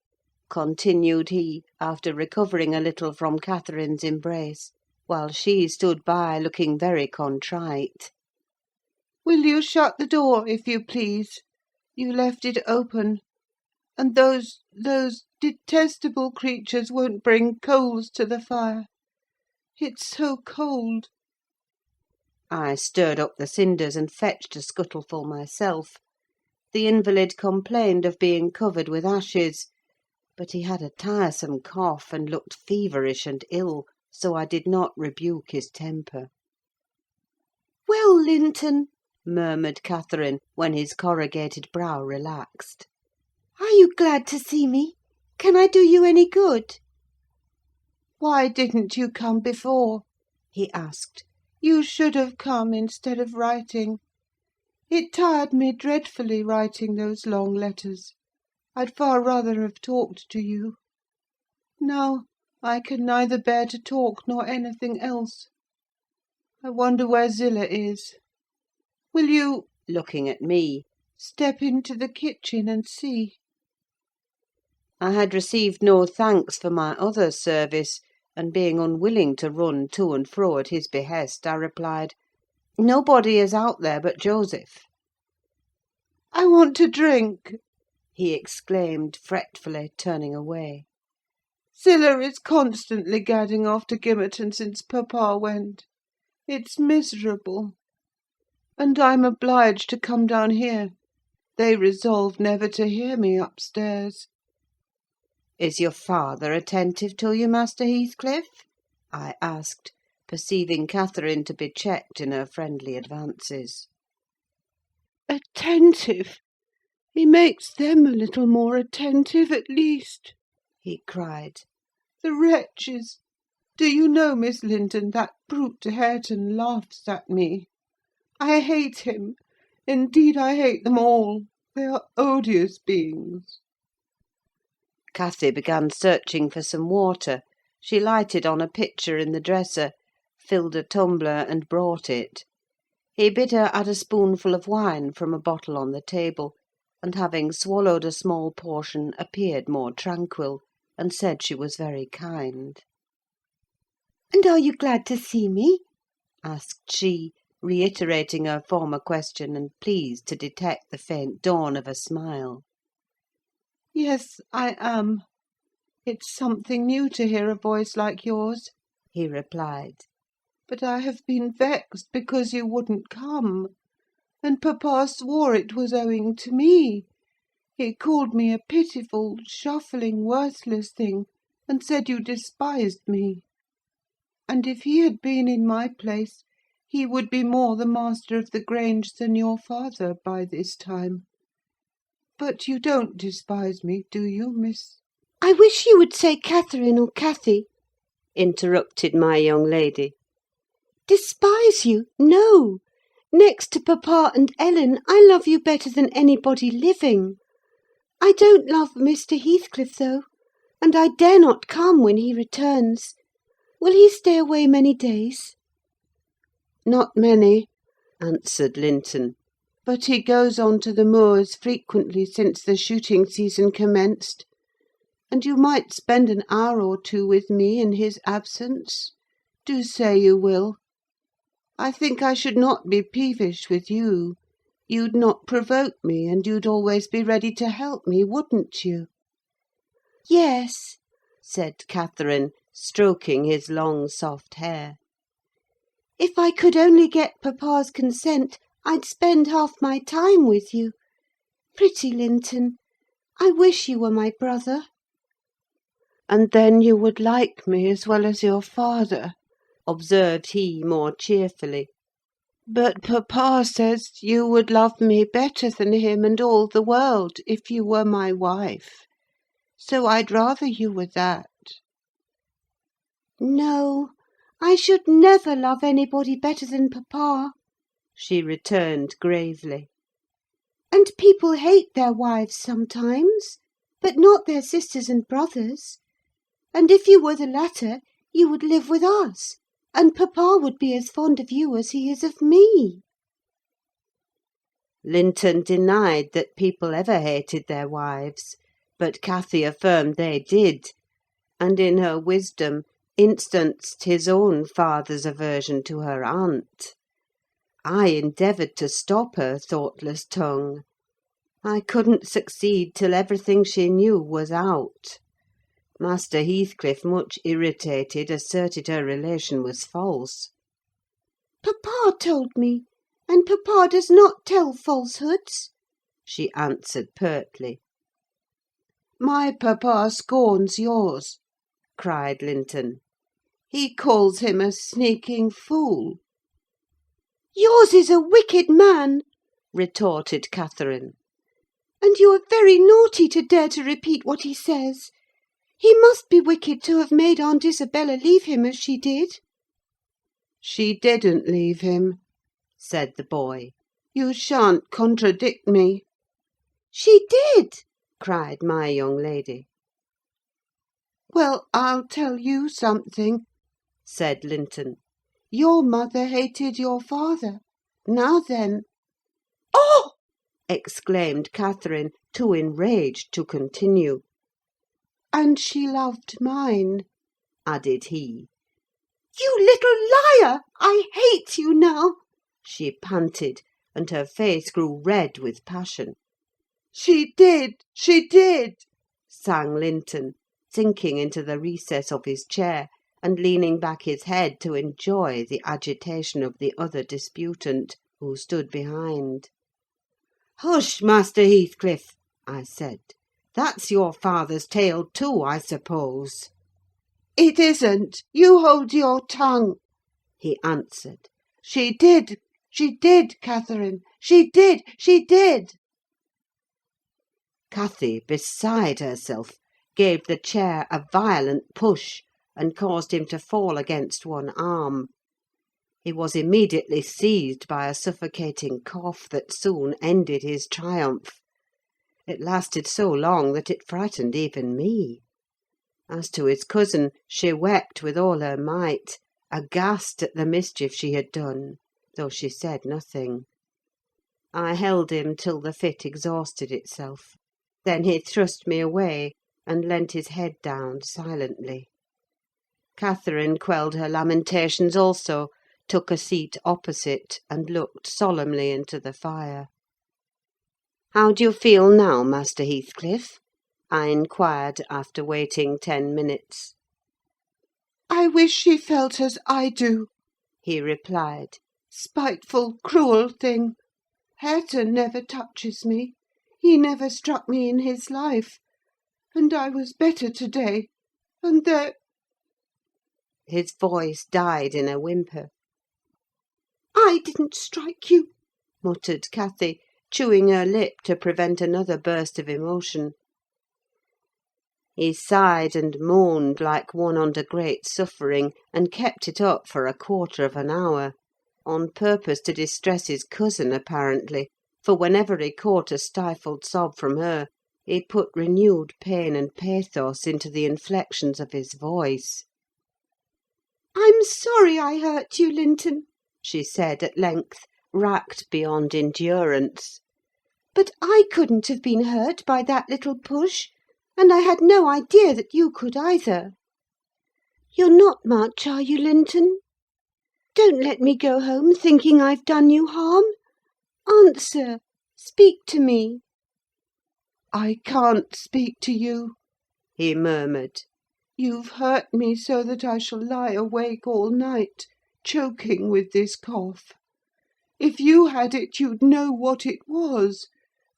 continued he, after recovering a little from Catherine's embrace, while she stood by looking very contrite. "Will you shut the door, if you please? You left it open. And those detestable creatures won't bring coals to the fire. It's so cold." I stirred up the cinders and fetched a scuttleful myself. The invalid complained of being covered with ashes, but he had a tiresome cough, and looked feverish and ill, so I did not rebuke his temper. "Well, Linton," murmured Catherine, when his corrugated brow relaxed, "are you glad to see me? Can I do you any good?" "Why didn't you come before?" he asked. "You should have come instead of writing. It tired me dreadfully writing those long letters. I'd far rather have talked to you. Now I can neither bear to talk nor anything else. I wonder where Zillah is. Will you," looking at me, "step into the kitchen and see?" I had received no thanks for my other service, and being unwilling to run to and fro at his behest, I replied, "Nobody is out there but Joseph." "I want to drink," he exclaimed fretfully, turning away. "Zillah is constantly gadding off to Gimmerton since papa went. It's miserable. And I'm obliged to come down here. They resolved never to hear me upstairs." "Is your father attentive to you, Master Heathcliff?" I asked, perceiving Catherine to be checked in her friendly advances. "Attentive? He makes them a little more attentive, at least," he cried. "The wretches! Do you know, Miss Linton, that brute Hareton laughs at me. I hate him. Indeed, I hate them all. They are odious beings." Cathy began searching for some water, She lighted on a pitcher in the dresser, filled a tumbler, and brought it. He bid her add a spoonful of wine from a bottle on the table, and having swallowed a small portion, appeared more tranquil, and said she was very kind. "And are you glad to see me?" asked she, reiterating her former question, and pleased to detect the faint dawn of a smile. "Yes, I am. It's something new to hear a voice like yours," he replied. "But I have been vexed because you wouldn't come, and papa swore it was owing to me. He called me a pitiful, shuffling, worthless thing, and said you despised me. And if he had been in my place, he would be more the master of the Grange than your father by this time. But you don't despise me, do you, Miss—" "I wish you would say Catherine or Cathy," interrupted my young lady. "Despise you? No! Next to papa and Ellen, I love you better than anybody living. I don't love Mr. Heathcliff, though, and I dare not come when he returns. Will he stay away many days?" "Not many," answered Linton; "but he goes on to the moors frequently since the shooting season commenced, and you might spend an hour or two with me in his absence. Do say you will. I think I should not be peevish with you. You'd not provoke me, and you'd always be ready to help me, wouldn't you?" "Yes," said Catherine, stroking his long soft hair. "if I could only get papa's consent, I'd spend half my time with you. Pretty Linton, I wish you were my brother." "And then you would like me as well as your father," observed he, more cheerfully. "But papa says you would love me better than him and all the world if you were my wife; so I'd rather you were that." "No, I should never love anybody better than papa," she returned gravely. "and people hate their wives sometimes, but not their sisters and brothers. And if you were the latter, you would live with us, and papa would be as fond of you as he is of me." Linton denied that people ever hated their wives, but Cathy affirmed they did, and in her wisdom instanced his own father's aversion to her aunt. I endeavoured to stop her thoughtless tongue. I couldn't succeed till everything she knew was out. Master Heathcliff, much irritated, asserted her relation was false. "Papa told me, and papa does not tell falsehoods," she answered pertly. "My papa scorns yours," cried Linton. "He calls him a sneaking fool." "Yours is a wicked man," retorted Catherine. "and you are very naughty to dare to repeat what he says. He must be wicked to have made Aunt Isabella leave him as she did." "She didn't leave him," said the boy. "You shan't contradict me." "She did!" cried my young lady. "Well, I'll tell you something," said Linton. "Your mother hated your father. Now then—" "Oh!" exclaimed Catherine, too enraged to continue. "And she loved mine," added he. "You little liar! I hate you now!" she panted, and her face grew red with passion. "She did! She did!" sang Linton, sinking into the recess of his chair, and leaning back his head to enjoy the agitation of the other disputant, who stood behind. "Hush, Master Heathcliff!" I said. "That's your father's tale too, I suppose." "It isn't. You hold your tongue," he answered. "She did, Catherine! She did, she did!" Cathy, beside herself, gave the chair a violent push, and caused him to fall against one arm. He was immediately seized by a suffocating cough that soon ended his triumph. It lasted so long that it frightened even me. As to his cousin, she wept with all her might, aghast at the mischief she had done, though she said nothing. I held him till the fit exhausted itself. Then he thrust me away, and leant his head down silently. Catherine quelled her lamentations also, took a seat opposite, and looked solemnly into the fire. "How do you feel now, Master Heathcliff?" I inquired, after waiting 10 minutes. "I wish she felt as I do," he replied. "Spiteful, cruel thing! Hareton never touches me. He never struck me in his life. And I was better to-day. And there—" His voice died in a whimper. "I didn't strike you," muttered Cathy, chewing her lip to prevent another burst of emotion. He sighed and moaned like one under great suffering, and kept it up for 1/4 of an hour, on purpose to distress his cousin, apparently, for whenever he caught a stifled sob from her, he put renewed pain and pathos into the inflections of his voice. "I'm sorry I hurt you, Linton," she said at length, racked beyond endurance. "but I couldn't have been hurt by that little push, and I had no idea that you could either. You're not much, are you, Linton? Don't let me go home thinking I've done you harm. Answer! Speak to me." I can't speak to you, he murmured. You've hurt me so that I shall lie awake all night, choking with this cough. If you had it, you'd know what it was.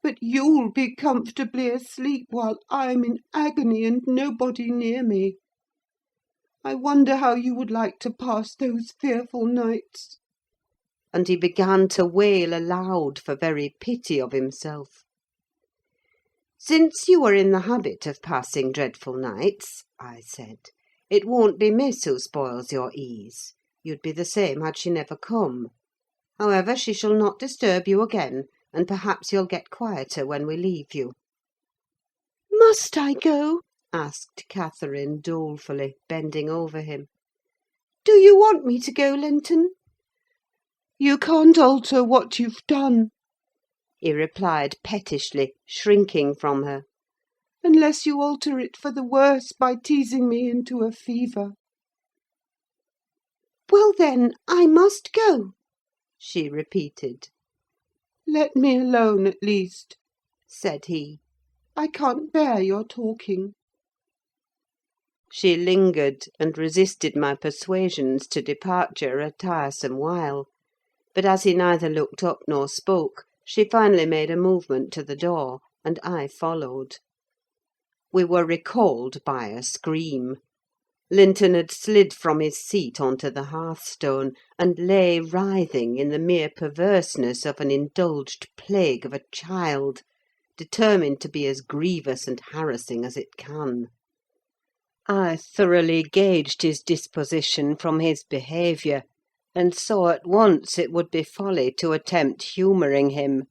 But you'll be comfortably asleep while I'm in agony and nobody near me. I wonder how you would like to pass those fearful nights." And he began to wail aloud for very pity of himself. "Since you are in the habit of passing dreadful nights," I said, "it won't be Miss who spoils your ease. You'd be the same had she never come. However, she shall not disturb you again, and perhaps you'll get quieter when we leave you." "Must I go?" asked Catherine dolefully, bending over him. "Do you want me to go, Linton?" You can't alter what you've done, he replied pettishly, shrinking from her. unless you alter it for the worse by teasing me into a fever. "Well, then, I must go," she repeated. Let me alone, at least," said he. "I can't bear your talking." She lingered, and resisted my persuasions to departure a tiresome while; but as he neither looked up nor spoke, she finally made a movement to the door, and I followed. We were recalled by a scream. Linton had slid from his seat on to the hearthstone, and lay writhing in the mere perverseness of an indulged plague of a child, determined to be as grievous and harassing as it can. I thoroughly gauged his disposition from his behaviour, and saw at once it would be folly to attempt humouring him.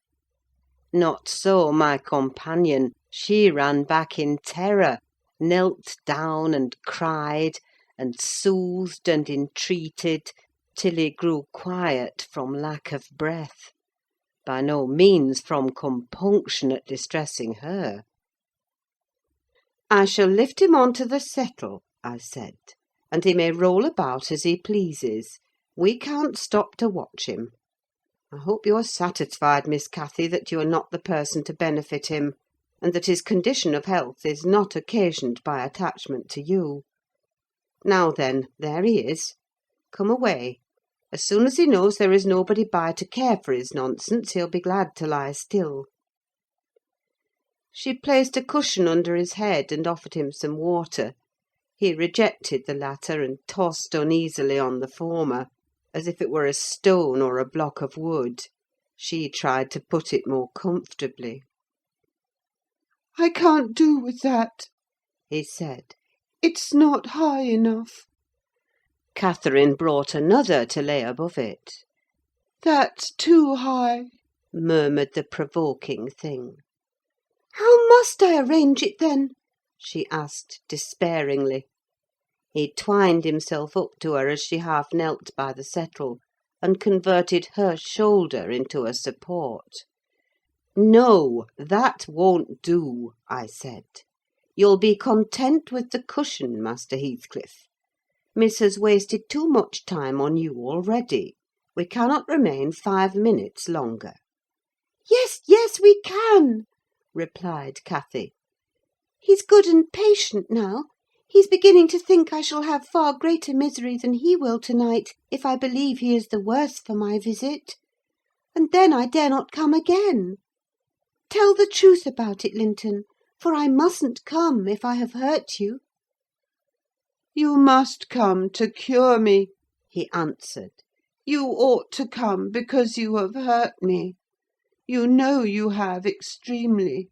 Not so my companion: she ran back in terror, knelt down and cried, and soothed and entreated, till he grew quiet from lack of breath; by no means from compunction at distressing her. "I shall lift him on to the settle," I said, "and he may roll about as he pleases. We can't stop to watch him. I hope you are satisfied, Miss Cathy, that you are not the person to benefit him, and that his condition of health is not occasioned by attachment to you. Now then, there he is. Come away. As soon as he knows there is nobody by to care for his nonsense, he'll be glad to lie still." She placed a cushion under his head, and offered him some water. He rejected the latter, and tossed uneasily on the former, as if it were a stone or a block of wood. She tried to put it more comfortably. "I can't do with that," he said. "It's not high enough." Catherine brought another to lay above it. "That's too high," murmured the provoking thing. "How must I arrange it, then?" she asked despairingly. He twined himself up to her as she half knelt by the settle, and converted her shoulder into a support. "No, that won't do," I said. "You'll be content with the cushion, Master Heathcliff. Miss has wasted too much time on you already. We cannot remain 5 minutes longer." "Yes, yes, we can," replied Cathy. "He's good and patient now. He's beginning to think I shall have far greater misery than he will to-night, if I believe he is the worse for my visit. And then I dare not come again. Tell the truth about it, Linton, for I mustn't come if I have hurt you." "You must come to cure me," he answered. "You ought to come because you have hurt me. You know you have extremely.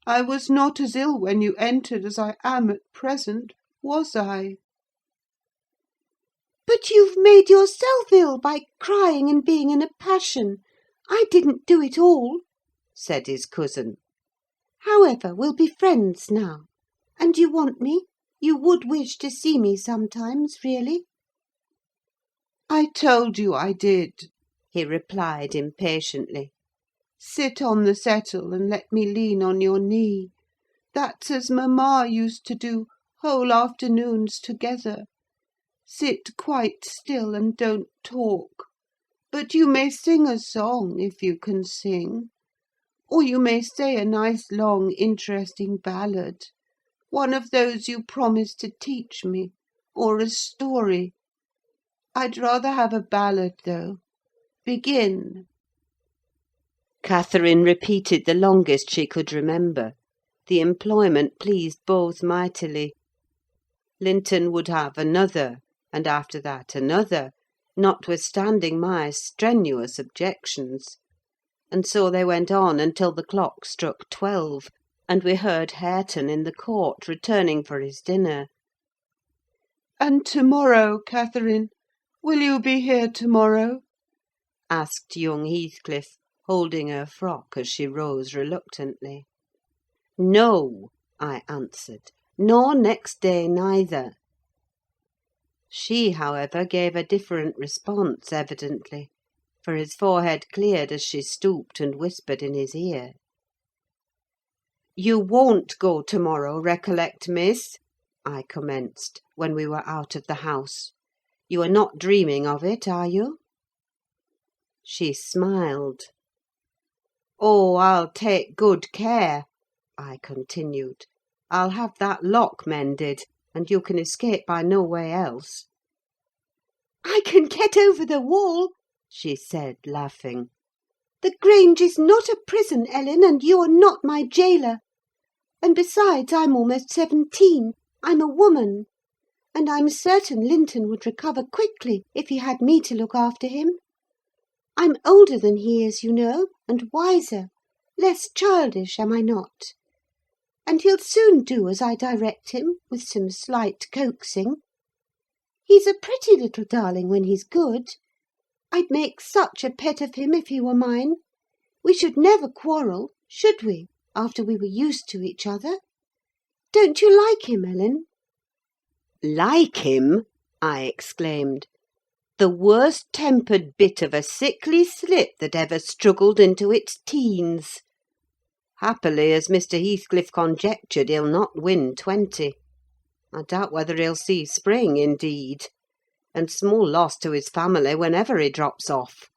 I was not as ill when you entered as I am at present, was I?" "But you've made yourself ill by crying and being in a passion. I didn't do it all," said his cousin. "However, we'll be friends now. And you want me? You would wish to see me sometimes, really?" "I told you I did," he replied impatiently. "Sit on the settle and let me lean on your knee. That's as mamma used to do, whole afternoons together. Sit quite still and don't talk. But you may sing a song, if you can sing. Or you may say a nice, long, interesting ballad. One of those you promised to teach me, or a story. I'd rather have a ballad, though. Begin." Catherine repeated the longest she could remember. The employment pleased both mightily. Linton would have another, and after that another, notwithstanding my strenuous objections; and so they went on until the clock struck 12, and we heard Hareton in the court returning for his dinner. "And to-morrow, Catherine? Will you be here to-morrow?" asked young Heathcliff, holding her frock as she rose reluctantly. "No," I answered, "nor next day neither." She, however, gave a different response, evidently, for his forehead cleared as she stooped and whispered in his ear. "You won't go to-morrow, recollect, miss," I commenced, when we were out of the house. "You are not dreaming of it, are you?" She smiled. "Oh, I'll take good care," I continued. "I'll have that lock mended, and you can escape by no way else." "I can get over the wall," she said, laughing. "The Grange is not a prison, Ellen, and you are not my jailer. And besides, I'm almost 17. I'm a woman. And I'm certain Linton would recover quickly if he had me to look after him. I'm older than he is, you know, and wiser: less childish, am I not? And he'll soon do as I direct him, with some slight coaxing. He's a pretty little darling when he's good. I'd make such a pet of him if he were mine. We should never quarrel, should we, after we were used to each other? Don't you like him, Ellen?" "Like him!" I exclaimed. "The worst-tempered bit of a sickly slip that ever struggled into its teens. Happily, as Mr. Heathcliff conjectured, he'll not win 20. I doubt whether he'll see spring, indeed; and small loss to his family whenever he drops off.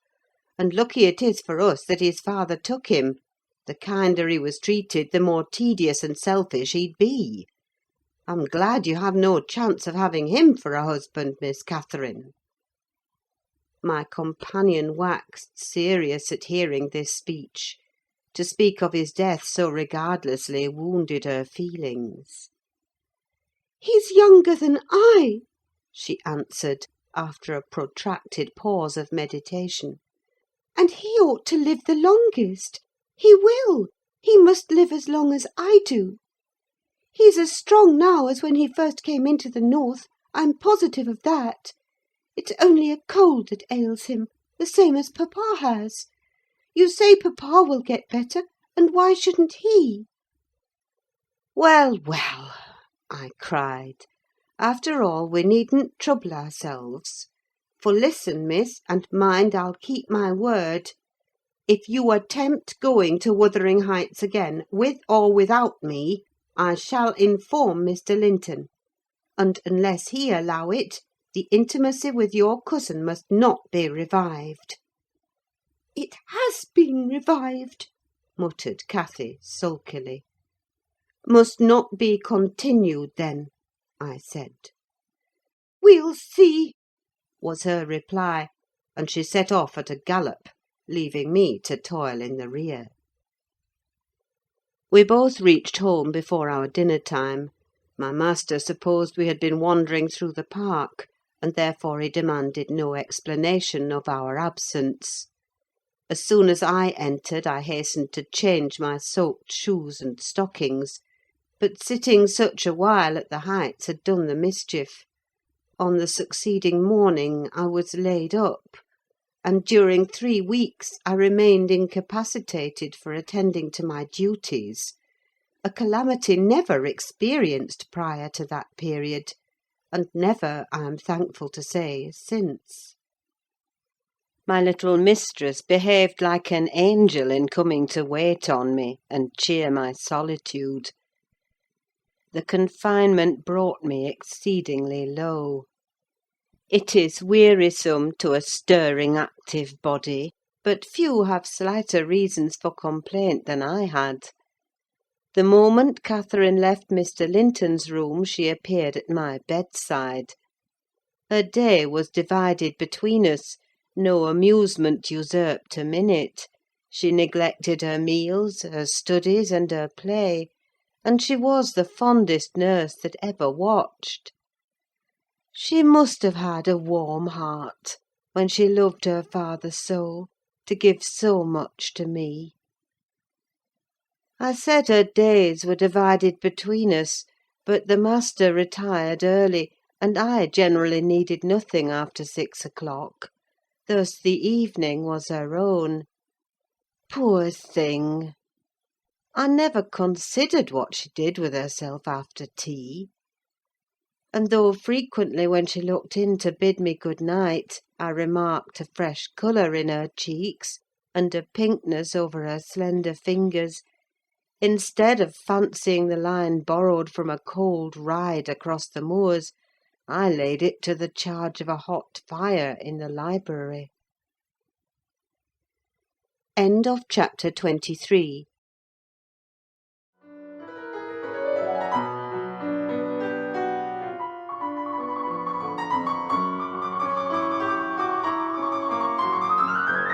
And lucky it is for us that his father took him: the kinder he was treated, the more tedious and selfish he'd be. I'm glad you have no chance of having him for a husband, Miss Catherine." My companion waxed serious at hearing this speech. To speak of his death so regardlessly wounded her feelings. "He's younger than I," she answered, after a protracted pause of meditation. "and he ought to live the longest. He will. He must live as long as I do. He's as strong now as when he first came into the north, I'm positive of that. It's only a cold that ails him, the same as papa has. You say papa will get better, and why shouldn't he?" "Well, well," I cried, "after all, we needn't trouble ourselves. For listen, miss, and mind I'll keep my word. If you attempt going to Wuthering Heights again, with or without me, I shall inform Mr. Linton; and unless he allow it, the intimacy with your cousin must not be revived." It has been revived, muttered Cathy, sulkily. "Must not be continued, then," I said. "We'll see," was her reply, and she set off at a gallop, leaving me to toil in the rear. We both reached home before our dinner time. My master supposed we had been wandering through the park, and therefore he demanded no explanation of our absence. As soon as I entered, I hastened to change my soaked shoes and stockings, but sitting such a while at the Heights had done the mischief. On the succeeding morning I was laid up, and during 3 weeks I remained incapacitated for attending to my duties, a calamity never experienced prior to that period, and never, I am thankful to say, since. My little mistress behaved like an angel in coming to wait on me and cheer my solitude. The confinement brought me exceedingly low. It is wearisome to a stirring, active body, but few have slighter reasons for complaint than I had. The moment Catherine left Mr. Linton's room, she appeared at my bedside. Her day was divided between us; no amusement usurped a minute. She neglected her meals, her studies, and her play, and she was the fondest nurse that ever watched. She must have had a warm heart, when she loved her father so, to give so much to me. I said her days were divided between us, but the master retired early, and I generally needed nothing after 6 o'clock: thus the evening was her own. Poor thing! I never considered what she did with herself after tea; and though frequently, when she looked in to bid me good night, I remarked a fresh colour in her cheeks, and a pinkness over her slender fingers, instead of fancying the line borrowed from a cold ride across the moors, I laid it to the charge of a hot fire in the library. End of chapter 23.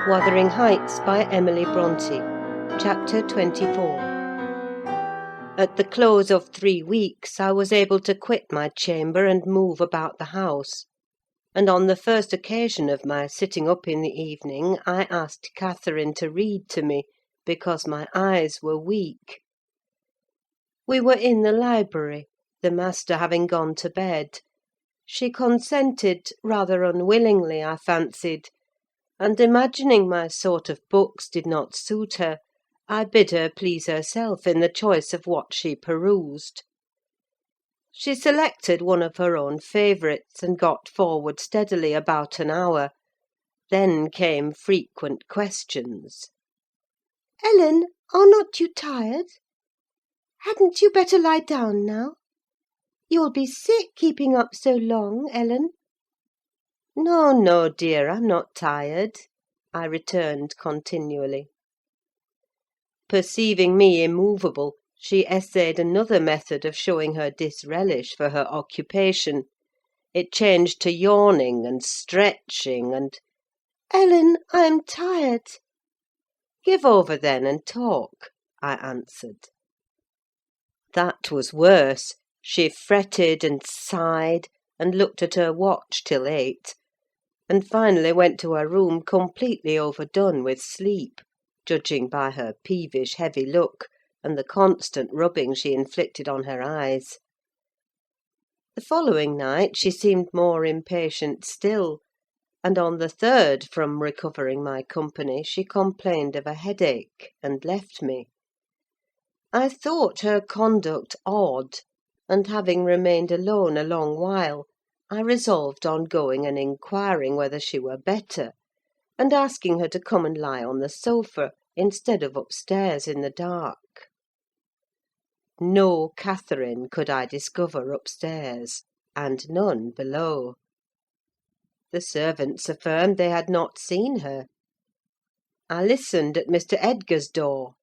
Wuthering Heights by Emily Brontë. Chapter 24. At the close of 3 weeks I was able to quit my chamber and move about the house; and on the first occasion of my sitting up in the evening I asked Catherine to read to me, because my eyes were weak. We were in the library, the master having gone to bed. She consented, rather unwillingly, I fancied; and imagining my sort of books did not suit her, I bid her please herself in the choice of what she perused. She selected one of her own favourites, and got forward steadily about an hour. Then came frequent questions. "Ellen, are not you tired? Hadn't you better lie down now? You'll be sick keeping up so long, Ellen." "No, no, dear, I'm not tired," I returned continually. Perceiving me immovable, she essayed another method of showing her disrelish for her occupation. It changed to yawning and stretching, and— "Ellen, I'm tired." "Give over, then, and talk," I answered. That was worse: she fretted and sighed, and looked at her watch till 8, and finally went to her room completely overdone with sleep, judging by her peevish, heavy look, and the constant rubbing she inflicted on her eyes. The following night she seemed more impatient still, and on the 3rd from recovering my company she complained of a headache, and left me. I thought her conduct odd, and having remained alone a long while, I resolved on going and inquiring whether she were better, and asking her to come and lie on the sofa, instead of upstairs in the dark. No Catherine could I discover upstairs, and none below. The servants affirmed they had not seen her. I listened at Mr. Edgar's door.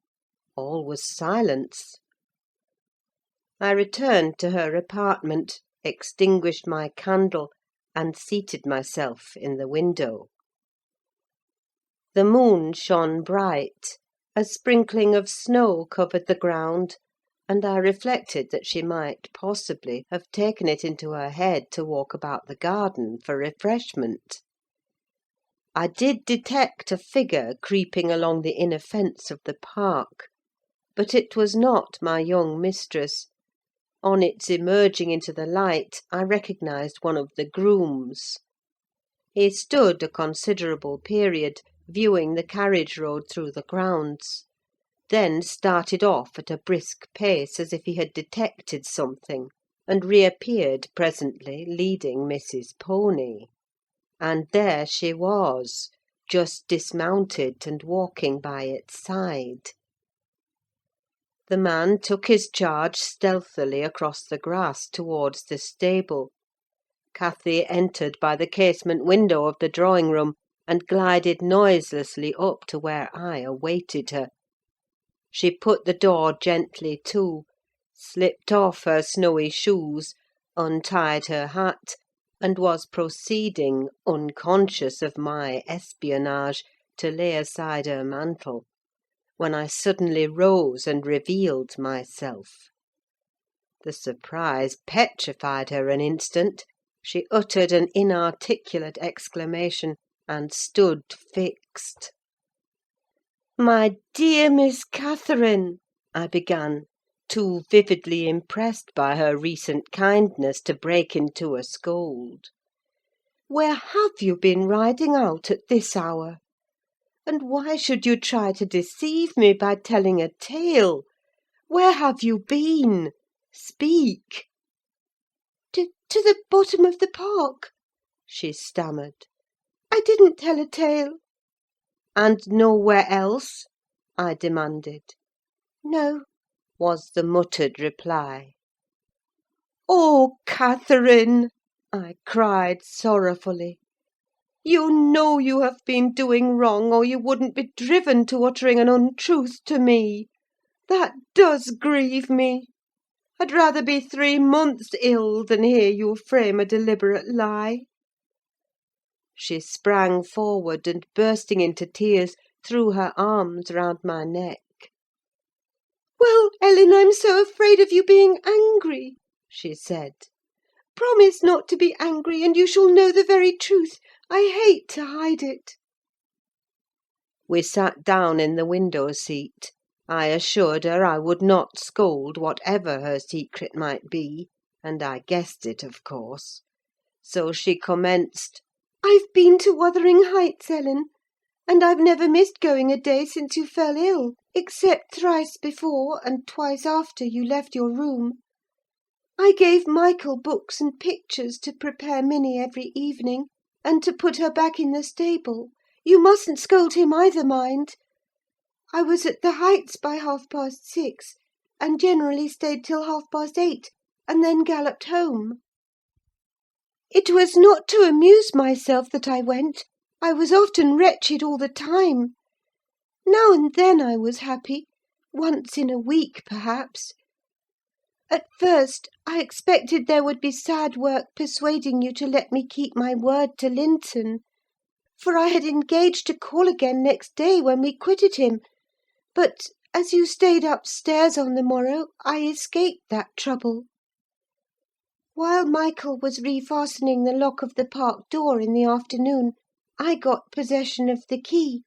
All was silence. I returned to her apartment, extinguished my candle, and seated myself in the window. The moon shone bright, a sprinkling of snow covered the ground, and I reflected that she might possibly have taken it into her head to walk about the garden for refreshment. I did detect a figure creeping along the inner fence of the park, but it was not my young mistress. On its emerging into the light, I recognised one of the grooms. He stood a considerable period, viewing the carriage road through the grounds, then started off at a brisk pace, as if he had detected something, and reappeared presently, leading Mrs. Pony. And there she was, just dismounted and walking by its side. The man took his charge stealthily across the grass towards the stable. Cathy entered by the casement window of the drawing-room, and glided noiselessly up to where I awaited her. She put the door gently to, slipped off her snowy shoes, untied her hat, and was proceeding, unconscious of my espionage, to lay aside her mantle, when I suddenly rose and revealed myself. The surprise petrified her an instant. She uttered an inarticulate exclamation, and stood fixed. "My dear Miss Catherine," I began, too vividly impressed by her recent kindness to break into a scold, "where have you been riding out at this hour? And why should you try to deceive me by telling a tale? Where have you been? Speak!" To the bottom of the park," she stammered. "I didn't tell a tale." "And nowhere else?" I demanded. "No," was the muttered reply. "Oh, Catherine!" I cried sorrowfully. "You know you have been doing wrong, or you wouldn't be driven to uttering an untruth to me. That does grieve me. I'd rather be 3 months ill than hear you frame a deliberate lie." She sprang forward, and bursting into tears, threw her arms round my neck. "Well, Ellen, I'm so afraid of you being angry," she said. "Promise not to be angry, and you shall know the very truth. I hate to hide it." We sat down in the window seat. I assured her I would not scold, whatever her secret might be, and I guessed it, of course. So she commenced— "I've been to Wuthering Heights, Ellen, and I've never missed going a day since you fell ill, except thrice before, and twice after you left your room. I gave Michael books and pictures to prepare Minnie every evening, and to put her back in the stable. You mustn't scold him either, mind. I was at the Heights by 6:30, and generally stayed till 8:30, and then galloped home. It was not to amuse myself that I went. I was often wretched all the time. Now and then I was happy, once in a week, perhaps. At first, I expected there would be sad work persuading you to let me keep my word to Linton, for I had engaged to call again next day when we quitted him; but, as you stayed upstairs on the morrow, I escaped that trouble. While Michael was refastening the lock of the park door in the afternoon, I got possession of the key,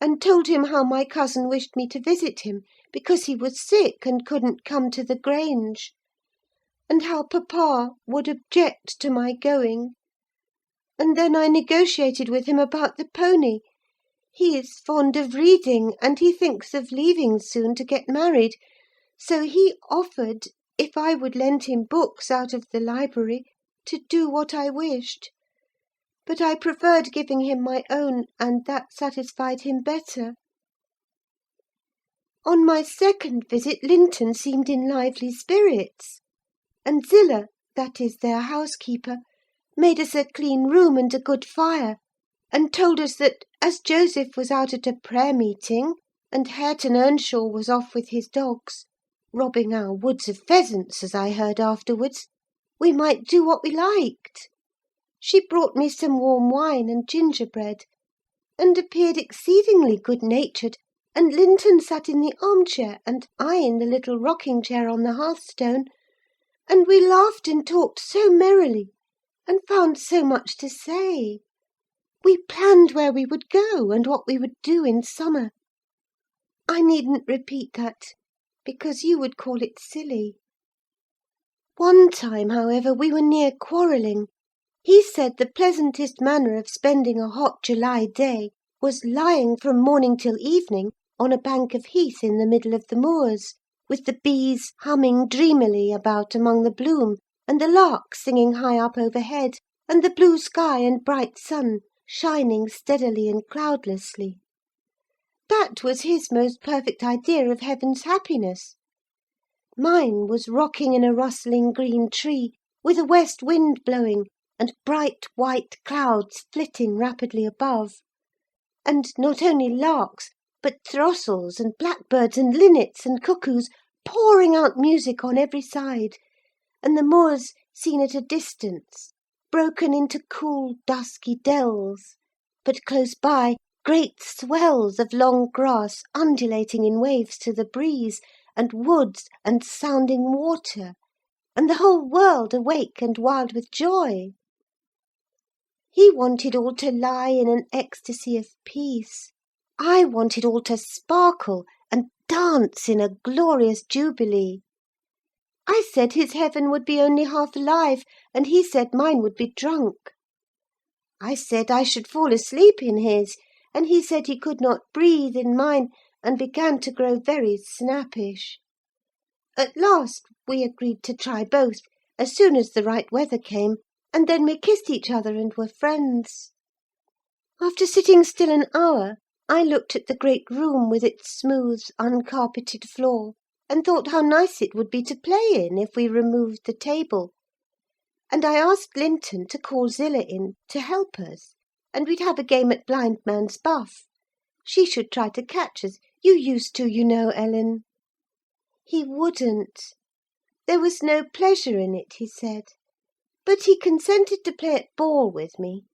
and told him how my cousin wished me to visit him, because he was sick and couldn't come to the Grange, and how papa would object to my going; and then I negotiated with him about the pony. He is fond of reading, and he thinks of leaving soon to get married, So he offered, if I would lend him books out of the library, to do what I wished. But I preferred giving him my own, and that satisfied him better. On my second visit, Linton seemed in lively spirits, and Zillah, that is their housekeeper, made us a clean room and a good fire, and told us that, as Joseph was out at a prayer meeting, and Hareton Earnshaw was off with his dogs, robbing our woods of pheasants, as I heard afterwards, we might do what we liked. She brought me some warm wine and gingerbread, and appeared exceedingly good-natured, and Linton sat in the armchair, and I in the little rocking-chair on the hearthstone, and we laughed and talked so merrily, and found so much to say. We planned where we would go, and what we would do in summer. I needn't repeat that, because you would call it silly. One time, however, we were near quarrelling. He said the pleasantest manner of spending a hot July day was lying from morning till evening on a bank of heath in the middle of the moors, with the bees humming dreamily about among the bloom, and the lark singing high up overhead, and the blue sky and bright sun shining steadily and cloudlessly. That was his most perfect idea of heaven's happiness. Mine was rocking in a rustling green tree, with a west wind blowing, and bright white clouds flitting rapidly above; and not only larks, but throstles and blackbirds and linnets and cuckoos pouring out music on every side, and the moors seen at a distance, broken into cool dusky dells, but close by great swells of long grass undulating in waves to the breeze, and woods and sounding water, and the whole world awake and wild with joy. He wanted all to lie in an ecstasy of peace. I wanted all to sparkle and dance in a glorious jubilee. I said his heaven would be only half alive, and he said mine would be drunk. I said I should fall asleep in his, and he said he could not breathe in mine, and began to grow very snappish. At last we agreed to try both, as soon as the right weather came, and then we kissed each other and were friends. After sitting still an hour, I looked at the great room with its smooth, uncarpeted floor, and thought how nice it would be to play in if we removed the table; and I asked Linton to call Zillah in to help us, and we'd have a game at blind man's buff. She should try to catch us. You used to, you know, Ellen. He wouldn't. There was no pleasure in it, he said. But he consented to play at ball with me.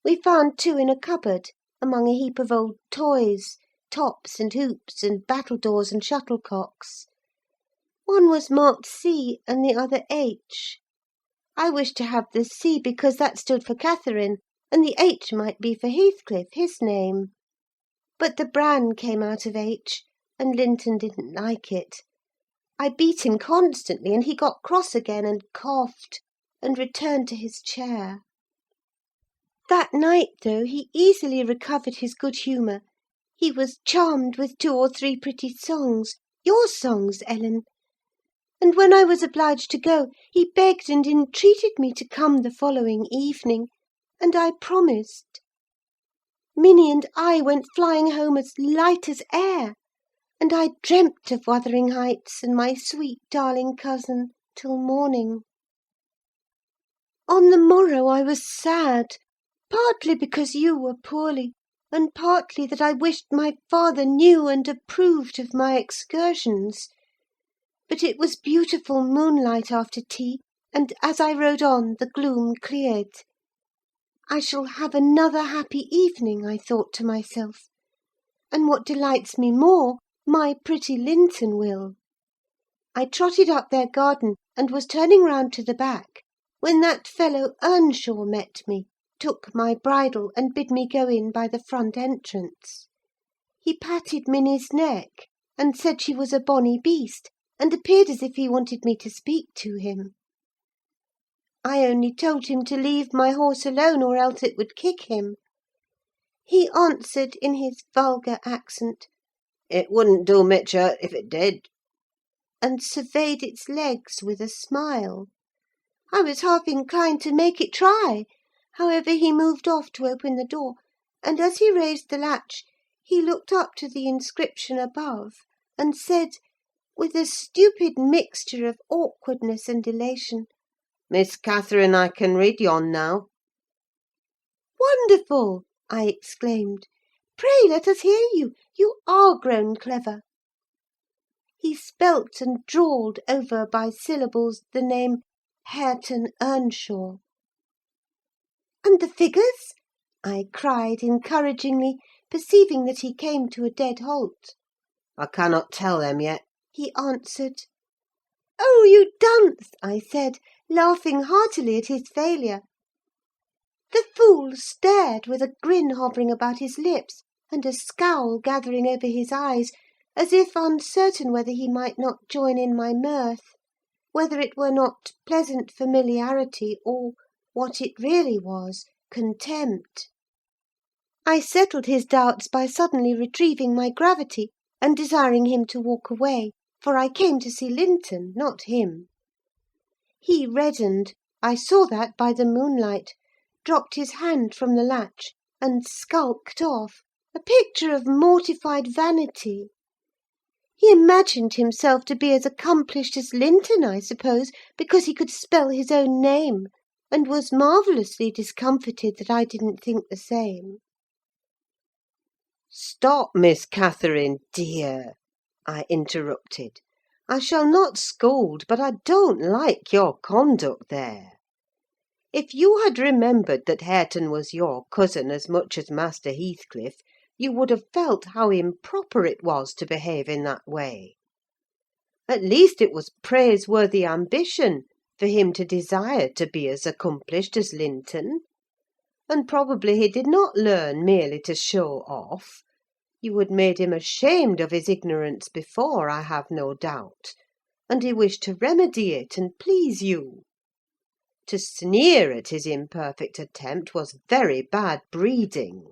We found two in a cupboard, among a heap of old toys, tops and hoops, and battledores and shuttlecocks. One was marked C, and the other H. I wished to have the C because that stood for Catherine, and the H might be for Heathcliff, his name. But the bran came out of H, and Linton didn't like it. I beat him constantly, and he got cross again, and coughed, and returned to his chair. That night, though, he easily recovered his good humour. He was charmed with 2 or 3 pretty songs, your songs, Ellen; and when I was obliged to go, he begged and entreated me to come the following evening, and I promised. Minnie and I went flying home as light as air, and I dreamt of Wuthering Heights and my sweet darling cousin till morning. On the morrow I was sad, partly because you were poorly, and partly that I wished my father knew and approved of my excursions. But it was beautiful moonlight after tea, and as I rode on the gloom cleared. I shall have another happy evening, I thought to myself; and what delights me more, my pretty Linton will. I trotted up their garden, and was turning round to the back, when that fellow Earnshaw met me, took my bridle, and bid me go in by the front entrance. He patted Minnie's neck, and said she was a bonny beast, and appeared as if he wanted me to speak to him. I only told him to leave my horse alone, or else it would kick him. He answered, in his vulgar accent, "It wouldn't do mitch hurt if it did." and surveyed its legs with a smile. I was half inclined to make it try. However, he moved off to open the door, and as he raised the latch, he looked up to the inscription above, and said, with a stupid mixture of awkwardness and elation, "Miss Catherine, I can read yon now." "Wonderful!" I exclaimed. "Pray let us hear you. You are grown clever." He spelt and drawled over by syllables the name Hareton Earnshaw. "And the figures?" I cried encouragingly, perceiving that he came to a dead halt. "I cannot tell them yet." He answered. "Oh, you dunce!" I said, laughing heartily at his failure. The fool stared, with a grin hovering about his lips, and a scowl gathering over his eyes, as if uncertain whether he might not join in my mirth, whether it were not pleasant familiarity, or, what it really was, contempt. I settled his doubts by suddenly retrieving my gravity, and desiring him to walk away, for I came to see Linton, not him. He reddened, I saw that by the moonlight, dropped his hand from the latch, and skulked off, a picture of mortified vanity. He imagined himself to be as accomplished as Linton, I suppose, because he could spell his own name, and was marvellously discomfited that I didn't think the same. "Stop, Miss Catherine, dear," I interrupted. "I shall not scold, but I don't like your conduct there. If you had remembered that Hareton was your cousin as much as Master Heathcliff, you would have felt how improper it was to behave in that way. At least it was praiseworthy ambition for him to desire to be as accomplished as Linton. And probably he did not learn merely to show off. You had made him ashamed of his ignorance before, I have no doubt, and he wished to remedy it and please you. To sneer at his imperfect attempt was very bad breeding.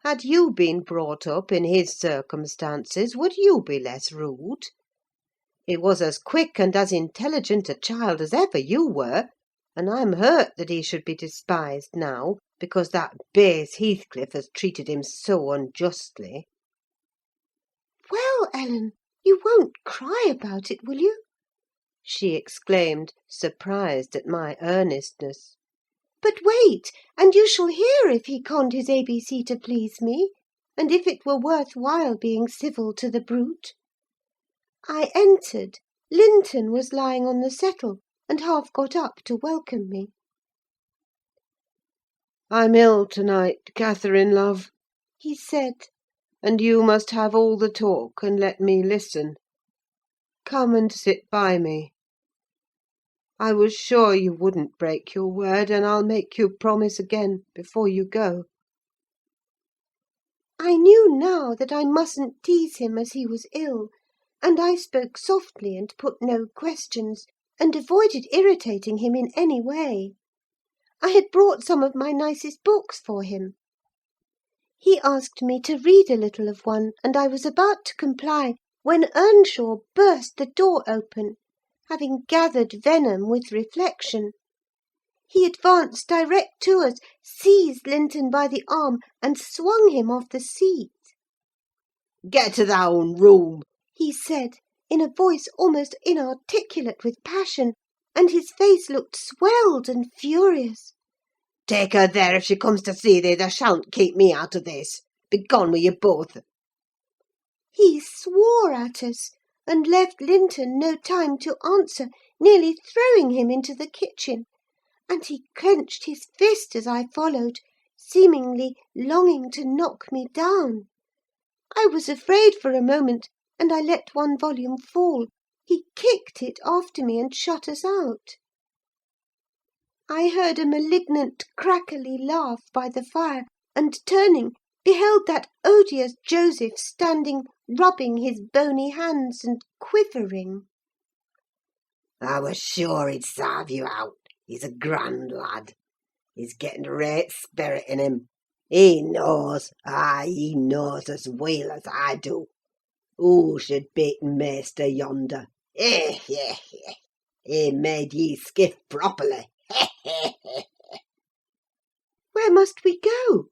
Had you been brought up in his circumstances, would you be less rude? He was as quick and as intelligent a child as ever you were, and I'm hurt that he should be despised now, because that base Heathcliff has treated him so unjustly." "Well, Ellen, you won't cry about it, will you?" she exclaimed, surprised at my earnestness. "But wait, and you shall hear if he conned his ABC to please me, and if it were worth while being civil to the brute." I entered. Linton was lying on the settle, and half got up to welcome me. "I'm ill to-night, Catherine, love," he said, "and you must have all the talk, and let me listen. Come and sit by me. I was sure you wouldn't break your word, and I'll make you promise again before you go." I knew now that I mustn't tease him as he was ill, and I spoke softly and put no questions, and avoided irritating him in any way. I had brought some of my nicest books for him. He asked me to read a little of one, and I was about to comply, when Earnshaw burst the door open, having gathered venom with reflection. He advanced direct to us, seized Linton by the arm, and swung him off the seat. "Get to thy own room," he said, in a voice almost inarticulate with passion, and his face looked swelled and furious. "Take her there if she comes to see thee. Thou shan't keep me out of this. Begone with you both." He swore at us, and left Linton no time to answer, nearly throwing him into the kitchen; and he clenched his fist as I followed, seemingly longing to knock me down. I was afraid for a moment, and I let one volume fall. He kicked it after me, and shut us out. I heard a malignant, crackly laugh by the fire, and turning, beheld that odious Joseph standing rubbing his bony hands and quivering. I was sure he'd sarve you out. He's a grand lad. He's getting a great spirit in him. He knows, he knows as well as I do. Who should beat maister yonder? Eh, eh, eh. He made ye skiff properly. Eh, eh, eh. Where must we go?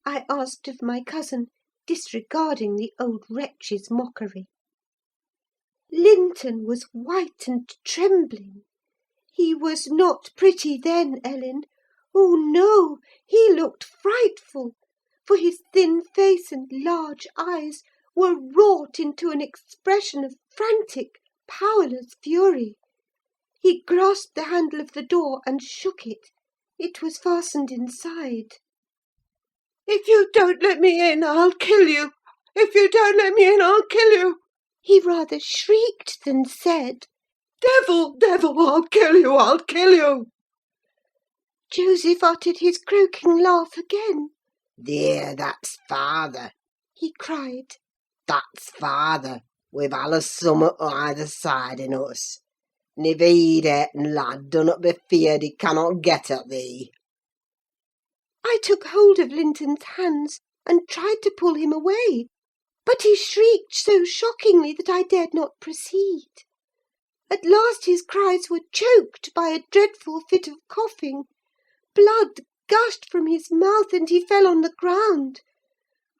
I asked of my cousin, disregarding the old wretch's mockery. Linton was white and trembling. He was not pretty then, Ellen. Oh, no, he looked frightful, for his thin face and large eyes were wrought into an expression of frantic, powerless fury. He grasped the handle of the door and shook it. It was fastened inside. If you don't let me in, I'll kill you! If you don't let me in, I'll kill you! He rather shrieked than said. Devil, devil, I'll kill you! I'll kill you! Joseph uttered his croaking laugh again. There, that's father, He cried. that's father, with allus summat o either side in us. And if he'd eaten lad, dunnot be feared he cannot get at thee. I took hold of Linton's hands and tried to pull him away, but he shrieked so shockingly that I dared not proceed. At last his cries were choked by a dreadful fit of coughing. Blood gushed from his mouth, and he fell on the ground.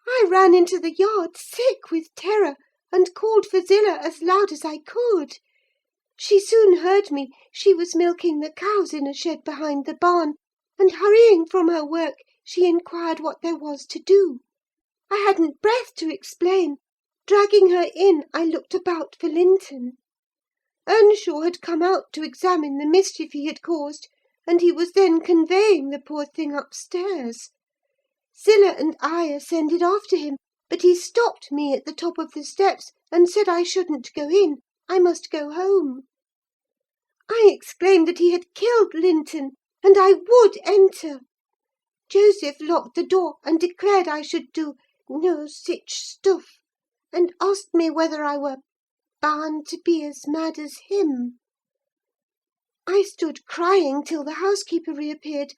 I ran into the yard, sick with terror, and called for Zillah as loud as I could. She soon heard me. She was milking the cows in a shed behind the barn, and hurrying from her work, she inquired what there was to do. I hadn't breath to explain. Dragging her in, I looked about for Linton. Earnshaw had come out to examine the mischief he had caused, and he was then conveying the poor thing upstairs. Zillah and I ascended after him, but he stopped me at the top of the steps and said I shouldn't go in, I must go home. I exclaimed that he had killed Linton, and I would enter. Joseph locked the door and declared I should do no sich stuff, and asked me whether I were bound to be as mad as him. I stood crying till the housekeeper reappeared.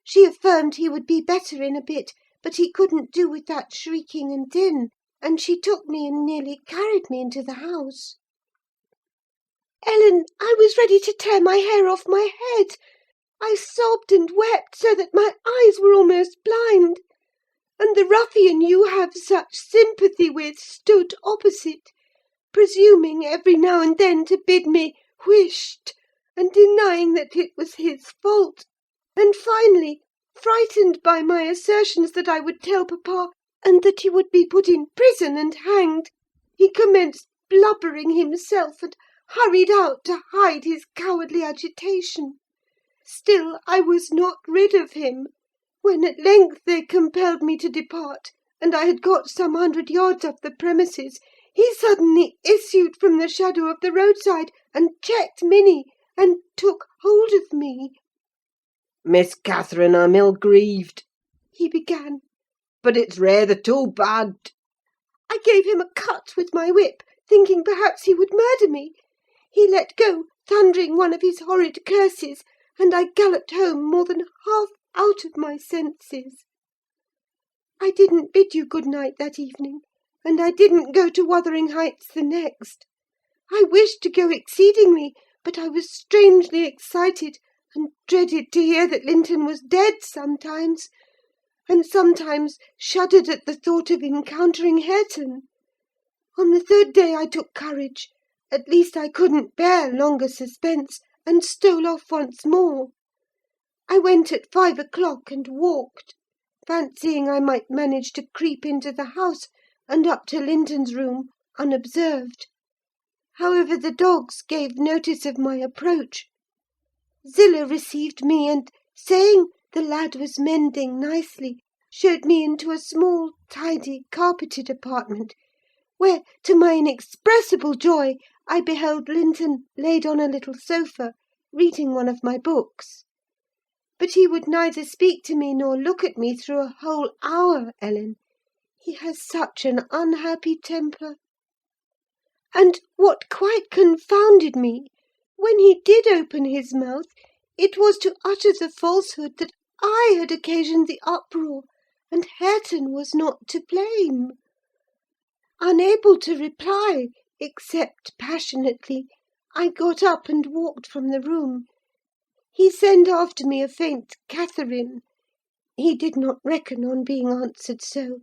She affirmed he would be better in a bit, but he couldn't do with that shrieking and din, and she took me and nearly carried me into the house. Ellen, I was ready to tear my hair off my head. I sobbed and wept so that my eyes were almost blind, and the ruffian you have such sympathy with stood opposite, presuming every now and then to bid me whisht, and denying that it was his fault, and finally, frightened by my assertions that I would tell papa, and that he would be put in prison and hanged, he commenced blubbering himself, and hurried out to hide his cowardly agitation. Still I was not rid of him. When at length they compelled me to depart, and I had got some 100 yards off the premises, he suddenly issued from the shadow of the roadside, and checked Minnie, and took hold of me. Miss Catherine, I'm ill grieved, He began. but it's rather too bad. I gave him a cut with my whip, thinking perhaps he would murder me. He let go, thundering one of his horrid curses, and I galloped home more than half out of my senses. I didn't bid you good night that evening, and I didn't go to Wuthering Heights the next. I wished to go exceedingly, but I was strangely excited, and dreaded to hear that Linton was dead sometimes, and sometimes shuddered at the thought of encountering Hareton. On the 3rd day I took courage; at least I couldn't bear longer suspense, and stole off once more. I went at 5 o'clock and walked, fancying I might manage to creep into the house and up to Linton's room unobserved. However, the dogs gave notice of my approach. Zillah received me, and, saying the lad was mending nicely, showed me into a small, tidy, carpeted apartment, where, to my inexpressible joy, I beheld Linton laid on a little sofa, reading one of my books. But he would neither speak to me nor look at me through a whole hour, Ellen. He has such an unhappy temper. And what quite confounded me, when he did open his mouth, it was to utter the falsehood that I had occasioned the uproar, and Hareton was not to blame. Unable to reply, except passionately, I got up and walked from the room. He sent after me a faint "Catherine." He did not reckon on being answered so.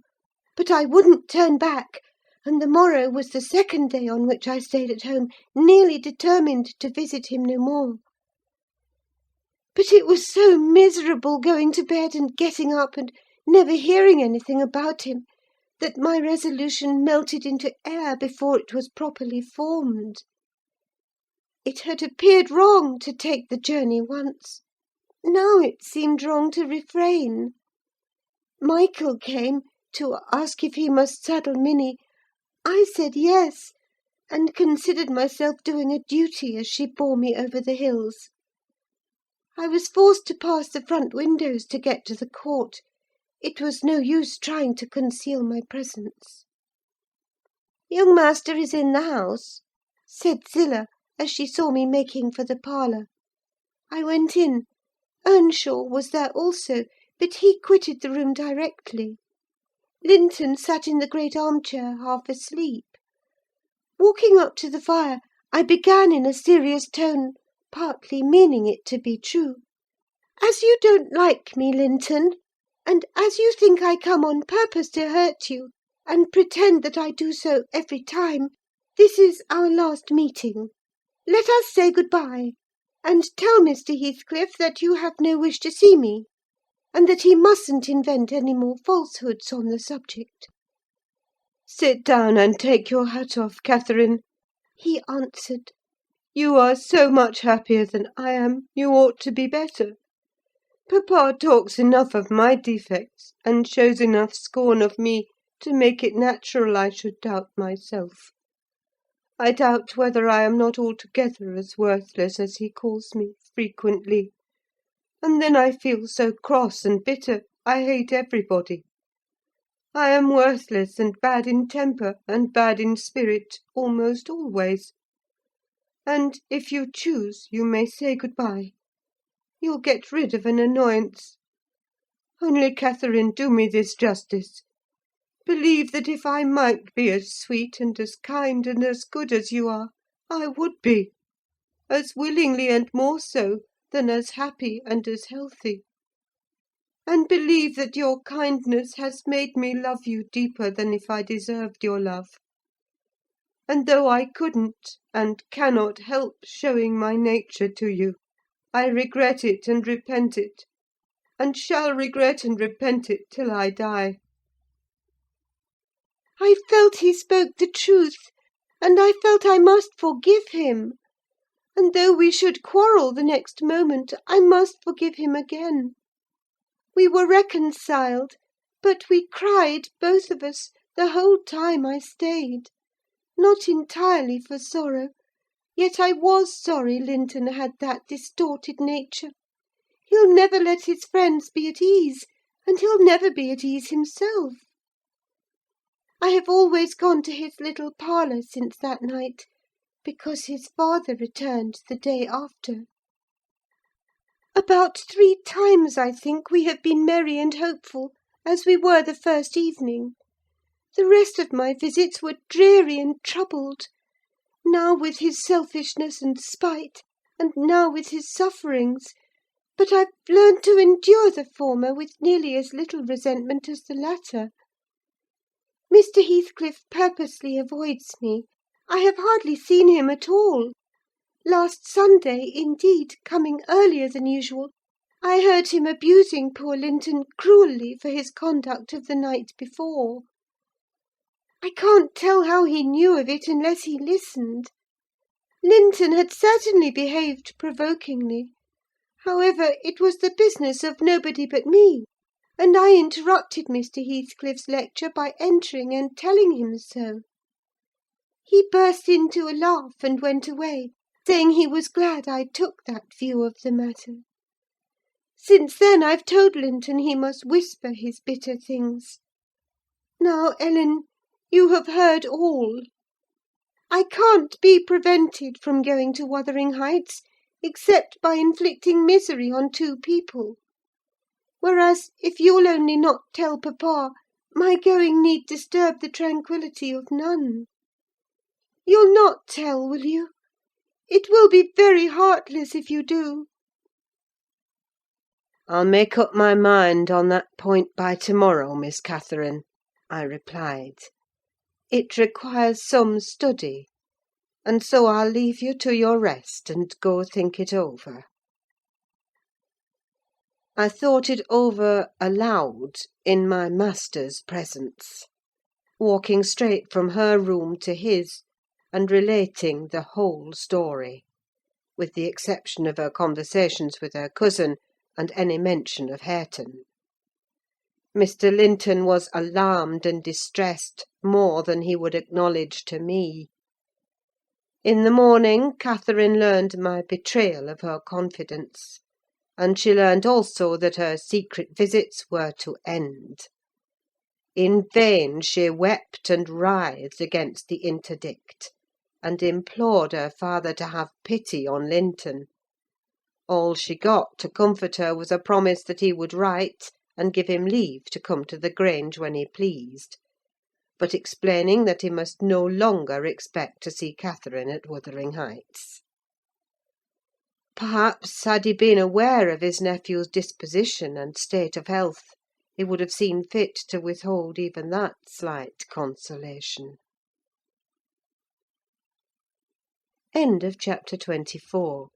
But I wouldn't turn back, and the morrow was the second day on which I stayed at home, nearly determined to visit him no more. But it was so miserable going to bed and getting up and never hearing anything about him, that my resolution melted into air before it was properly formed. It had appeared wrong to take the journey once; now it seemed wrong to refrain. Michael came to ask if he must saddle Minnie. I said yes, and considered myself doing a duty as she bore me over the hills. I was forced to pass the front windows to get to the court. It was no use trying to conceal my presence. "Young master is in the house," said Zillah, as she saw me making for the parlour. I went in. Earnshaw was there also, but he quitted the room directly. Linton sat in the great armchair, half asleep. Walking up to the fire, I began in a serious tone, partly meaning it to be true. "As you don't like me, Linton, and as you think I come on purpose to hurt you, and pretend that I do so every time, this is our last meeting. Let us say good-bye, and tell Mr. Heathcliff that you have no wish to see me, and that he mustn't invent any more falsehoods on the subject." "Sit down and take your hat off, Catherine," he answered. "You are so much happier than I am, you ought to be better. Papa talks enough of my defects, and shows enough scorn of me, to make it natural I should doubt myself. I doubt whether I am not altogether as worthless as he calls me, frequently; and then I feel so cross and bitter, I hate everybody. I am worthless and bad in temper, and bad in spirit, almost always. And, if you choose, you may say good-bye. You'll get rid of an annoyance. Only, Catherine, do me this justice. Believe that if I might be as sweet and as kind and as good as you are, I would be; as willingly and more so than as happy and as healthy. And believe that your kindness has made me love you deeper than if I deserved your love. And though I couldn't and cannot help showing my nature to you, I regret it and repent it, and shall regret and repent it till I die." I felt he spoke the truth, and I felt I must forgive him; and though we should quarrel the next moment, I must forgive him again. We were reconciled, but we cried, both of us, the whole time I stayed. Not entirely for sorrow, yet I was sorry Linton had that distorted nature. He'll never let his friends be at ease, and he'll never be at ease himself. I have always gone to his little parlour since that night, because his father returned the day after. About 3 times, I think, we have been merry and hopeful, as we were the first evening. The rest of my visits were dreary and troubled, now with his selfishness and spite, and now with his sufferings; but I've learned to endure the former with nearly as little resentment as the latter. Mr. Heathcliff purposely avoids me. I have hardly seen him at all. Last Sunday, indeed, coming earlier than usual, I heard him abusing poor Linton cruelly for his conduct of the night before. I can't tell how he knew of it unless he listened. Linton had certainly behaved provokingly. However, it was the business of nobody but me, and I interrupted Mr. Heathcliff's lecture by entering and telling him so. He burst into a laugh and went away, saying he was glad I took that view of the matter. Since then I've told Linton he must whisper his bitter things. Now, Ellen, you have heard all. I can't be prevented from going to Wuthering Heights, except by inflicting misery on 2 people. Whereas, if you'll only not tell papa, My going need disturb the tranquillity of none. You'll not tell, will you? It will be very heartless if you do." "I'll make up my mind on that point by to-morrow, Miss Catherine," I replied. "It requires some study, and so I'll leave you to your rest, and go think it over." I thought it over aloud in my master's presence, walking straight from her room to his, and relating the whole story, with the exception of her conversations with her cousin, and any mention of Hareton. Mr. Linton was alarmed and distressed more than he would acknowledge to me. In the morning, Catherine learned my betrayal of her confidence, and she learned also that her secret visits were to end. In vain she wept and writhed against the interdict, and implored her father to have pity on Linton. All she got to comfort her was a promise that he would write, and give him leave to come to the Grange when he pleased, but explaining that he must no longer expect to see Catherine at Wuthering Heights. Perhaps, had he been aware of his nephew's disposition and state of health, he would have seen fit to withhold even that slight consolation. End of chapter 24.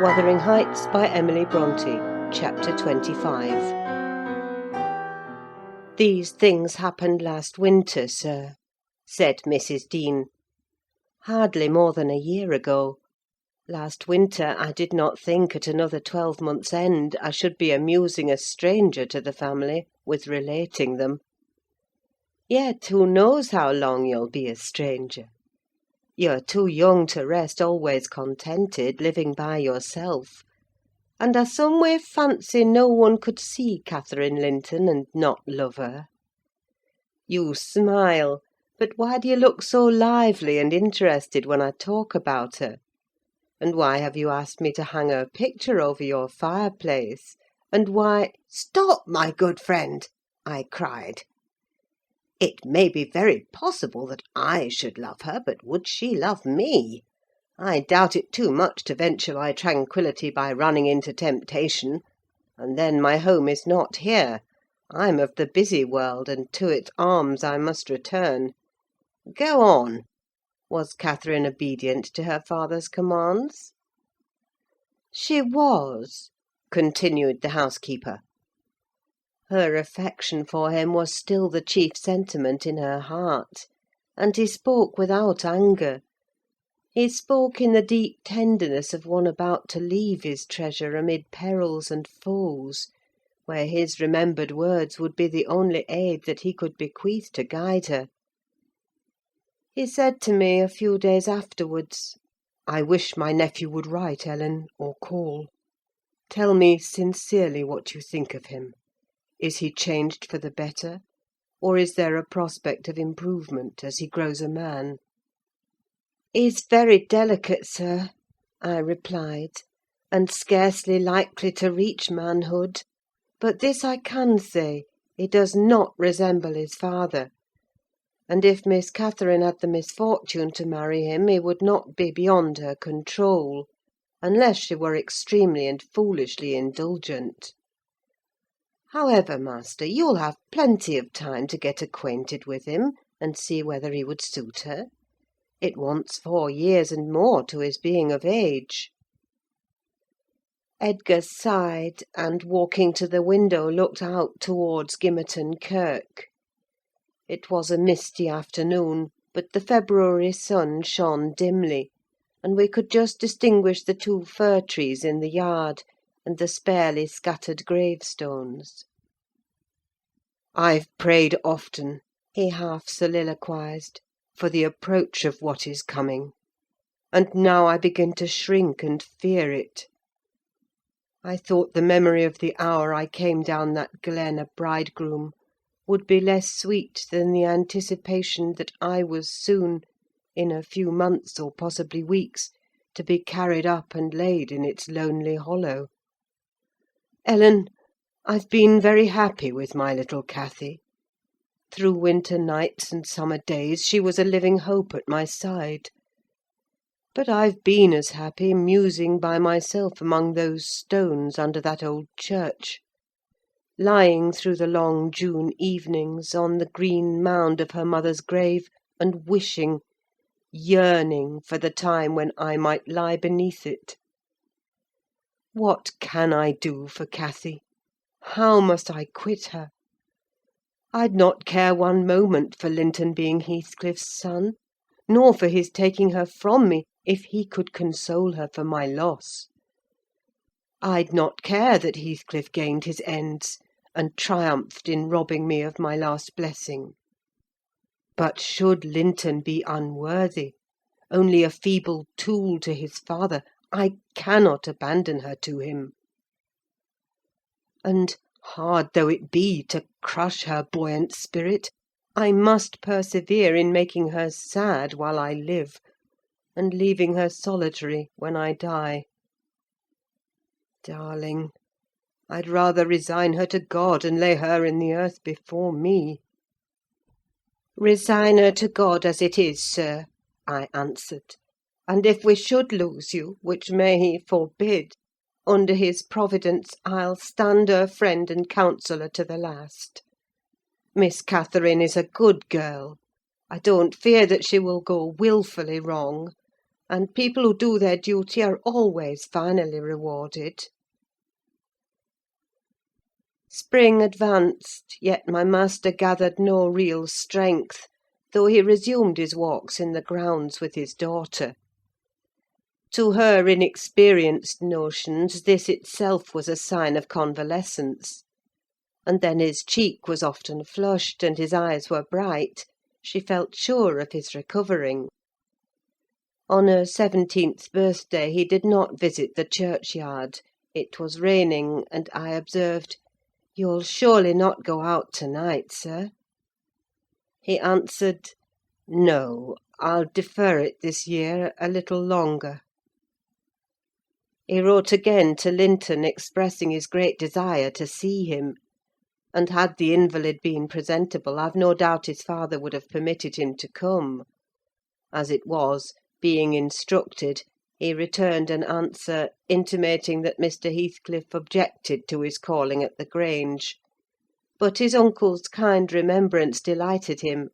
Wuthering Heights by Emily Brontë, chapter 25. "These things happened last winter, sir," said Mrs. Dean. "Hardly more than a year ago. Last winter I did not think at another 12 months' end I should be amusing a stranger to the family with relating them. Yet who knows how long you'll be a stranger? You're too young to rest always contented, living by yourself; and I some way fancy no one could see Catherine Linton and not love her. You smile, but why do you look so lively and interested when I talk about her? And why have you asked me to hang her picture over your fireplace? And why—" "Stop, my good friend!" I cried. "It may be very possible that I should love her, but would she love me? I doubt it too much to venture my tranquillity by running into temptation. And then my home is not here. I'm of the busy world, and to its arms I must return. Go on. Was Catherine obedient to her father's commands?" "She was," continued the housekeeper. Her affection for him was still the chief sentiment in her heart, and he spoke without anger. He spoke in the deep tenderness of one about to leave his treasure amid perils and foes, where his remembered words would be the only aid that he could bequeath to guide her. He said to me a few days afterwards, "I wish my nephew would write, Ellen, or call. Tell me sincerely what you think of him. Is he changed for the better, or is there a prospect of improvement as he grows a man?" "He's very delicate, sir," I replied, "and scarcely likely to reach manhood. But this I can say, he does not resemble his father; and if Miss Catherine had the misfortune to marry him, he would not be beyond her control, unless she were extremely and foolishly indulgent. However, master, you'll have plenty of time to get acquainted with him, and see whether he would suit her. It wants 4 years and more to his being of age." Edgar sighed, and walking to the window, looked out towards Gimmerton Kirk. It was a misty afternoon, but the February sun shone dimly, and we could just distinguish the 2 fir trees in the yard, and the sparely scattered gravestones. "I've prayed often," he half soliloquised, "for the approach of what is coming; and now I begin to shrink and fear it. I thought the memory of the hour I came down that glen a bridegroom would be less sweet than the anticipation that I was soon, in a few months, or possibly weeks, to be carried up and laid in its lonely hollow. Ellen, I've been very happy with my little Cathy. Through winter nights and summer days she was a living hope at my side. But I've been as happy musing by myself among those stones under that old church, lying through the long June evenings on the green mound of her mother's grave, and wishing, yearning for the time when I might lie beneath it. What can I do for Cathy? How must I quit her? I'd not care one moment for Linton being Heathcliff's son, nor for his taking her from me, if he could console her for my loss. I'd not care that Heathcliff gained his ends, and triumphed in robbing me of my last blessing. But should Linton be unworthy, only a feeble tool to his father, I cannot abandon her to him. And, hard though it be to crush her buoyant spirit, I must persevere in making her sad while I live, and leaving her solitary when I die. Darling, I'd rather resign her to God, and lay her in the earth before me. "Resign her to God as it is, sir," I answered; "and if we should lose you, which may He forbid, under His providence I'll stand her friend and counsellor to the last. Miss Catherine is a good girl. I don't fear that she will go wilfully wrong, and people who do their duty are always finally rewarded." Spring advanced, yet my master gathered no real strength, though he resumed his walks in the grounds with his daughter. To her inexperienced notions this itself was a sign of convalescence; and then his cheek was often flushed, and his eyes were bright: she felt sure of his recovering. On her 17th birthday he did not visit the churchyard: it was raining, and I observed, "You'll surely not go out to-night, sir?" He answered, "No, I'll defer it this year a little longer." He wrote again to Linton, expressing his great desire to see him; and had the invalid been presentable, I've no doubt his father would have permitted him to come. As it was, being instructed, he returned an answer, intimating that Mr. Heathcliff objected to his calling at the Grange; but his uncle's kind remembrance delighted him,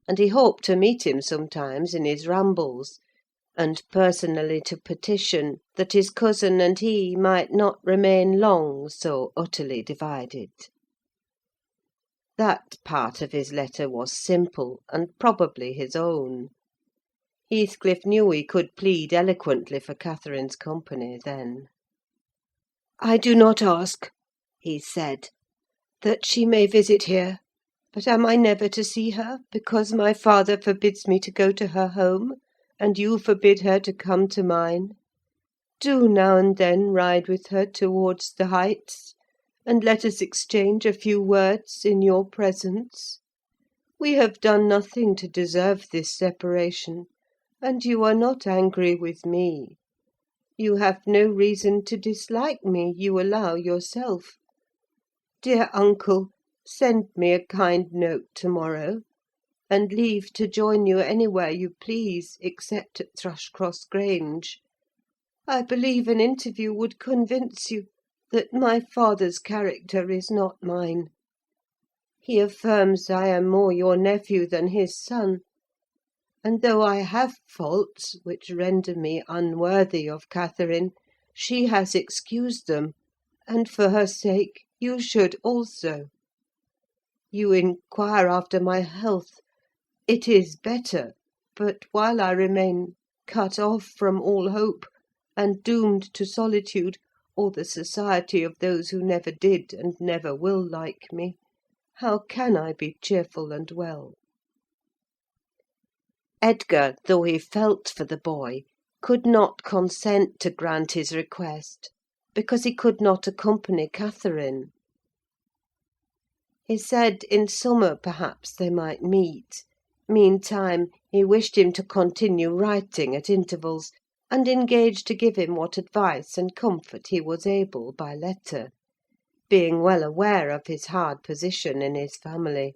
and he hoped to meet him sometimes in his rambles, and personally to petition that his cousin and he might not remain long so utterly divided. That part of his letter was simple, and probably his own. Heathcliff knew he could plead eloquently for Catherine's company then. "I do not ask," he said, "that she may visit here; but am I never to see her, because my father forbids me to go to her home, and you forbid her to come to mine? Do now and then ride with her towards the Heights, and let us exchange a few words in your presence. We have done nothing to deserve this separation, and you are not angry with me. You have no reason to dislike me, you allow yourself. Dear uncle, send me a kind note to-morrow, and leave to join you anywhere you please, except at Thrushcross Grange. I believe an interview would convince you that my father's character is not mine. He affirms I am more your nephew than his son; and though I have faults which render me unworthy of Catherine, she has excused them, and for her sake you should also. You inquire after my health. It is better; but while I remain cut off from all hope, and doomed to solitude, or the society of those who never did and never will like me, how can I be cheerful and well?" Edgar, though he felt for the boy, could not consent to grant his request, because he could not accompany Catherine. He said in summer, perhaps, they might meet; Meantime, he wished him to continue writing at intervals, and engaged to give him what advice and comfort he was able by letter, being well aware of his hard position in his family.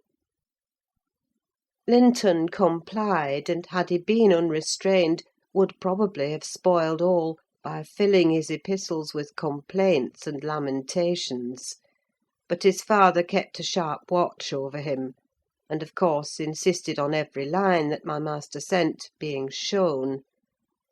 Linton complied, and had he been unrestrained, would probably have spoiled all by filling his epistles with complaints and lamentations; but his father kept a sharp watch over him, and of course insisted on every line that my master sent being shown.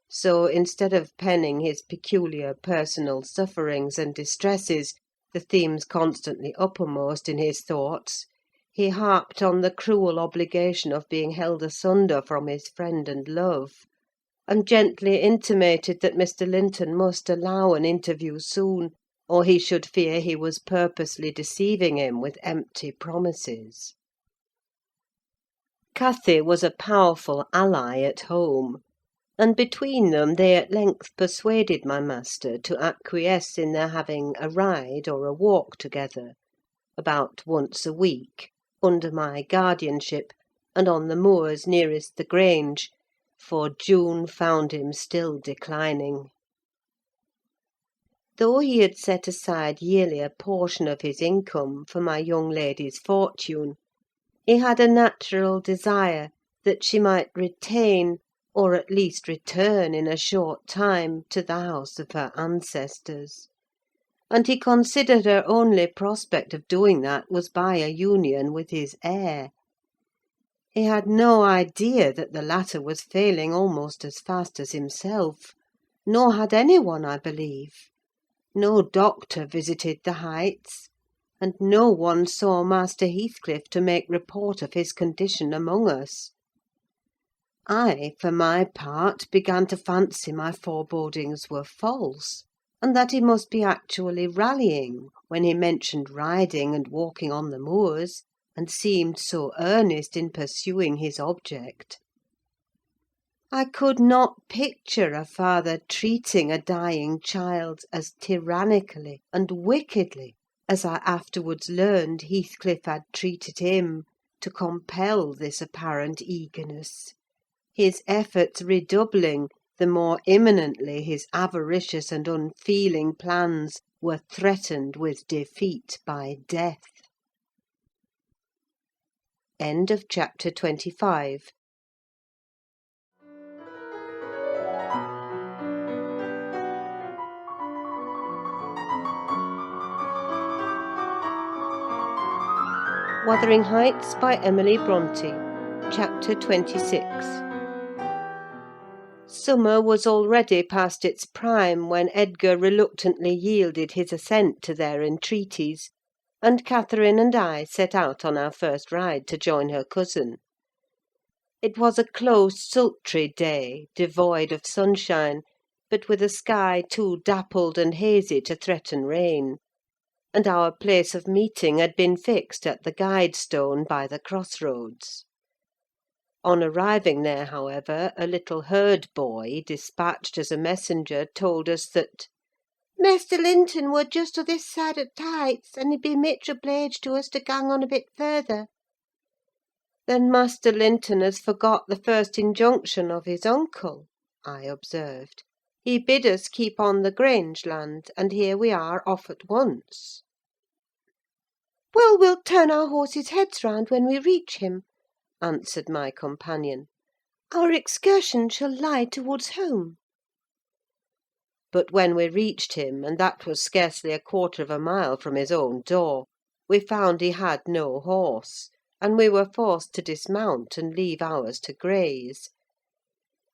So, instead of penning his peculiar personal sufferings and distresses, the themes constantly uppermost in his thoughts, he harped on the cruel obligation of being held asunder from his friend and love, and gently intimated that Mr. Linton must allow an interview soon, or he should fear he was purposely deceiving him with empty promises. Cathy was a powerful ally at home, and between them they at length persuaded my master to acquiesce in their having a ride or a walk together, about once a week, under my guardianship, and on the moors nearest the Grange, for June found him still declining. Though he had set aside yearly a portion of his income for my young lady's fortune, he had a natural desire that she might retain, or at least return in a short time, to the house of her ancestors; and he considered her only prospect of doing that was by a union with his heir. He had no idea that the latter was failing almost as fast as himself, nor had any one, I believe. No doctor visited the Heights, and no one saw Master Heathcliff to make report of his condition among us. I, for my part, began to fancy my forebodings were false, and that he must be actually rallying when he mentioned riding and walking on the moors, and seemed so earnest in pursuing his object. I could not picture a father treating a dying child as tyrannically and wickedly as I afterwards learned Heathcliff had treated him, to compel this apparent eagerness, his efforts redoubling the more imminently his avaricious and unfeeling plans were threatened with defeat by death. End of chapter 25. Wuthering Heights by Emily Brontë. Chapter 26. Summer was already past its prime when Edgar reluctantly yielded his assent to their entreaties, and Catherine and I set out on our first ride to join her cousin. It was a close, sultry day, devoid of sunshine, but with a sky too dappled and hazy to threaten rain; and our place of meeting had been fixed at the guide stone by the cross-roads. On arriving there, however, a little herd boy, dispatched as a messenger, told us that Mester Linton were just o' this side o' t' Heights, and he'd be mitch obleeged to us to gang on a bit further. "Then Master Linton has forgot the first injunction of his uncle," I observed. "He bid us keep on the Grange land, and here we are off at once." "Well, we'll turn our horses' heads round when we reach him," answered my companion. "Our excursion shall lie towards home." But when we reached him, and that was scarcely a quarter of a mile from his own door, we found he had no horse, and we were forced to dismount and leave ours to graze.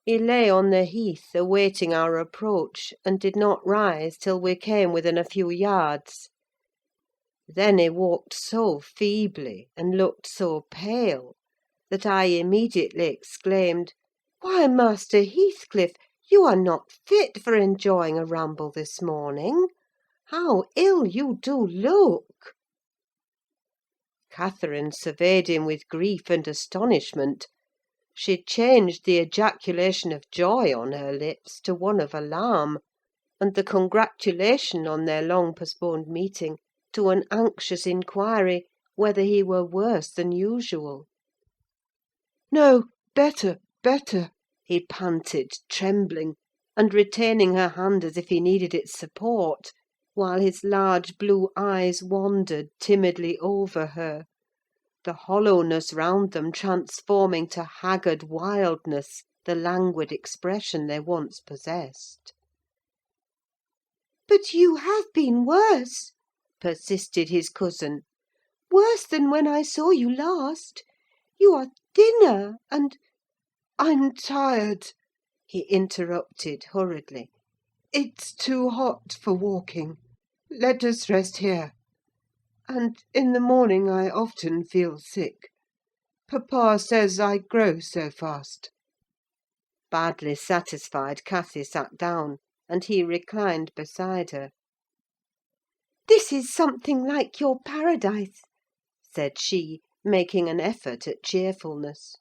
He lay on the heath, awaiting our approach, and did not rise till we came within a few yards. Then he walked so feebly, and looked so pale, that I immediately exclaimed, "Why, Master Heathcliff, you are not fit for enjoying a ramble this morning! How ill you do look!" Catherine surveyed him with grief and astonishment. She changed the ejaculation of joy on her lips to one of alarm, and the congratulation on their long-postponed meeting to an anxious inquiry whether he were worse than usual. No, better, better," he panted, trembling, and retaining her hand as if he needed its support, while his large blue eyes wandered timidly over her, the hollowness round them transforming to haggard wildness the languid expression they once possessed. "But you have been worse," persisted his cousin. "Worse than when I saw you last. You are thinner, and—" "I'm tired," he interrupted hurriedly. "It's too hot for walking. Let us rest here. And in the morning I often feel sick. Papa says I grow so fast." Badly satisfied, Cathy sat down, and he reclined beside her. "This is something like your paradise," said she, making an effort at cheerfulness.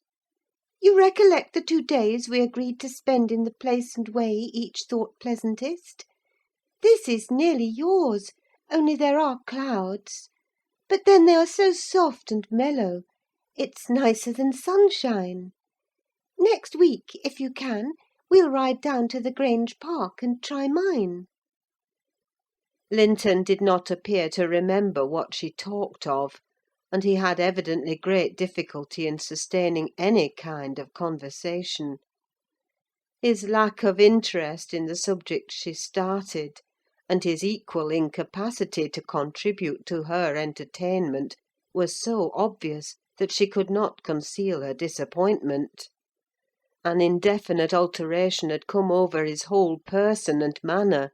"You recollect the 2 days we agreed to spend in the place and way each thought pleasantest? This is nearly yours, only there are clouds. But then they are so soft and mellow: it's nicer than sunshine. Next week, if you can, we'll ride down to the Grange Park and try mine." Linton did not appear to remember what she talked of, and he had evidently great difficulty in sustaining any kind of conversation. His lack of interest in the subject she started, and his equal incapacity to contribute to her entertainment, was so obvious that she could not conceal her disappointment. An indefinite alteration had come over his whole person and manner.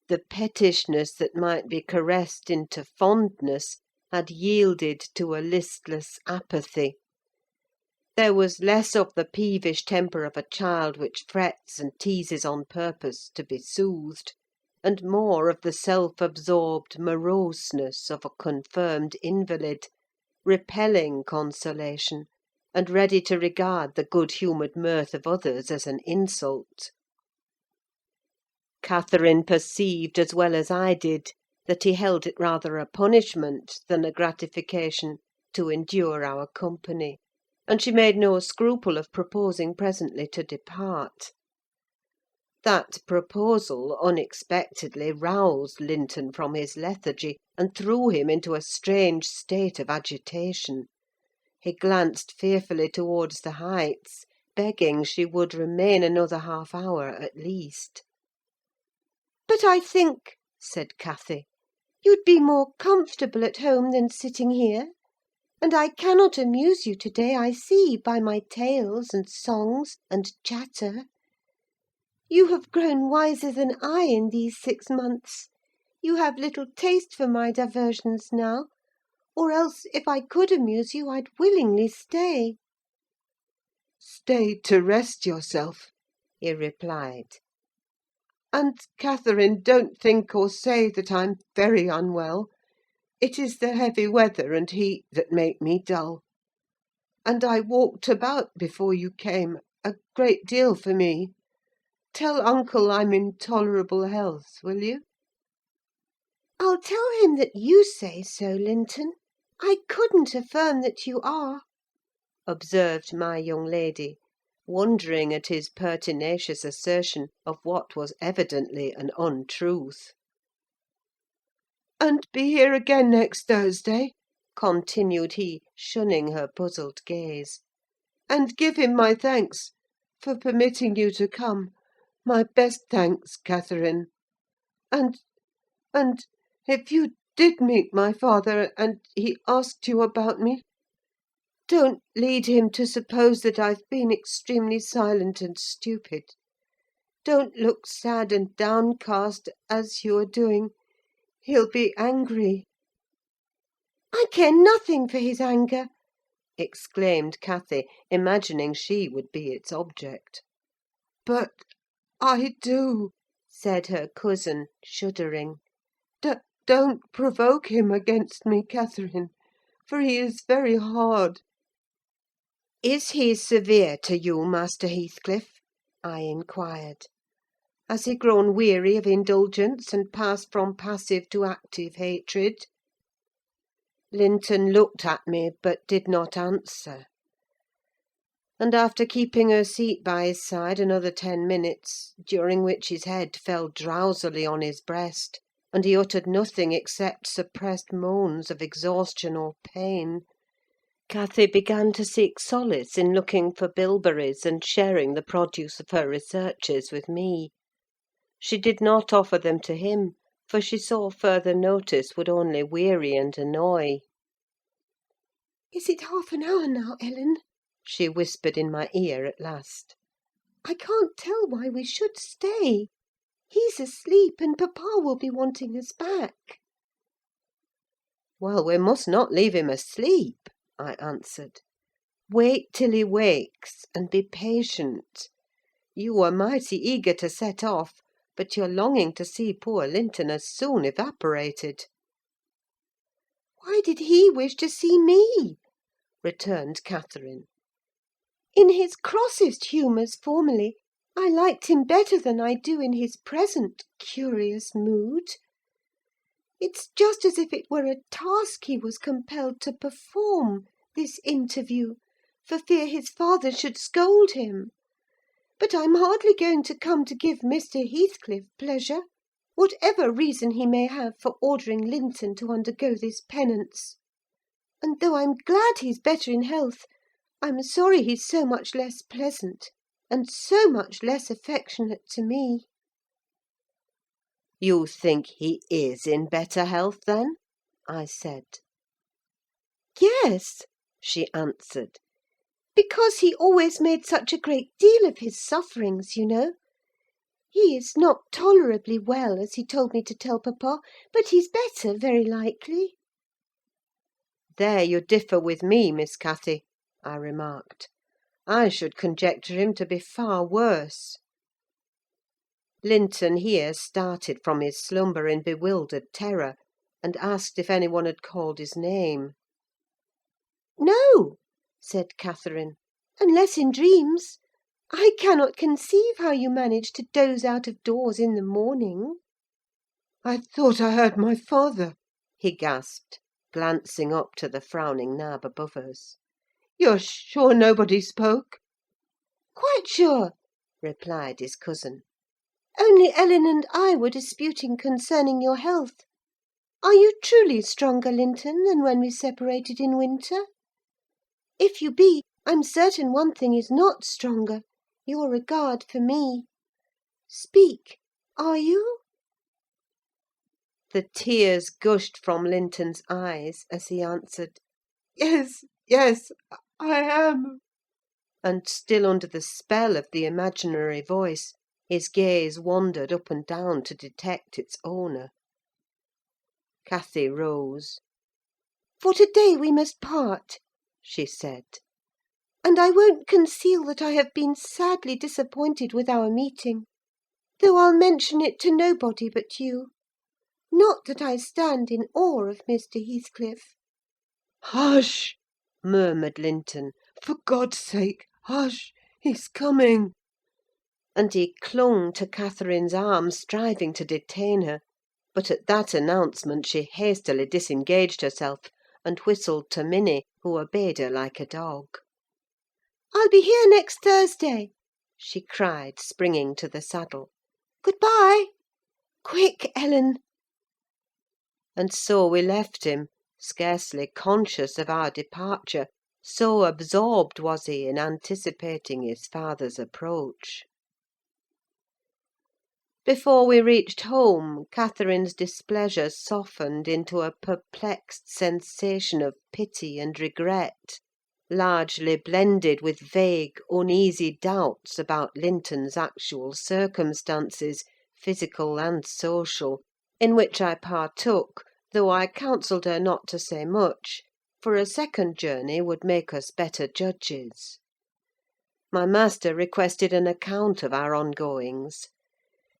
The pettishness that might be caressed into fondness had yielded to a listless apathy. There was less of the peevish temper of a child which frets and teases on purpose to be soothed, and more of the self-absorbed moroseness of a confirmed invalid, repelling consolation, and ready to regard the good-humoured mirth of others as an insult. Catherine perceived, as well as I did, that he held it rather a punishment than a gratification to endure our company, and she made no scruple of proposing presently to depart. That proposal unexpectedly roused Linton from his lethargy, and threw him into a strange state of agitation. He glanced fearfully towards the Heights, begging she would remain another half-hour at least. "But I think," said Cathy, "you'd be more comfortable at home than sitting here; and I cannot amuse you to–day, I see, by my tales and songs and chatter. You have grown wiser than I in these 6 months: you have little taste for my diversions now; or else, if I could amuse you, I'd willingly stay." "Stay to rest yourself," he replied. "And, Catherine, don't think or say that I'm very unwell. It is the heavy weather and heat that make me dull. And I walked about before you came, a great deal for me. Tell uncle I'm in tolerable health, will you?" "I'll tell him that you say so, Linton. I couldn't affirm that you are," observed my young lady, wondering at his pertinacious assertion of what was evidently an untruth. "And be here again next Thursday," continued he, shunning her puzzled gaze; "and give him my thanks for permitting you to come: my best thanks, Catherine. And if you did meet my father, and he asked you about me, don't lead him to suppose that I've been extremely silent and stupid. Don't look sad and downcast, as you are doing: he'll be angry." "I care nothing for his anger," exclaimed Cathy, imagining she would be its object. "But I do," said her cousin, shuddering. "Don't provoke him against me, Catherine, for he is very hard." "Is he severe to you, Master Heathcliff?" I inquired. "Has he grown weary of indulgence, and passed from passive to active hatred?" Linton looked at me, but did not answer. and after keeping her seat by his side another 10 minutes, during which his head fell drowsily on his breast, and he uttered nothing except suppressed moans of exhaustion or pain, Cathy began to seek solace in looking for bilberries and sharing the produce of her researches with me. She did not offer them to him, for she saw further notice would only weary and annoy. "Is it half an hour now, Ellen?" She whispered in my ear at last. "I can't tell why we should stay. He's asleep, and papa will be wanting us back." "Well, we must not leave him asleep," I answered. "Wait till he wakes, and be patient. You were mighty eager to set off, but your longing to see poor Linton has soon evaporated." "Why did he wish to see me?" returned Catherine. "In his crossest humours formerly, I liked him better than I do in his present curious mood. It's just as if it were a task he was compelled to perform, this interview, for fear his father should scold him. But I'm hardly going to come to give Mr. Heathcliff pleasure, whatever reason he may have for ordering Linton to undergo this penance. And though I'm glad he's better in health, I'm sorry he's so much less pleasant, and so much less affectionate to me." "You think he is in better health, then?" I said. "Yes," she answered, "because he always made such a great deal of his sufferings, you know. He is not tolerably well, as he told me to tell papa, but he's better, very likely." "There you differ with me, Miss Cathy," I remarked. "I should conjecture him to be far worse." Linton here started from his slumber in bewildered terror, and asked if any one had called his name. "No," said Catherine, "unless in dreams. I cannot conceive how you manage to doze out of doors in the morning." I thought I heard my father," he gasped, glancing up to the frowning nab above us. "You're sure nobody spoke?" "Quite sure," replied his cousin. "Only Ellen and I were disputing concerning your health. Are you truly stronger, Linton, than when we separated in winter? If you be, I'm certain one thing is not stronger: your regard for me. Speak, are you?" The tears gushed from Linton's eyes as he answered, "Yes, yes, I am." and still under the spell of the imaginary voice, his gaze wandered up and down to detect its owner. Cathy rose. "For to-day we must part," she said. "And I won't conceal that I have been sadly disappointed with our meeting, though I'll mention it to nobody but you. Not that I stand in awe of Mr. Heathcliff." "Hush!" Murmured Linton, "For God's sake, hush! He's coming!" and he clung to Catherine's arm, striving to detain her; but at that announcement she hastily disengaged herself, and whistled to Minnie, who obeyed her like a dog. "I'll be here next Thursday," she cried, springing to the saddle. "Good–bye! Quick, Ellen!" And so we left him, scarcely conscious of our departure, so absorbed was he in anticipating his father's approach. Before we reached home, Catherine's displeasure softened into a perplexed sensation of pity and regret, largely blended with vague, uneasy doubts about Linton's actual circumstances, physical and social, in which I partook, though I counselled her not to say much, for a second journey would make us better judges. My master requested an account of our ongoings.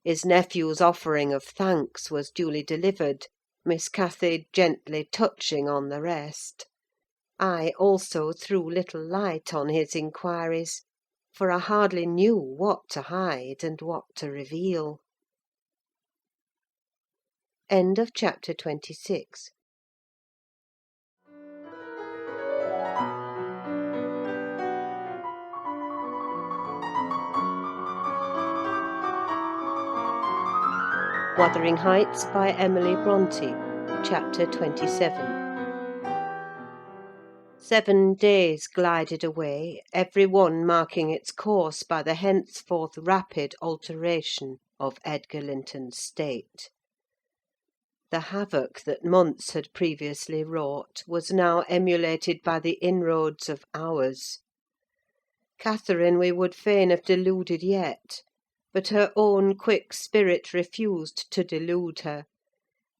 His nephew's offering of thanks was duly delivered, Miss Cathy gently touching on the rest. I also threw little light on his inquiries, for I hardly knew what to hide and what to reveal. End of chapter 26. Wuthering Heights by Emily Brontë, Chapter 27. 7 days glided away, every one marking its course by the henceforth rapid alteration of Edgar Linton's state. The havoc that months had previously wrought was now emulated by the inroads of hours. Catherine we would fain have deluded yet, but her own quick spirit refused to delude her.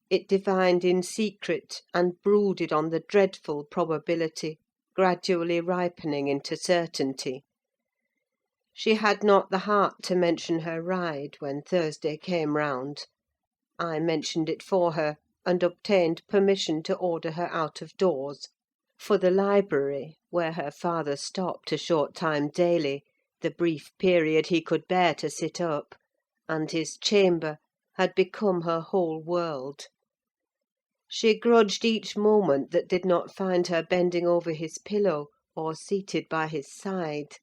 It divined in secret, and brooded on the dreadful probability, gradually ripening into certainty. She had not the heart to mention her ride when Thursday came round. I mentioned it for her, and obtained permission to order her out of doors; for the library, where her father stopped a short time daily, the brief period he could bear to sit up, and his chamber, had become her whole world. She grudged each moment that did not find her bending over his pillow, or seated by his side.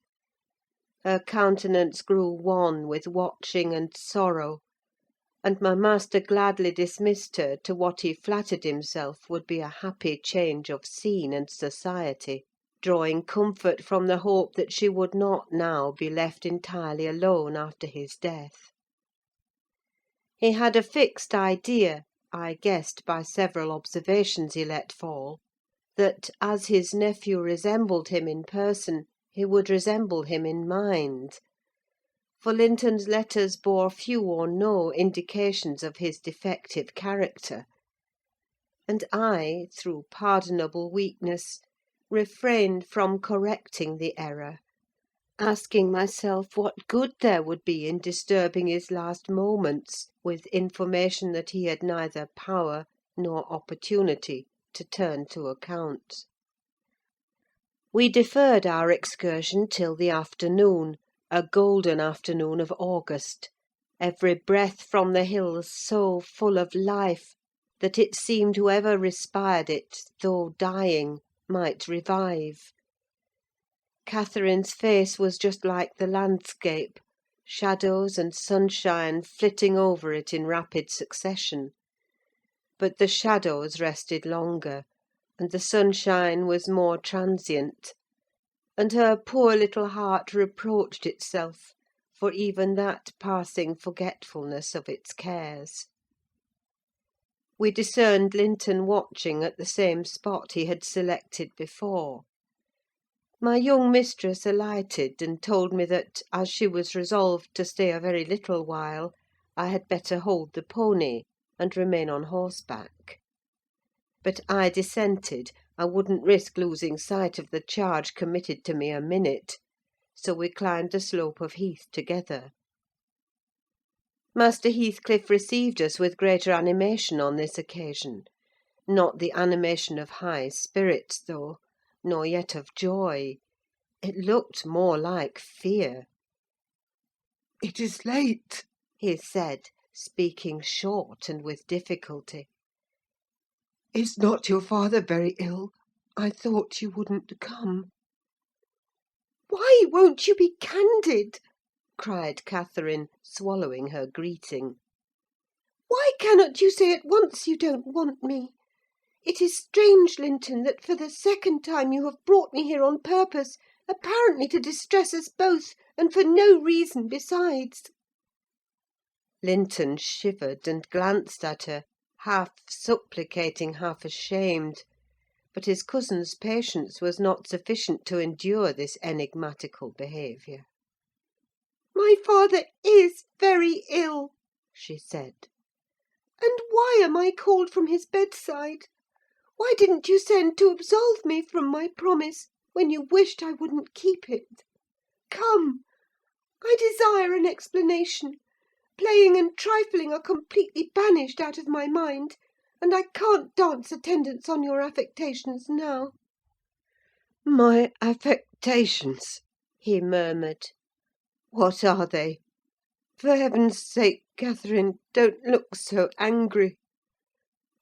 Her countenance grew wan with watching and sorrow, and my master gladly dismissed her to what he flattered himself would be a happy change of scene and society, drawing comfort from the hope that she would not now be left entirely alone after his death. He had a fixed idea, I guessed by several observations he let fall, that, as his nephew resembled him in person, he would resemble him in mind; for Linton's letters bore few or no indications of his defective character; and I, through pardonable weakness, refrained from correcting the error, asking myself what good there would be in disturbing his last moments with information that he had neither power nor opportunity to turn to account. We deferred our excursion till the afternoon, a golden afternoon of August, every breath from the hills so full of life that it seemed whoever respired it, though dying, might revive. Catherine's face was just like the landscape, shadows and sunshine flitting over it in rapid succession; but the shadows rested longer, and the sunshine was more transient, and her poor little heart reproached itself for even that passing forgetfulness of its cares. We discerned Linton watching at the same spot he had selected before. My young mistress alighted, and told me that, as she was resolved to stay a very little while, I had better hold the pony, and remain on horseback. But I dissented: I wouldn't risk losing sight of the charge committed to me a minute; so we climbed the slope of heath together. Master Heathcliff received us with greater animation on this occasion: not the animation of high spirits, though, nor yet of joy. It looked more like fear. "It is late," he said, speaking short and with difficulty. "Is not your father very ill? I thought you wouldn't come." Why won't you be candid? cried Catherine, swallowing her greeting. Why cannot you say at once you don't want me? It is strange, Linton, that for the second time you have brought me here on purpose, apparently to distress us both, and for no reason besides." Linton shivered and glanced at her, half supplicating, half ashamed; but his cousin's patience was not sufficient to endure this enigmatical behaviour. "My father is very ill," she said. "And why am I called from his bedside? Why didn't you send to absolve me from my promise, when you wished I wouldn't keep it? Come! I desire an explanation. Playing and trifling are completely banished out of my mind, and I can't dance attendance on your affectations now." "My affectations!" he murmured. "What are they? For heaven's sake, Catherine, don't look so angry.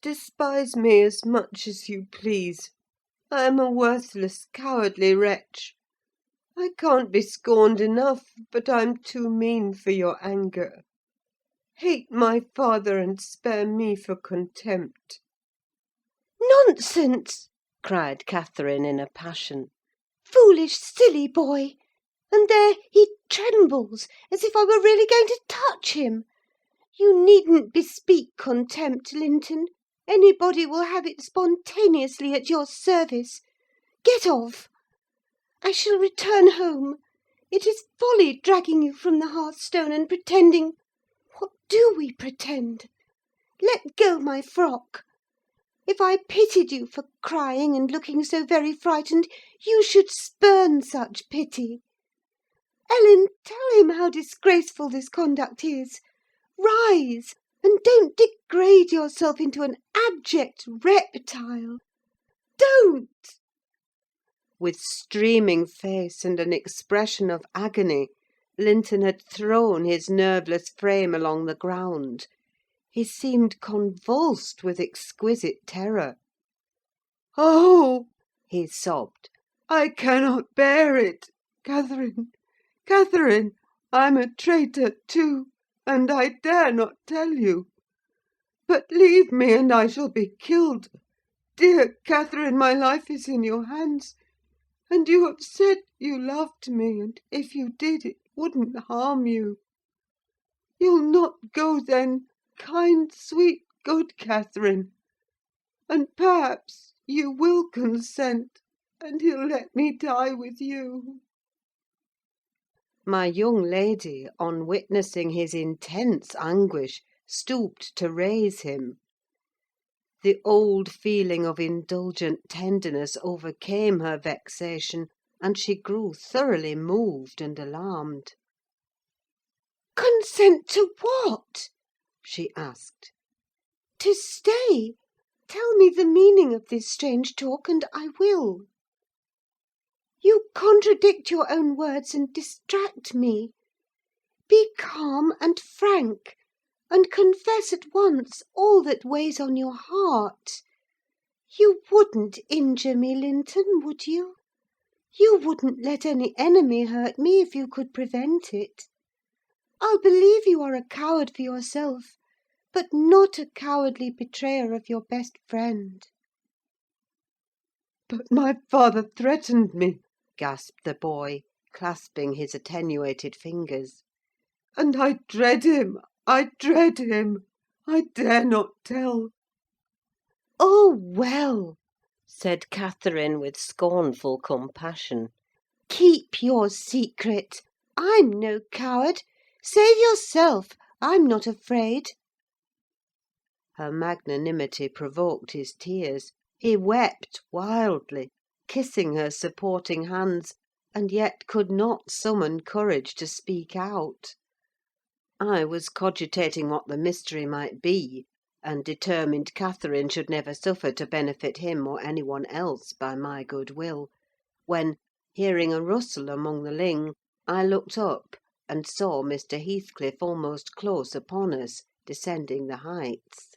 Despise me as much as you please. I am a worthless, cowardly wretch. I can't be scorned enough, but I'm too mean for your anger. Hate my father and spare me for contempt." "Nonsense!" cried Catherine in a passion. "Foolish, silly boy! And there he trembles, as if I were really going to touch him. You needn't bespeak contempt, Linton. Anybody will have it spontaneously at your service. Get off! I shall return home. It is folly dragging you from the hearthstone and pretending— What do we pretend? Let go my frock. If I pitied you for crying and looking so very frightened, you should spurn such pity. Ellen, tell him how disgraceful this conduct is. Rise, and don't degrade yourself into an abject reptile. Don't!" With streaming face and an expression of agony, Linton had thrown his nerveless frame along the ground. He seemed convulsed with exquisite terror. "Oh!" he sobbed. "I cannot bear it! Catherine! Catherine! I'm a traitor too, and I dare not tell you. But leave me, and I shall be killed. Dear Catherine, my life is in your hands, and you have said you loved me, and if you did, it wouldn't harm you. You'll not go then, kind, sweet, good Catherine, and perhaps you will consent, and he'll let me die with you." My young lady, on witnessing his intense anguish, stooped to raise him. The old feeling of indulgent tenderness overcame her vexation, and she grew thoroughly moved and alarmed. "Consent to what?" she asked. "To stay? Tell me the meaning of this strange talk, and I will. You contradict your own words and distract me. Be calm and frank, and confess at once all that weighs on your heart. You wouldn't injure me, Linton, would you? You wouldn't let any enemy hurt me if you could prevent it. I'll believe you are a coward for yourself, but not a cowardly betrayer of your best friend." "But my father threatened me," gasped the boy, clasping his attenuated fingers. "and I dread him! I dread him! I dare not tell." "Oh, well," said Catherine, with scornful compassion, "keep your secret. I'm no coward. Save yourself. I'm not afraid." Her magnanimity provoked his tears. He wept wildly, kissing her supporting hands, and yet could not summon courage to speak out. I was cogitating what the mystery might be, and determined Catherine should never suffer to benefit him or any one else by my good will, when, hearing a rustle among the ling, I looked up and saw Mr. Heathcliff almost close upon us, descending the heights.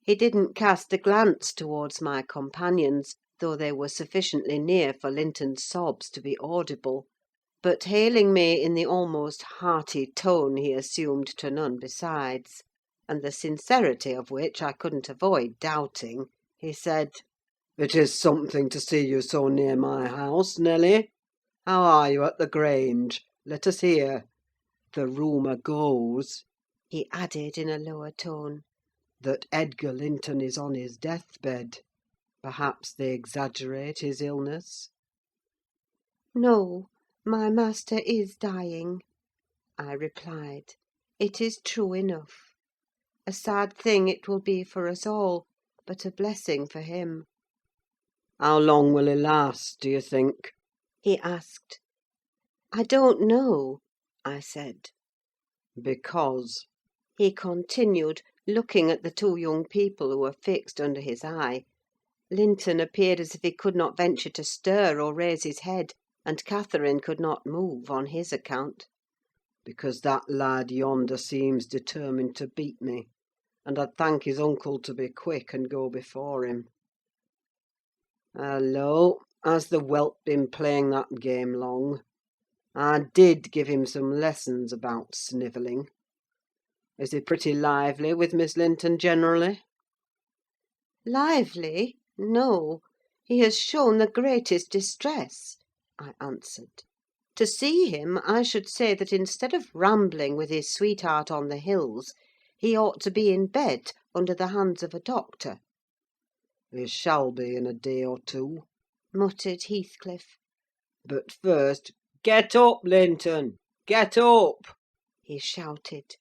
He didn't cast a glance towards my companions, though they were sufficiently near for Linton's sobs to be audible; but hailing me in the almost hearty tone he assumed to none besides, and the sincerity of which I couldn't avoid doubting, he said— "It is something to see you so near my house, Nelly. How are you at the Grange? Let us hear. The rumour goes," he added in a lower tone, "that Edgar Linton is on his deathbed. Perhaps they exaggerate his illness?" "No, my master is dying," I replied. "It is true enough. A sad thing it will be for us all, but a blessing for him." "How long will he last, do you think?" he asked. "I don't know," I said. "Because," he continued, looking at the two young people who were fixed under his eye. Linton appeared as if he could not venture to stir or raise his head, and Catherine could not move on his account. "because that lad yonder seems determined to beat me, and I'd thank his uncle to be quick and go before him. Hallo! Has the whelp been playing that game long? I did give him some lessons about snivelling. Is he pretty lively with Miss Linton generally? Lively? No. He has shown the greatest distress, I answered. To see him, I should say that instead of rambling with his sweetheart on the hills, he ought to be in bed under the hands of a doctor. He shall be in a day or two, muttered Heathcliff. But first, get up, Linton! Get up! He shouted.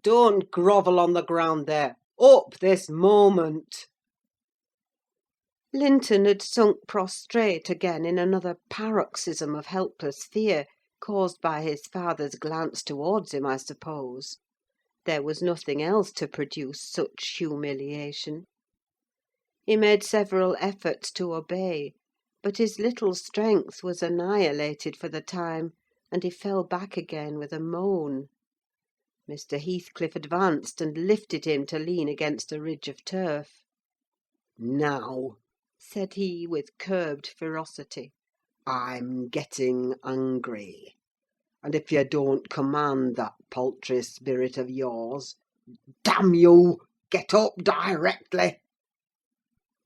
Don't grovel on the ground there! Up this moment! Linton had sunk prostrate again in another paroxysm of helpless fear, caused by his father's glance towards him, I suppose. There was nothing else to produce such humiliation. He made several efforts to obey, but his little strength was annihilated for the time, and he fell back again with a moan. Mr. Heathcliff advanced and lifted him to lean against a ridge of turf. "Now," said he, with curbed ferocity, "I'm getting angry, and if you don't command that paltry spirit of yours, damn you, get up directly!"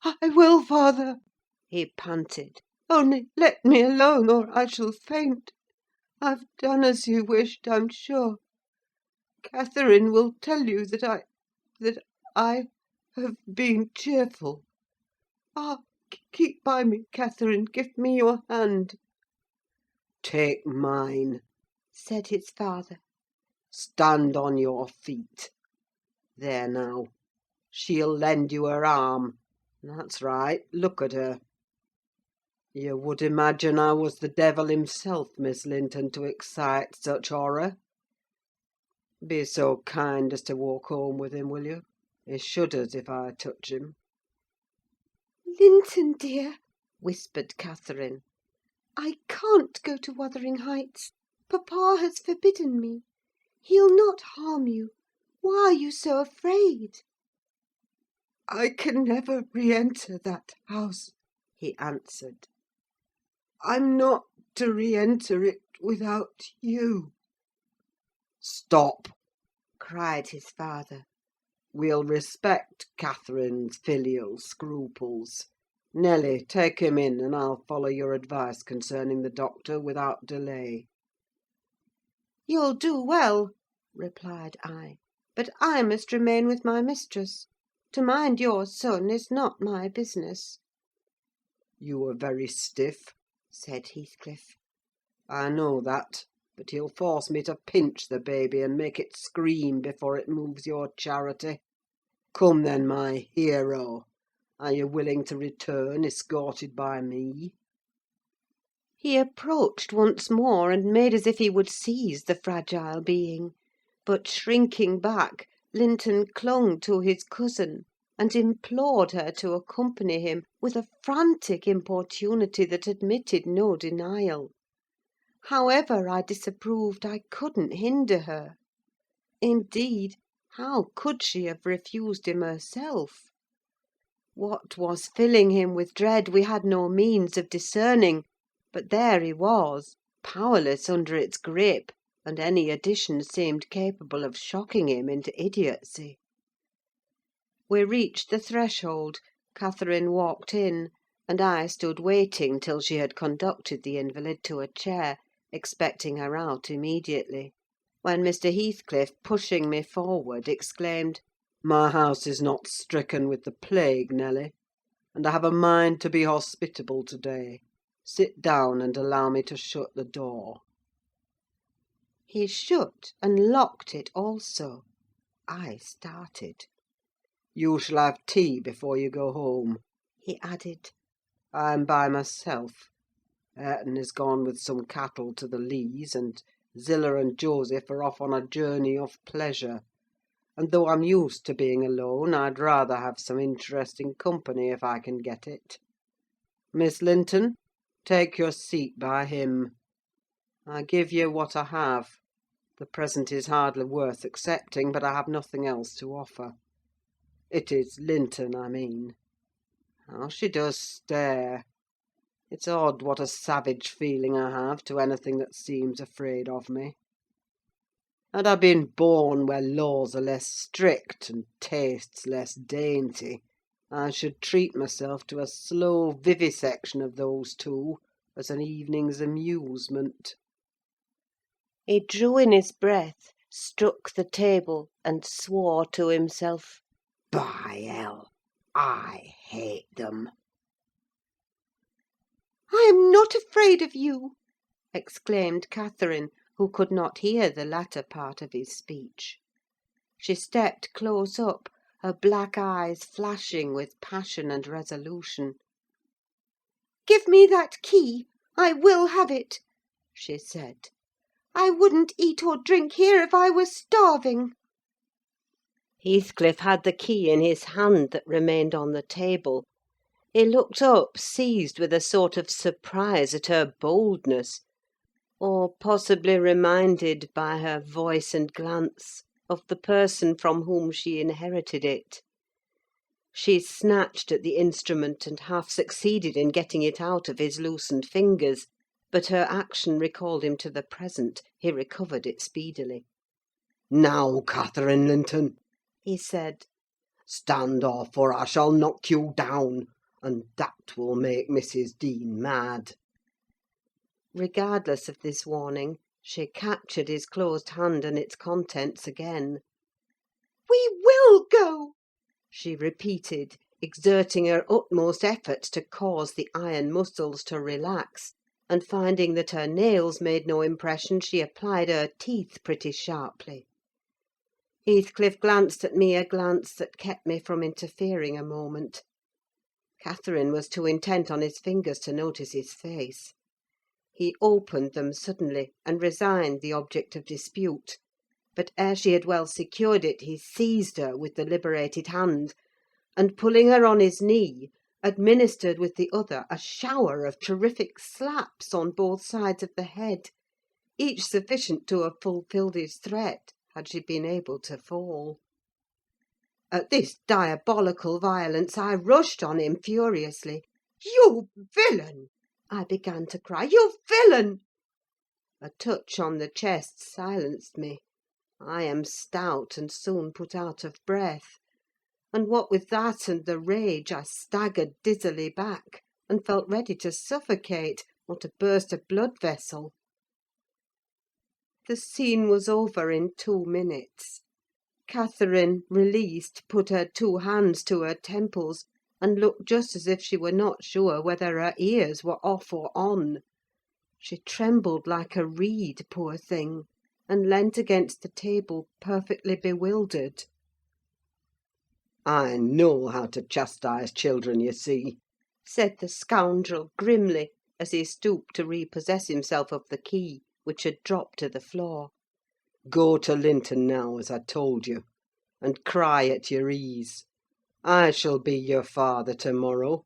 "I will, father," he panted. "only let me alone, or I shall faint. I've done as you wished, I'm sure. Catherine will tell you that I have been cheerful. Ah, keep by me, Catherine. Give me your hand." "Take mine," said his father. "Stand on your feet. There now. She'll lend you her arm. That's right, look at her. You would imagine I was the devil himself, Miss Linton, to excite such horror. Be so kind as to walk home with him, will you? He shudders if I touch him." "Linton, dear," whispered Catherine. "I can't go to Wuthering Heights. Papa has forbidden me. He'll not harm you. Why are you so afraid?" "I can never re-enter that house," he answered. "I'm not to re-enter it without you." "Stop!" cried his father. "We'll respect Catherine's filial scruples. Nelly, take him in, and I'll follow your advice concerning the doctor without delay." "You'll do well," replied I; "but I must remain with my mistress. To mind your son is not my business." "You are very stiff," said Heathcliff. "I know that; but he'll force me to pinch the baby and make it scream before it moves your charity. Come then, my hero. Are you willing to return, escorted by me?" He approached once more, and made as if he would seize the fragile being; but, shrinking back, Linton clung to his cousin, and implored her to accompany him, with a frantic importunity that admitted no denial. However I disapproved, I couldn't hinder her. Indeed, how could she have refused him herself? What was filling him with dread we had no means of discerning, but there he was, powerless under its grip, and any addition seemed capable of shocking him into idiocy. We reached the threshold, Catherine walked in, and I stood waiting till she had conducted the invalid to a chair, expecting her out immediately, when Mr. Heathcliff, pushing me forward, exclaimed, "My house is not stricken with the plague, Nelly, and I have a mind to be hospitable to-day. Sit down, and allow me to shut the door." He shut and locked it also. I started. "You shall have tea before you go home," he added. "I'm by myself. Hareton is gone with some cattle to the Lees, and Zillah and Joseph are off on a journey of pleasure; and though I'm used to being alone, I'd rather have some interesting company if I can get it. Miss Linton, take your seat by him. I give you what I have. The present is hardly worth accepting, but I have nothing else to offer. It is Linton, I mean. How she does stare! It's odd what a savage feeling I have to anything that seems afraid of me. Had I been born where laws are less strict and tastes less dainty, I should treat myself to a slow vivisection of those two as an evening's amusement. He drew in his breath, struck the table, and swore to himself. By hell, I hate them. I am not afraid of you, exclaimed Catherine, who could not hear the latter part of his speech. She stepped close up, her black eyes flashing with passion and resolution. Give me that key. I will have it, she said. I wouldn't eat or drink here if I were starving. Heathcliff had the key in his hand that remained on the table. He looked up, seized with a sort of surprise at her boldness, or possibly reminded by her voice and glance of the person from whom she inherited it. She snatched at the instrument and half succeeded in getting it out of his loosened fingers, but her action recalled him to the present. He recovered it speedily. Now, Catherine Linton, He said, stand off, or I shall knock you down, and that will make Mrs. Dean mad. regardless of this warning, she captured his closed hand and its contents again. We will go, She repeated, exerting her utmost efforts to cause the iron muscles to relax, and finding that her nails made no impression, she applied her teeth pretty sharply. Heathcliff glanced at me a glance that kept me from interfering a moment. Catherine was too intent on his fingers to notice his face. He opened them suddenly, and resigned the object of dispute; but ere she had well secured it, he seized her with the liberated hand, and pulling her on his knee, administered with the other a shower of terrific slaps on both sides of the head, each sufficient to have fulfilled his threat, had she been able to fall. At this diabolical violence I rushed on him furiously. You villain! I began to cry. You villain! A touch on the chest silenced me. I am stout, and soon put out of breath; and what with that and the rage, I staggered dizzily back, and felt ready to suffocate, or to burst a blood vessel. The scene was over in 2 minutes. Catherine, released, put her 2 hands to her temples, and looked just as if she were not sure whether her ears were off or on. She trembled like a reed, poor thing, and leant against the table, perfectly bewildered. I know how to chastise children, you see, said the scoundrel grimly, as he stooped to repossess himself of the key, which had dropped to the floor. Go to Linton now, as I told you, and cry at your ease. I shall be your father to-morrow,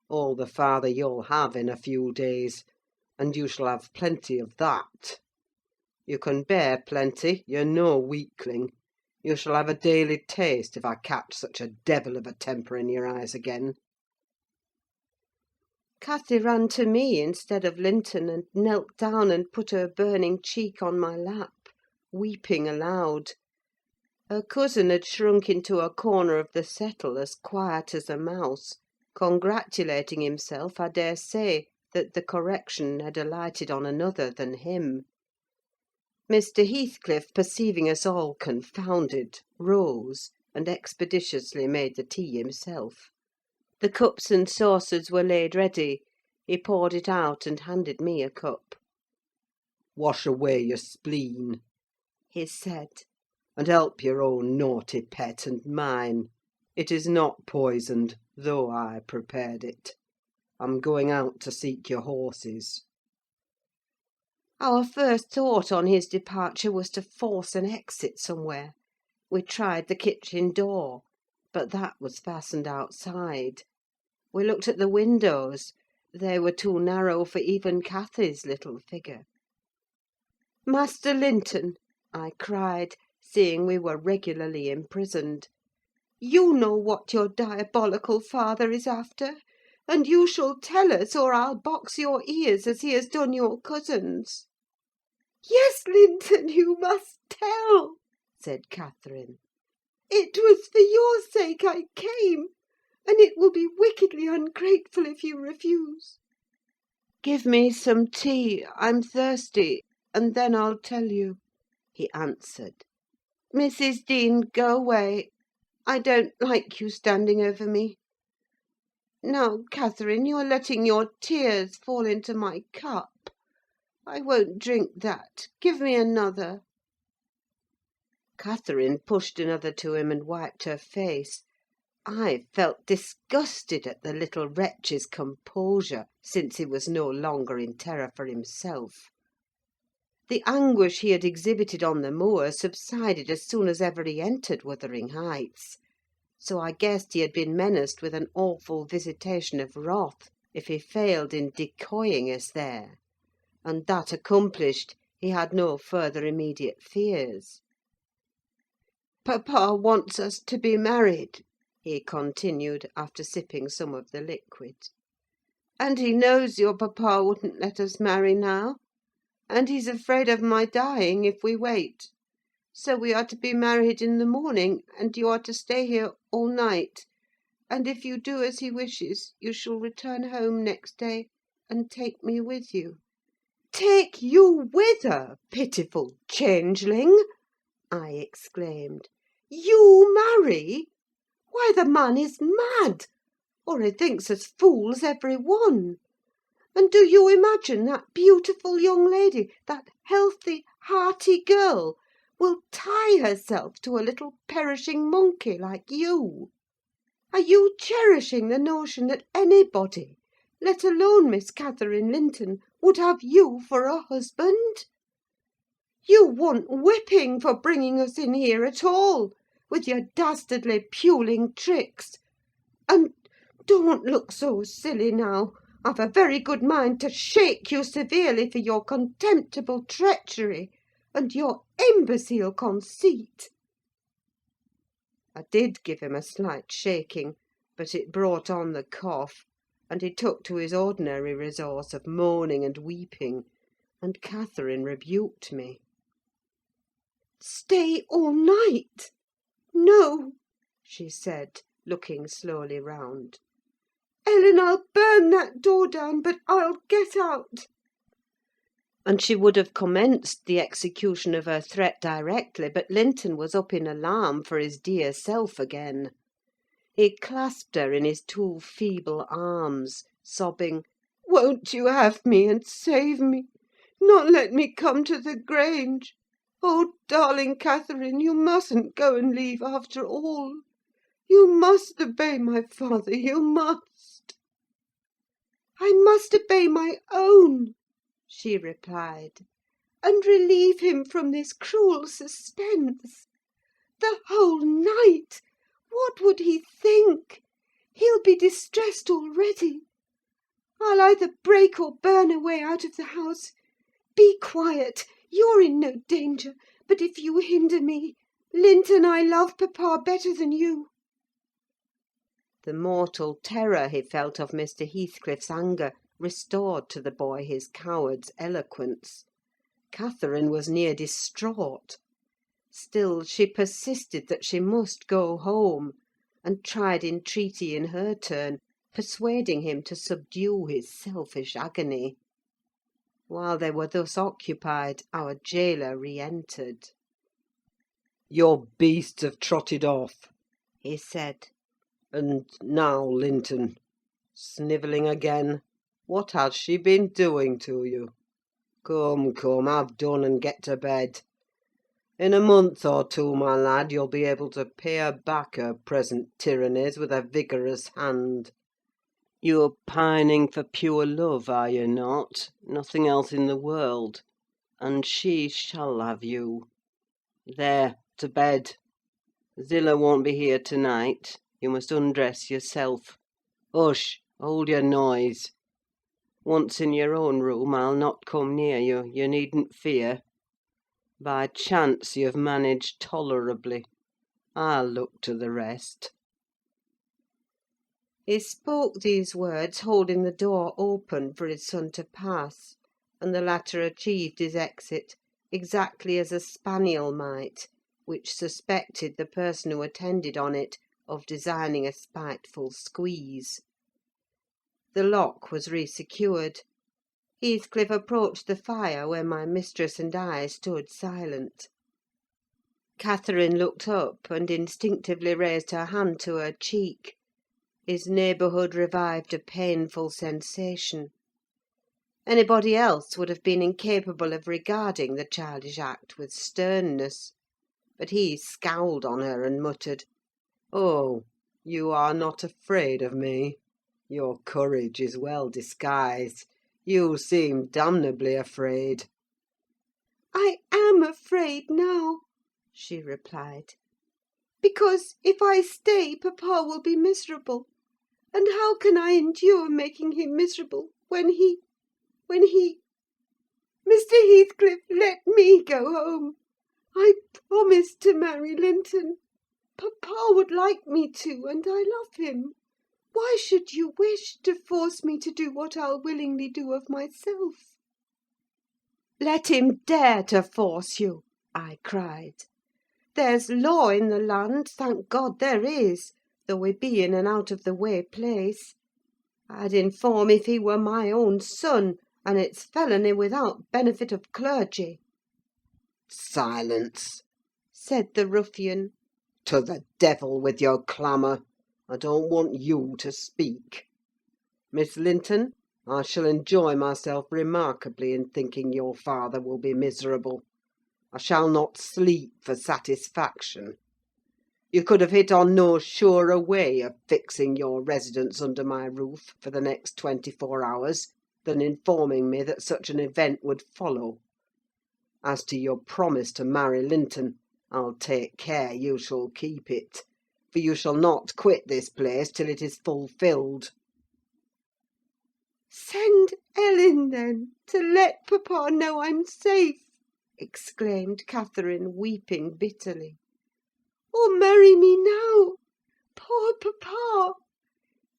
all the father you'll have in a few days, and you shall have plenty of that. You can bear plenty, you're no weakling. You shall have a daily taste if I catch such a devil of a temper in your eyes again. Cathy ran to me instead of Linton, and knelt down and put her burning cheek on my lap, weeping aloud. Her cousin had shrunk into a corner of the settle, as quiet as a mouse, congratulating himself, I dare say, that the correction had alighted on another than him. Mr. Heathcliff, perceiving us all confounded, rose, and expeditiously made the tea himself. The cups and saucers were laid ready. He poured it out, and handed me a cup. Wash away your spleen, he said. and help your own naughty pet and mine. It is not poisoned, though I prepared it. I'm going out to seek your horses. Our first thought on his departure was to force an exit somewhere. We tried the kitchen door, but that was fastened outside. We looked at the windows: they were too narrow for even Cathy's little figure. "Master Linton," I cried, seeing we were regularly imprisoned, "you know what your diabolical father is after, and you shall tell us, or I'll box your ears as he has done your cousin's." "Yes, Linton, you must tell," said Catherine. "It was for your sake I came, and it will be wickedly ungrateful if you refuse." "Give me some tea, I'm thirsty, and then I'll tell you," he answered. "Mrs. Dean, go away. I don't like you standing over me. Now, Catherine, you're letting your tears fall into my cup. I won't drink that. Give me another." Catherine pushed another to him and wiped her face. I felt disgusted at the little wretch's composure, since he was no longer in terror for himself. The anguish he had exhibited on the moor subsided as soon as ever he entered Wuthering Heights, so I guessed he had been menaced with an awful visitation of wrath if he failed in decoying us there, and that accomplished, he had no further immediate fears. "Papa wants us to be married," he continued, after sipping some of the liquid. "And he knows your papa wouldn't let us marry now, and he's afraid of my dying if we wait. So we are to be married in the morning, and you are to stay here all night; and if you do as he wishes, you shall return home next day, and take me with you." "Take you with her, pitiful changeling!" I exclaimed. "You marry? Why, the man is mad, or he thinks us fools every one. And do you imagine that beautiful young lady, that healthy, hearty girl, will tie herself to a little perishing monkey like you? Are you cherishing the notion that anybody, let alone Miss Catherine Linton, would have you for a husband? You want whipping for bringing us in here at all, with your dastardly puling tricks. And don't look so silly now. I've a very good mind to shake you severely for your contemptible treachery and your imbecile conceit." I did give him a slight shaking, but it brought on the cough, and he took to his ordinary resource of moaning and weeping, and Catherine rebuked me. "Stay all night? No," she said, looking slowly round. "Ellen, I'll burn that door down, but I'll get out." And she would have commenced the execution of her threat directly, but Linton was up in alarm for his dear self again. He clasped her in his two feeble arms, sobbing, "Won't you have me and save me? Not let me come to the Grange? Oh, darling Catherine, you mustn't go and leave after all. You must obey my father, you must." "I must obey my own," she replied, "and relieve him from this cruel suspense. The whole night! What would he think? He'll be distressed already. I'll either break or burn a way out of the house. Be quiet! You're in no danger; but if you hinder me, Linton, I love papa better than you." The mortal terror he felt of Mr. Heathcliff's anger restored to the boy his coward's eloquence. Catherine was near distraught. Still, she persisted that she must go home, and tried entreaty in her turn, persuading him to subdue his selfish agony. While they were thus occupied, our gaoler re-entered. "Your beasts have trotted off," He said. "and now, Linton, snivelling again. What has she been doing to you? Come, come, have done and get to bed. In a month or two, my lad, you'll be able to pay her back her present tyrannies with a vigorous hand. You're pining for pure love, are you not? Nothing else in the world. And she shall have you. There, to bed. Zillah won't be here to-night. You must undress yourself. Hush! Hold your noise. Once in your own room, I'll not come near you, you needn't fear. By chance you've managed tolerably. I'll look to the rest." He spoke these words holding the door open for his son to pass, and the latter achieved his exit, exactly as a spaniel might, which suspected the person who attended on it of designing a spiteful squeeze. The lock was resecured. Heathcliff approached the fire where my mistress and I stood silent. Catherine looked up and instinctively raised her hand to her cheek. His neighbourhood revived a painful sensation. Anybody else would have been incapable of regarding the childish act with sternness, but he scowled on her and muttered, "Oh, you are not afraid of me? Your courage is well disguised. You seem damnably afraid." I am afraid now, she replied, because if I stay, papa will be miserable. And how can I endure making him miserable when he... Mr. Heathcliff, let me go home. I promised to marry Linton. Papa would like me to, and I love him. Why should you wish to force me to do what I'll willingly do of myself? "Let him dare to force you!" I cried. "There's law in the land, thank God there is, though we be in an out-of-the-way place. I'd inform if he were my own son, and it's felony without benefit of clergy." "Silence!" said the ruffian. "To the devil with your clamour! I don't want you to speak. Miss Linton, I shall enjoy myself remarkably in thinking your father will be miserable. I shall not sleep for satisfaction. You could have hit on no surer way of fixing your residence under my roof for the next 24 hours than informing me that such an event would follow. As to your promise to marry Linton, I'll take care you shall keep it, for you shall not quit this place till it is fulfilled." "Send Ellen, then, to let papa know I'm safe," exclaimed Catherine, weeping bitterly. "Or marry me now. Poor papa!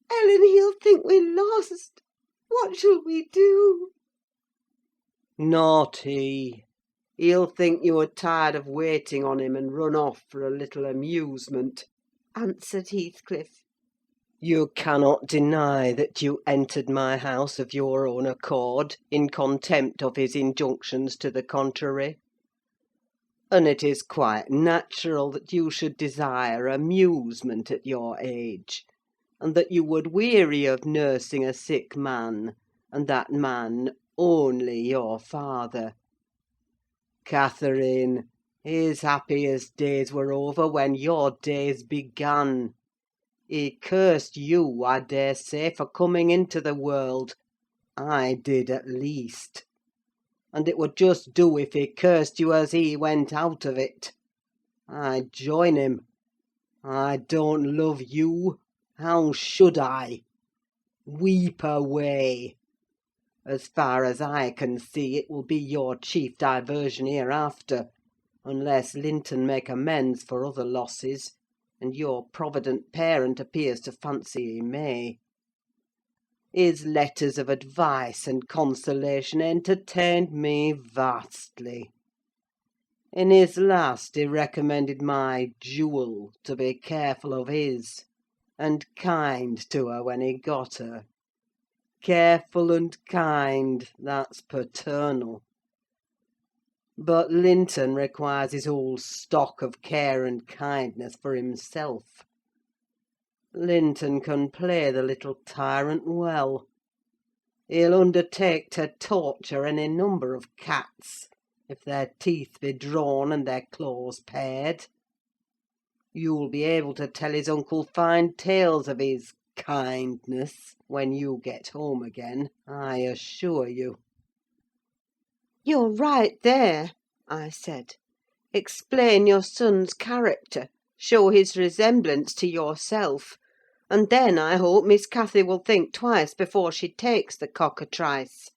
Ellen, he'll think we're lost. What shall we do?" "Not he. He'll think you are tired of waiting on him and run off for a little amusement," answered Heathcliff. "You cannot deny that you entered my house of your own accord, in contempt of his injunctions to the contrary. And it is quite natural that you should desire amusement at your age, and that you would weary of nursing a sick man, and that man only your father. Catherine, his happiest days were over when your days began. He cursed you, I dare say, for coming into the world. I did, at least. And it would just do if he cursed you as he went out of it. I join him. I don't love you. How should I? Weep away. As far as I can see, it will be your chief diversion hereafter, unless Linton make amends for other losses, and your provident parent appears to fancy he may. His letters of advice and consolation entertained me vastly. In his last he recommended my jewel to be careful of his, and kind to her when he got her. Careful and kind, that's paternal. But Linton requires his whole stock of care and kindness for himself. Linton can play the little tyrant well. He'll undertake to torture any number of cats, if their teeth be drawn and their claws pared. You'll be able to tell his uncle fine tales of his kindness when you get home again, I assure you. "You're right there," I said. "Explain your son's character, show his resemblance to yourself, and then I hope Miss Cathy will think twice before she takes the cockatrice."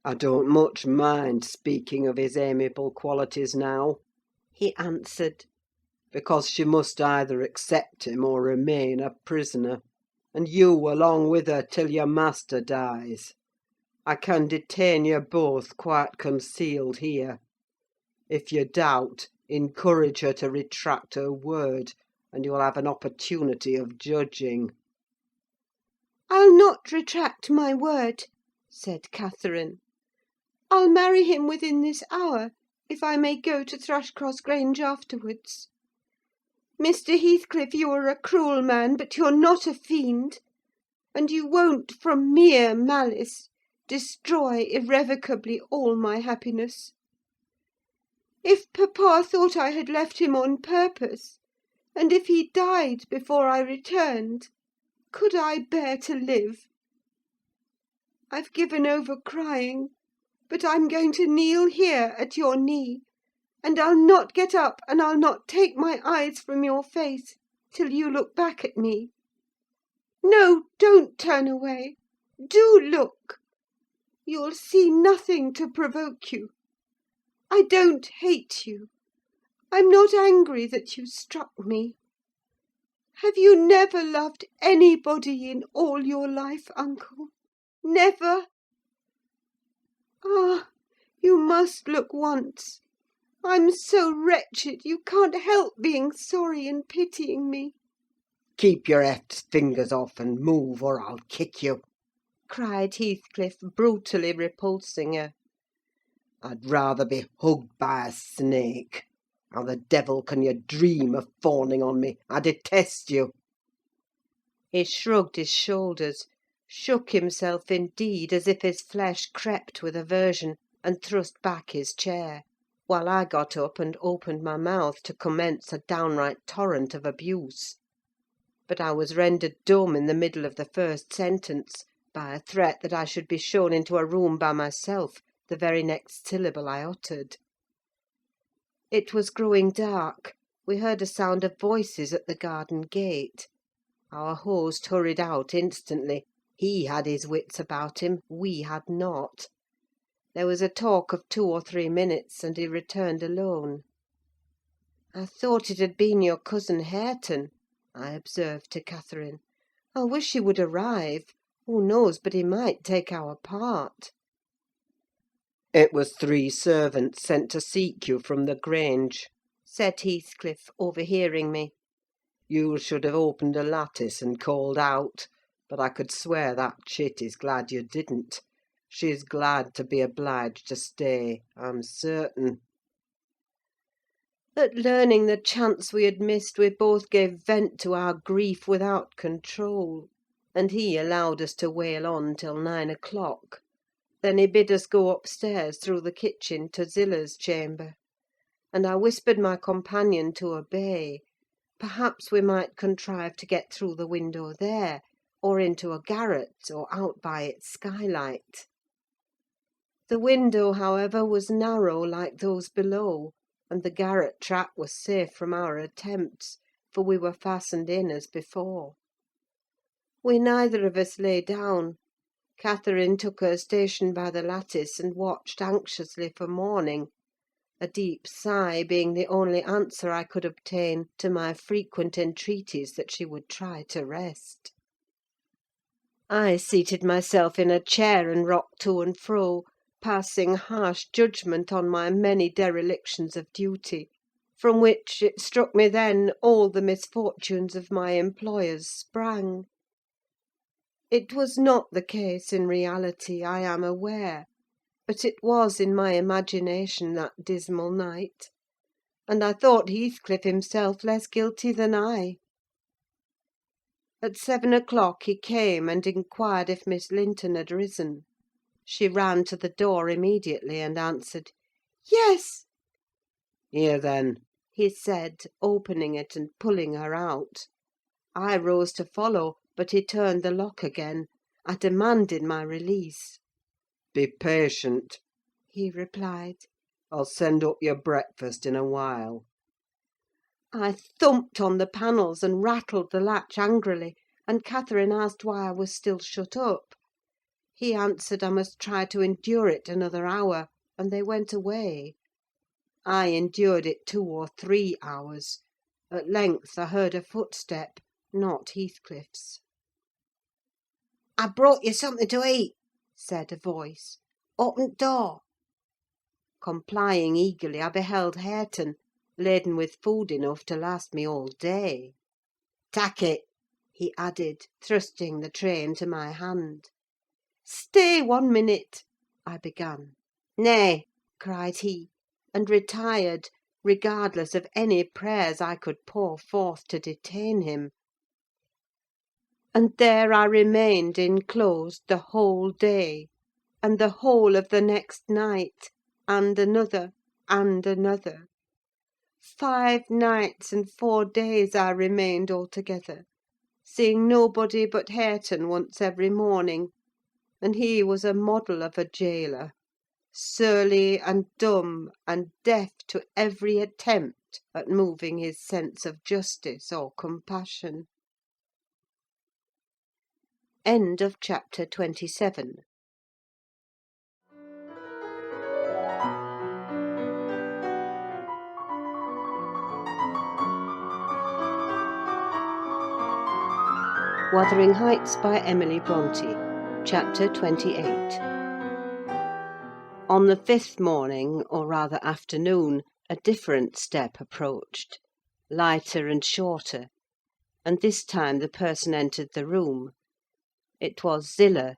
"I don't much mind speaking of his amiable qualities now," he answered, "because she must either accept him or remain a prisoner, and you along with her till your master dies. I can detain you both quite concealed here. If you doubt, encourage her to retract her word, and you'll have an opportunity of judging." "I'll not retract my word," said Catherine. "I'll marry him within this hour, if I may go to Thrushcross Grange afterwards. Mr. Heathcliff, you are a cruel man, but you're not a fiend; and you won't, from mere malice, destroy irrevocably all my happiness. If papa thought I had left him on purpose, and if he died before I returned, could I bear to live? I've given over crying, but I'm going to kneel here at your knee, and I'll not get up, and I'll not take my eyes from your face till you look back at me. No, don't turn away! Do look! You'll see nothing to provoke you. I don't hate you. I'm not angry that you struck me. Have you never loved anybody in all your life, uncle? Never? Ah, you must look once. I'm so wretched, you can't help being sorry and pitying me." "Keep your heft fingers off and move, or I'll kick you," cried Heathcliff, brutally repulsing her. "I'd rather be hugged by a snake. How the devil can you dream of fawning on me? I detest you!" He shrugged his shoulders, shook himself indeed, as if his flesh crept with aversion, and thrust back his chair, while I got up and opened my mouth to commence a downright torrent of abuse. But I was rendered dumb in the middle of the first sentence by a threat that I should be shown into a room by myself the very next syllable I uttered. It was growing dark: we heard a sound of voices at the garden gate. Our host hurried out instantly. He had his wits about him, we had not. There was a talk of 2 or 3 minutes, and he returned alone. "I thought it had been your cousin Hareton," I observed to Catherine. "I wish he would arrive. Who knows but he might take our part?" "It was 3 servants sent to seek you from the Grange," said Heathcliff, overhearing me. "You should have opened a lattice and called out, but I could swear that chit is glad you didn't. She's glad to be obliged to stay, I'm certain." At learning the chance we had missed, we both gave vent to our grief without control, and he allowed us to wail on till 9 o'clock. Then he bid us go upstairs through the kitchen to Zilla's chamber, and I whispered my companion to obey. Perhaps we might contrive to get through the window there, or into a garret, or out by its skylight. The window, however, was narrow like those below, and the garret trap was safe from our attempts, for we were fastened in as before. We neither of us lay down. Catherine took her station by the lattice, and watched anxiously for morning, a deep sigh being the only answer I could obtain to my frequent entreaties that she would try to rest. I seated myself in a chair and rocked to and fro, passing harsh judgment on my many derelictions of duty, from which, it struck me then, all the misfortunes of my employers sprang. It was not the case in reality, I am aware, but it was in my imagination that dismal night, and I thought Heathcliff himself less guilty than I. At 7 o'clock he came and inquired if Miss Linton had risen. She ran to the door immediately, and answered, "Yes." "Here, then," he said, opening it and pulling her out. I rose to follow, but he turned the lock again. I demanded my release. "Be patient," he replied. "I'll send up your breakfast in a while." I thumped on the panels and rattled the latch angrily, and Catherine asked why I was still shut up. He answered I must try to endure it another hour, and they went away. I endured it 2 or 3 hours. At length I heard a footstep, not Heathcliff's. "I brought you something to eat," said a voice. "Open door." Complying eagerly, I beheld Hareton, laden with food enough to last me all day. "Tak it," he added, thrusting the tray into my hand. "Stay 1 minute," I began. "Nay," cried he, and retired, regardless of any prayers I could pour forth to detain him. And there I remained enclosed the whole day, and the whole of the next night, and another, and another. 5 nights and 4 days I remained altogether, seeing nobody but Hareton once every morning, and he was a model of a gaoler, surly and dumb and deaf to every attempt at moving his sense of justice or compassion. End of chapter 27. Wuthering Heights by Emily Brontë. Chapter 28. On the 5th morning, or rather afternoon, a different step approached, lighter and shorter, and this time the person entered the room. It was Zillah,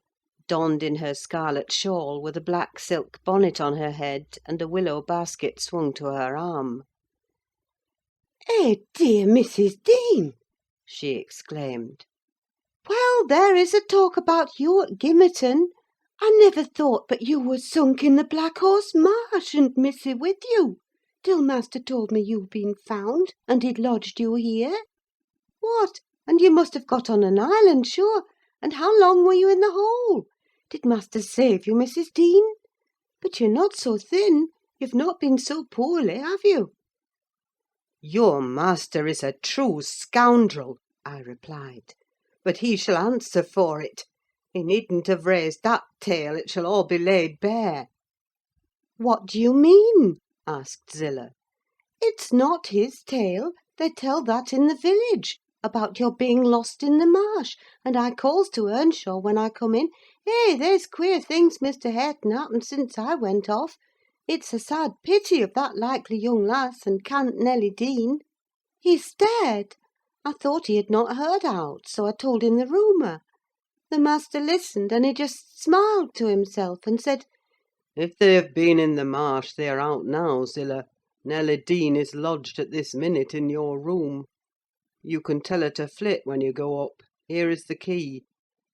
donned in her scarlet shawl, with a black silk bonnet on her head, and a willow basket swung to her arm. "Eh, dear Mrs. Dean!" she exclaimed. "Well, there is a talk about you at Gimmerton. I never thought but you were sunk in the Black Horse Marsh, and missy with you, till master told me you'd been found, and he'd lodged you here. What! And you must have got on an island, sure. And how long were you in the hole? Did master save you, Mrs. Dean? But you're not so thin: you've not been so poorly, have you?" "Your master is a true scoundrel," I replied, "but he shall answer for it. He needn't have raised that tale: it shall all be laid bare." "What do you mean?" asked Zillah. "It's not his tale: they tell that in the village, about your being lost in the marsh; and I calls to Earnshaw when I come in, 'Hey, there's queer things Mr. Hareton happened since I went off. It's a sad pity of that likely young lass, and cant Nelly Dean.' He stared. I thought he had not heard aught, so I told him the rumour. The master listened, and he just smiled to himself, and said, "If they have been in the marsh, they are out now, Zillah. Nelly Dean is lodged at this minute in your room. You can tell her to flit when you go up. Here is the key.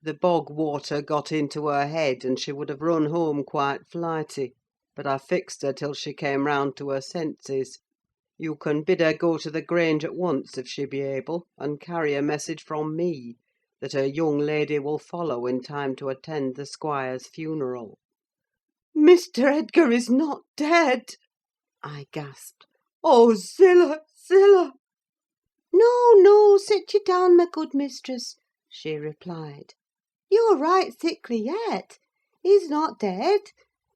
The bog water got into her head, and she would have run home quite flighty, but I fixed her till she came round to her senses. You can bid her go to the Grange at once, if she be able, and carry a message from me, that her young lady will follow in time to attend the squire's funeral." "Mr. Edgar is not dead!" I gasped. "Oh, Zillah, Zillah!" "No, no, sit you down, my good mistress," she replied. "You're right thickly yet. He's not dead.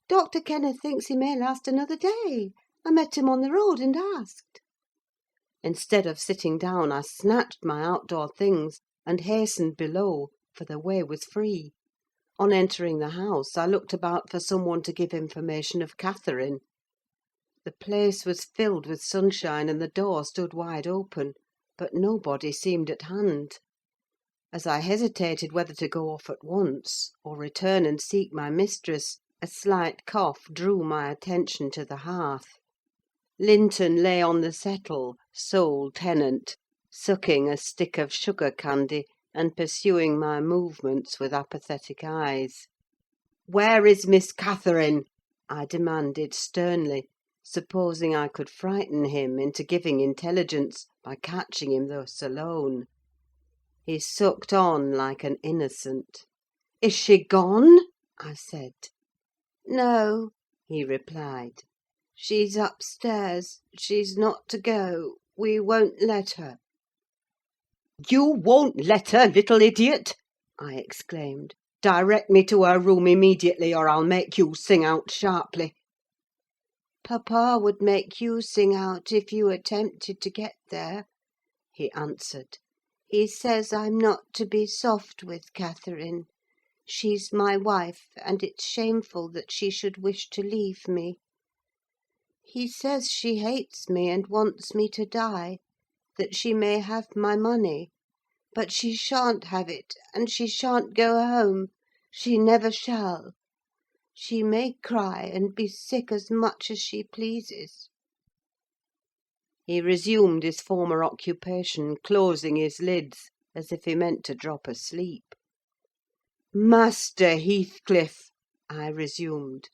Dr. Kenneth thinks he may last another day. I met him on the road and asked." Instead of sitting down, I snatched my outdoor things and hastened below, for the way was free. On entering the house, I looked about for some one to give information of Catherine. The place was filled with sunshine, and the door stood wide open, but nobody seemed at hand. As I hesitated whether to go off at once, or return and seek my mistress, a slight cough drew my attention to the hearth. Linton lay on the settle, sole tenant, sucking a stick of sugar candy, and pursuing my movements with apathetic eyes. "Where is Miss Catherine?" I demanded sternly, supposing I could frighten him into giving intelligence by catching him thus alone. He sucked on like an innocent. "Is she gone?" I said. "No," he replied. "She's upstairs. She's not to go. We won't let her." "You won't let her, little idiot!" I exclaimed. "Direct me to her room immediately, or I'll make you sing out sharply." "Papa would make you sing out if you attempted to get there," he answered. "He says I'm not to be soft with Catherine. She's my wife, and it's shameful that she should wish to leave me. He says she hates me and wants me to die, that she may have my money. But she shan't have it, and she shan't go home. She never shall. She may cry and be sick as much as she pleases." He resumed his former occupation, closing his lids, as if he meant to drop asleep. "Master Heathcliff," I resumed,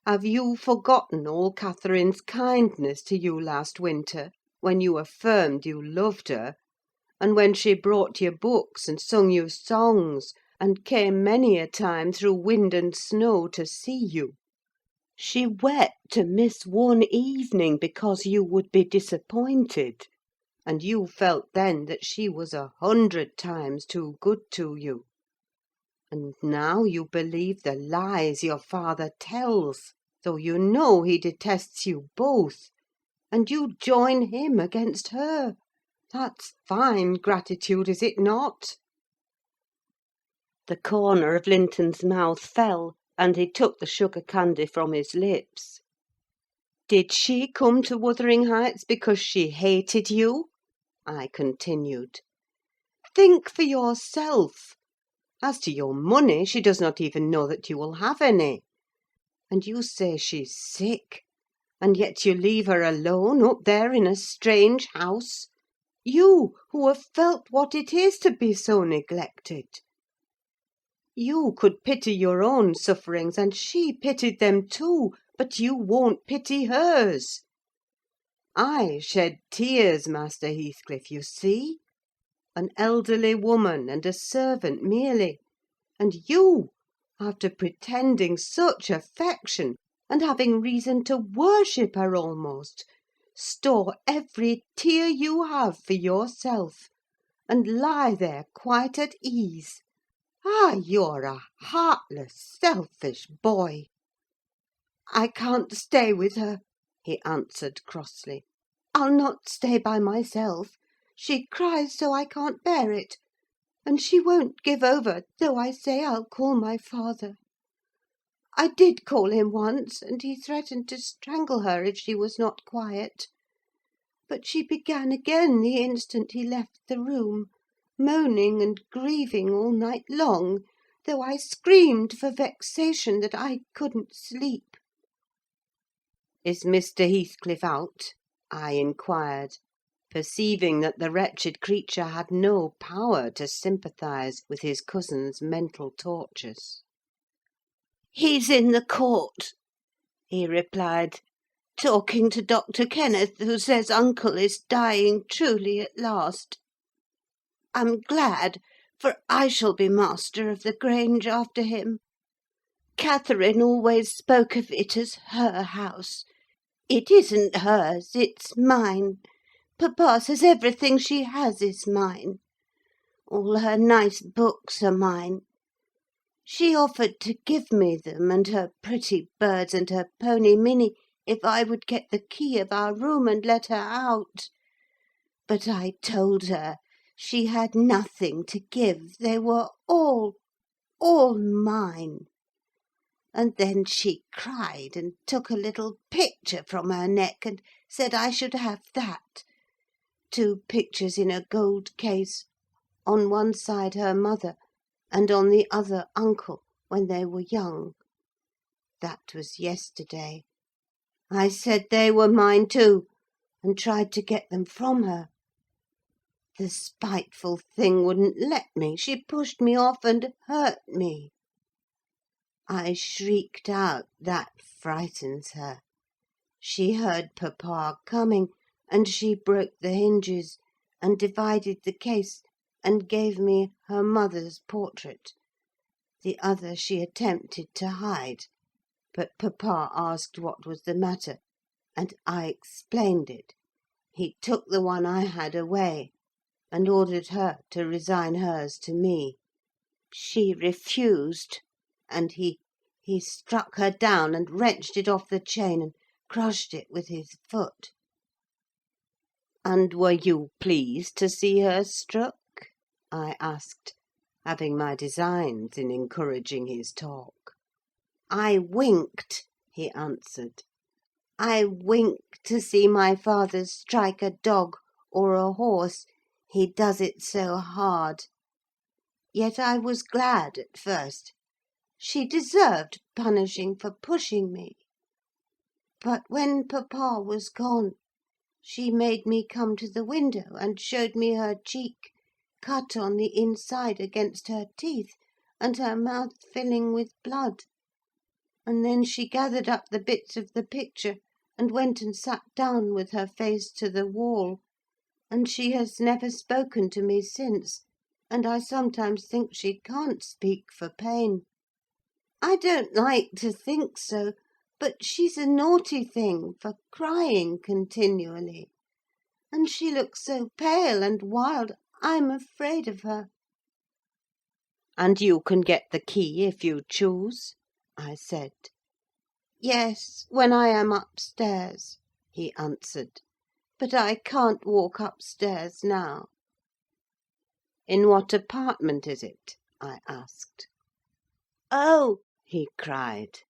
"have you forgotten all Catherine's kindness to you last winter, when you affirmed you loved her, and when she brought you books and sung you songs, and came many a time through wind and snow to see you? She wept to miss one evening because you would be disappointed, and you felt then that she was 100 times too good to you. And now you believe the lies your father tells, though you know he detests you both, and you join him against her. That's fine gratitude, is it not?" The corner of Linton's mouth fell, and he took the sugar candy from his lips. "Did she come to Wuthering Heights because she hated you?" I continued. "Think for yourself. As to your money, she does not even know that you will have any. And you say she's sick, and yet you leave her alone up there in a strange house? You, who have felt what it is to be so neglected! You could pity your own sufferings, and she pitied them too, but you won't pity hers. I shed tears, Master Heathcliff, you see. An elderly woman and a servant merely; and you, after pretending such affection, and having reason to worship her almost, store every tear you have for yourself, and lie there quite at ease. Ah, you're a heartless, selfish boy!" "I can't stay with her," he answered crossly. "I'll not stay by myself. She cries so I can't bear it; and she won't give over, though I say I'll call my father. I did call him once, and he threatened to strangle her if she was not quiet. But she began again the instant he left the room, moaning and grieving all night long, though I screamed for vexation that I couldn't sleep." "Is Mr. Heathcliff out?" I inquired, perceiving that the wretched creature had no power to sympathise with his cousin's mental tortures. "He's in the court," he replied, "talking to Dr. Kenneth, who says uncle is dying truly at last. I'm glad, for I shall be master of the Grange after him. Catherine always spoke of it as her house. It isn't hers, it's mine. Papa says everything she has is mine. All her nice books are mine. She offered to give me them, and her pretty birds, and her pony Minnie, if I would get the key of our room and let her out. But I told her she had nothing to give, they were all mine. And then she cried, and took a little picture from her neck, and said I should have that. 2 pictures in a gold case, on one side her mother, and on the other uncle, when they were young. That was yesterday. I said they were mine too, and tried to get them from her. The spiteful thing wouldn't let me; she pushed me off and hurt me. I shrieked out, that frightens her. She heard papa coming, and she broke the hinges, and divided the case, and gave me her mother's portrait. The other she attempted to hide, but papa asked what was the matter, and I explained it. He took the one I had away, and ordered her to resign hers to me. She refused, and he struck her down, and wrenched it off the chain, and crushed it with his foot." "And were you pleased to see her struck?" I asked, having my designs in encouraging his talk. "I winked," he answered. "I winked to see my father strike a dog or a horse, he does it so hard. Yet I was glad at first. She deserved punishing for pushing me. But when papa was gone, she made me come to the window and showed me her cheek, cut on the inside against her teeth, and her mouth filling with blood. And then she gathered up the bits of the picture and went and sat down with her face to the wall, and she has never spoken to me since, and I sometimes think she can't speak for pain. I don't like to think so, but she's a naughty thing for crying continually, and she looks so pale and wild, I'm afraid of her." "And you can get the key if you choose?" I said. "Yes, when I am upstairs," he answered. "But I can't walk upstairs now." "In what apartment is it?" I asked. "Oh," he cried,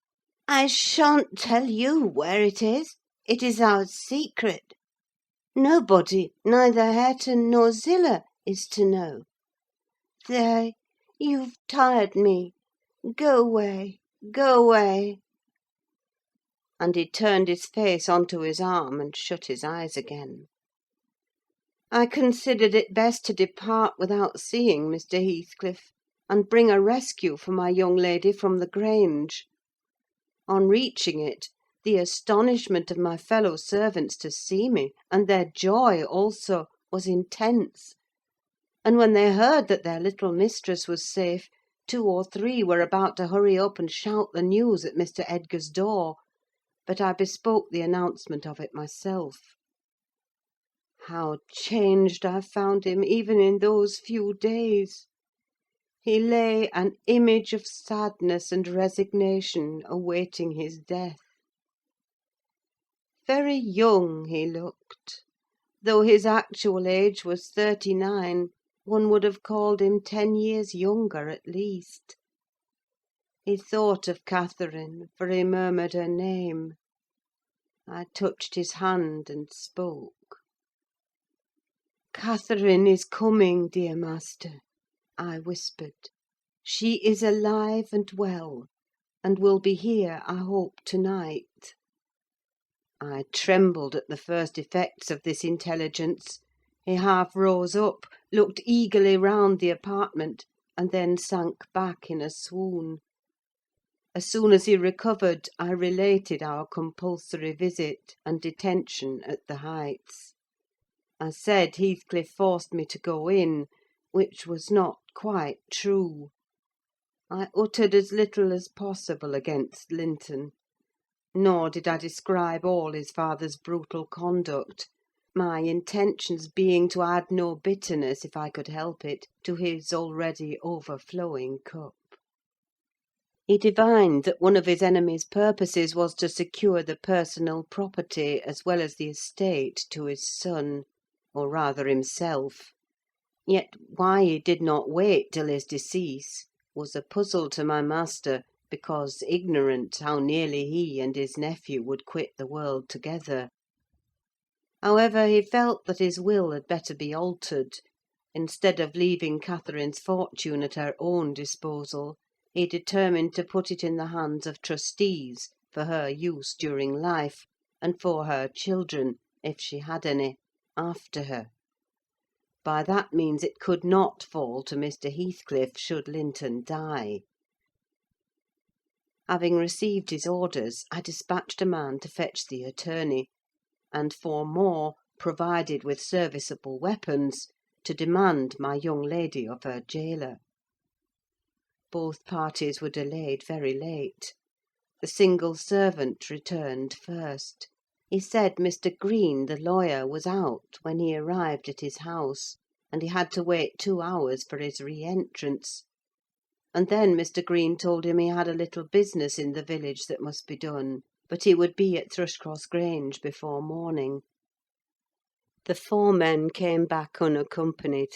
"I shan't tell you where it is. It is our secret. Nobody, neither Hareton nor Zillah, is to know. There, you've tired me. Go away, go away." And he turned his face on to his arm and shut his eyes again. I considered it best to depart without seeing Mr. Heathcliff, and bring a rescue for my young lady from the Grange. On reaching it, the astonishment of my fellow servants to see me, and their joy also, was intense; and when they heard that their little mistress was safe, 2 or 3 were about to hurry up and shout the news at Mr. Edgar's door, but I bespoke the announcement of it myself. How changed I found him, even in those few days! He lay an image of sadness and resignation, awaiting his death. Very young he looked: though his actual age was 39, one would have called him 10 years younger at least. He thought of Catherine, for he murmured her name. I touched his hand and spoke. "Catherine is coming, dear master," I whispered. "She is alive and well, and will be here, I hope, to-night." I trembled at the first effects of this intelligence. He half rose up, looked eagerly round the apartment, and then sank back in a swoon. As soon as he recovered, I related our compulsory visit and detention at the Heights. I said Heathcliff forced me to go in, which was not quite true. I uttered as little as possible against Linton, nor did I describe all his father's brutal conduct, my intentions being to add no bitterness, if I could help it, to his already overflowing cup. He divined that one of his enemy's purposes was to secure the personal property, as well as the estate, to his son, or rather himself; yet why he did not wait till his decease was a puzzle to my master, because ignorant how nearly he and his nephew would quit the world together. However, he felt that his will had better be altered. Instead of leaving Catherine's fortune at her own disposal, he determined to put it in the hands of trustees for her use during life, and for her children, if she had any, after her. By that means it could not fall to Mr. Heathcliff should Linton die. Having received his orders, I dispatched a man to fetch the attorney, and 4 more, provided with serviceable weapons, to demand my young lady of her gaoler. Both parties were delayed very late. The single servant returned first. He said Mr. Green, the lawyer, was out when he arrived at his house, and he had to wait 2 hours for his re-entrance. And then Mr. Green told him he had a little business in the village that must be done, but he would be at Thrushcross Grange before morning. The 4 men came back unaccompanied.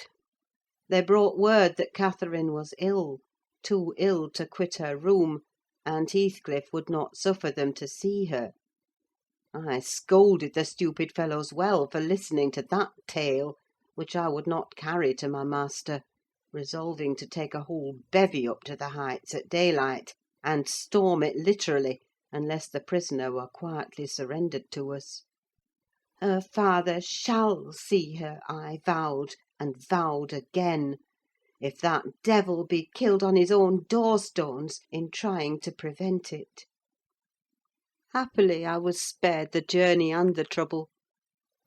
They brought word that Catherine was ill, too ill to quit her room, and Heathcliff would not suffer them to see her. I scolded the stupid fellows well for listening to that tale, which I would not carry to my master, resolving to take a whole bevy up to the Heights at daylight, and storm it literally, unless the prisoner were quietly surrendered to us. Her father shall see her, I vowed, and vowed again, if that devil be killed on his own door-stones in trying to prevent it. Happily, I was spared the journey and the trouble.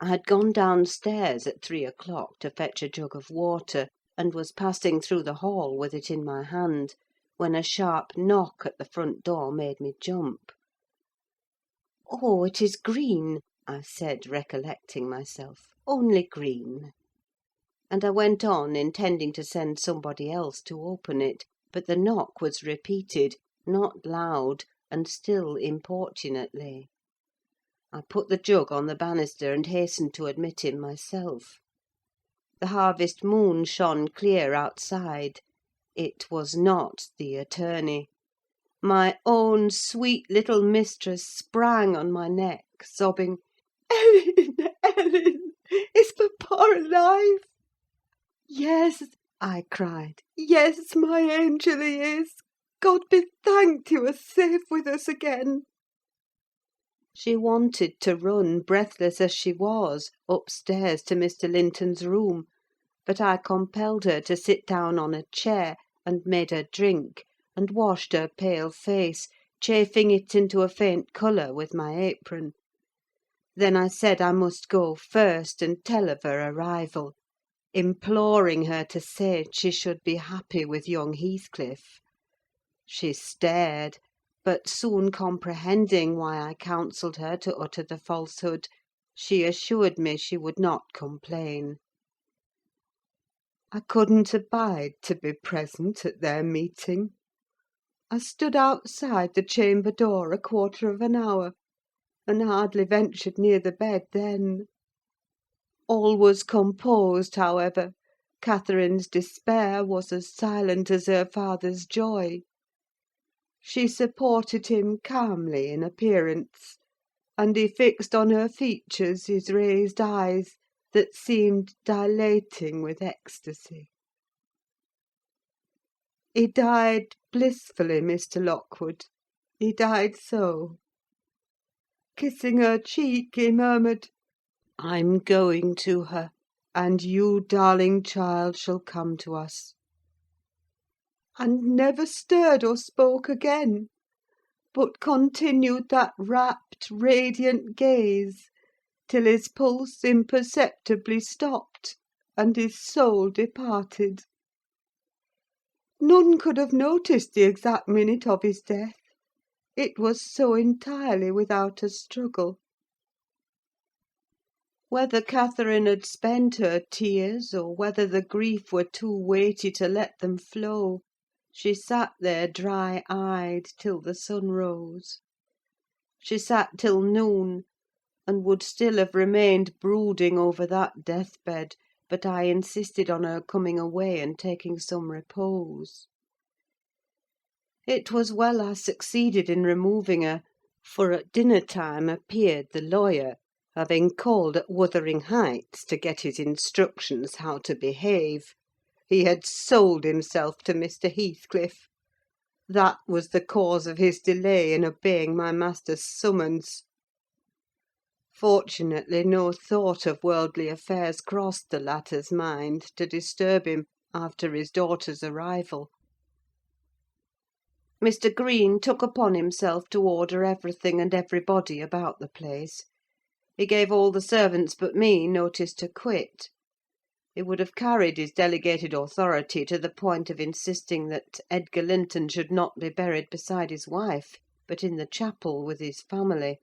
I had gone downstairs at 3 o'clock to fetch a jug of water, and was passing through the hall with it in my hand, when a sharp knock at the front door made me jump. "Oh, it is Green," I said, recollecting myself. "Only Green." And I went on, intending to send somebody else to open it; but the knock was repeated, not loud, and still importunately. I put the jug on the banister, and hastened to admit him myself. The harvest moon shone clear outside. It was not the attorney. My own sweet little mistress sprang on my neck, sobbing, "Ellen, Ellen, is papa alive?" "Yes," I cried, "yes, my angel, he is. God be thanked you are safe with us again." She wanted to run, breathless as she was, upstairs to Mr. Linton's room; but I compelled her to sit down on a chair, and made her drink, and washed her pale face, chafing it into a faint colour with my apron. Then I said I must go first and tell of her arrival, imploring her to say she should be happy with young Heathcliff. She stared, but soon comprehending why I counselled her to utter the falsehood, she assured me she would not complain. I couldn't abide to be present at their meeting. I stood outside the chamber door 1/4 of an hour, and hardly ventured near the bed then. All was composed, however. Catherine's despair was as silent as her father's joy. She supported him calmly in appearance, and he fixed on her features his raised eyes, that seemed dilating with ecstasy. He died blissfully, Mr. Lockwood: he died so. Kissing her cheek, he murmured, "I'm going to her, and you, darling child, shall come to us," and never stirred or spoke again, but continued that rapt, radiant gaze, till his pulse imperceptibly stopped, and his soul departed. None could have noticed the exact minute of his death: it was so entirely without a struggle. Whether Catherine had spent her tears, or whether the grief were too weighty to let them flow, she sat there dry-eyed till the sun rose. She sat till noon, and would still have remained brooding over that deathbed, but I insisted on her coming away and taking some repose. It was well I succeeded in removing her, for at dinner-time appeared the lawyer, having called at Wuthering Heights to get his instructions how to behave. He had sold himself to Mr. Heathcliff. That was the cause of his delay in obeying my master's summons. Fortunately, no thought of worldly affairs crossed the latter's mind to disturb him after his daughter's arrival. Mr. Green took upon himself to order everything and everybody about the place. He gave all the servants but me notice to quit. He would have carried his delegated authority to the point of insisting that Edgar Linton should not be buried beside his wife, but in the chapel with his family.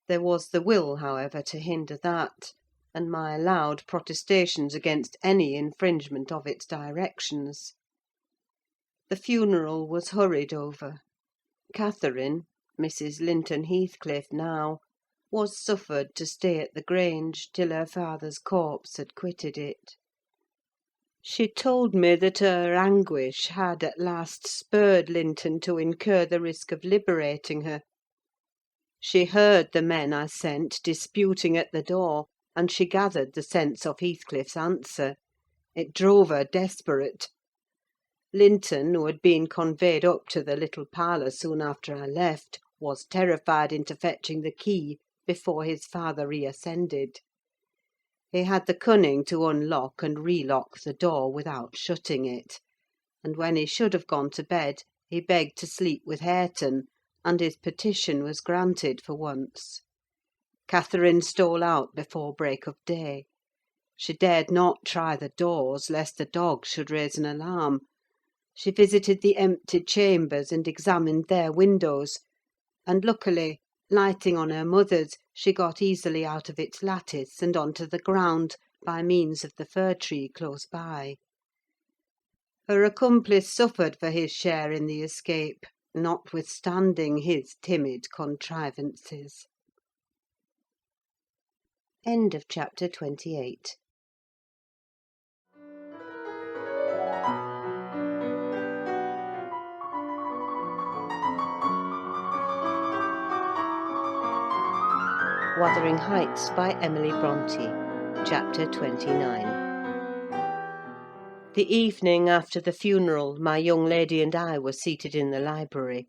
There was the will, however, to hinder that, and my loud protestations against any infringement of its directions. The funeral was hurried over. Catherine, Mrs. Linton Heathcliff now, was suffered to stay at the Grange till her father's corpse had quitted it. She told me that her anguish had at last spurred Linton to incur the risk of liberating her. She heard the men I sent disputing at the door, and she gathered the sense of Heathcliff's answer. It drove her desperate. Linton, who had been conveyed up to the little parlour soon after I left, was terrified into fetching the key before his father reascended. He had the cunning to unlock and relock the door without shutting it; and when he should have gone to bed, he begged to sleep with Hareton, and his petition was granted for once. Catherine stole out before break of day. She dared not try the doors, lest the dogs should raise an alarm. She visited the empty chambers and examined their windows, and luckily, lighting on her mother's, she got easily out of its lattice and on to the ground, by means of the fir tree close by. Her accomplice suffered for his share in the escape, notwithstanding his timid contrivances. End of chapter 28. Wuthering Heights by Emily Brontë. Chapter 29. The evening after the funeral, my young lady and I were seated in the library,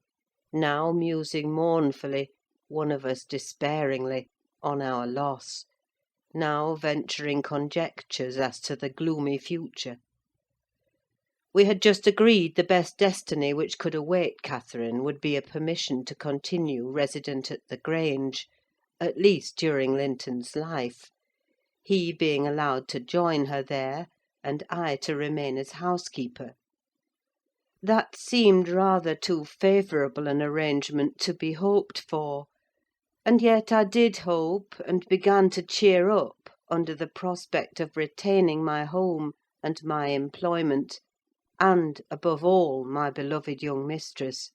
now musing mournfully, one of us despairingly, on our loss, now venturing conjectures as to the gloomy future. We had just agreed the best destiny which could await Catherine would be a permission to continue resident at the Grange, at least during Linton's life, he being allowed to join her there, and I to remain as housekeeper. That seemed rather too favourable an arrangement to be hoped for, and yet I did hope, and began to cheer up under the prospect of retaining my home and my employment, and, above all, my beloved young mistress,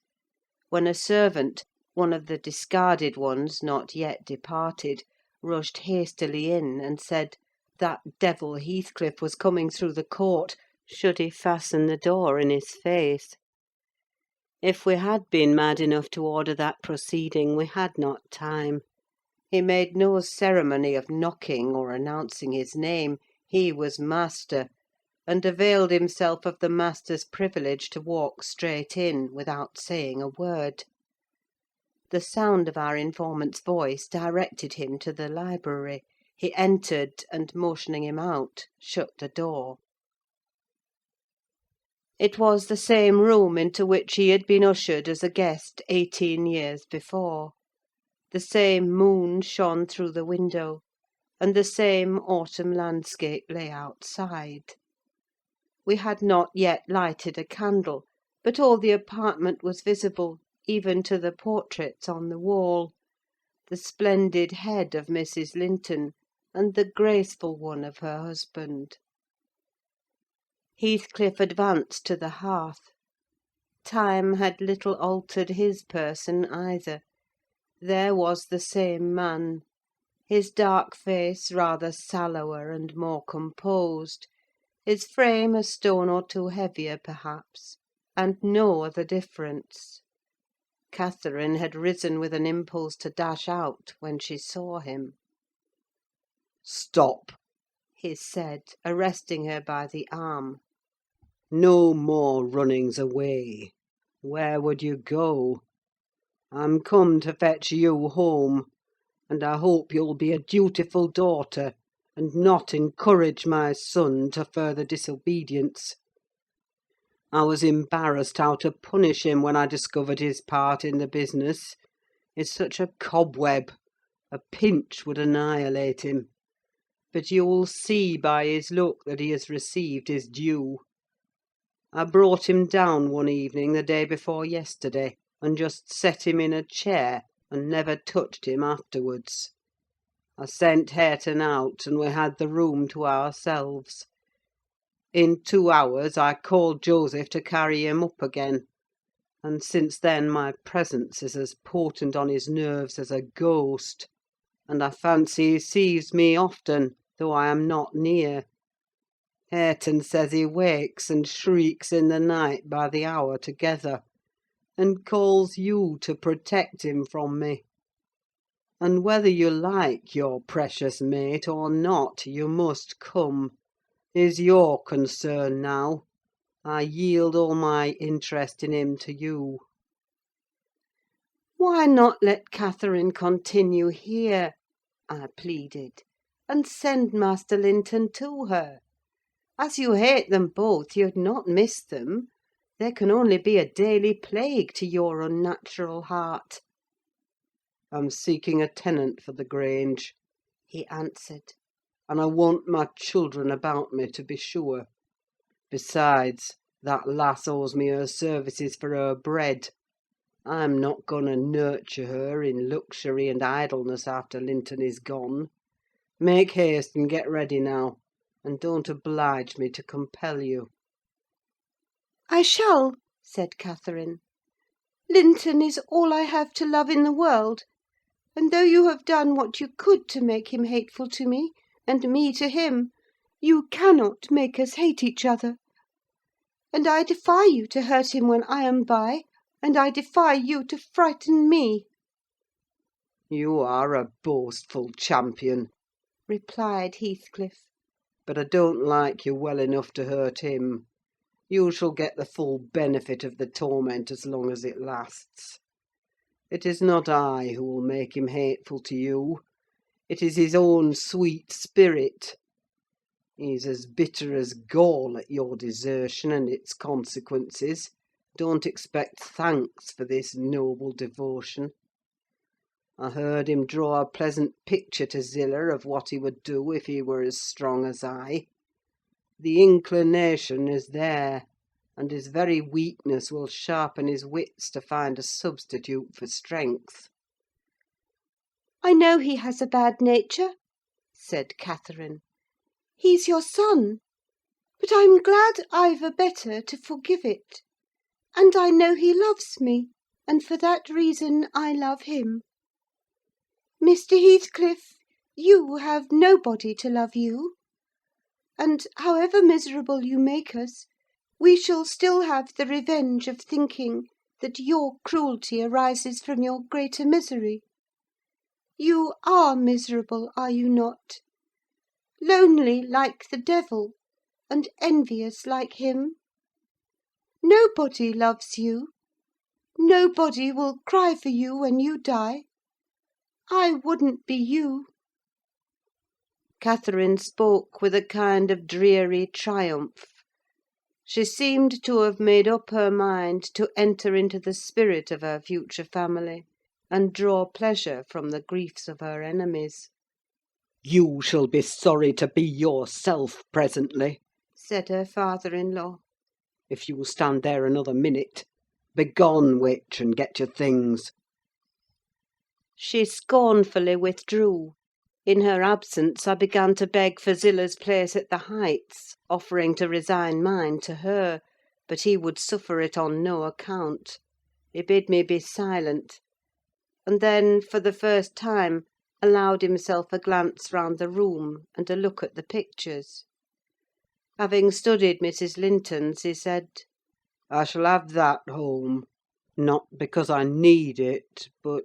when a servant, one of the discarded ones not yet departed, rushed hastily in, and said that devil Heathcliff was coming through the court, should he fasten the door in his face. If we had been mad enough to order that proceeding, we had not time. He made no ceremony of knocking or announcing his name: he was master, and availed himself of the master's privilege to walk straight in, without saying a word. The sound of our informant's voice directed him to the library. He entered, and motioning him out, shut the door. It was the same room into which he had been ushered as a guest 18 years before. The same moon shone through the window, and the same autumn landscape lay outside. We had not yet lighted a candle, but all the apartment was visible, even to the portraits on the wall: the splendid head of Mrs. Linton, and the graceful one of her husband. Heathcliff advanced to the hearth. Time had little altered his person either. There was the same man: his dark face rather sallower and more composed, his frame a stone or two heavier, perhaps, and no other difference. Catherine had risen with an impulse to dash out when she saw him. "Stop!" he said, arresting her by the arm. "No more runnings away. Where would you go? I'm come to fetch you home, and I hope you'll be a dutiful daughter, and not encourage my son to further disobedience. I was embarrassed how to punish him when I discovered his part in the business. It's such a cobweb: a pinch would annihilate him. But you'll see by his look that he has received his due. I brought him down one evening the day before yesterday, and just set him in a chair, and never touched him afterwards. I sent Hareton out, and we had the room to ourselves. In 2 hours I called Joseph to carry him up again, and since then my presence is as potent on his nerves as a ghost, and I fancy he sees me often, though I am not near. Hareton says he wakes and shrieks in the night by the hour together, and calls you to protect him from me. And whether you like your precious mate or not, you must come. Is your concern now. I yield all my interest in him to you." "Why not let Catherine continue here," I pleaded, "and send Master Linton to her? As you hate them both, you'd not miss them. They can only be a daily plague to your unnatural heart." "I'm seeking a tenant for the Grange," he answered, "and I want my children about me, to be sure. Besides, that lass owes me her services for her bread. I'm not going to nurture her in luxury and idleness after Linton is gone. Make haste and get ready now, and don't oblige me to compel you." "I shall," said Catherine. "Linton is all I have to love in the world; and though you have done what you could to make him hateful to me, and me to him, you cannot make us hate each other. And I defy you to hurt him when I am by, and I defy you to frighten me." "You are a boastful champion," replied Heathcliff; "but I don't like you well enough to hurt him. You shall get the full benefit of the torment as long as it lasts. It is not I who will make him hateful to you: it is his own sweet spirit. He's as bitter as gall at your desertion and its consequences. Don't expect thanks for this noble devotion. I heard him draw a pleasant picture to Zillah of what he would do if he were as strong as I. The inclination is there, and his very weakness will sharpen his wits to find a substitute for strength." "I know he has a bad nature," said Catherine. "He's your son; but I'm glad I've a better to forgive it. And I know he loves me, and for that reason I love him. Mr. Heathcliff, you have nobody to love you; and, however miserable you make us, we shall still have the revenge of thinking that your cruelty arises from your greater misery. You are miserable, are you not? Lonely like the devil, and envious like him? Nobody loves you. Nobody will cry for you when you die. I wouldn't be you." Catherine spoke with a kind of dreary triumph. She seemed to have made up her mind to enter into the spirit of her future family, and draw pleasure from the griefs of her enemies. "You shall be sorry to be yourself presently," said her father-in-law, "if you stand there another minute. Begone, witch, and get your things." She scornfully withdrew. In her absence, I began to beg for Zillah's place at the Heights, offering to resign mine to her; but he would suffer it on no account. He bid me be silent, and then, for the first time, allowed himself a glance round the room and a look at the pictures. Having studied Mrs. Linton's, he said, "I shall have that home. Not because I need it, but—"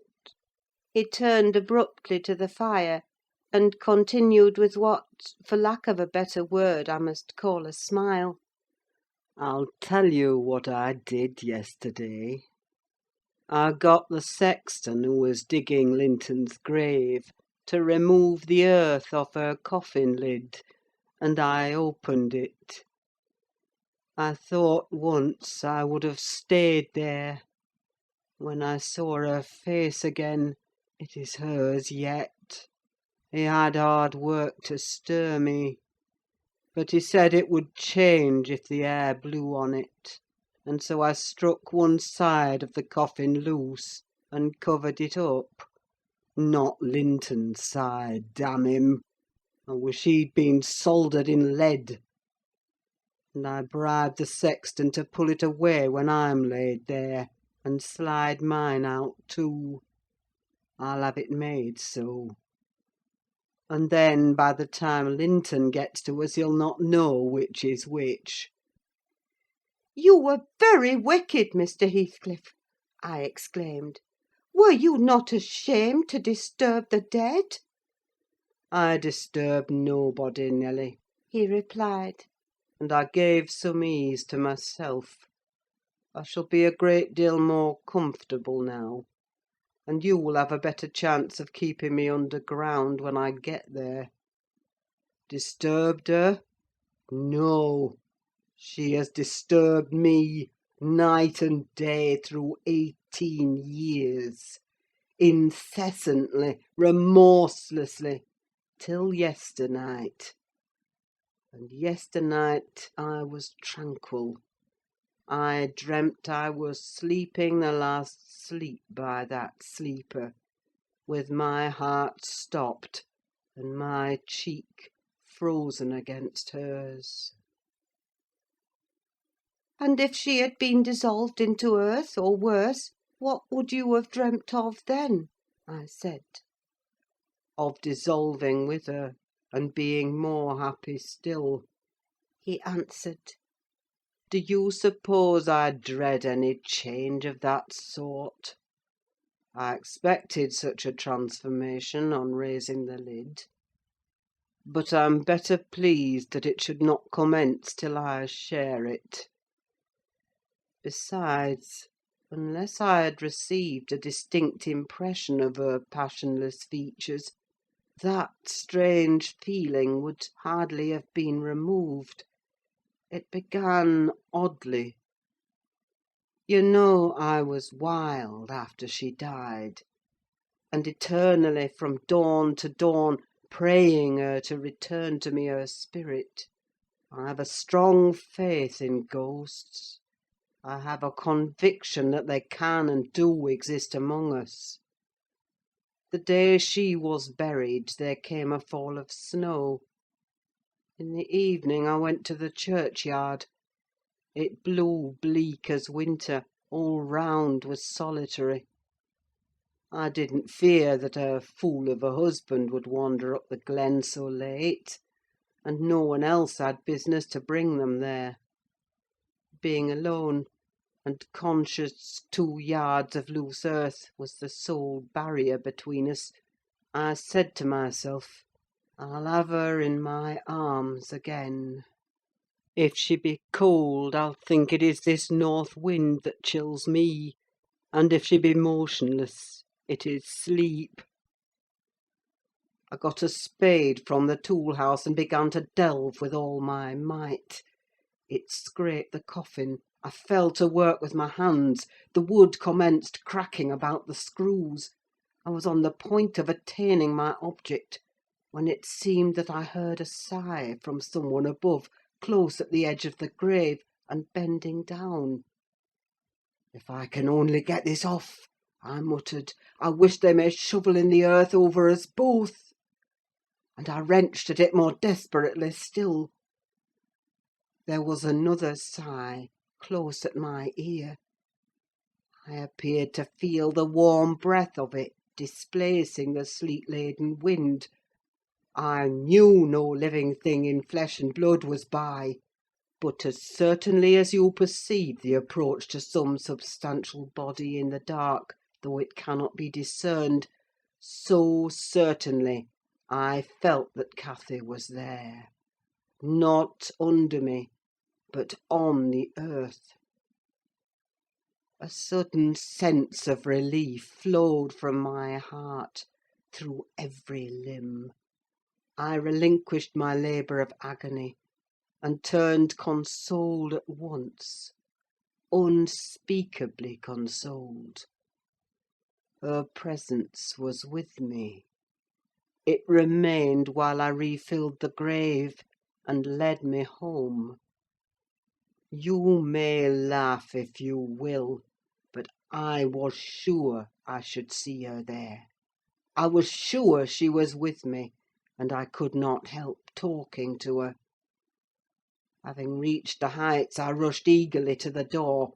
He turned abruptly to the fire, and continued with what, for lack of a better word, I must call a smile. "I'll tell you what I did yesterday. I got the sexton who was digging Linton's grave to remove the earth off her coffin lid, and I opened it. I thought once I would have stayed there. When I saw her face again, it is hers yet. He had hard work to stir me, but he said it would change if the air blew on it, and so I struck one side of the coffin loose and covered it up. Not Linton's side, damn him! I wish he'd been soldered in lead. And I bribed the sexton to pull it away when I'm laid there, and slide mine out too. I'll have it made so. And then, by the time Linton gets to us, he'll not know which is which." "You were very wicked, Mr. Heathcliff!" I exclaimed. "Were you not ashamed to disturb the dead?" "I disturbed nobody, Nelly," he replied. "and I gave some ease to myself. I shall be a great deal more comfortable now, and you will have a better chance of keeping me underground when I get there. Disturbed her? No! She has disturbed me, night and day, through 18 years. Incessantly, remorselessly, till yesternight. And yesternight I was tranquil. I dreamt I was sleeping the last sleep by that sleeper, with my heart stopped and my cheek frozen against hers." "And if she had been dissolved into earth, or worse, what would you have dreamt of then?" I said. "Of dissolving with her, and being more happy still," he answered. "Do you suppose I dread any change of that sort? I expected such a transformation on raising the lid; but I'm better pleased that it should not commence till I share it. Besides, unless I had received a distinct impression of her passionless features, that strange feeling would hardly have been removed. It began oddly. You know I was wild after she died, and eternally, from dawn to dawn, praying her to return to me her spirit. I have a strong faith in ghosts. I have a conviction that they can and do exist among us. The day she was buried, there came a fall of snow. In the evening I went to the churchyard. It blew bleak as winter; all round was solitary. I didn't fear that her fool of a husband would wander up the glen so late, and no one else had business to bring them there. Being alone, and conscious 2 yards of loose earth was the sole barrier between us, I said to myself, I'll have her in my arms again. If she be cold, I'll think it is this north wind that chills me; and if she be motionless, it is sleep. I got a spade from the tool house and began to delve with all my might. It scraped the coffin. I fell to work with my hands. The wood commenced cracking about the screws. I was on the point of attaining my object, when it seemed that I heard a sigh from someone above, close at the edge of the grave, and bending down. "If I can only get this off," I muttered, "I wish they may shovel in the earth over us both." And I wrenched at it more desperately still. There was another sigh, close at my ear. I appeared to feel the warm breath of it displacing the sleet-laden wind. I knew no living thing in flesh and blood was by; but as certainly as you perceive the approach to some substantial body in the dark, though it cannot be discerned, so certainly I felt that Cathy was there, not under me, but on the earth. A sudden sense of relief flowed from my heart through every limb. I relinquished my labour of agony, and turned consoled at once, unspeakably consoled. Her presence was with me. It remained while I refilled the grave, and led me home. You may laugh if you will, but I was sure I should see her there. I was sure she was with me, and I could not help talking to her. Having reached the Heights, I rushed eagerly to the door.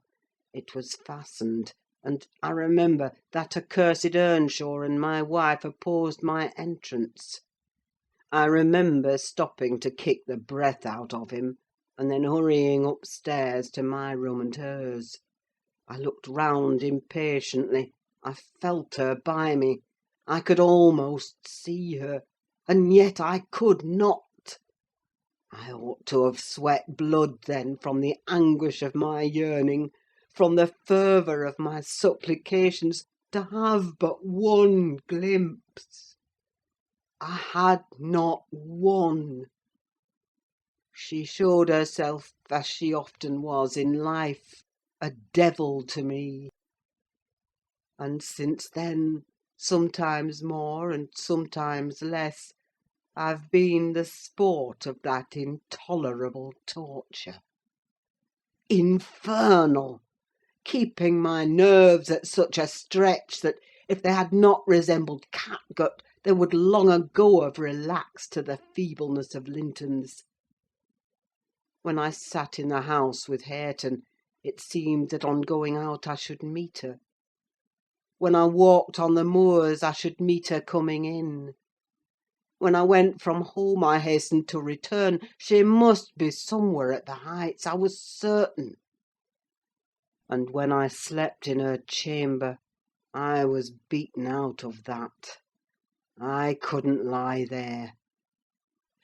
It was fastened, and, I remember, that accursed Earnshaw and my wife opposed my entrance. I remember stopping to kick the breath out of him, and then hurrying upstairs to my room and hers. I looked round impatiently. I felt her by me. I could almost see her, and yet I could not. I ought to have sweat blood then from the anguish of my yearning, from the fervour of my supplications, to have but one glimpse. I had not one. She showed herself, as she often was in life, a devil to me. And since then, sometimes more and sometimes less, I've been the sport of that intolerable torture. Infernal! Keeping my nerves at such a stretch that, if they had not resembled catgut, they would long ago have relaxed to the feebleness of Linton's. When I sat in the house with Hareton, it seemed that on going out I should meet her. When I walked on the moors, I should meet her coming in. When I went from home, I hastened to return. She must be somewhere at the Heights, I was certain. And when I slept in her chamber, I was beaten out of that. I couldn't lie there.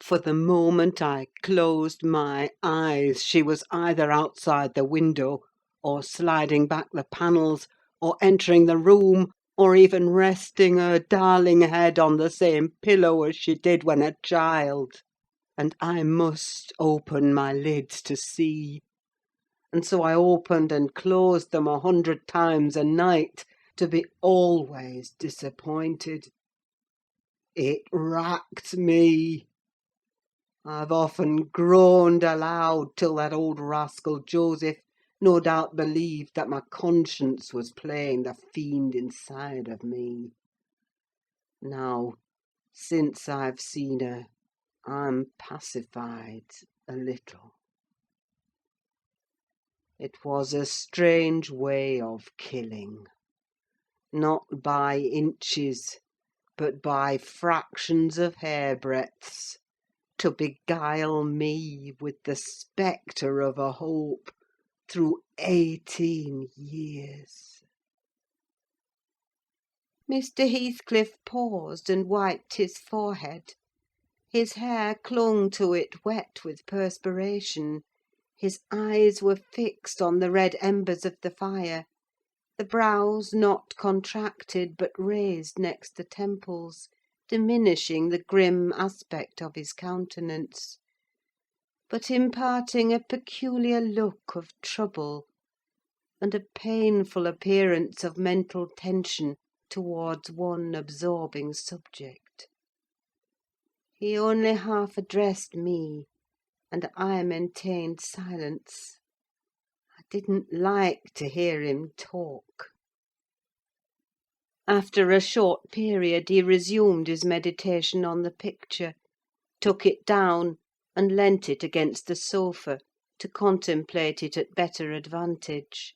For the moment I closed my eyes, she was either outside the window, or sliding back the panels, or entering the room, or even resting her darling head on the same pillow as she did when a child. And I must open my lids to see. And so I opened and closed them 100 times a night, to be always disappointed. It racked me. I've often groaned aloud till that old rascal Joseph no doubt believed that my conscience was playing the fiend inside of me. Now, since I've seen her, I'm pacified a little. It was a strange way of killing. Not by inches, but by fractions of hairbreadths, to beguile me with the spectre of a hope through 18 years. Mr. Heathcliff paused and wiped his forehead. His hair clung to it wet with perspiration. His eyes were fixed on the red embers of the fire, the brows not contracted but raised next the temples, diminishing the grim aspect of his countenance, but imparting a peculiar look of trouble, and a painful appearance of mental tension towards one absorbing subject. He only half addressed me, and I maintained silence. I didn't like to hear him talk. After a short period he resumed his meditation on the picture, took it down, and leant it against the sofa, to contemplate it at better advantage;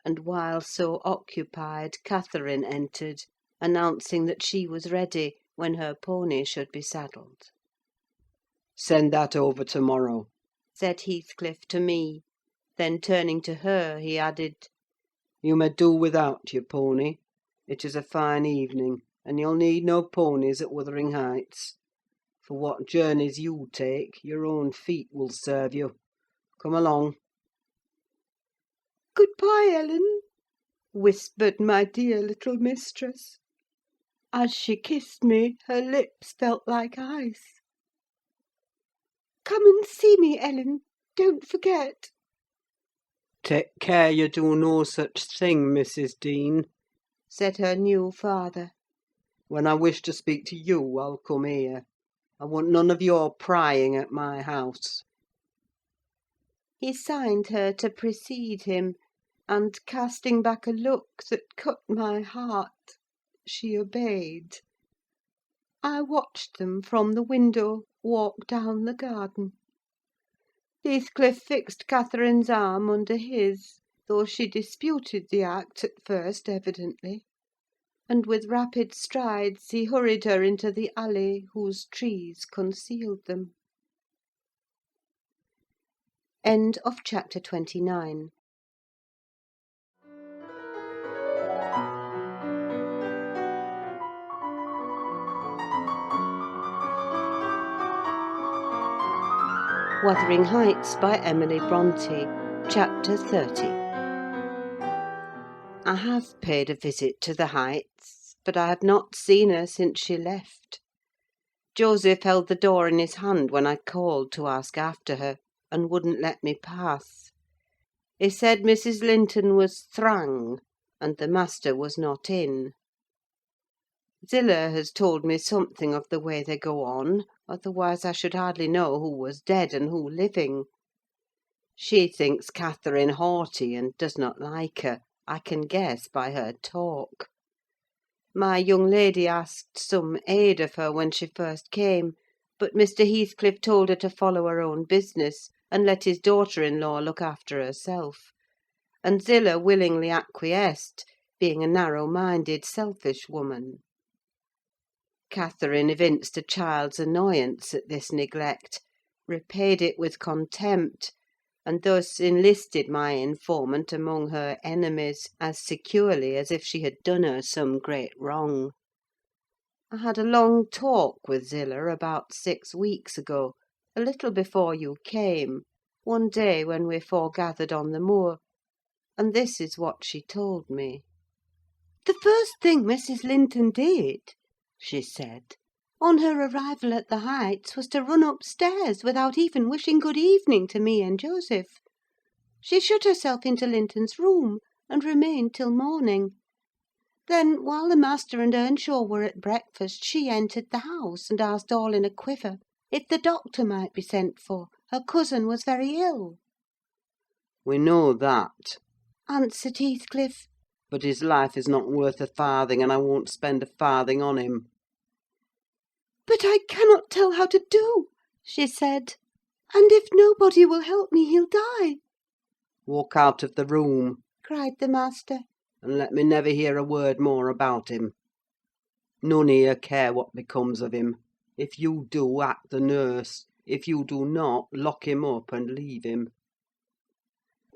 and while so occupied, Catherine entered, announcing that she was ready, when her pony should be saddled. Send that over to-morrow, Said Heathcliff to me; then turning to her, he added, You may do without your pony. It is a fine evening, and you'll need no ponies at Wuthering Heights. For what journeys you take, your own feet will serve you. Come along. "Good-bye, Ellen," whispered my dear little mistress. As she kissed me, her lips felt like ice. "Come and see me, Ellen. Don't forget." Take care you do no such thing, Mrs. Dean. said her new father. When I wish to speak to you, I'll come here. I want none of your prying at my house. He signed her to precede him, and, casting back a look that cut my heart, she obeyed. I watched them from the window walk down the garden. Heathcliff fixed Catherine's arm under his, though she disputed the act at first, evidently. and with rapid strides he hurried her into the alley whose trees concealed them. End of chapter 29. Wuthering Heights by Emily Brontë, Chapter 30. I have paid a visit to the Heights, but I have not seen her since she left. Joseph held the door in his hand when I called to ask after her, and wouldn't let me pass. He said Mrs. Linton was thrang, and the master was not in. Zillah has told me something of the way they go on, otherwise I should hardly know who was dead and who living. She thinks Catherine haughty, and does not like her, I can guess by her talk. My young lady asked some aid of her when she first came, but Mr. Heathcliff told her to follow her own business, and let his daughter-in-law look after herself; and Zillah willingly acquiesced, being a narrow-minded, selfish woman. Catherine evinced a child's annoyance at this neglect, repaid it with contempt, and thus enlisted my informant among her enemies as securely as if she had done her some great wrong. I had a long talk with Zillah about 6 weeks ago, a little before you came, one day when we foregathered on the moor, and this is what she told me. "The first thing Mrs. Linton did," she said, "on her arrival at the Heights, was to run upstairs without even wishing good evening to me and Joseph. She shut herself into Linton's room, and remained till morning. Then, while the master and Earnshaw were at breakfast, she entered the house, and asked all in a quiver if the doctor might be sent for: her cousin was very ill." We know that, answered Heathcliff. but his life is not worth a farthing, and I won't spend a farthing on him. "But I cannot tell how to do," she said; "and if nobody will help me, he'll die." Walk out of the room, cried the master. and let me never hear a word more about him. None here care what becomes of him. If you do, act the nurse; if you do not, lock him up and leave him.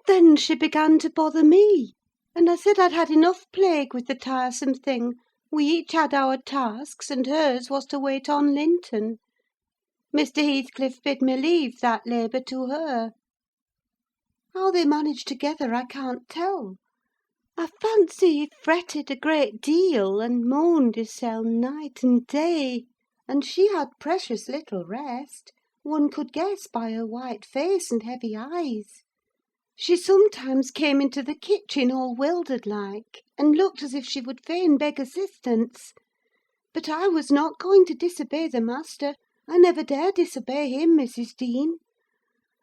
Then she began to bother me, and I said I'd had enough plague with the tiresome thing. We each had our tasks, and hers was to wait on Linton. Mr. Heathcliff bid me leave that labour to her. How they managed together I can't tell. I fancy he fretted a great deal, and moaned himself night and day, and she had precious little rest, one could guess by her white face and heavy eyes. She sometimes came into the kitchen all wildered like, and looked as if she would fain beg assistance. But I was not going to disobey the master. I never dare disobey him, Mrs. Dean.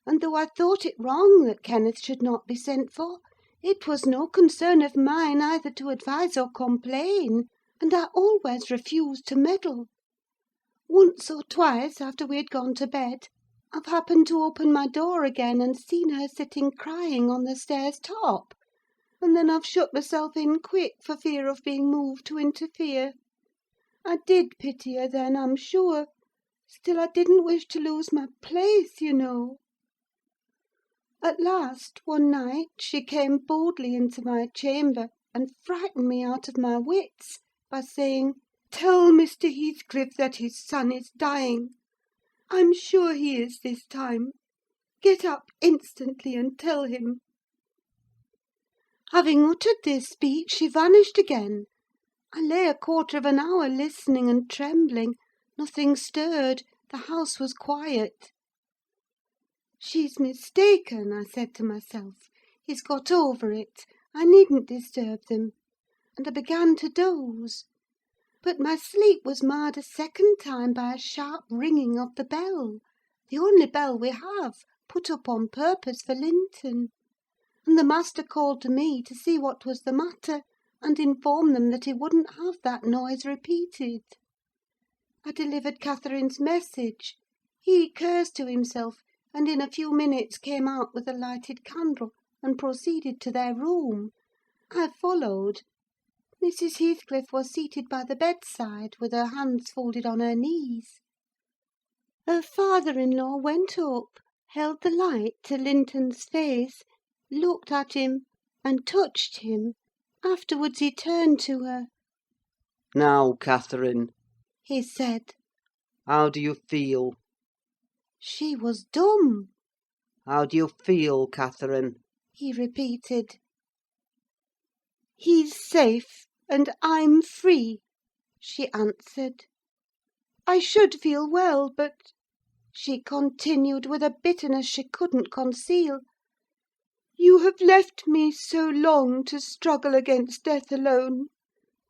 And though I thought it wrong that Kenneth should not be sent for, it was no concern of mine either to advise or complain, and I always refused to meddle. Once or twice, after we had gone to bed, I've happened to open my door again and seen her sitting crying on the stairs top, and then I've shut myself in quick for fear of being moved to interfere. I did pity her then, I'm sure; still I didn't wish to lose my place, you know. At last, one night, she came boldly into my chamber, and frightened me out of my wits by saying, 'Tell Mr. Heathcliff that his son is dying. I'm sure he is this time. Get up instantly and tell him.' Having uttered this speech, she vanished again. I lay a quarter of an hour listening and trembling. Nothing stirred. The house was quiet. 'She's mistaken,' I said to myself. 'He's got over it. I needn't disturb them.' And I began to doze. But my sleep was marred a second time by a sharp ringing of the bell, the only bell we have, put up on purpose for Linton; and the master called to me to see what was the matter, and inform them that he wouldn't have that noise repeated. I delivered Catherine's message. He cursed to himself, and in a few minutes came out with a lighted candle, and proceeded to their room. I followed. Mrs. Heathcliff was seated by the bedside, with her hands folded on her knees. Her father-in-law went up, held the light to Linton's face, looked at him, and touched him. Afterwards he turned to her. "Now, Catherine, He said. how do you feel? She was dumb. How do you feel, Catherine?" He repeated. "He's safe, and I'm free," she answered. "I should feel well, but," she continued, with a bitterness she couldn't conceal, "you have left me so long to struggle against death alone,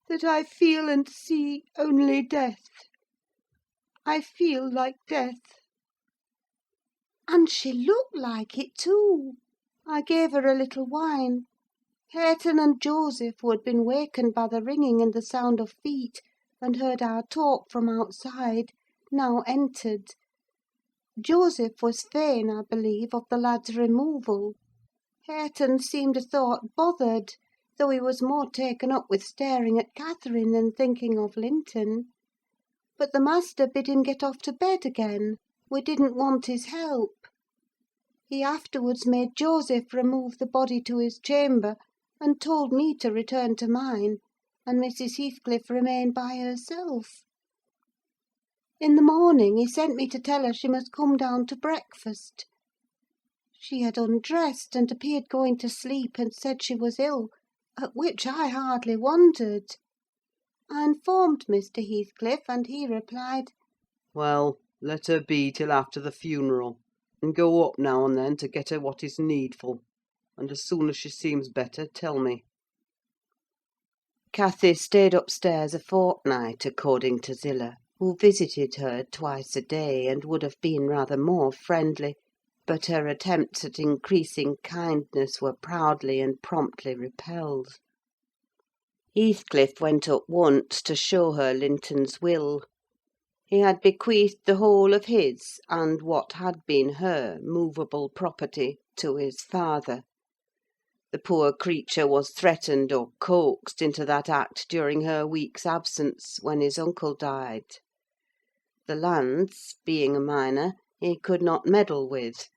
that I feel and see only death. I feel like death." And she looked like it too. I gave her a little wine. Hareton and Joseph, who had been wakened by the ringing and the sound of feet, and heard our talk from outside, now entered. Joseph was fain, I believe, of the lad's removal. Hareton seemed a thought bothered, though he was more taken up with staring at Catherine than thinking of Linton. But the master bid him get off to bed again. We didn't want his help. He afterwards made Joseph remove the body to his chamber, and told me to return to mine, and Mrs. Heathcliff remain by herself. In the morning he sent me to tell her she must come down to breakfast. She had undressed and appeared going to sleep, and said she was ill, at which I hardly wondered. I informed Mr. Heathcliff, and he replied, "Well, let her be till after the funeral, and go up now and then to get her what is needful; and as soon as she seems better, tell me." Cathy stayed upstairs a fortnight, according to Zillah, who visited her twice a day, and would have been rather more friendly, but her attempts at increasing kindness were proudly and promptly repelled. Heathcliff went up once to show her Linton's will. He had bequeathed the whole of his, and what had been her, movable property to his father. The poor creature was threatened or coaxed into that act during her week's absence, when his uncle died. The lands, being a minor, he could not meddle with.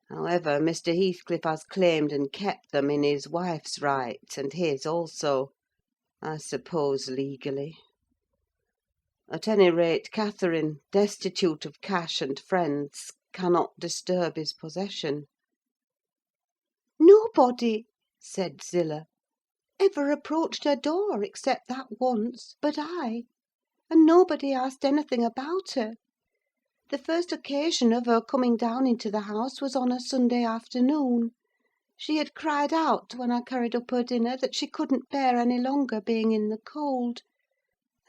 However, Mr. Heathcliff has claimed and kept them in his wife's right, and his also, I suppose legally. At any rate, Catherine, destitute of cash and friends, cannot disturb his possession. "Nobody," said Zillah, "ever approached her door, except that once, but I; and nobody asked anything about her. The first occasion of her coming down into the house was on a Sunday afternoon. She had cried out, when I carried up her dinner, that she couldn't bear any longer being in the cold;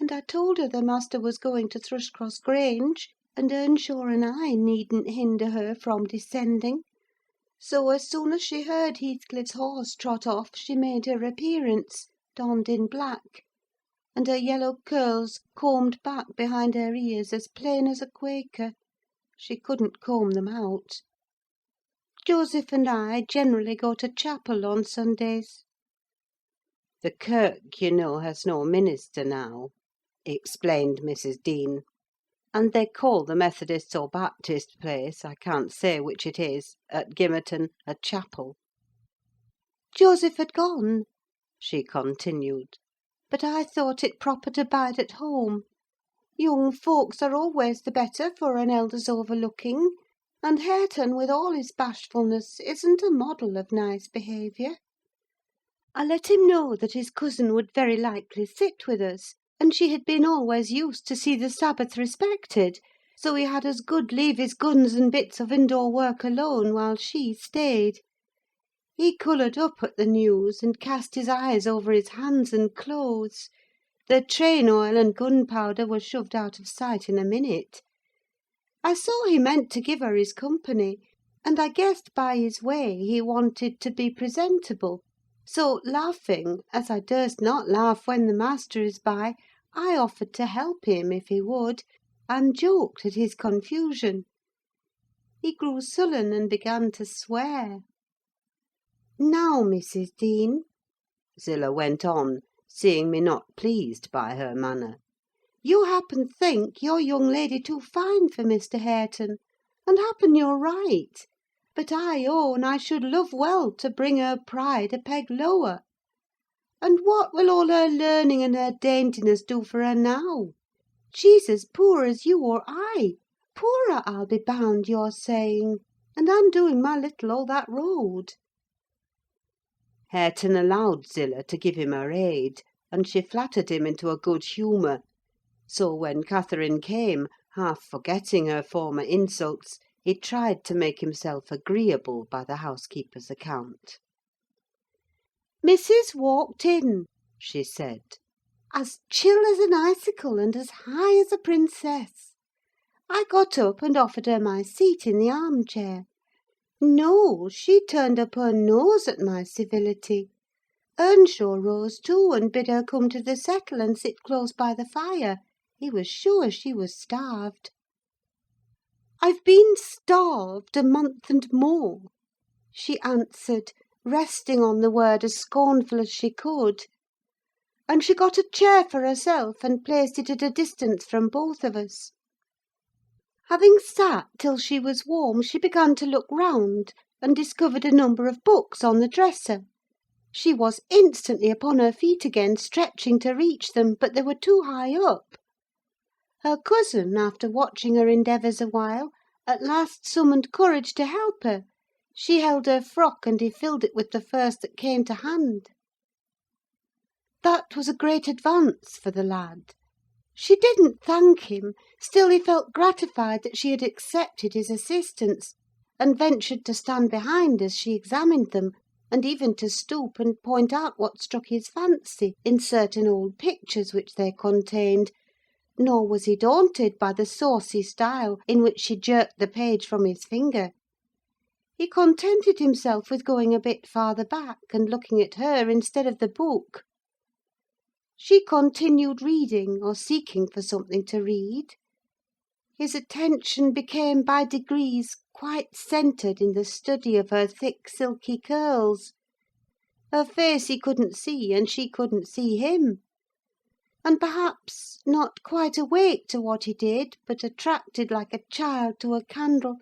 and I told her the master was going to Thrushcross Grange, and Earnshaw and I needn't hinder her from descending. So, as soon as she heard Heathcliff's horse trot off, she made her appearance, donned in black, and her yellow curls combed back behind her ears as plain as a Quaker: she couldn't comb them out. Joseph and I generally go to chapel on Sundays." The kirk, you know, has no minister now," explained Mrs. Dean; "and they call the Methodist or Baptist place, I can't say which it is, at Gimmerton, a chapel." "Joseph had gone," she continued, "but I thought it proper to bide at home. Young folks are always the better for an elder's overlooking, and Hareton, with all his bashfulness, isn't a model of nice behaviour. I let him know that his cousin would very likely sit with us, and she had been always used to see the Sabbath respected, so he had as good leave his guns and bits of indoor work alone while she stayed. He coloured up at the news, and cast his eyes over his hands and clothes. The train oil and gunpowder were shoved out of sight in a minute. I saw he meant to give her his company, and I guessed by his way he wanted to be presentable; so, laughing, as I durst not laugh when the master is by, I offered to help him, if he would, and joked at his confusion. He grew sullen and began to swear. Now, Mrs. Dean," Zillah went on, seeing me not pleased by her manner. You happen think your young lady too fine for Mr. Hareton, and happen you're right. But I own I should love well to bring her pride a peg lower. And what will all her learning and her daintiness do for her now? She's as poor as you or I. Poorer, I'll be bound, you're saying, and I'm doing my little all that road. Hareton allowed Zillah to give him her aid, and she flattered him into a good humour; so when Catherine came, half forgetting her former insults, he tried to make himself agreeable by the housekeeper's account. Missus walked in, she said, as chill as an icicle and as high as a princess. I got up and offered her my seat in the armchair. No, she turned up her nose at my civility. Earnshaw rose too, and bid her come to the settle and sit close by the fire. He was sure she was starved. I've been starved a month and more, she answered, resting on the word as scornful as she could. And she got a chair for herself and placed it at a distance from both of us. Having sat till she was warm, she began to look round, and discovered a number of books on the dresser. She was instantly upon her feet again, stretching to reach them, but they were too high up. Her cousin, after watching her endeavours a while, at last summoned courage to help her. She held her frock, and he filled it with the first that came to hand. That was a great advance for the lad. She didn't thank him, still he felt gratified that she had accepted his assistance, and ventured to stand behind as she examined them, and even to stoop and point out what struck his fancy in certain old pictures which they contained, nor was he daunted by the saucy style in which she jerked the page from his finger. He contented himself with going a bit farther back, and looking at her instead of the book. She continued reading, or seeking for something to read. His attention became by degrees quite centred in the study of her thick, silky curls. Her face he couldn't see, and she couldn't see him. And perhaps not quite awake to what he did, but attracted like a child to a candle,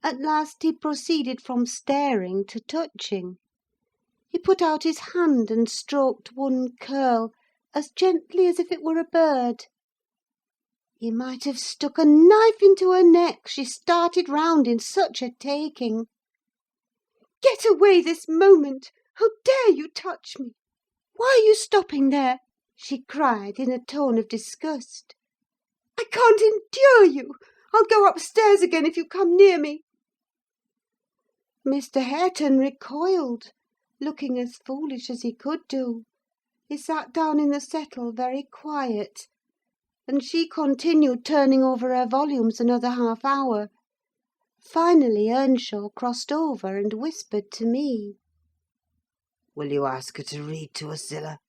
at last he proceeded from staring to touching. He put out his hand and stroked one curl, as gently as if it were a bird. He might have stuck a knife into her neck, she started round in such a taking. "Get away this moment! How dare you touch me? Why are you stopping there?" she cried, in a tone of disgust. "I can't endure you! I'll go upstairs again if you come near me." Mr. Hareton recoiled, looking as foolish as he could do. He sat down in the settle very quiet, and she continued turning over her volumes another half hour. Finally Earnshaw crossed over and whispered to me. "Will you ask her to read to us, Zillah?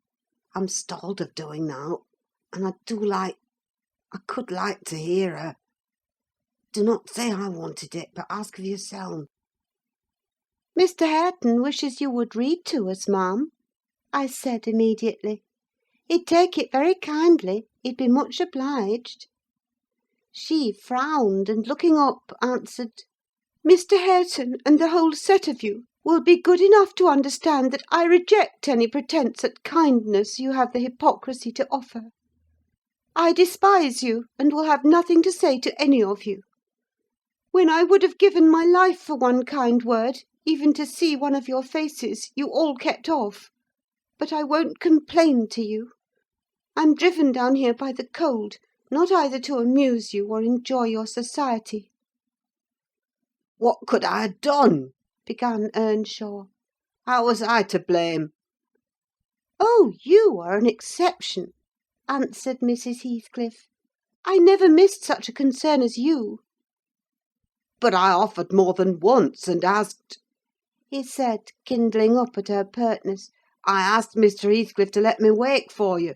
I'm stalled of doing now, and I could like to hear her. Do not say I wanted it, but ask of yourself." "Mr. Hareton wishes you would read to us, ma'am," I said immediately. "He'd take it very kindly, he'd be much obliged." She frowned, and looking up, answered, "Mr. Hareton, and the whole set of you, will be good enough to understand that I reject any pretence at kindness you have the hypocrisy to offer. I despise you, and will have nothing to say to any of you. When I would have given my life for one kind word, even to see one of your faces, you all kept off. But I won't complain to you. I'm driven down here by the cold, not either to amuse you or enjoy your society." "What could I have done?" began Earnshaw. "How was I to blame?" "Oh, you are an exception," answered Mrs. Heathcliff. "I never missed such a concern as you." "But I offered more than once, and asked," he said, kindling up at her pertness. "I asked Mr. Heathcliff to let me wake for you."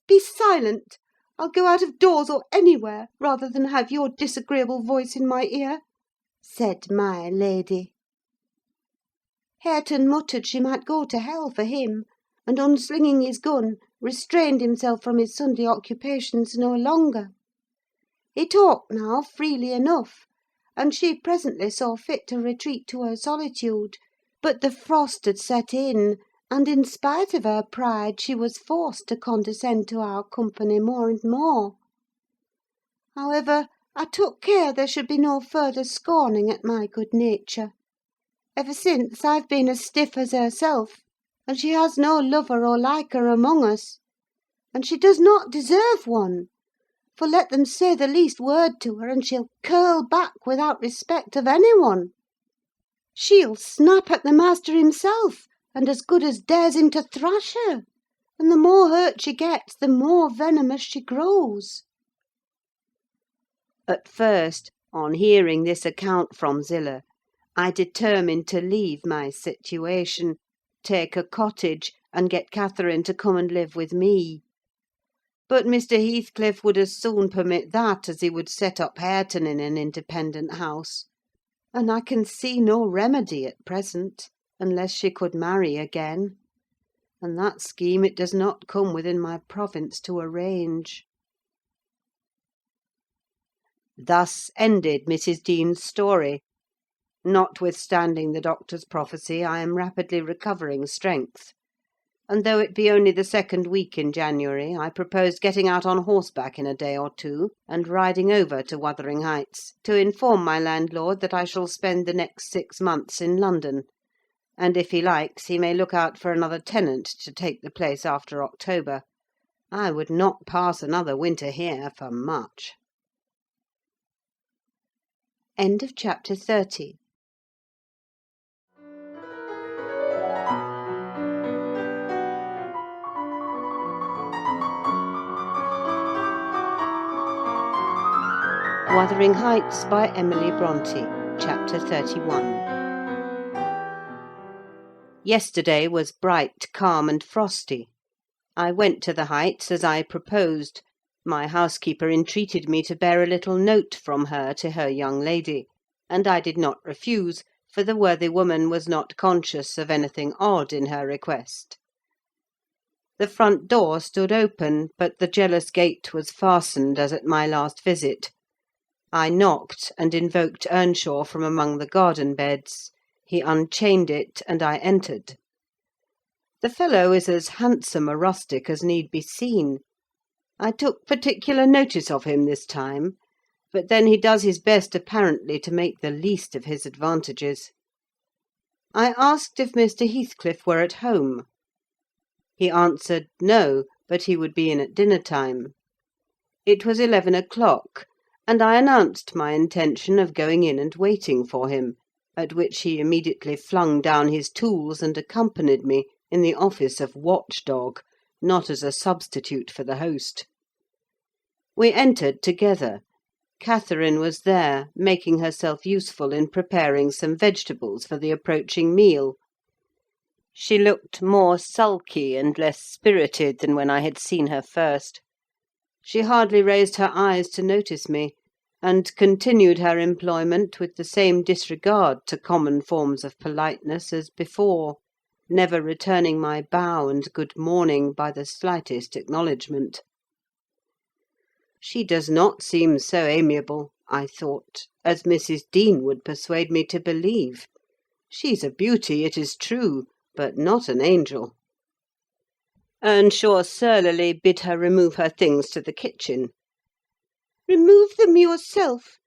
"Be silent! I'll go out of doors or anywhere, rather than have your disagreeable voice in my ear," said my lady. Hareton muttered she might go to hell for him, and unslinging his gun, restrained himself from his Sunday occupations no longer. He talked now freely enough, and she presently saw fit to retreat to her solitude; but the frost had set in, and in spite of her pride she was forced to condescend to our company more and more. However, I took care there should be no further scorning at my good nature. Ever since, I've been as stiff as herself, and she has no lover or liker among us. And she does not deserve one, for let them say the least word to her, and she'll curl back without respect of any one. She'll snap at the master himself, and as good as dares him to thrash her; and the more hurt she gets, the more venomous she grows. At first, on hearing this account from Zillah, I determined to leave my situation, take a cottage, and get Catherine to come and live with me. But Mr. Heathcliff would as soon permit that as he would set up Hareton in an independent house; and I can see no remedy at present, unless she could marry again; and that scheme it does not come within my province to arrange. Thus ended Mrs. Dean's story. Notwithstanding the doctor's prophecy, I am rapidly recovering strength; and though it be only the second week in January, I propose getting out on horseback in a day or two, and riding over to Wuthering Heights, to inform my landlord that I shall spend the next 6 months in London; and if he likes, he may look out for another tenant to take the place after October. I would not pass another winter here for much. End of chapter 30. Wuthering Heights by Emily Brontë, Chapter 31. Yesterday was bright, calm, and frosty. I went to the Heights as I proposed. My housekeeper entreated me to bear a little note from her to her young lady, and I did not refuse, for the worthy woman was not conscious of anything odd in her request. The front door stood open, but the jealous gate was fastened as at my last visit. I knocked, and invoked Earnshaw from among the garden beds. He unchained it, and I entered. The fellow is as handsome a rustic as need be seen. I took particular notice of him this time, but then he does his best apparently to make the least of his advantages. I asked if Mr. Heathcliff were at home. He answered no, but he would be in at dinner time. It was 11 o'clock, and I announced my intention of going in and waiting for him, at which he immediately flung down his tools and accompanied me in the office of watch-dog, not as a substitute for the host. We entered together. Catherine was there, making herself useful in preparing some vegetables for the approaching meal. She looked more sulky and less spirited than when I had seen her first. She hardly raised her eyes to notice me, and continued her employment with the same disregard to common forms of politeness as before, never returning my bow and good morning by the slightest acknowledgment. She does not seem so amiable, I thought, as Mrs. Dean would persuade me to believe. She's a beauty, it is true, but not an angel. Earnshaw surlily bid her remove her things to the kitchen. "Remove them yourself,"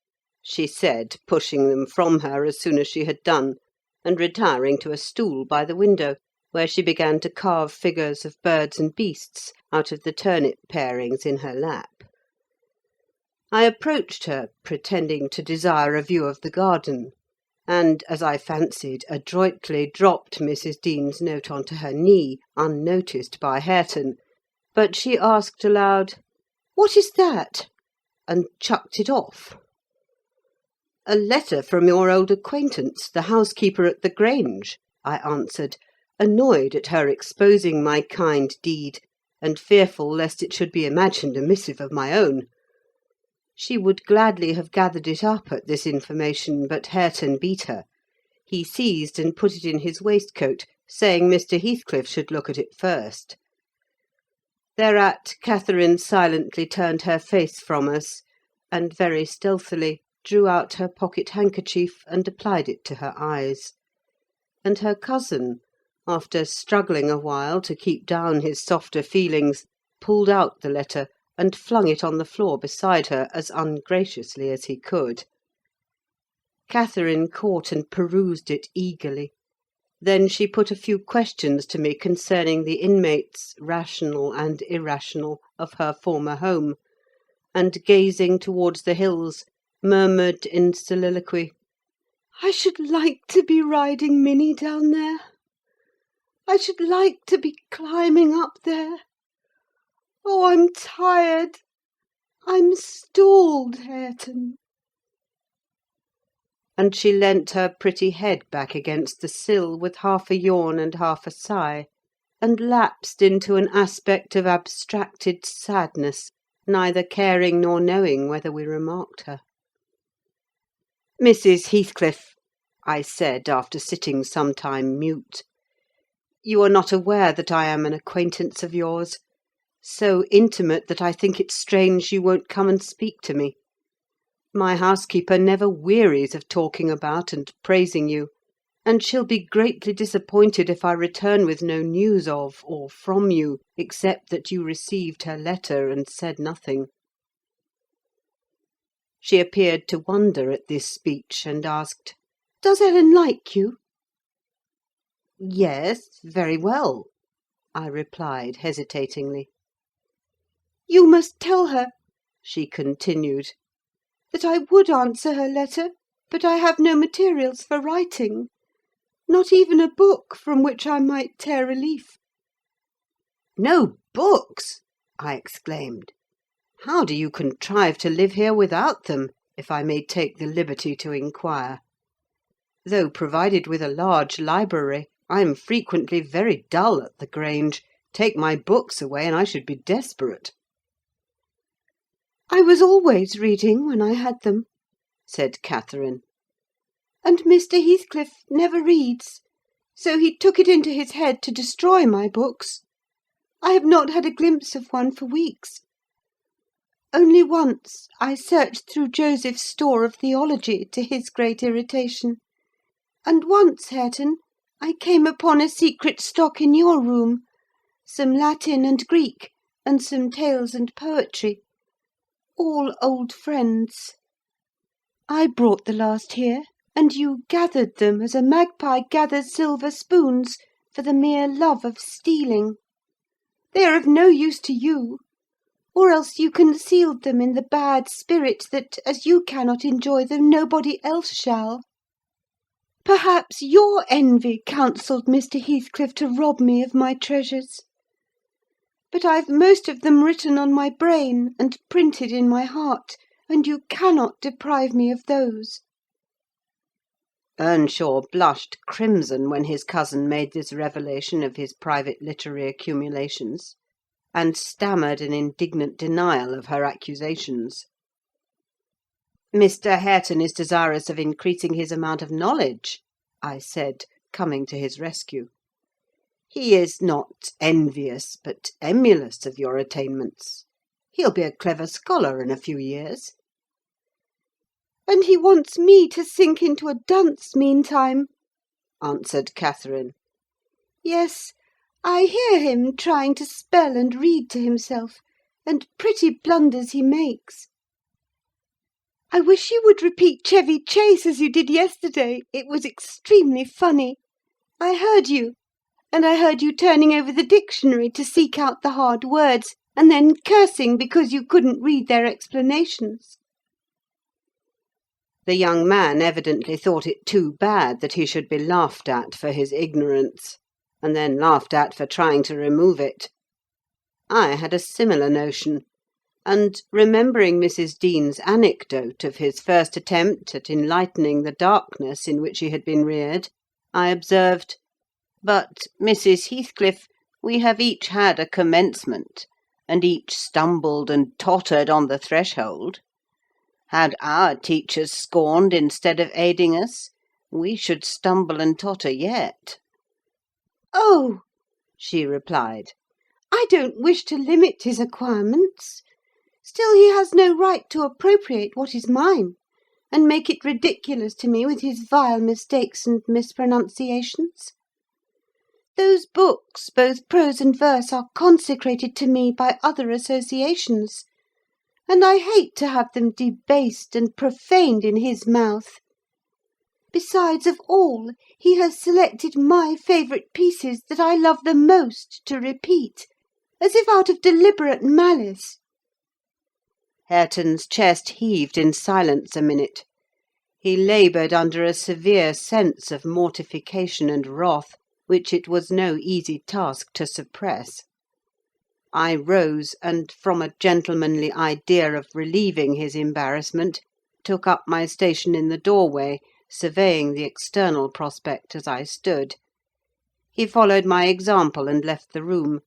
she said, pushing them from her as soon as she had done, and retiring to a stool by the window, where she began to carve figures of birds and beasts out of the turnip parings in her lap. I approached her, pretending to desire a view of the garden, and, as I fancied, adroitly dropped Mrs. Dean's note on to her knee, unnoticed by Hareton; but she asked aloud, "What is that?" and chucked it off. "A letter from your old acquaintance, the housekeeper at the Grange," I answered, annoyed at her exposing my kind deed, and fearful lest it should be imagined a missive of my own. She would gladly have gathered it up at this information, but Hareton beat her. He seized and put it in his waistcoat, saying Mr. Heathcliff should look at it first. Thereat Catherine silently turned her face from us, and very stealthily drew out her pocket-handkerchief and applied it to her eyes; and her cousin, after struggling a while to keep down his softer feelings, pulled out the letter and flung it on the floor beside her as ungraciously as he could. Catherine caught and perused it eagerly. Then she put a few questions to me concerning the inmates, rational and irrational, of her former home, and gazing towards the hills, murmured in soliloquy, I should like to be riding Minnie down there. I should like to be climbing up there. Oh, I'm tired. I'm stalled, Hareton. And she leant her pretty head back against the sill with half a yawn and half a sigh, and lapsed into an aspect of abstracted sadness, neither caring nor knowing whether we remarked her. "Mrs. Heathcliff," I said, after sitting some time mute, "you are not aware that I am an acquaintance of yours, so intimate that I think it strange you won't come and speak to me. My housekeeper never wearies of talking about and praising you, and she'll be greatly disappointed if I return with no news of or from you, except that you received her letter and said nothing." She appeared to wonder at this speech, and asked, Does Ellen like you? "Yes, very well," I replied, hesitatingly. You must tell her, she continued, that I would answer her letter, but I have no materials for writing. Not even a book from which I might tear a leaf. "No books!" I exclaimed. "How do you contrive to live here without them, if I may take the liberty to inquire? Though provided with a large library, I am frequently very dull at the Grange. Take my books away, and I should be desperate." I was always reading when I had them, said Catherine. "and Mr. Heathcliff never reads, so he took it into his head to destroy my books. I have not had a glimpse of one for weeks. Only once I searched through Joseph's store of theology, to his great irritation; and once, Hareton, I came upon a secret stock in your room, some Latin and Greek, and some tales and poetry. All old friends. I brought the last here, and you gathered them as a magpie gathers silver spoons for the mere love of stealing. They are of no use to you, or else you concealed them in the bad spirit that, as you cannot enjoy them, nobody else shall. Perhaps your envy counselled Mr. Heathcliff to rob me of my treasures. But I've most of them written on my brain and printed in my heart, and you cannot deprive me of those." Earnshaw blushed crimson when his cousin made this revelation of his private literary accumulations, and stammered an indignant denial of her accusations. "Mr. Hareton is desirous of increasing his amount of knowledge," I said, coming to his rescue. "He is not envious, but emulous of your attainments. He'll be a clever scholar in a few years." "And he wants me to sink into a dunce meantime," answered Catherine. "Yes, I hear him trying to spell and read to himself, and pretty blunders he makes. I wish you would repeat Chevy Chase as you did yesterday. It was extremely funny. I heard you, and I heard you turning over the dictionary to seek out the hard words, and then cursing because you couldn't read their explanations." The young man evidently thought it too bad that he should be laughed at for his ignorance, and then laughed at for trying to remove it. I had a similar notion, and, remembering Mrs. Dean's anecdote of his first attempt at enlightening the darkness in which he had been reared, I observed, "But, Mrs. Heathcliff, we have each had a commencement, and each stumbled and tottered on the threshold. Had our teachers scorned instead of aiding us, we should stumble and totter yet." "Oh," she replied, "I don't wish to limit his acquirements. Still he has no right to appropriate what is mine, and make it ridiculous to me with his vile mistakes and mispronunciations. Those books, both prose and verse, are consecrated to me by other associations, and I hate to have them debased and profaned in his mouth. Besides, of all, he has selected my favourite pieces that I love the most to repeat, as if out of deliberate malice." Hareton's chest heaved in silence a minute. He laboured under a severe sense of mortification and wrath, which it was no easy task to suppress. I rose, and, from a gentlemanly idea of relieving his embarrassment, took up my station in the doorway, surveying the external prospect as I stood. He followed my example and left the room,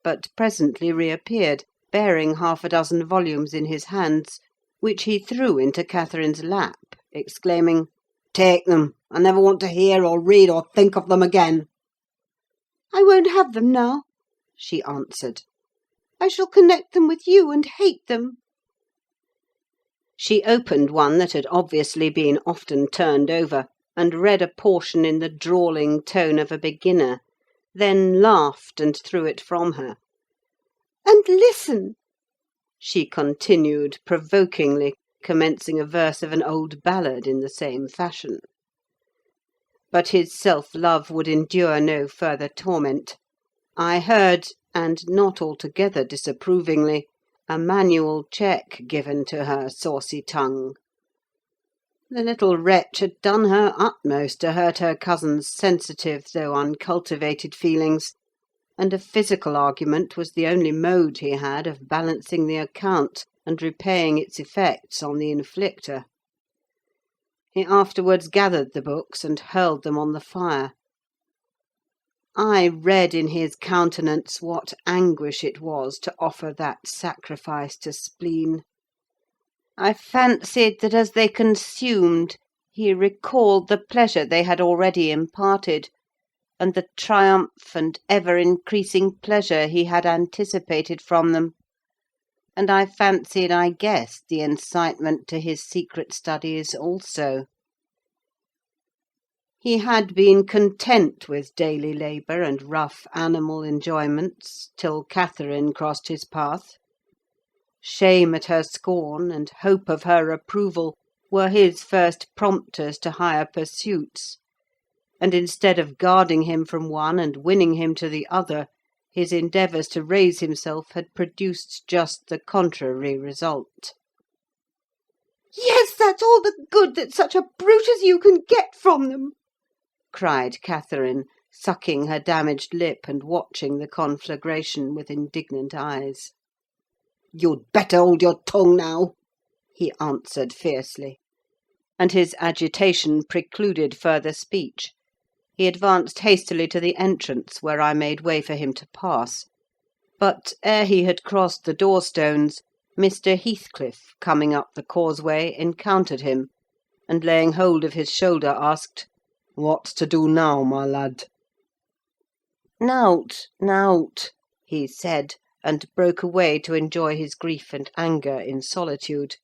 but presently reappeared, bearing 6 volumes in his hands, which he threw into Catherine's lap, exclaiming, "Take them! I never want to hear or read or think of them again." "I won't have them now," she answered. "I shall connect them with you, and hate them." She opened one that had obviously been often turned over, and read a portion in the drawling tone of a beginner, then laughed and threw it from her. "And listen," she continued provokingly, commencing a verse of an old ballad in the same fashion. But his self-love would endure no further torment. I heard, and not altogether disapprovingly, a manual check given to her saucy tongue. The little wretch had done her utmost to hurt her cousin's sensitive though uncultivated feelings, and a physical argument was the only mode he had of balancing the account and repaying its effects on the inflictor. He afterwards gathered the books and hurled them on the fire. I read in his countenance what anguish it was to offer that sacrifice to spleen. I fancied that as they consumed, he recalled the pleasure they had already imparted, and the triumph and ever-increasing pleasure he had anticipated from them; and I fancied I guessed the incitement to his secret studies also. He had been content with daily labour and rough animal enjoyments, till Catherine crossed his path. Shame at her scorn, and hope of her approval, were his first prompters to higher pursuits; and instead of guarding him from one and winning him to the other, his endeavours to raise himself had produced just the contrary result. "Yes, that's all the good that such a brute as you can get from them!" cried Catherine, sucking her damaged lip and watching the conflagration with indignant eyes. "You'd better hold your tongue now," he answered fiercely; and his agitation precluded further speech. He advanced hastily to the entrance, where I made way for him to pass; but, ere he had crossed the door-stones, Mr. Heathcliff, coming up the causeway, encountered him, and laying hold of his shoulder, asked, "What's to do now, my lad?" "Naught, naught," he said, and broke away to enjoy his grief and anger in solitude.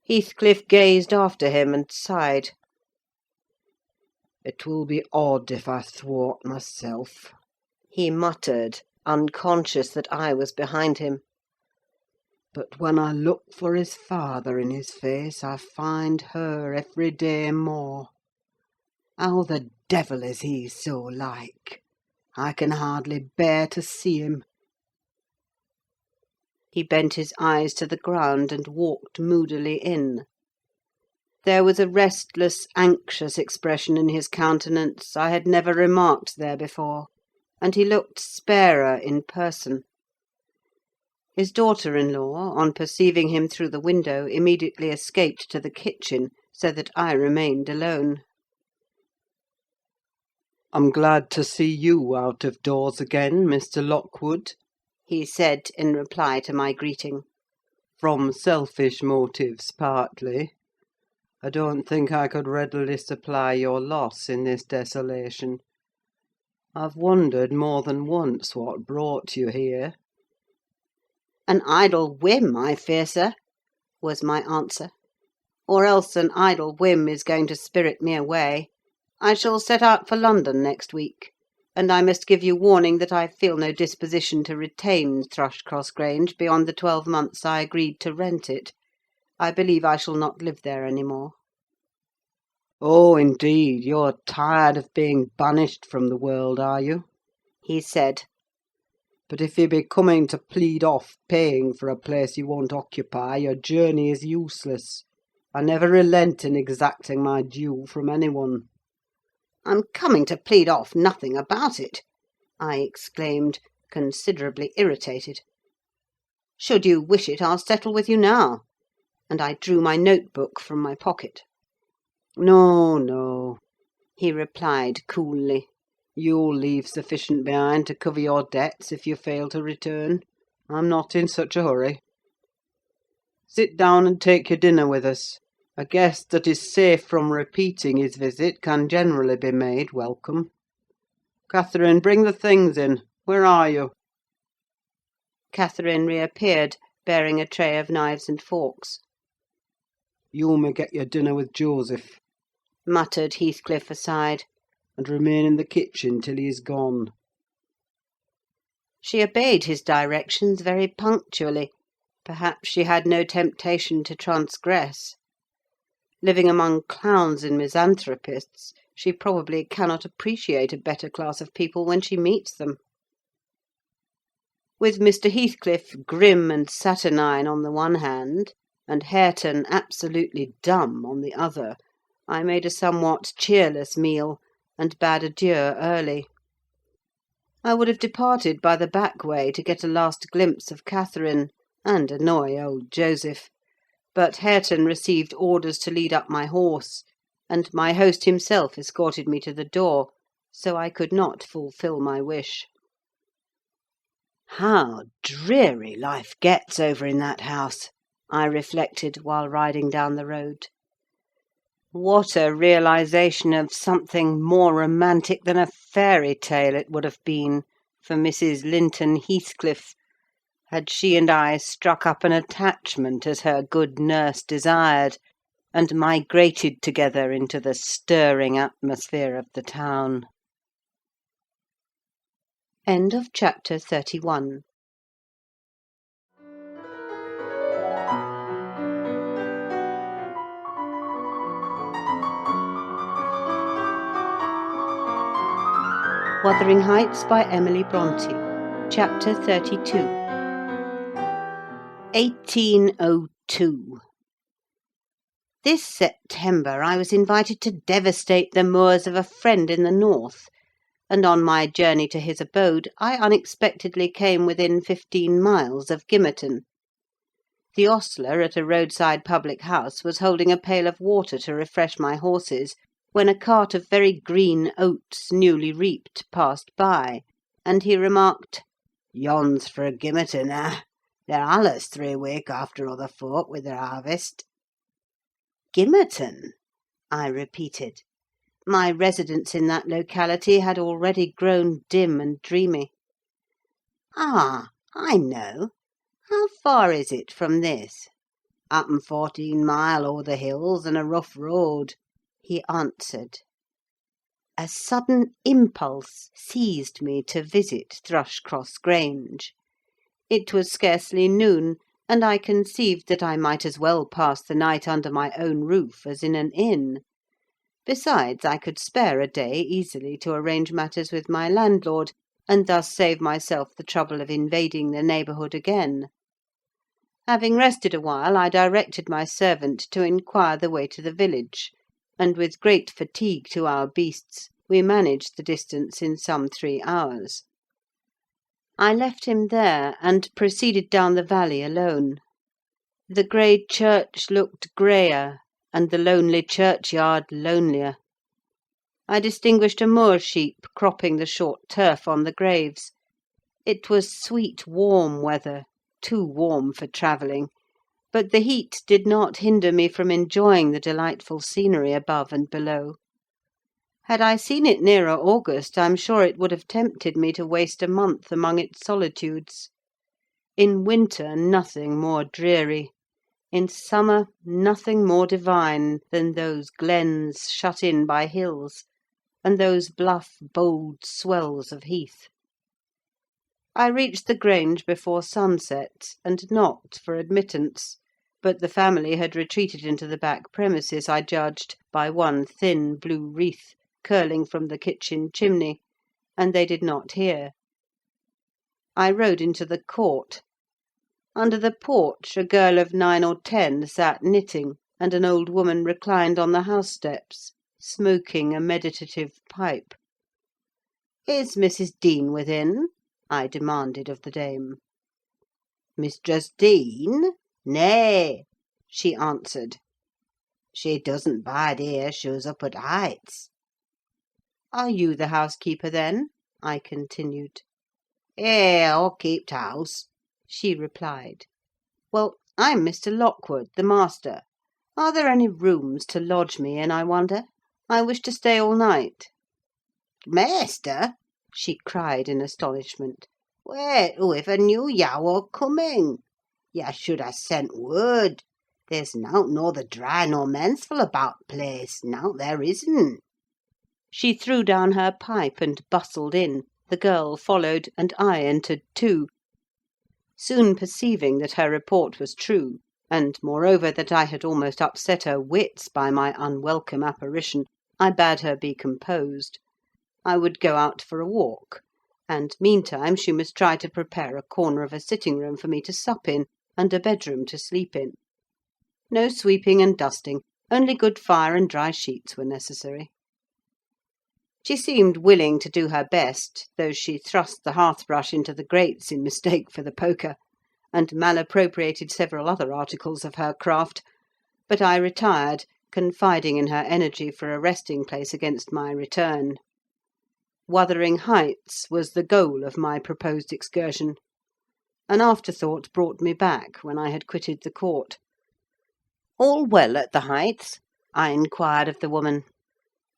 Heathcliff gazed after him and sighed. "It will be odd if I thwart myself," he muttered, unconscious that I was behind him. "But when I look for his father in his face, I find her every day more. How the devil is he so like? I can hardly bear to see him." He bent his eyes to the ground and walked moodily in. There was a restless, anxious expression in his countenance I had never remarked there before, and he looked sparer in person. His daughter-in-law, on perceiving him through the window, immediately escaped to the kitchen, so that I remained alone. "I'm glad to see you out of doors again, Mr. Lockwood," he said, in reply to my greeting. "From selfish motives, partly. I don't think I could readily supply your loss in this desolation. I've wondered more than once what brought you here. "An idle whim, I fear, sir," was my answer. "Or else an idle whim is going to spirit me away. I shall set out for London next week, and I must give you warning that I feel no disposition to retain Thrushcross Grange beyond the 12 months I agreed to rent it. I believe I shall not live there any more." Oh, indeed, you're tired of being banished from the world, are you? he said. But if you be coming to plead off paying for a place you won't occupy, your journey is useless. I never relent in exacting my due from anyone. "I'm coming to plead off nothing about it," I exclaimed, considerably irritated. "Should you wish it, I'll settle with you now." And I drew my note-book from my pocket. No, no, He replied coolly. you'll leave sufficient behind to cover your debts if you fail to return. I'm not in such a hurry. Sit down and take your dinner with us. A guest that is safe from repeating his visit can generally be made welcome. Catherine, bring the things in. Where are you? Catherine reappeared, bearing a tray of knives and forks. You may get your dinner with Joseph, muttered Heathcliff aside, and remain in the kitchen till he is gone. She obeyed his directions very punctually. Perhaps she had no temptation to transgress. Living among clowns and misanthropists, she probably cannot appreciate a better class of people when she meets them. With Mr. Heathcliff grim and saturnine on the one hand, and Hareton absolutely dumb on the other, I made a somewhat cheerless meal, and bade adieu early. I would have departed by the back way to get a last glimpse of Catherine, and annoy old Joseph, but Hareton received orders to lead up my horse, and my host himself escorted me to the door, so I could not fulfil my wish. How dreary life gets over in that house, I reflected while riding down the road. What a realisation of something more romantic than a fairy tale it would have been for Mrs. Linton Heathcliff, had she and I struck up an attachment as her good nurse desired, and migrated together into the stirring atmosphere of the town. End of chapter 31. Wuthering Heights by Emily Brontë. Chapter 32. 1802. This September I was invited to devastate the moors of a friend in the north, and on my journey to his abode I unexpectedly came within 15 miles of Gimmerton. The ostler at a roadside public house was holding a pail of water to refresh my horses, when a cart of very green oats, newly reaped, passed by, and he remarked, "Yon's fra Gimmerton, eh? They're allus 3 week after other folk with their harvest." "Gimmerton?" I repeated. My residence in that locality had already grown dim and dreamy. "Ah, I know. How far is it from this?" "Happen 14 mile o'er the hills, and a rough road," he answered. A sudden impulse seized me to visit Thrushcross Grange. It was scarcely noon, and I conceived that I might as well pass the night under my own roof as in an inn. Besides, I could spare a day easily to arrange matters with my landlord, and thus save myself the trouble of invading the neighbourhood again. Having rested a while, I directed my servant to inquire the way to the village, and with great fatigue to our beasts, we managed the distance in some 3 hours. I left him there, and proceeded down the valley alone. The grey church looked greyer, and the lonely churchyard lonelier. I distinguished a moor sheep cropping the short turf on the graves. It was sweet warm weather, too warm for travelling, but the heat did not hinder me from enjoying the delightful scenery above and below. Had I seen it nearer August, I'm sure it would have tempted me to waste a month among its solitudes. In winter, nothing more dreary; in summer, nothing more divine than those glens shut in by hills, and those bluff, bold swells of heath. I reached the Grange before sunset, and knocked for admittance, but the family had retreated into the back premises, I judged, by one thin blue wreath curling from the kitchen chimney, and they did not hear. I rode into the court. Under the porch a girl of 9 or 10 sat knitting, and an old woman reclined on the house steps, smoking a meditative pipe. "Is Mrs. Dean within?" I demanded of the dame. "Mistress Dean? Nay," she answered. "She doesn't bide here, she's up at Heights." "Are you the housekeeper, then?" I continued. "I'll keep house," she replied. "Well, I'm Mr. Lockwood, the master. Are there any rooms to lodge me in, I wonder? I wish to stay all night." "Maister!" she cried in astonishment. "Wait, whoever knew ya were coming? Ya should ha' sent word. There's nowt nother dry nor mensful about place, nowt there isn't." She threw down her pipe and bustled in. The girl followed, and I entered too. Soon perceiving that her report was true, and, moreover, that I had almost upset her wits by my unwelcome apparition, I bade her be composed. I would go out for a walk, and, meantime, she must try to prepare a corner of a sitting-room for me to sup in, and a bedroom to sleep in. No sweeping and dusting, only good fire and dry sheets were necessary. She seemed willing to do her best, though she thrust the hearth-brush into the grates in mistake for the poker, and malappropriated several other articles of her craft; but I retired, confiding in her energy for a resting-place against my return. Wuthering Heights was the goal of my proposed excursion. An afterthought brought me back when I had quitted the court. "All well at the Heights?" I inquired of the woman.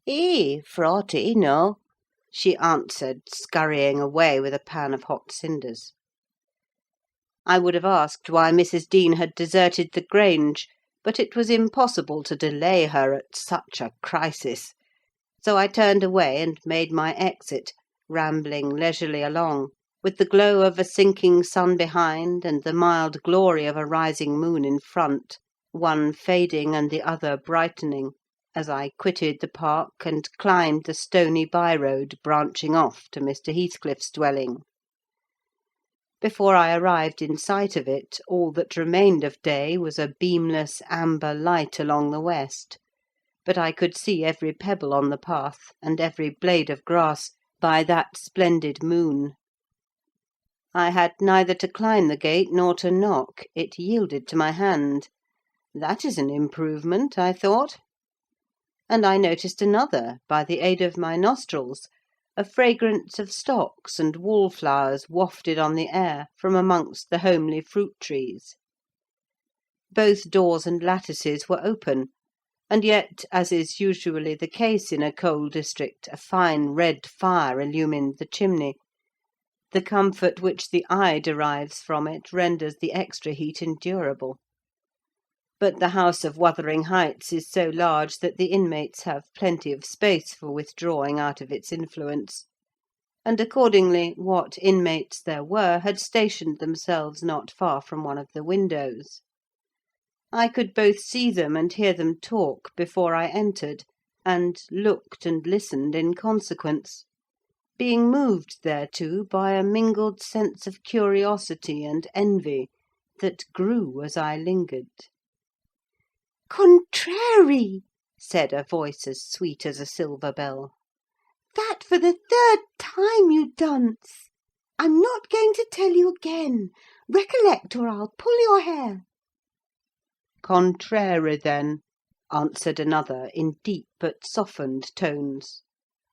For aught I know," she answered, scurrying away with a pan of hot cinders. I would have asked why Mrs. Dean had deserted the Grange, but it was impossible to delay her at such a crisis; so I turned away and made my exit, rambling leisurely along, with the glow of a sinking sun behind, and the mild glory of a rising moon in front, one fading and the other brightening, as I quitted the park and climbed the stony by-road branching off to Mr. Heathcliff's dwelling. Before I arrived in sight of it, all that remained of day was a beamless amber light along the west; but I could see every pebble on the path, and every blade of grass, by that splendid moon. I had neither to climb the gate nor to knock; it yielded to my hand. That is an improvement, I thought. And I noticed another, by the aid of my nostrils: a fragrance of stocks and wallflowers wafted on the air from amongst the homely fruit–trees. Both doors and lattices were open, and yet, as is usually the case in a coal district, a fine red fire illumined the chimney. The comfort which the eye derives from it renders the extra heat endurable. But the house of Wuthering Heights is so large that the inmates have plenty of space for withdrawing out of its influence; and accordingly what inmates there were had stationed themselves not far from one of the windows. I could both see them and hear them talk before I entered, and looked and listened in consequence, being moved thereto by a mingled sense of curiosity and envy that grew as I lingered. "Contrary!" said a voice as sweet as a silver bell. "That for the 3rd time, you dunce! I'm not going to tell you again. Recollect, or I'll pull your hair." "Contrary, then," answered another, in deep but softened tones.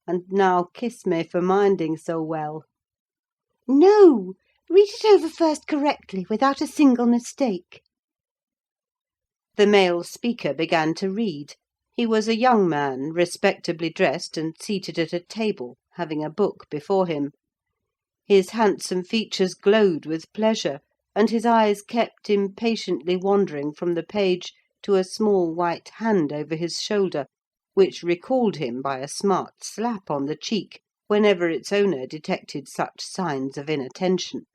"And now kiss me for minding so well." "No! Read it over first correctly, without a single mistake." The male speaker began to read. He was a young man, respectably dressed, and seated at a table, having a book before him. His handsome features glowed with pleasure, and his eyes kept impatiently wandering from the page to a small white hand over his shoulder, which recalled him by a smart slap on the cheek whenever its owner detected such signs of inattention.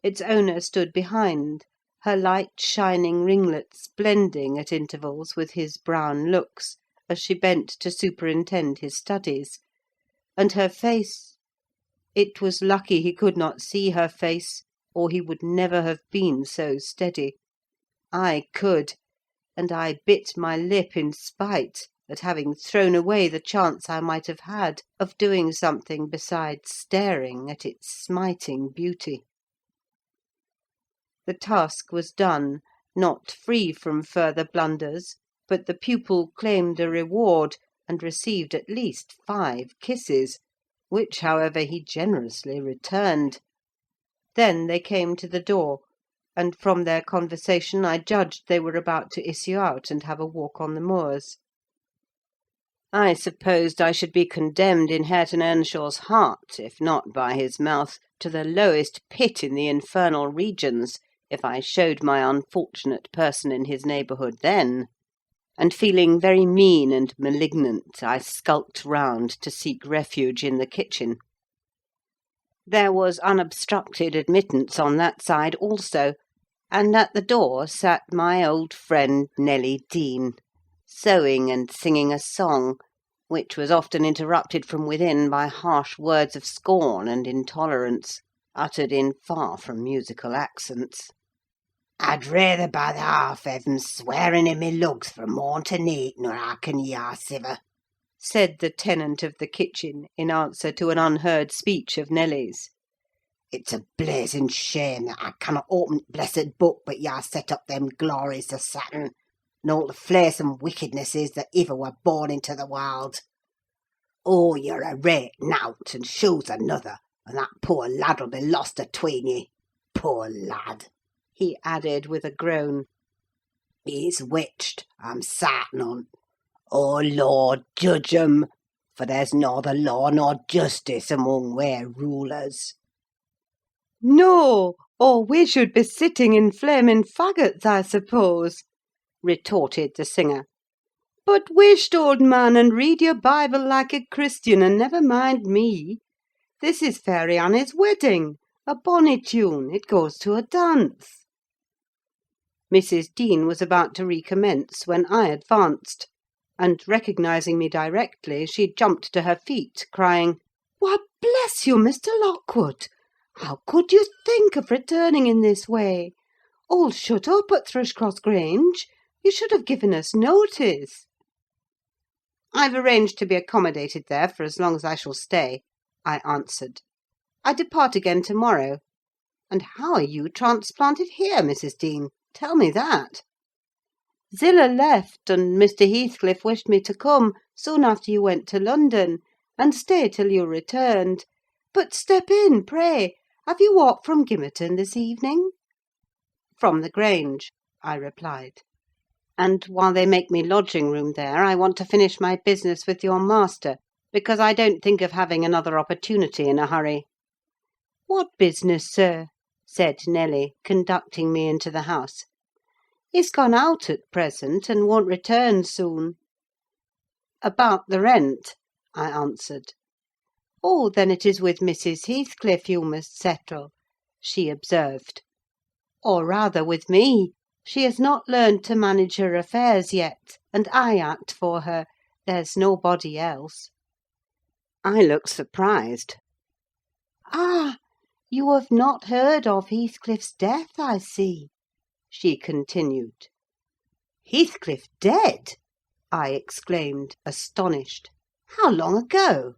Its owner stood behind, her light shining ringlets blending at intervals with his brown looks as she bent to superintend his studies, and her face— it was lucky he could not see her face, or he would never have been so steady. I could, and I bit my lip in spite at having thrown away the chance I might have had of doing something besides staring at its smiting beauty. The task was done, not free from further blunders, but the pupil claimed a reward, and received at least 5 kisses, which, however, he generously returned. Then they came to the door, and from their conversation I judged they were about to issue out and have a walk on the moors. I supposed I should be condemned in Hareton Earnshaw's heart, if not by his mouth, to the lowest pit in the infernal regions, if I showed my unfortunate person in his neighbourhood then; and feeling very mean and malignant, I skulked round to seek refuge in the kitchen. There was unobstructed admittance on that side also, and at the door sat my old friend Nelly Dean, sewing and singing a song, which was often interrupted from within by harsh words of scorn and intolerance, uttered in far from musical accents. I'd rather by the half have 'em swearing in me lugs from morn to neat nor I can yar siver, said the tenant of the kitchen, in answer to an unheard speech of Nelly's. It's a blazing shame that I cannot open t' blessed book but yar set up them glories of Saturn, and all the flaysome wickednesses that iver were born into the world. Oh, you're a rate nowt, and shoe's another, and that poor lad'll be lost atween ye. Poor lad!" he added with a groan. "He's witched, I'm sartin on't. Oh, Lord, judge 'em, for there's neither law nor justice among we rulers." "No, or we should be sitting in flaming faggots, I suppose," retorted the singer. "But wisht, old man, and read your Bible like a Christian, and never mind me. This is Fairy Annie's wedding, a bonny tune, it goes to a dance." Mrs. Dean was about to recommence when I advanced, and recognising me directly, she jumped to her feet, crying, "Why, bless you, Mr. Lockwood! How could you think of returning in this way? All shut up at Thrushcross Grange. You should have given us notice." "I've arranged to be accommodated there for as long as I shall stay," I answered. "I depart again to-morrow. And how are you transplanted here, Mrs. Dean? Tell me that." "Zillah left, and Mr. Heathcliff wished me to come, soon after you went to London, and stay till you returned. But step in, pray. Have you walked from Gimmerton this evening?" "From the Grange," I replied. "And while they make me lodging-room there, I want to finish my business with your master, because I don't think of having another opportunity in a hurry." "What business, sir?" said Nelly, conducting me into the house. "He's gone out at present, and won't return soon." "About the rent," I answered. "Oh, then it is with Mrs. Heathcliff you must settle," she observed. "Or rather with me. She has not learned to manage her affairs yet, and I act for her. There's nobody else." I looked surprised. "Ah! You have not heard of Heathcliff's death, I see," she continued. "Heathcliff dead!" I exclaimed, astonished. "How long ago?"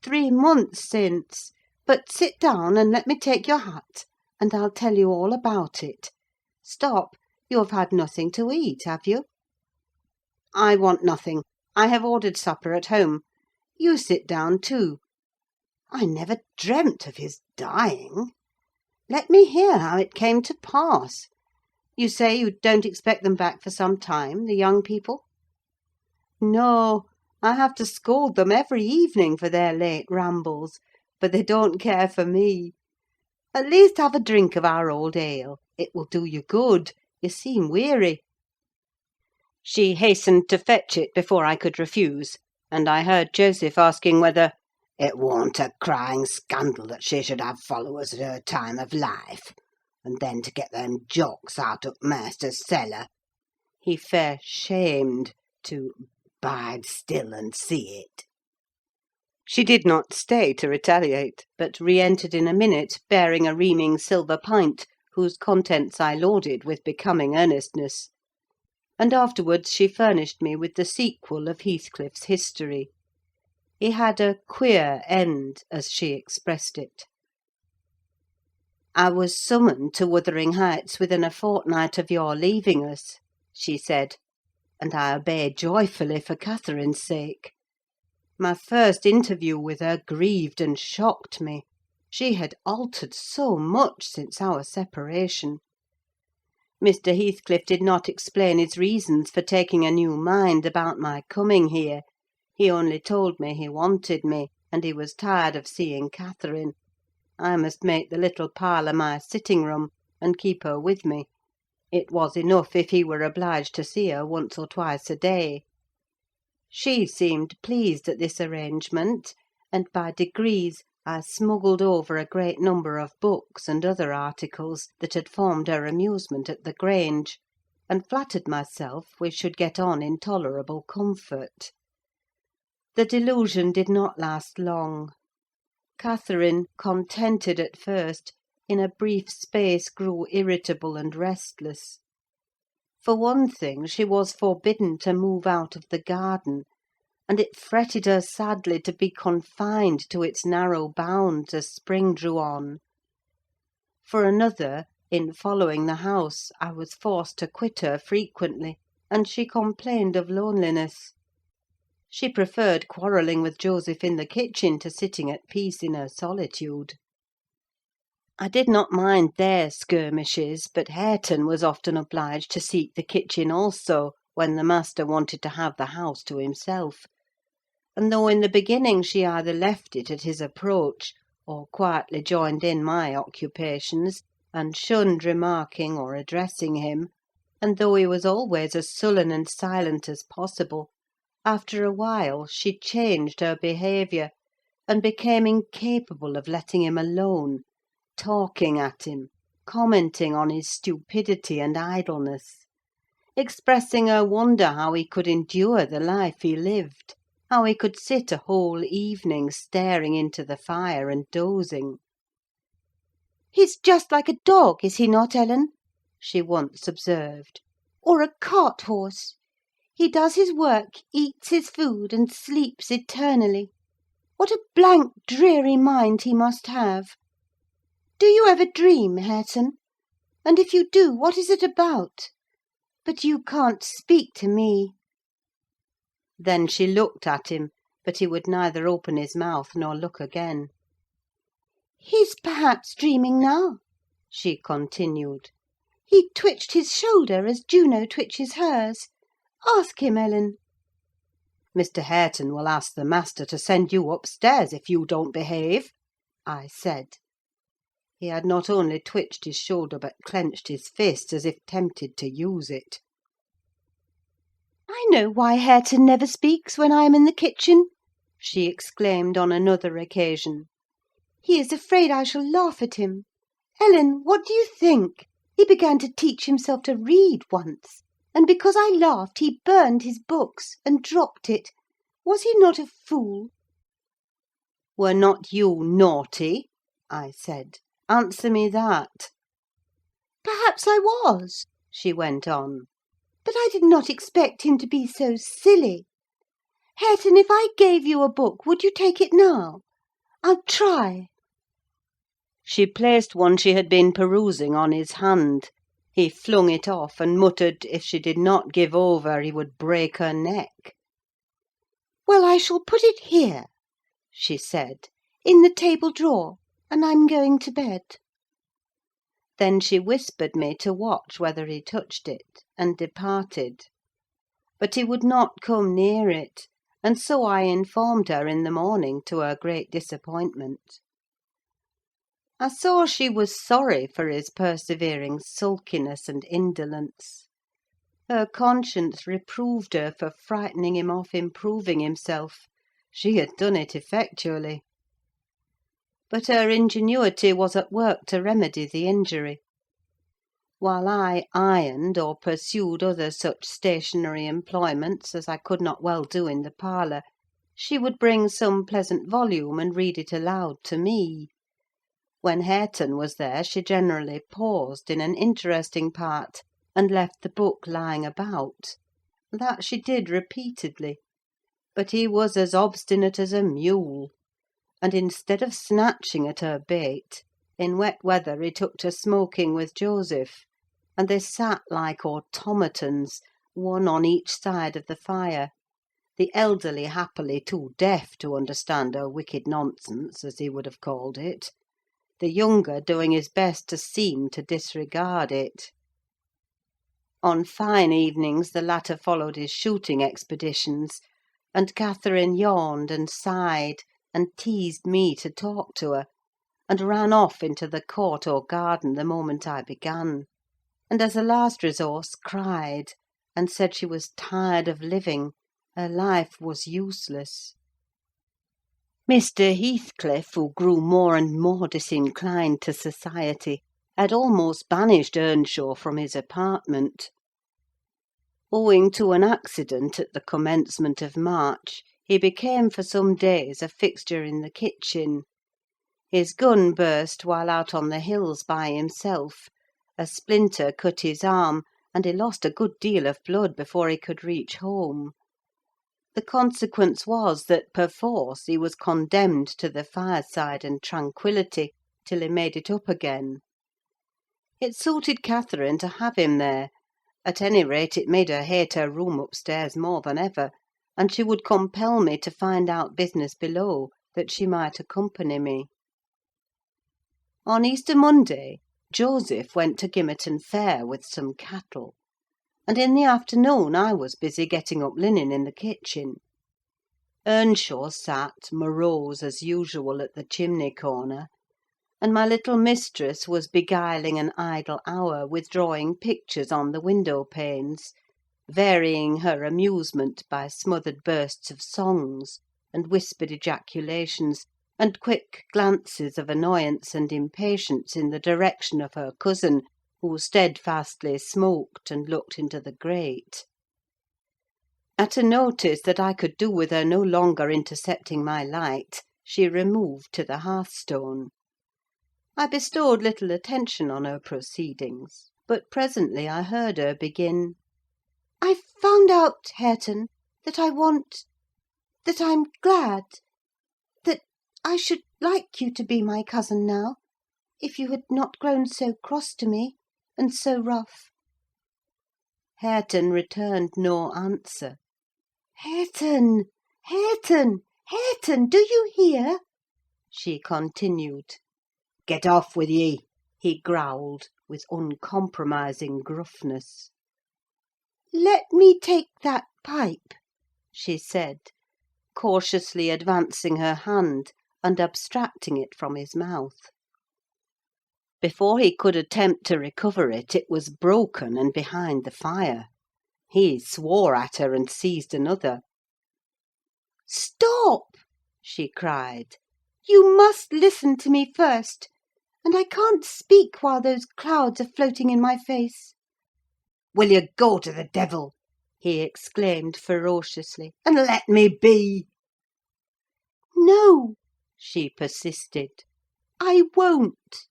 "3 months since. But sit down and let me take your hat, and I'll tell you all about it. Stop, you have had nothing to eat, have you?" "I want nothing. I have ordered supper at home. You sit down too. I never dreamt of his dying. Let me hear how it came to pass. You say you don't expect them back for some time, the young people? No, I have to scold them every evening for their late rambles, but they don't care for me. At least have a drink of our old ale. It will do you good. You seem weary." She hastened to fetch it before I could refuse, and I heard Joseph asking whether It warn't a crying scandal that she should have followers at her time of life, and then to get them jocks out of master's cellar. He fair shamed to bide still and see it. She did not stay to retaliate, but re-entered in a minute, bearing a reaming silver pint, whose contents I lauded with becoming earnestness; and afterwards she furnished me with the sequel of Heathcliff's history. He had a queer end, as she expressed it. "I was summoned to Wuthering Heights within a fortnight of your leaving us," she said, "and I obeyed joyfully for Catherine's sake. My first interview with her grieved and shocked me. She had altered so much since our separation. Mr. Heathcliff did not explain his reasons for taking a new mind about my coming here. He only told me he wanted me, and he was tired of seeing Catherine. I must make the little parlour my sitting-room, and keep her with me. It was enough if he were obliged to see her once or twice a day. She seemed pleased at this arrangement, and by degrees I smuggled over a great number of books and other articles that had formed her amusement at the Grange, and flattered myself we should get on in tolerable comfort. The delusion did not last long. Catherine, contented at first, in a brief space grew irritable and restless. For one thing, she was forbidden to move out of the garden, and it fretted her sadly to be confined to its narrow bounds as spring drew on. For another, in following the house, I was forced to quit her frequently, and she complained of loneliness. She preferred quarrelling with Joseph in the kitchen to sitting at peace in her solitude. I did not mind their skirmishes, but Hareton was often obliged to seek the kitchen also, when the master wanted to have the house to himself; and though in the beginning she either left it at his approach, or quietly joined in my occupations, and shunned remarking or addressing him, and though he was always as sullen and silent as possible, after a while she changed her behaviour, and became incapable of letting him alone, talking at him, commenting on his stupidity and idleness, expressing her wonder how he could endure the life he lived, how he could sit a whole evening staring into the fire and dozing. "He's just like a dog, is he not, Ellen?" she once observed. "Or a cart-horse. He does his work, eats his food, and sleeps eternally. What a blank, dreary mind he must have! Do you ever dream, Hareton? And if you do, what is it about? But you can't speak to me." Then she looked at him, but he would neither open his mouth nor look again. "He's perhaps dreaming now," she continued. "He twitched his shoulder as Juno twitches hers. Ask him, Ellen." "Mr. Hareton will ask the master to send you upstairs if you don't behave," I said. He had not only twitched his shoulder, but clenched his fist, as if tempted to use it. "I know why Hareton never speaks when I am in the kitchen," she exclaimed on another occasion. "He is afraid I shall laugh at him. Ellen, what do you think? He began to teach himself to read once, and because I laughed he burned his books and dropped it. Was he not a fool?" "Were not you naughty?" I said. "Answer me that." "Perhaps I was," she went on, "but I did not expect him to be so silly. Hareton, if I gave you a book, would you take it now? I'll try." She placed one she had been perusing on his hand. He flung it off, and muttered if she did not give over he would break her neck. "Well, I shall put it here," she said, "in the table drawer, and I'm going to bed." Then she whispered me to watch whether he touched it, and departed. but he would not come near it, and so I informed her in the morning, to her great disappointment. I saw she was sorry for his persevering sulkiness and indolence. Her conscience reproved her for frightening him off improving himself: she had done it effectually. But her ingenuity was at work to remedy the injury. While I ironed or pursued other such stationary employments as I could not well do in the parlour, she would bring some pleasant volume and read it aloud to me. When Hareton was there, she generally paused in an interesting part, and left the book lying about. That she did repeatedly; but he was as obstinate as a mule, and instead of snatching at her bait, in wet weather he took to smoking with Joseph, and they sat like automatons, one on each side of the fire, the elderly happily too deaf to understand her wicked nonsense, as he would have called it, the younger doing his best to seem to disregard it. On fine evenings the latter followed his shooting expeditions, and Catherine yawned and sighed, and teased me to talk to her, and ran off into the court or garden the moment I began, and as a last resource cried, and said she was tired of living, her life was useless. Mr. Heathcliff, who grew more and more disinclined to society, had almost banished Earnshaw from his apartment. Owing to an accident at the commencement of March, he became for some days a fixture in the kitchen. His gun burst while out on the hills by himself, a splinter cut his arm, and he lost a good deal of blood before he could reach home. The consequence was that, perforce, he was condemned to the fireside and tranquillity till he made it up again. It suited Catherine to have him there; at any rate, it made her hate her room upstairs more than ever, and she would compel me to find out business below, that she might accompany me. On Easter Monday, Joseph went to Gimmerton Fair with some cattle, and in the afternoon I was busy getting up linen in the kitchen. Earnshaw sat, morose as usual, at the chimney corner, and my little mistress was beguiling an idle hour with drawing pictures on the window-panes, varying her amusement by smothered bursts of songs, and whispered ejaculations, and quick glances of annoyance and impatience in the direction of her cousin, who steadfastly smoked and looked into the grate. At a notice that I could do with her no longer intercepting my light, she removed to the hearthstone. I bestowed little attention on her proceedings, but presently I heard her begin— "I've found out, Hareton, that I'm glad, that I should like you to be my cousin now, if you had not grown so cross to me, and so rough." Hareton returned no answer. "Hareton, Hareton, Hareton, do you hear?" she continued. "Get off with ye!" he growled, with uncompromising gruffness. "Let me take that pipe," she said, cautiously advancing her hand, and abstracting it from his mouth. Before he could attempt to recover it, it was broken and behind the fire. He swore at her and seized another. "Stop!" she cried. "You must listen to me first, and I can't speak while those clouds are floating in my face." "Will you go to the devil," he exclaimed ferociously, "and let me be?" "No," she persisted, "I won't.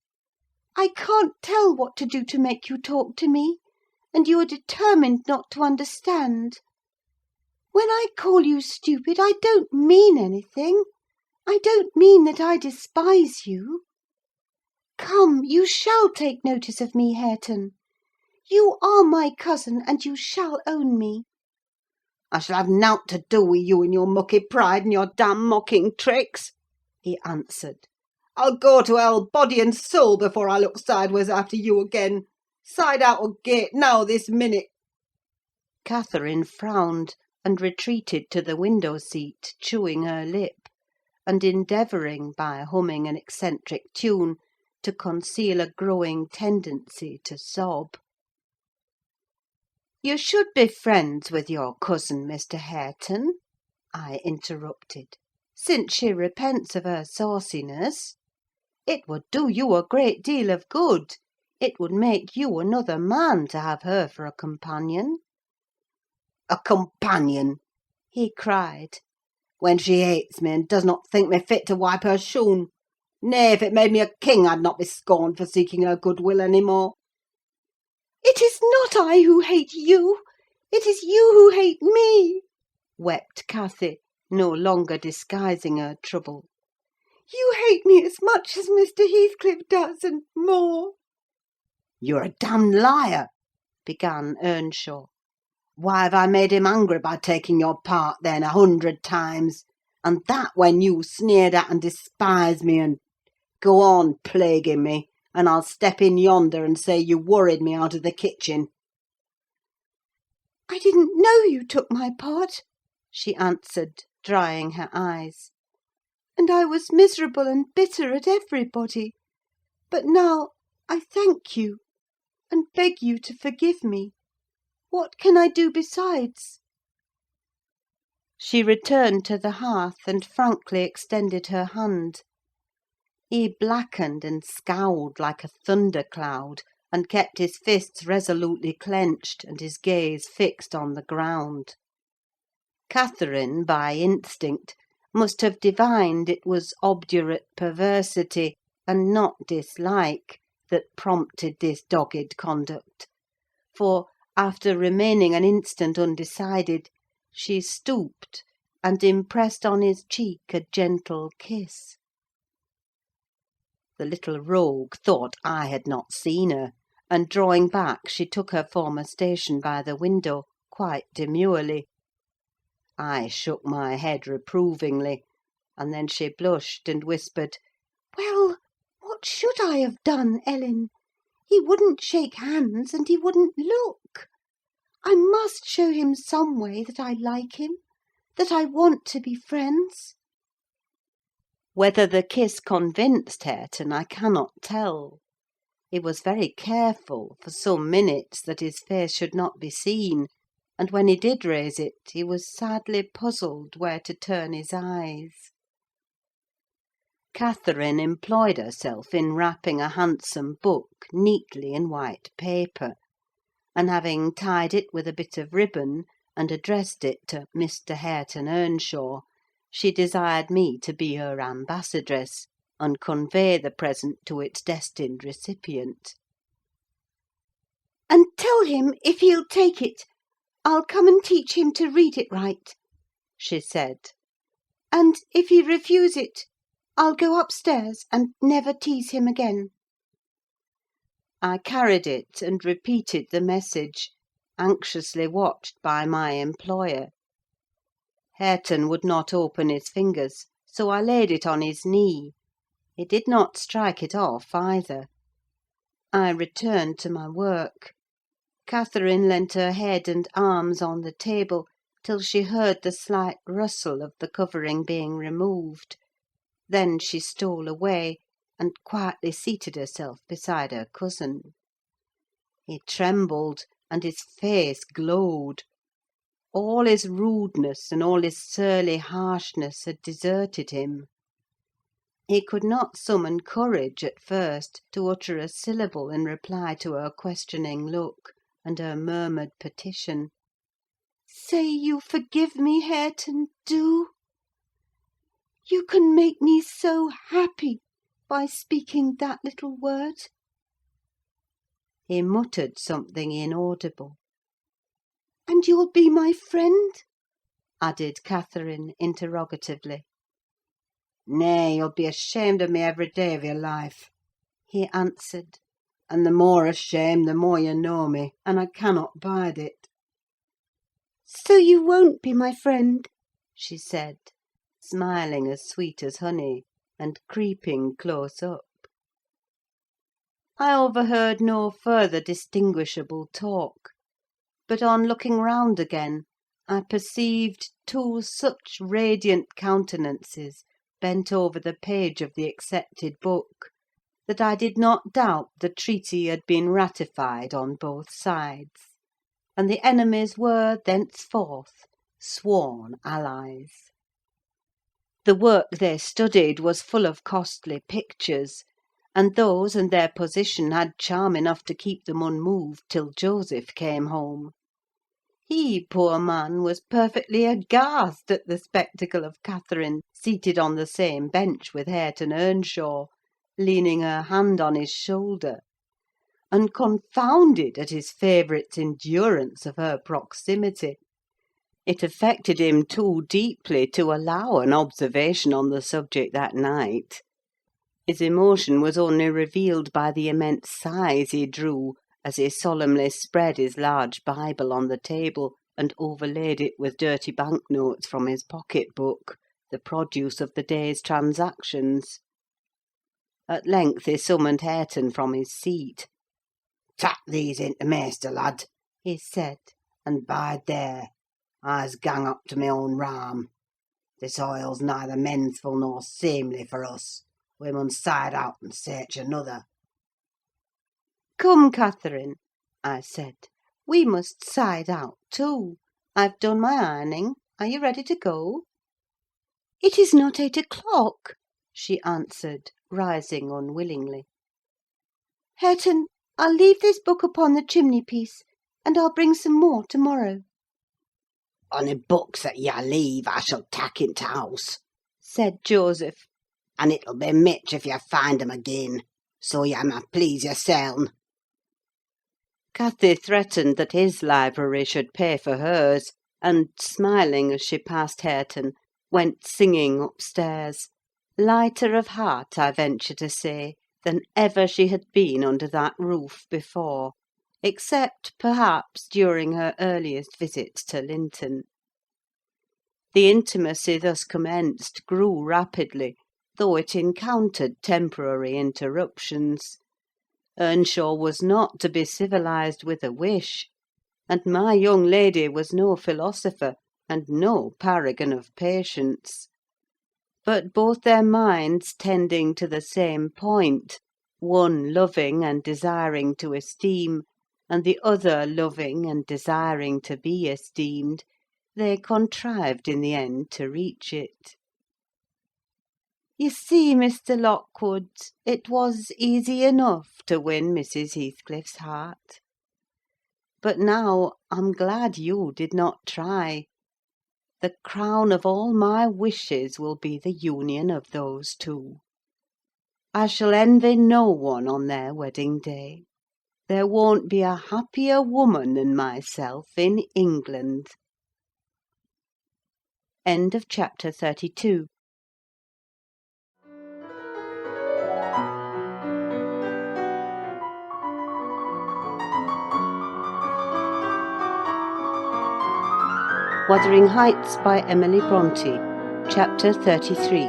I can't tell what to do to make you talk to me, and you are determined not to understand. When I call you stupid, I don't mean anything. I don't mean that I despise you. Come, you shall take notice of me, Hareton. You are my cousin, and you shall own me." "I shall have nowt to do with you and your mucky pride and your damn mocking tricks," he answered. "I'll go to hell, body and soul, before I look sideways after you again. Side out o' gate now, this minute." Catherine frowned, and retreated to the window-seat, chewing her lip, and endeavouring, by humming an eccentric tune, to conceal a growing tendency to sob. "You should be friends with your cousin, Mr. Hareton," I interrupted, "since she repents of her sauciness. It would do you a great deal of good. It would make you another man to have her for a companion." A companion! he cried. When she hates me, and does not think me fit to wipe her shoon. Nay, if it made me a king, I'd not be scorned for seeking her goodwill any more. "It is not I who hate you. It is you who hate me," wept Cathy, no longer disguising her trouble. "You hate me as much as Mr. Heathcliff does, and more." "You're a damned liar!" began Earnshaw. "Why have I made him angry by taking your part, then, 100 times? And that when you sneered at and despised me, and... Go on plaguing me, and I'll step in yonder and say you worried me out of the kitchen." "I didn't know you took my part," she answered, drying her eyes. "And I was miserable and bitter at everybody. But now I thank you, and beg you to forgive me. What can I do besides?" She returned to the hearth, and frankly extended her hand. He blackened and scowled like a thunder-cloud, and kept his fists resolutely clenched, and his gaze fixed on the ground. Catherine, by instinct, must have divined it was obdurate perversity, and not dislike, that prompted this dogged conduct; for, after remaining an instant undecided, she stooped, and impressed on his cheek a gentle kiss. The little rogue thought I had not seen her, and drawing back, she took her former station by the window, quite demurely. I shook my head reprovingly, and then she blushed and whispered, "Well, what should I have done, Ellen? He wouldn't shake hands, and he wouldn't look. I must show him some way that I like him, that I want to be friends." Whether the kiss convinced Hareton, I cannot tell. He was very careful, for some minutes, that his face should not be seen, and when he did raise it, he was sadly puzzled where to turn his eyes. Catherine employed herself in wrapping a handsome book neatly in white paper, and having tied it with a bit of ribbon, and addressed it to Mr. Hareton Earnshaw, she desired me to be her ambassadress, and convey the present to its destined recipient. "And tell him, if he'll take it, I'll come and teach him to read it right," she said. "And if he refuse it, I'll go upstairs and never tease him again." I carried it, and repeated the message, anxiously watched by my employer. Hareton would not open his fingers, so I laid it on his knee. He did not strike it off either. I returned to my work. Catherine leant her head and arms on the table till she heard the slight rustle of the covering being removed. Then she stole away, and quietly seated herself beside her cousin. He trembled, and his face glowed. All his rudeness and all his surly harshness had deserted him. He could not summon courage, at first, to utter a syllable in reply to her questioning look, and her murmured petition. "Say you forgive me, Hareton, do! You can make me so happy by speaking that little word." He muttered something inaudible. "And you'll be my friend?" added Catherine, interrogatively. "Nay, you'll be ashamed of me every day of your life," he answered. "And the more ashamed, the more you know me, and I cannot bide it." "So you won't be my friend?" she said, smiling as sweet as honey, and creeping close up. I overheard no further distinguishable talk. but on looking round again, I perceived two such radiant countenances bent over the page of the accepted book, that I did not doubt the treaty had been ratified on both sides, and the enemies were thenceforth sworn allies. The work they studied was full of costly pictures, and those and their position had charm enough to keep them unmoved till Joseph came home. He, poor man, was perfectly aghast at the spectacle of Catherine seated on the same bench with Hareton Earnshaw, leaning her hand on his shoulder, and confounded at his favourite's endurance of her proximity. It affected him too deeply to allow an observation on the subject that night. His emotion was only revealed by the immense sighs he drew as he solemnly spread his large Bible on the table and overlaid it with dirty banknotes from his pocket-book, the produce of the day's transactions. At length he summoned Hareton from his seat. "Tak these into maister, lad," he said, "and bide there. I's gang up to my own raam. This oil's neither mensful nor seemly for us. We mun side out and search another." "Come, Catherine," I said, "we must side out too. I've done my ironing. Are you ready to go?" "It is not 8 o'clock," she answered, rising unwillingly. "Hareton, I'll leave this book upon the chimney-piece, and I'll bring some more to-morrow." "Ony books that you leave, I shall tak into house," said Joseph. "and it'll be mitch if you find 'em again, so you may please yourseln." Cathy threatened that his library should pay for hers, and, smiling as she passed Hareton, went singing upstairs, lighter of heart, I venture to say, than ever she had been under that roof before, except, perhaps, during her earliest visits to Linton. The intimacy thus commenced grew rapidly, though it encountered temporary interruptions. Earnshaw was not to be civilised with a wish, and my young lady was no philosopher, and no paragon of patience. But both their minds tending to the same point, one loving and desiring to esteem, and the other loving and desiring to be esteemed, they contrived in the end to reach it. You see, Mr. Lockwood, it was easy enough to win Mrs. Heathcliff's heart. But now I'm glad you did not try. The crown of all my wishes will be the union of those two. I shall envy no one on their wedding day. There won't be a happier woman than myself in England. End of chapter 32. Wuthering Heights by Emily Brontë, Chapter 33.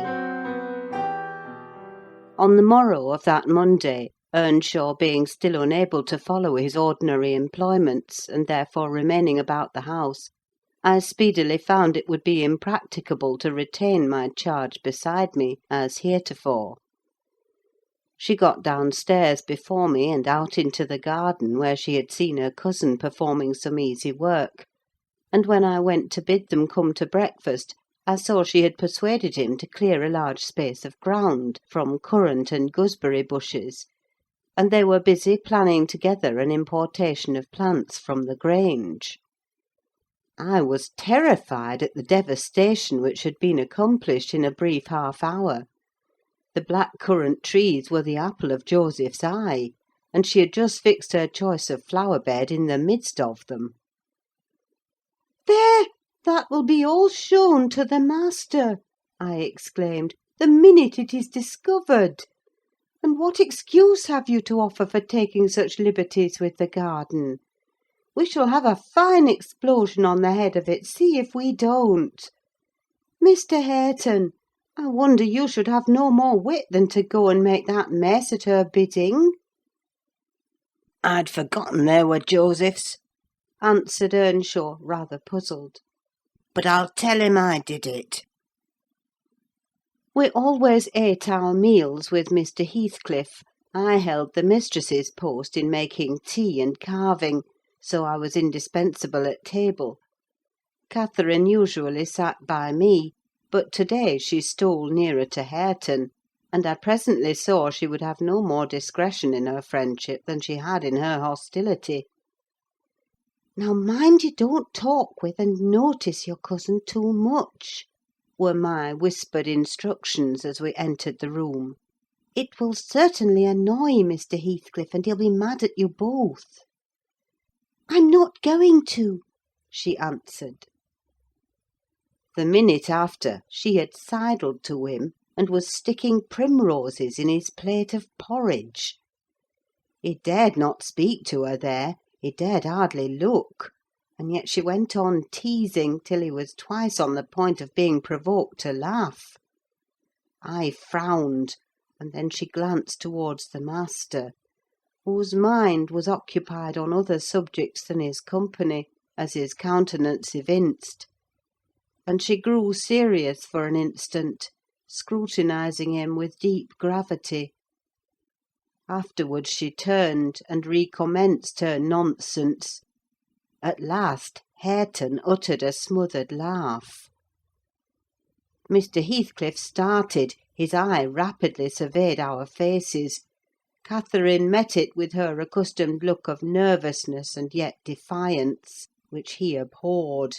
On the morrow of that Monday, Earnshaw being still unable to follow his ordinary employments, and therefore remaining about the house, I speedily found it would be impracticable to retain my charge beside me, as heretofore. She got downstairs before me, and out into the garden, where she had seen her cousin performing some easy work; and when I went to bid them come to breakfast, I saw she had persuaded him to clear a large space of ground from currant and gooseberry bushes, and they were busy planning together an importation of plants from the Grange. I was terrified at the devastation which had been accomplished in a brief half-hour. The black currant trees were the apple of Joseph's eye, and she had just fixed her choice of flower-bed in the midst of them. "There! That will be all shown to the master," I exclaimed, "the minute it is discovered. And what excuse have you to offer for taking such liberties with the garden? We shall have a fine explosion on the head of it, see if we don't. Mr. Hareton, I wonder you should have no more wit than to go and make that mess at her bidding." "I'd forgotten they were Joseph's," answered Earnshaw, rather puzzled. But I'll tell him I did it. We always ate our meals with Mr. Heathcliff. I held the mistress's post in making tea and carving, so I was indispensable at table. Catherine usually sat by me, but to-day she stole nearer to Hareton, and I presently saw she would have no more discretion in her friendship than she had in her hostility. "Now mind you don't talk with and notice your cousin too much," were my whispered instructions as we entered the room. "It will certainly annoy Mr. Heathcliff, and he'll be mad at you both." "I'm not going to," she answered. The minute after, she had sidled to him, and was sticking primroses in his plate of porridge. He dared not speak to her there, he dared hardly look, and yet she went on teasing till he was twice on the point of being provoked to laugh. I frowned, and then she glanced towards the master, whose mind was occupied on other subjects than his company, as his countenance evinced, and she grew serious for an instant, scrutinising him with deep gravity. Afterwards she turned and recommenced her nonsense. At last Hareton uttered a smothered laugh. Mr. Heathcliff started, his eye rapidly surveyed our faces. Catherine met it with her accustomed look of nervousness and yet defiance, which he abhorred.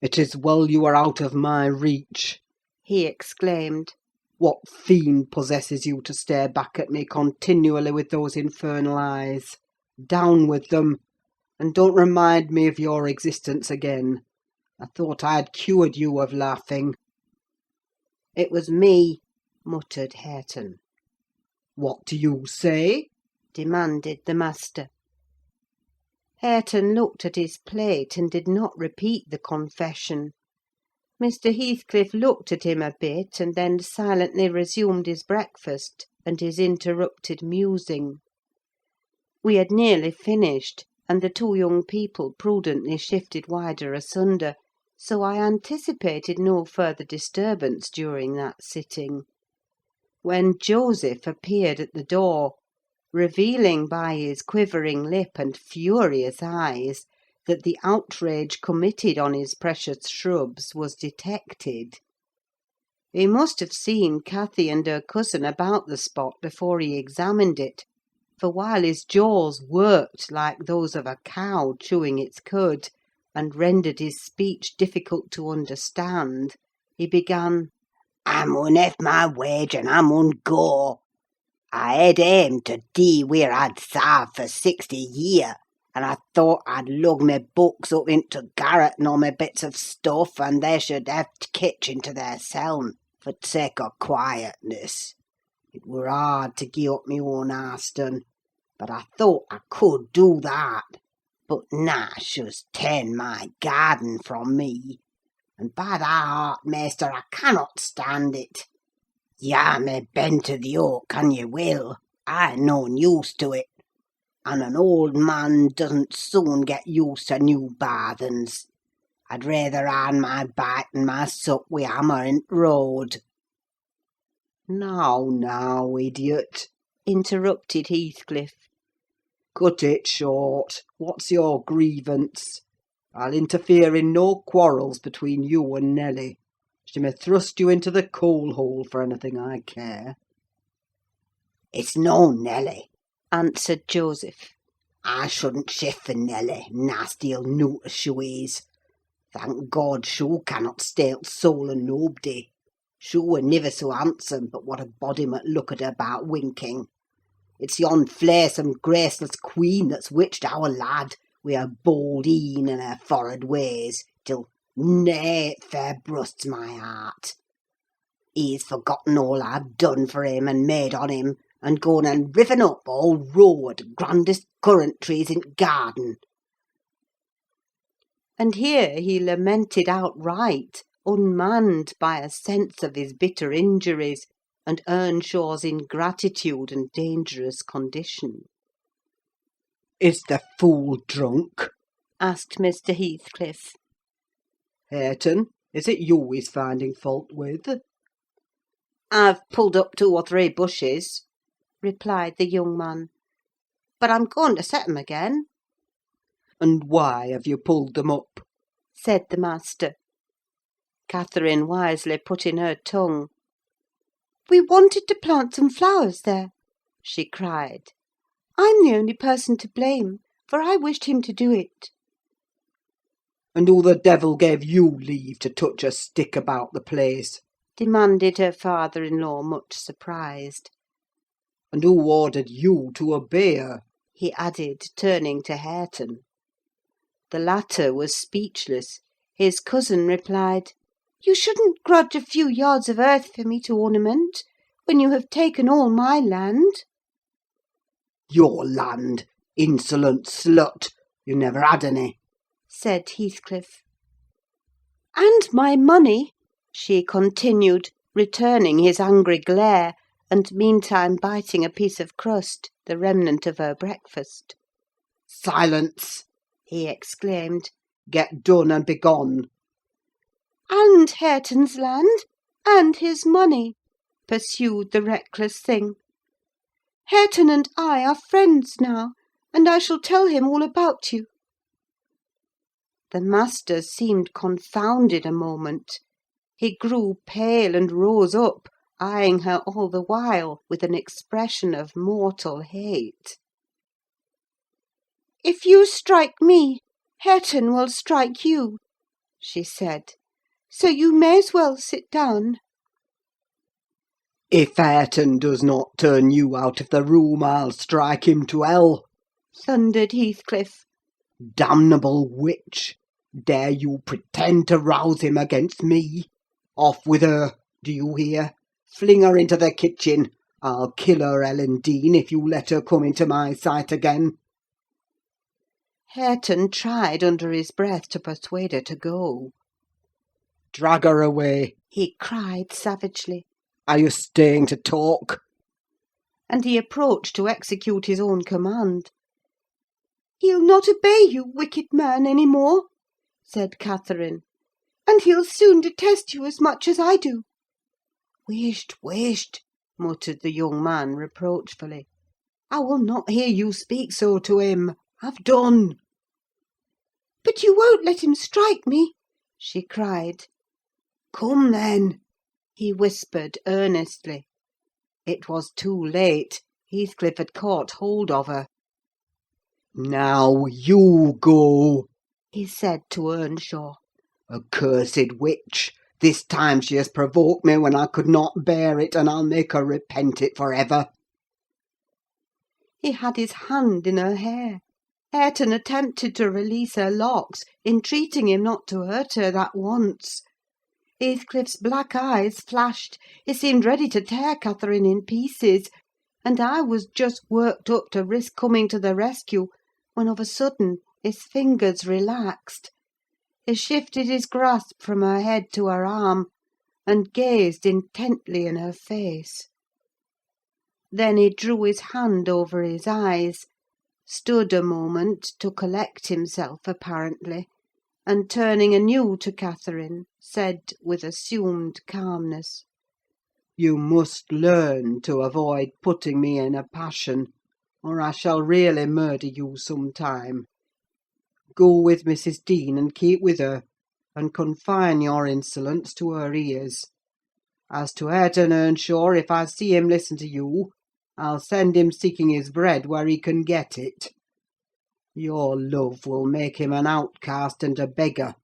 "It is well you are out of my reach," he exclaimed. "What fiend possesses you to stare back at me continually with those infernal eyes? Down with them, and don't remind me of your existence again. I thought I had cured you of laughing." "It was me," muttered Hareton. "What do you say?" demanded the master. Hareton looked at his plate, and did not repeat the confession. Mr. Heathcliff looked at him a bit, and then silently resumed his breakfast and his interrupted musing. We had nearly finished, and the two young people prudently shifted wider asunder, so I anticipated no further disturbance during that sitting, when Joseph appeared at the door, revealing by his quivering lip and furious eyes that the outrage committed on his precious shrubs was detected. He must have seen Cathy and her cousin about the spot before he examined it, for while his jaws worked like those of a cow chewing its cud, and rendered his speech difficult to understand, he began, "I mun have my wage, and I mun go. I had aimed to dee where I'd sarved for 60 year, and I thought I'd lug my books up into garret and all my bits of stuff, and they should have t' kitchen to theirseln, for t' sake o' quietness. It were hard to gie up my own Harston, but I thought I could do that. But Nash has ta'en my garden from me, and by thy heart, maister, I cannot stand it. Ya may bend to the yoke an ye will, I'm noan used to it, and an old man doesn't soon get used to new barthens. I'd rather earn my bite and my sup wi' hammer in t' road." Now, idiot," interrupted Heathcliff. "cut it short. What's your grievance? I'll interfere in no quarrels between you and Nelly. She may thrust you into the coal-hole for anything I care." "It's no Nelly," answered Joseph. "I shouldn't shift for Nelly, nasty ill newt as shoo is. Thank God, shoo cannot steal t' soul o' nob'dy. Shoo were niver so handsome but what a body might look at her 'bout winking. It's yon flaysome, graceless queen that's witched our lad, wi' her bold een and her forrard ways, till nay, it fair brusts my heart. He's forgotten all I've done for him and made on him, and gone and riven up all row o' t' grandest currant trees in t' garden." And here he lamented outright, unmanned by a sense of his bitter injuries, and Earnshaw's ingratitude and dangerous condition. Is the fool drunk? asked Mr. Heathcliff. Hareton, is it you he's finding fault with? "I've pulled up 2 or 3 bushes," replied the young man, "but I'm going to set 'em again," And why have you pulled them up? said the master. Catherine wisely put in her tongue. "We wanted to plant some flowers there," she cried. "I'm the only person to blame, for I wished him to do it." And who the devil gave you leave to touch a stick about the place? demanded her father-in-law, much surprised. And who ordered you to obey her? He added, turning to Hareton. The latter was speechless. His cousin replied, "You shouldn't grudge a few yards of earth for me to ornament, when you have taken all my land." Your land, insolent slut! You never had any. said Heathcliff. "And my money," She continued, returning his angry glare, and meantime biting a piece of crust, the remnant of her breakfast. Silence! He exclaimed. Get done and begone. "And Hareton's land, and his money," pursued the reckless thing. "Hareton and I are friends now, and I shall tell him all about you." The master seemed confounded a moment. He grew pale and rose up, eyeing her all the while with an expression of mortal hate. "If you strike me, Hareton will strike you," she said, "so you may as well sit down." If Hareton does not turn you out of the room, I'll strike him to hell. thundered Heathcliff. Damnable witch! Dare you pretend to rouse him against me? Off with her, do you hear? Fling her into the kitchen. I'll kill her, Ellen Dean, if you let her come into my sight again. Hareton tried under his breath to persuade her to go. Drag her away. He cried savagely. Are you staying to talk? And he approached to execute his own command. "He'll not obey you, wicked man, any more," said Catherine, "and he'll soon detest you as much as I do." "Whisht, whisht!" muttered the young man reproachfully. "I will not hear you speak so to him. Have done!" "But you won't let him strike me?" she cried. Come, then. He whispered earnestly. It was too late. Heathcliff had caught hold of her. Now you go, He said to Earnshaw. accursed witch. This time she has provoked me when I could not bear it, and I'll make her repent it for ever. He had his hand in her hair. Hareton attempted to release her locks, entreating him not to hurt her that once. Heathcliff's black eyes flashed. He seemed ready to tear Catherine in pieces, and I was just worked up to risk coming to the rescue, when of a sudden his fingers relaxed. He shifted his grasp from her head to her arm, and gazed intently in her face. Then he drew his hand over his eyes, stood a moment to collect himself apparently, and turning anew to Catherine, said with assumed calmness, You must learn to avoid putting me in a passion, or I shall really murder you some time. Go with Mrs. Dean and keep with her, and confine your insolence to her ears. As to Hareton Earnshaw, if I see him listen to you, I'll send him seeking his bread where he can get it. Your love will make him an outcast and a beggar.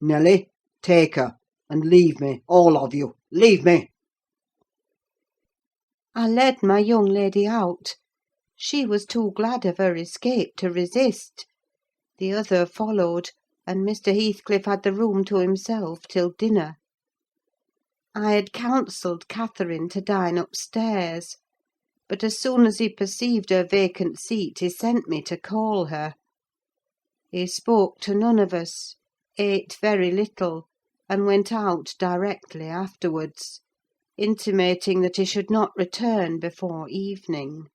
Nelly, take her, and leave me, all of you, leave me! I led my young lady out. She was too glad of her escape to resist. The other followed, and Mr. Heathcliff had the room to himself till dinner. I had counselled Catherine to dine upstairs, but as soon as he perceived her vacant seat, he sent me to call her. He spoke to none of us, ate very little, and went out directly afterwards, intimating that he should not return before evening.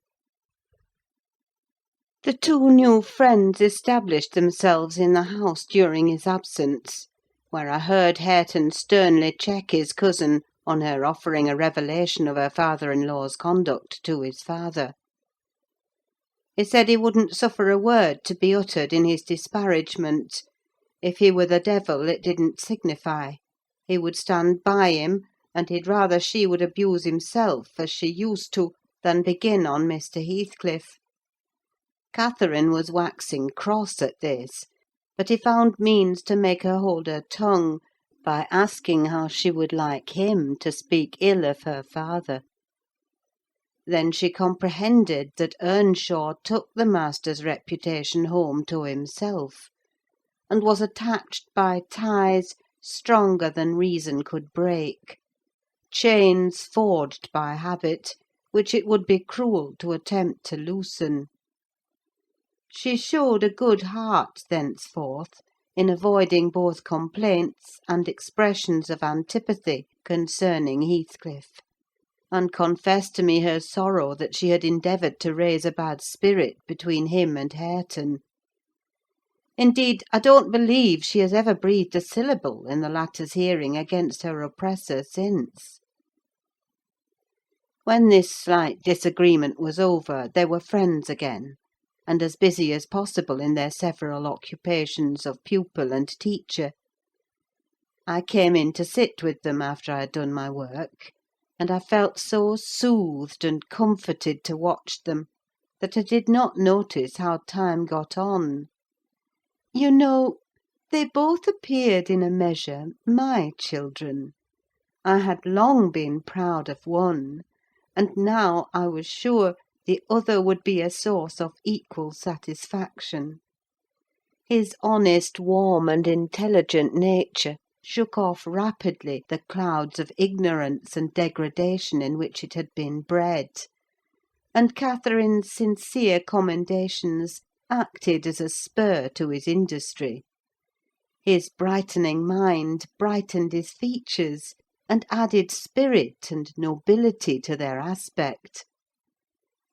The two new friends established themselves in the house during his absence, where I heard Hareton sternly check his cousin on her offering a revelation of her father-in-law's conduct to his father. He said he wouldn't suffer a word to be uttered in his disparagement. If he were the devil, it didn't signify. He would stand by him, and he'd rather she would abuse himself, as she used to, than begin on Mr. Heathcliff. Catherine was waxing cross at this, but he found means to make her hold her tongue by asking how she would like him to speak ill of her father. Then she comprehended that Earnshaw took the master's reputation home to himself, and was attached by ties stronger than reason could break, chains forged by habit, which it would be cruel to attempt to loosen. She showed a good heart thenceforth in avoiding both complaints and expressions of antipathy concerning Heathcliff, and confessed to me her sorrow that she had endeavoured to raise a bad spirit between him and Hareton. Indeed, I don't believe she has ever breathed a syllable in the latter's hearing against her oppressor since. When this slight disagreement was over, they were friends again, and as busy as possible in their several occupations of pupil and teacher. I came in to sit with them after I had done my work, and I felt so soothed and comforted to watch them, that I did not notice how time got on. You know, they both appeared in a measure my children. I had long been proud of one, and now I was sure the other would be a source of equal satisfaction. His honest, warm, and intelligent nature shook off rapidly the clouds of ignorance and degradation in which it had been bred, and Catherine's sincere commendations acted as a spur to his industry. His brightening mind brightened his features, and added spirit and nobility to their aspect.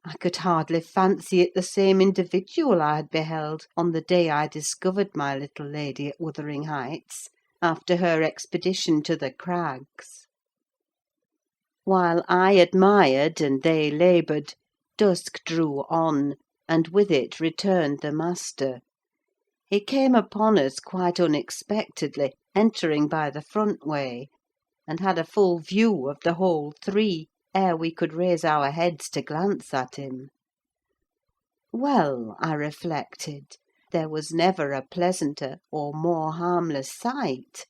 I could hardly fancy it the same individual I had beheld on the day I discovered my little lady at Wuthering Heights, after her expedition to the crags. While I admired and they laboured, dusk drew on, and with it returned the master. He came upon us quite unexpectedly, entering by the front way, and had a full view of the whole three, ere we could raise our heads to glance at him. Well, I reflected, there was never a pleasanter or more harmless sight,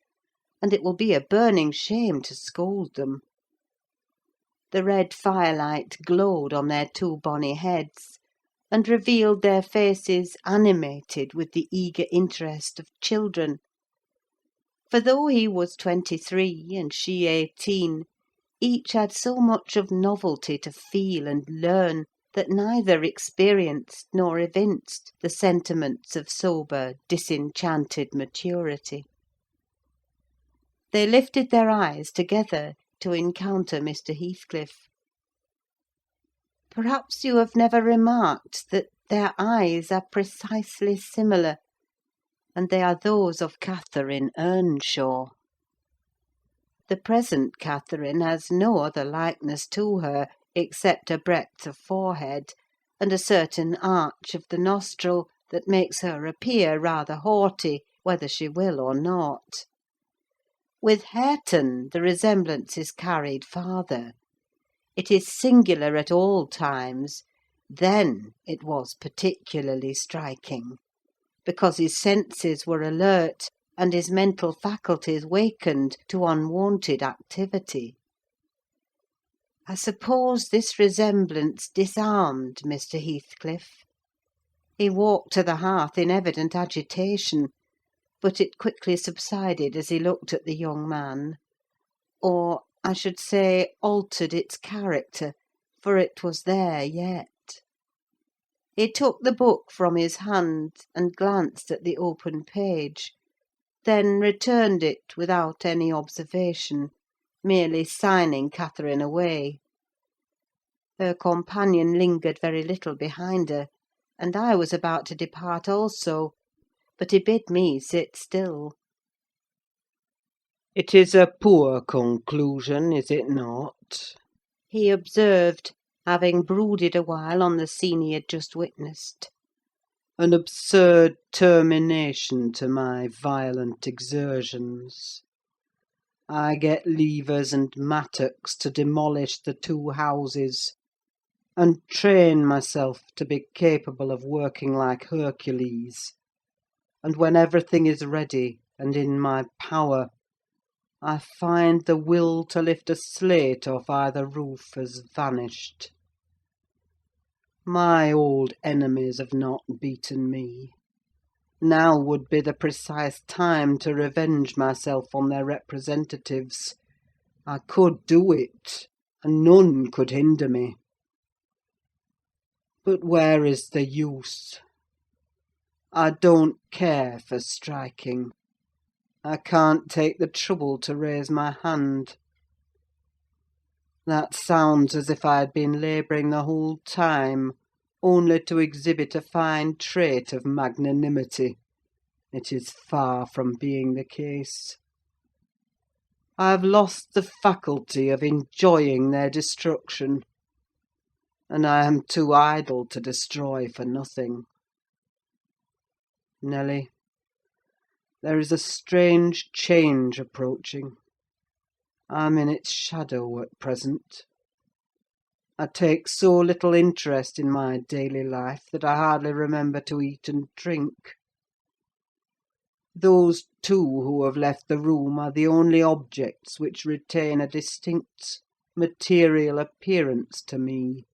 and it will be a burning shame to scold them. The red firelight glowed on their two bonny heads, and revealed their faces animated with the eager interest of children. For though he was 23 and she 18, each had so much of novelty to feel and learn, that neither experienced nor evinced the sentiments of sober, disenchanted maturity. They lifted their eyes together to encounter Mr. Heathcliff. Perhaps you have never remarked that their eyes are precisely similar, and they are those of Catherine Earnshaw. The present Catherine has no other likeness to her, except a breadth of forehead, and a certain arch of the nostril that makes her appear rather haughty, whether she will or not. With Hareton the resemblance is carried farther. It is singular at all times; then it was particularly striking, because his senses were alert, and his mental faculties wakened to unwonted activity. I suppose this resemblance disarmed Mr. Heathcliff. He walked to the hearth in evident agitation, but it quickly subsided as he looked at the young man; or, I should say, altered its character, for it was there yet. He took the book from his hand and glanced at the open page, then returned it without any observation, merely signing Catherine away. Her companion lingered very little behind her, and I was about to depart also, but he bid me sit still. It is a poor conclusion, is it not? He observed, having brooded a while on the scene he had just witnessed. An absurd termination to my violent exertions. I get levers and mattocks to demolish the 2 houses, and train myself to be capable of working like Hercules; and when everything is ready and in my power, I find the will to lift a slate off either roof has vanished. My old enemies have not beaten me. Now would be the precise time to revenge myself on their representatives. I could do it, and none could hinder me. But where is the use? I don't care for striking. I can't take the trouble to raise my hand. That sounds as if I had been labouring the whole time, only to exhibit a fine trait of magnanimity. It is far from being the case. I have lost the faculty of enjoying their destruction, and I am too idle to destroy for nothing. Nelly, there is a strange change approaching. I'm in its shadow at present. I take so little interest in my daily life that I hardly remember to eat and drink. Those 2 who have left the room are the only objects which retain a distinct material appearance to me,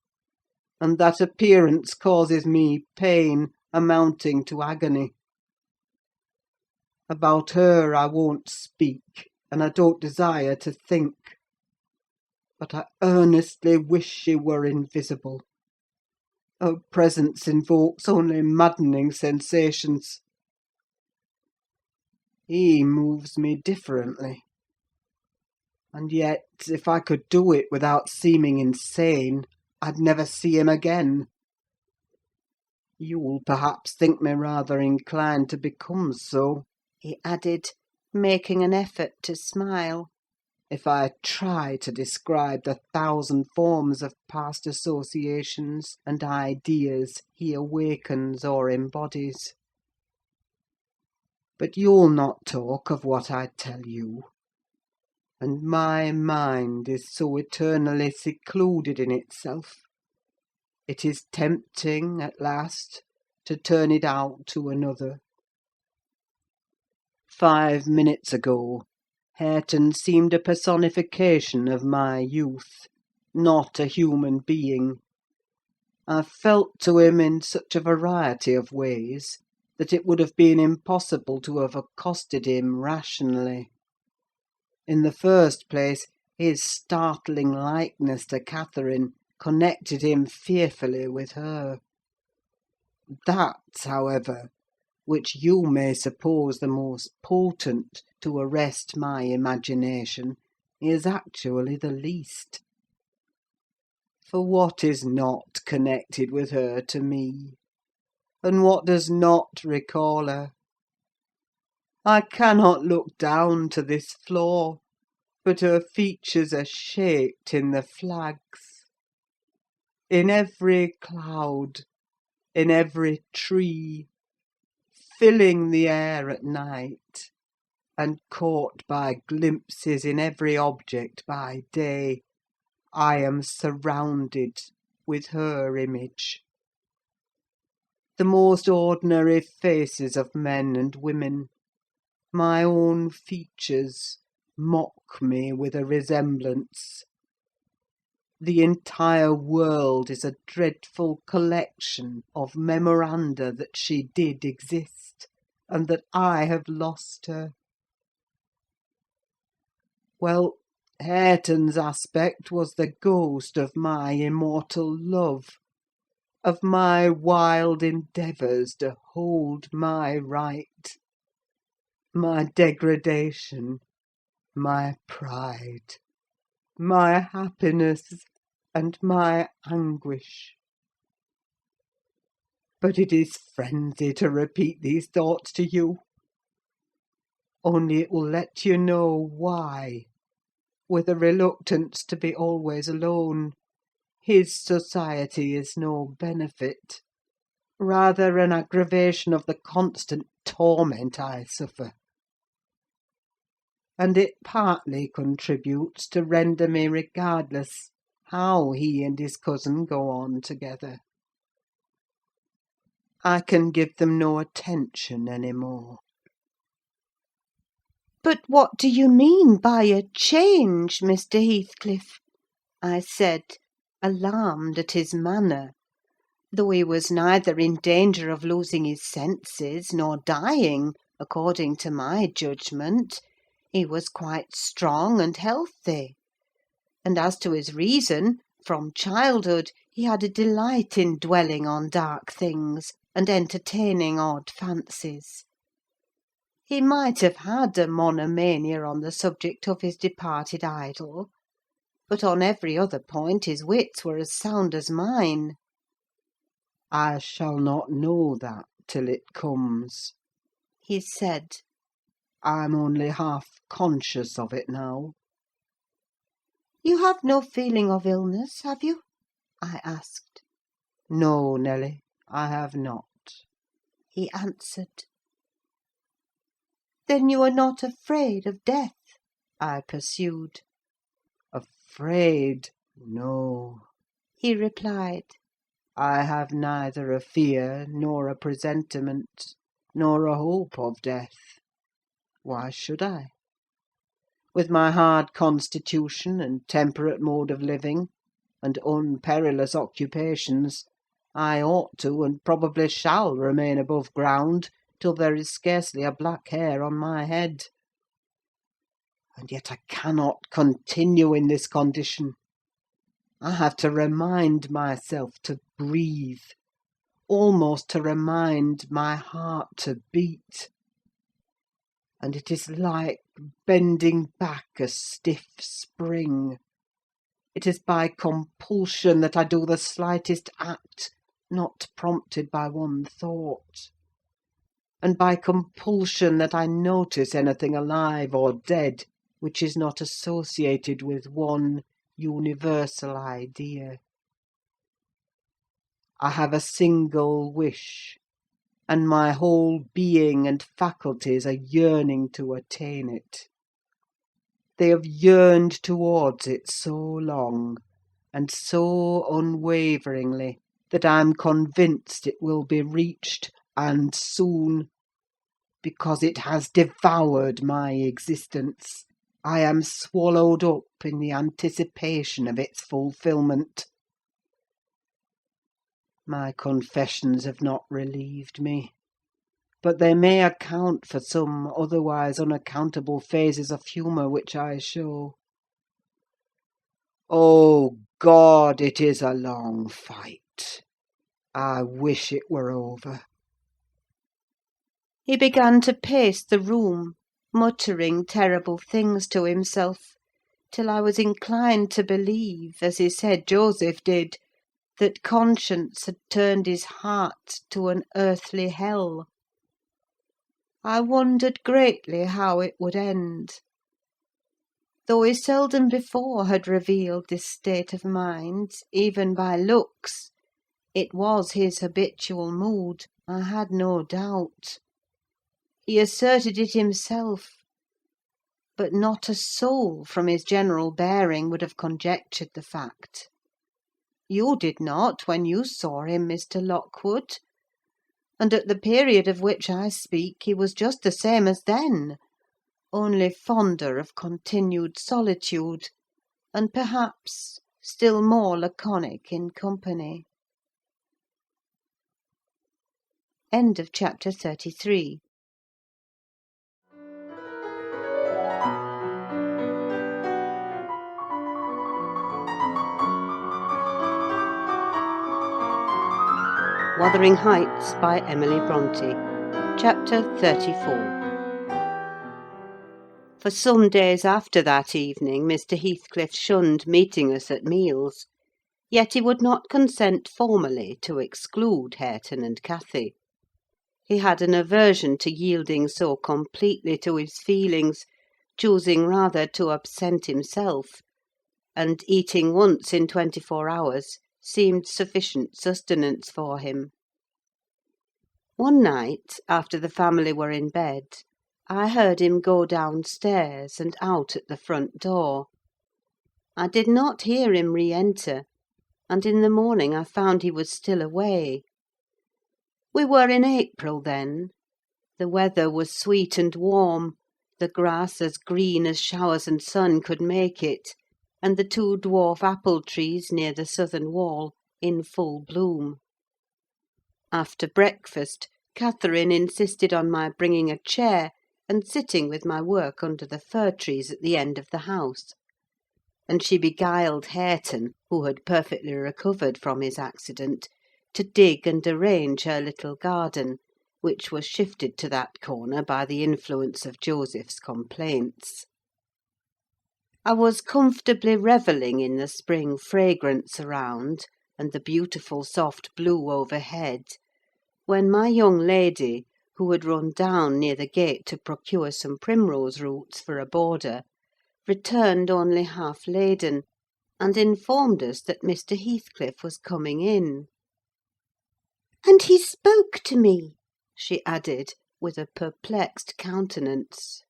and that appearance causes me pain amounting to agony. About her I won't speak, and I don't desire to think. But I earnestly wish she were invisible. Her presence invokes only maddening sensations. He moves me differently. And yet, if I could do it without seeming insane, I'd never see him again. You'll perhaps think me rather inclined to become so, He added, making an effort to smile. if I try to describe the 1,000 forms of past associations and ideas he awakens or embodies. But you'll not talk of what I tell you, and my mind is so eternally secluded in itself, it is tempting, at last, to turn it out to another. 5 minutes ago, Hareton seemed a personification of my youth, not a human being. I felt to him in such a variety of ways that it would have been impossible to have accosted him rationally. In the first place, his startling likeness to Catherine connected him fearfully with her. That, however, which you may suppose the most potent to arrest my imagination, is actually the least. For what is not connected with her to me? And what does not recall her? I cannot look down to this floor, but her features are shaped in the flags. In every cloud, in every tree, filling the air at night, and caught by glimpses in every object by day, I am surrounded with her image. The most ordinary faces of men and women, my own features, mock me with a resemblance. The entire world is a dreadful collection of memoranda that she did exist, and that I have lost her. Well, Hareton's aspect was the ghost of my immortal love, of my wild endeavours to hold my right, my degradation, my pride, my happiness, and my anguish. but it is frenzy to repeat these thoughts to you. Only it will let you know why, with a reluctance to be always alone, his society is no benefit, rather an aggravation of the constant torment I suffer. And it partly contributes to render me regardless how he and his cousin go on together. I can give them no attention any more. "But what do you mean by a change, Mr. Heathcliff?" I said, alarmed at his manner. Though he was neither in danger of losing his senses nor dying, according to my judgment, he was quite strong and healthy; and as to his reason, from childhood he had a delight in dwelling on dark things and entertaining odd fancies. He might have had a monomania on the subject of his departed idol, but on every other point his wits were as sound as mine. I shall not know that till it comes, He said. I'm only half conscious of it now. "You have no feeling of illness, have you?" I asked. No, Nelly, I have not. He answered. "Then you are not afraid of death?" I pursued. Afraid? No. He replied. I have neither a fear, nor a presentiment, nor a hope of death. Why should I? With my hard constitution and temperate mode of living, and unperilous occupations, I ought to, and probably shall, remain above ground till there is scarcely a black hair on my head. And yet I cannot continue in this condition. I have to remind myself to breathe, almost to remind my heart to beat. And it is like bending back a stiff spring. It is by compulsion that I do the slightest act not prompted by one thought, and by compulsion that I notice anything alive or dead which is not associated with one universal idea. I have a single wish, and my whole being and faculties are yearning to attain it. They have yearned towards it so long, and so unwaveringly, that I'm convinced it will be reached, and soon, because it has devoured my existence. I am swallowed up in the anticipation of its fulfilment. My confessions have not relieved me, but they may account for some otherwise unaccountable phases of humour which I show. Oh, God, it is a long fight! I wish it were over. He began to pace the room, muttering terrible things to himself, till I was inclined to believe, as he said Joseph did, that conscience had turned his heart to an earthly hell. I wondered greatly how it would end. Though he seldom before had revealed this state of mind, even by looks, it was his habitual mood, I had no doubt. He asserted it himself, but not a soul, from his general bearing, would have conjectured the fact. You did not, when you saw him, Mr. Lockwood; and at the period of which I speak he was just the same as then, only fonder of continued solitude, and perhaps still more laconic in company. End of chapter 33. Wuthering Heights by Emily Brontë. Chapter 34. For some days after that evening Mr. Heathcliff shunned meeting us at meals. Yet he would not consent formally to exclude Hareton and Cathy. He had an aversion to yielding so completely to his feelings, choosing rather to absent himself, and eating once in 24 hours seemed sufficient sustenance for him. One night, after the family were in bed, I heard him go downstairs and out at the front door. I did not hear him re-enter, and in the morning I found he was still away. We were in April then. The weather was sweet and warm, the grass as green as showers and sun could make it, and the 2 dwarf apple trees near the southern wall in full bloom. After breakfast, Catherine insisted on my bringing a chair and sitting with my work under the fir trees at the end of the house; and she beguiled Hareton, who had perfectly recovered from his accident, to dig and arrange her little garden, which was shifted to that corner by the influence of Joseph's complaints. I was comfortably revelling in the spring fragrance around, and the beautiful soft blue overhead, when my young lady, who had run down near the gate to procure some primrose roots for a border, returned only half laden, and informed us that Mr. Heathcliff was coming in. "And he spoke to me," she added, with a perplexed countenance.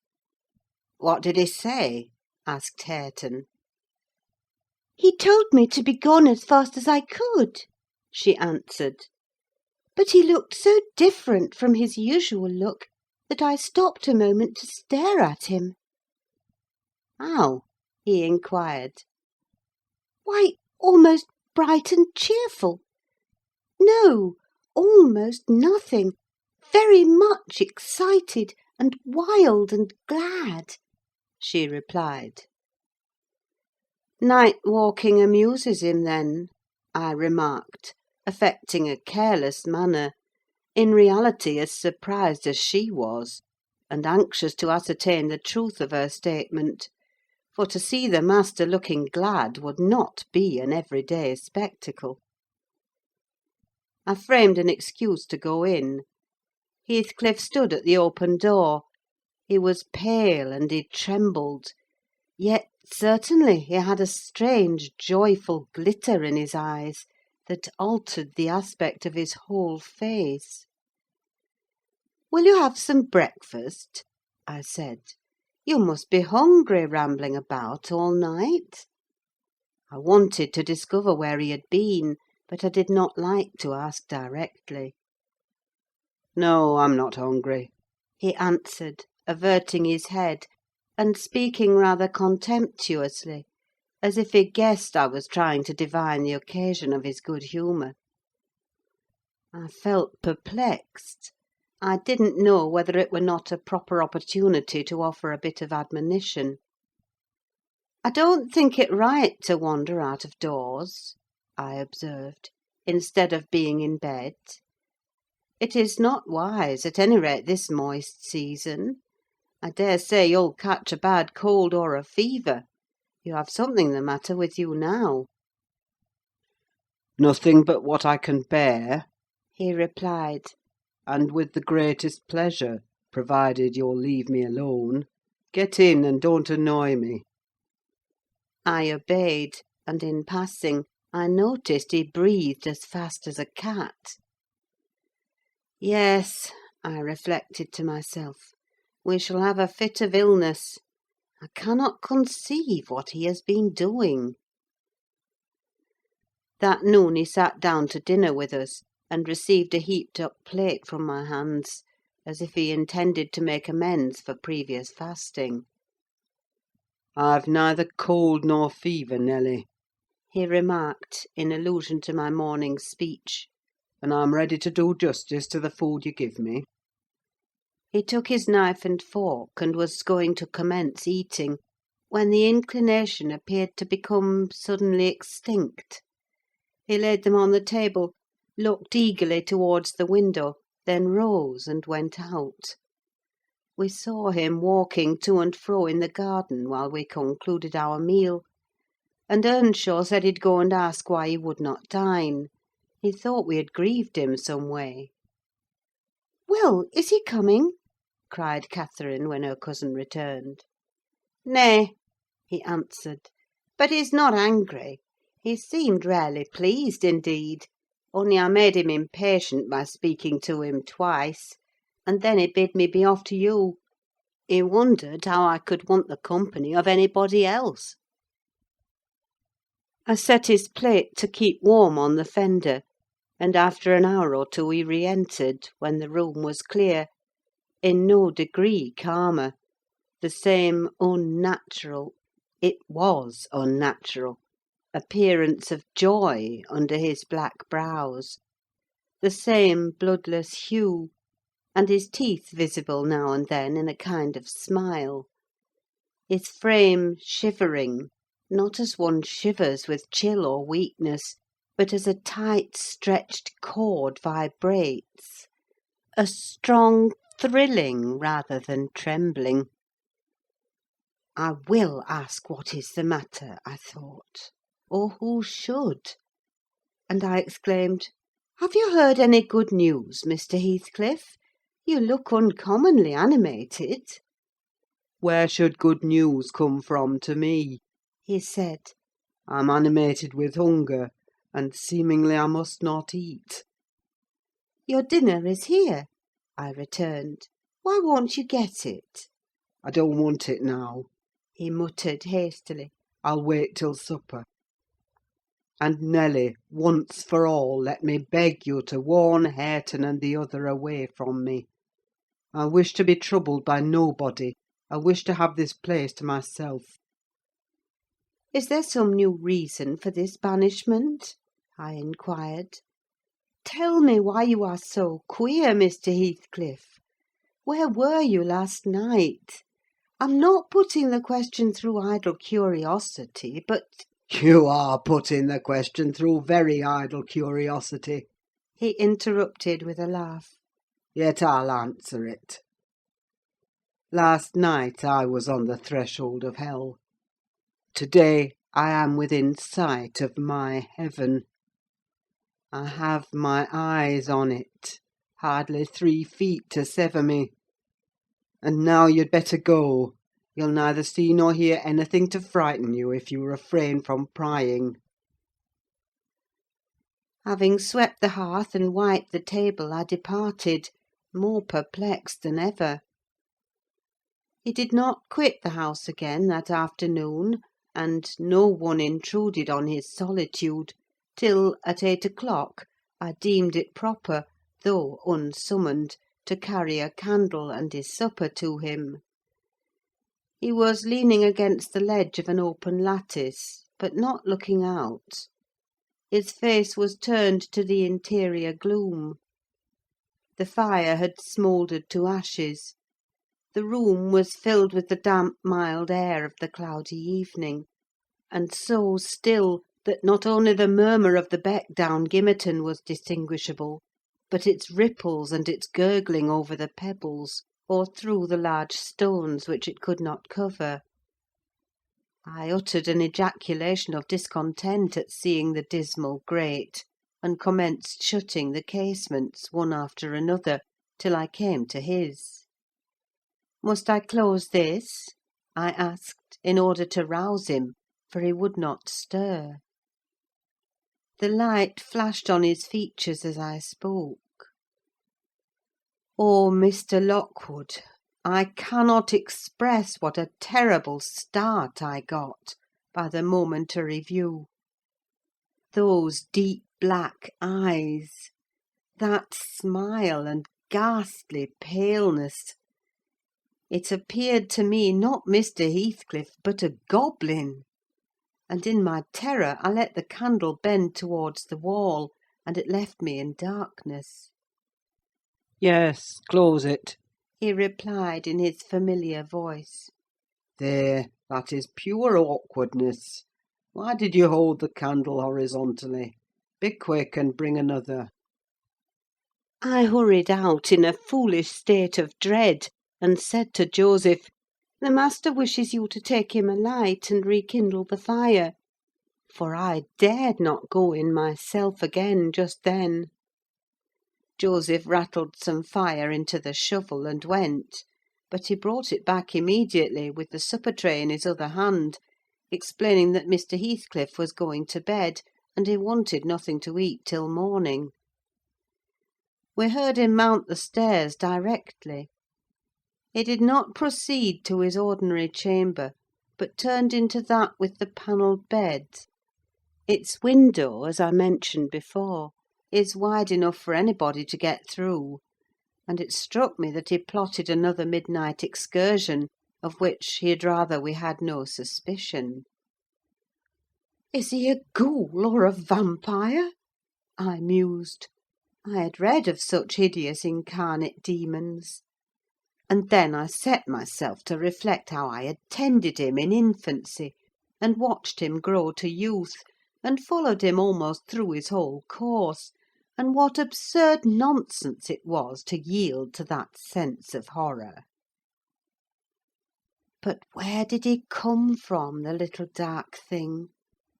"What did he say?" asked Hareton. "He told me to be gone as fast as I could," she answered. "But he looked so different from his usual look that I stopped a moment to stare at him." "How?" he inquired. "Why, almost bright and cheerful. No, almost nothing. Very much excited, and wild and glad," she replied. "Night walking amuses him, then," I remarked, affecting a careless manner, in reality as surprised as she was, and anxious to ascertain the truth of her statement; for to see the master looking glad would not be an everyday spectacle. I framed an excuse to go in. Heathcliff stood at the open door. He was pale and he trembled, yet certainly he had a strange, joyful glitter in his eyes that altered the aspect of his whole face. "Will you have some breakfast?" I said. "You must be hungry, rambling about all night." I wanted to discover where he had been, but I did not like to ask directly. "No, I'm not hungry," he answered, averting his head, and speaking rather contemptuously, as if he guessed I was trying to divine the occasion of his good humour. I felt perplexed. I didn't know whether it were not a proper opportunity to offer a bit of admonition. "I don't think it right to wander out of doors," I observed, "instead of being in bed. It is not wise, at any rate this moist season. I daresay you'll catch a bad cold or a fever. You have something the matter with you now." "Nothing but what I can bear," he replied. "and with the greatest pleasure, provided you'll leave me alone. Get in, and don't annoy me." I obeyed, and in passing, I noticed he breathed as fast as a cat. Yes, I reflected to myself, we shall have a fit of illness. I cannot conceive what he has been doing. That noon he sat down to dinner with us, and received a heaped-up plate from my hands, as if he intended to make amends for previous fasting. "I've neither cold nor fever, Nelly," he remarked, in allusion to my morning's speech. "and I'm ready to do justice to the food you give me." He took his knife and fork, and was going to commence eating, when the inclination appeared to become suddenly extinct. He laid them on the table, looked eagerly towards the window, then rose and went out. We saw him walking to and fro in the garden while we concluded our meal, and Earnshaw said he'd go and ask why he would not dine. He thought we had grieved him some way. Well, is he coming? cried Catherine when her cousin returned. Nay, he answered, but he's not angry. He seemed rarely pleased, indeed, only I made him impatient by speaking to him twice, and then he bid me be off to you. He wondered how I could want the company of anybody else. I set his plate to keep warm on the fender, and after an hour or two he re-entered, when the room was clear, in no degree calmer, the same unnatural, it was unnatural, appearance of joy under his black brows, the same bloodless hue, and his teeth visible now and then in a kind of smile, his frame shivering, not as one shivers with chill or weakness, but as a tight stretched cord vibrates, a strong thrilling rather than trembling. I will ask what is the matter, I thought, or who should? And I exclaimed, "Have you heard any good news, Mr. Heathcliff? You look uncommonly animated." Where should good news come from to me? He said. I'm animated with hunger, and seemingly I must not eat. "Your dinner is here," I returned. "Why won't you get it?" I don't want it now. He muttered hastily. I'll wait till supper. And Nelly, once for all, let me beg you to warn Hareton and the other away from me. I wish to be troubled by nobody. I wish to have this place to myself. "Is there some new reason for this banishment?" I inquired. "Tell me why you are so queer, Mr. Heathcliff. Where were you last night? I'm not putting the question through idle curiosity, but—" You are putting the question through very idle curiosity, he interrupted with a laugh. Yet I'll answer it. Last night I was on the threshold of hell. Today I am within sight of my heaven. I have my eyes on it, hardly 3 feet to sever me. And now you'd better go. You'll neither see nor hear anything to frighten you if you refrain from prying." Having swept the hearth and wiped the table, I departed, more perplexed than ever. He did not quit the house again that afternoon, and no one intruded on his solitude, till, at 8 o'clock, I deemed it proper, though unsummoned, to carry a candle and his supper to him. He was leaning against the ledge of an open lattice, but not looking out. His face was turned to the interior gloom. The fire had smouldered to ashes. The room was filled with the damp, mild air of the cloudy evening, and so still that not only the murmur of the beck down Gimmerton was distinguishable, but its ripples and its gurgling over the pebbles, or through the large stones which it could not cover. I uttered an ejaculation of discontent at seeing the dismal grate, and commenced shutting the casements, one after another, till I came to his. "Must I close this?" I asked, in order to rouse him, for he would not stir. The light flashed on his features as I spoke. Oh, Mr. Lockwood, I cannot express what a terrible start I got by the momentary view. Those deep black eyes, that smile and ghastly paleness! It appeared to me not Mr. Heathcliff, but a goblin; and in my terror I let the candle bend towards the wall, and it left me in darkness. "Yes, close it," He replied in his familiar voice. "There, that is pure awkwardness. Why did you hold the candle horizontally? Be quick and bring another." I hurried out in a foolish state of dread, and said to Joseph, "The master wishes you to take him a light and rekindle the fire. for I dared not go in myself again just then. Joseph rattled some fire into the shovel and went, but he brought it back immediately with the supper tray in his other hand, explaining that Mr. Heathcliff was going to bed, and he wanted nothing to eat till morning. We heard him mount the stairs directly. He did not proceed to his ordinary chamber, but turned into that with the panelled bed. Its window, as I mentioned before, is wide enough for anybody to get through, and it struck me that he plotted another midnight excursion, of which he had rather we had no suspicion. "Is he a ghoul or a vampire?" I mused. I had read of such hideous incarnate demons. And then I set myself to reflect how I had tended him in infancy, and watched him grow to youth, and followed him almost through his whole course, and what absurd nonsense it was to yield to that sense of horror. But where did he come from, the little dark thing,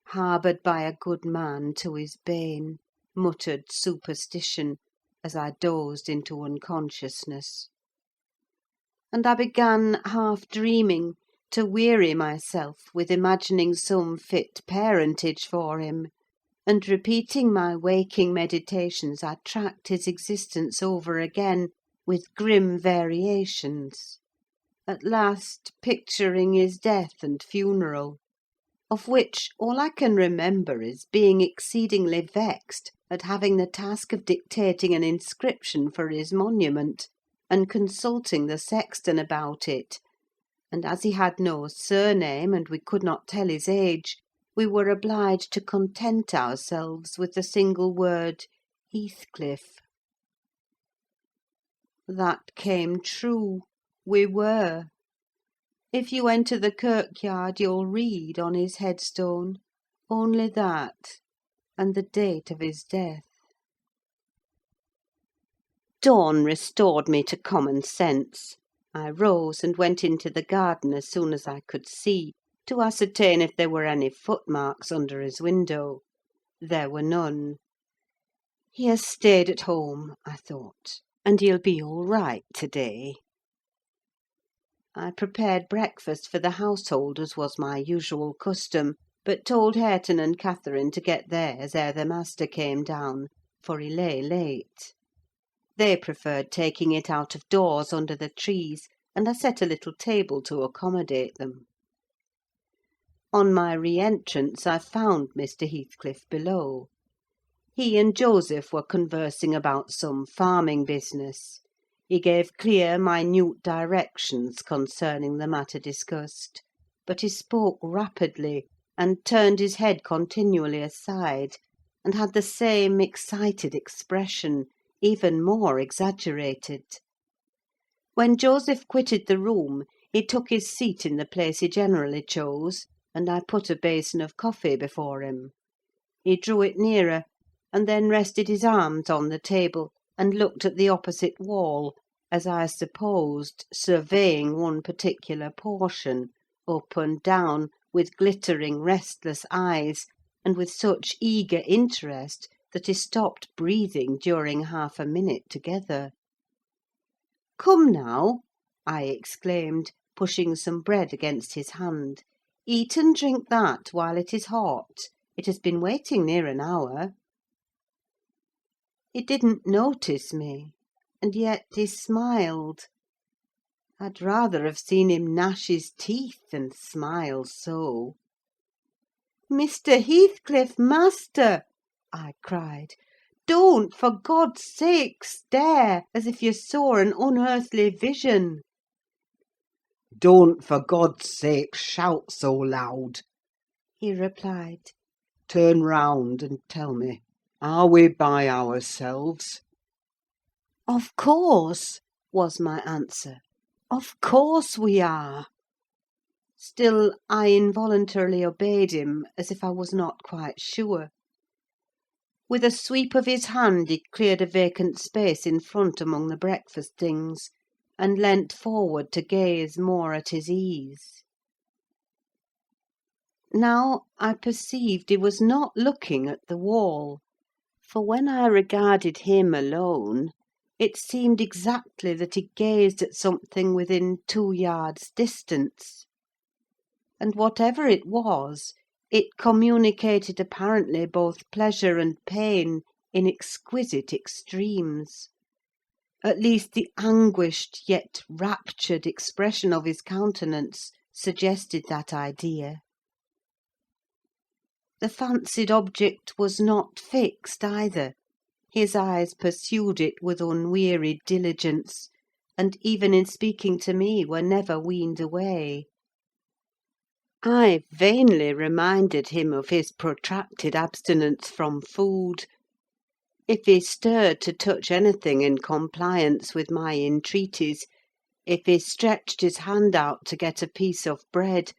harboured by a good man to his bane? Muttered superstition, as I dozed into unconsciousness. And I began, half dreaming, to weary myself with imagining some fit parentage for him, and repeating my waking meditations, I tracked his existence over again, with grim variations, at last picturing his death and funeral, of which all I can remember is being exceedingly vexed at having the task of dictating an inscription for his monument, and consulting the sexton about it; and as he had no surname, and we could not tell his age, we were obliged to content ourselves with the single word Heathcliff. That came true. We were. If you enter the kirkyard, you'll read on his headstone only that, and the date of his death. Dawn restored me to common sense. I rose and went into the garden as soon as I could see, to ascertain if there were any footmarks under his window. There were none. He has stayed at home, I thought, and he'll be all right to-day. I prepared breakfast for the household, as was my usual custom, but told Hareton and Catherine to get theirs ere the master came down, for he lay late. They preferred taking it out of doors under the trees, and I set a little table to accommodate them. On my re-entrance I found Mr. Heathcliff below. He and Joseph were conversing about some farming business. He gave clear, minute directions concerning the matter discussed, but he spoke rapidly, and turned his head continually aside, and had the same excited expression, even more exaggerated. When Joseph quitted the room, he took his seat in the place he generally chose, and I put a basin of coffee before him. He drew it nearer, and then rested his arms on the table, and looked at the opposite wall, as I supposed, surveying one particular portion, up and down, with glittering, restless eyes, and with such eager interest that he stopped breathing during half a minute together. "Come now," I exclaimed, pushing some bread against his hand. "Eat and drink that while it is hot. It has been waiting near an hour." He didn't notice me, and yet he smiled. I'd rather have seen him gnash his teeth than smile so. "Mr. Heathcliff, master!" I cried. "Don't, for God's sake, stare as if you saw an unearthly vision." "Don't, for God's sake, shout so loud," he replied. "Turn round and tell me, are we by ourselves?" "Of course," was my answer. "Of course we are." Still, I involuntarily obeyed him, as if I was not quite sure. With a sweep of his hand he cleared a vacant space in front among the breakfast things, and leant forward to gaze more at his ease. Now I perceived he was not looking at the wall, for when I regarded him alone, it seemed exactly that he gazed at something within 2 yards' distance; and whatever it was, it communicated apparently both pleasure and pain in exquisite extremes. At least the anguished yet raptured expression of his countenance suggested that idea. The fancied object was not fixed either: his eyes pursued it with unwearied diligence, and even in speaking to me were never weaned away. I vainly reminded him of his protracted abstinence from food. If he stirred to touch anything in compliance with my entreaties, if he stretched his hand out to get a piece of bread,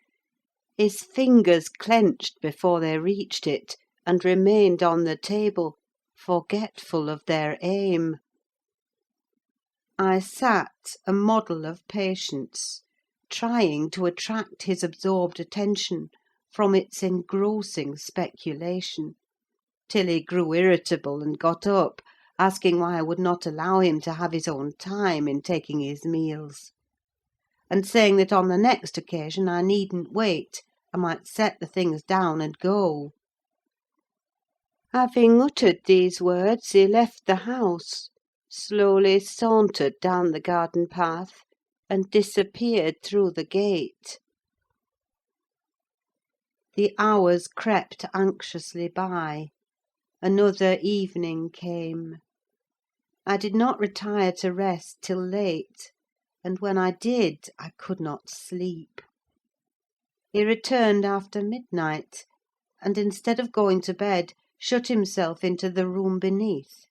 his fingers clenched before they reached it, and remained on the table, forgetful of their aim. I sat, a model of patience, trying to attract his absorbed attention from its engrossing speculation, till he grew irritable and got up, asking why I would not allow him to have his own time in taking his meals, and saying that on the next occasion I needn't wait, I might set the things down and go. Having uttered these words, he left the house, slowly sauntered down the garden path, and disappeared through the gate. The hours crept anxiously by. Another evening came. I did not retire to rest till late, and when I did, I could not sleep. He returned after midnight, and instead of going to bed, shut himself into the room beneath.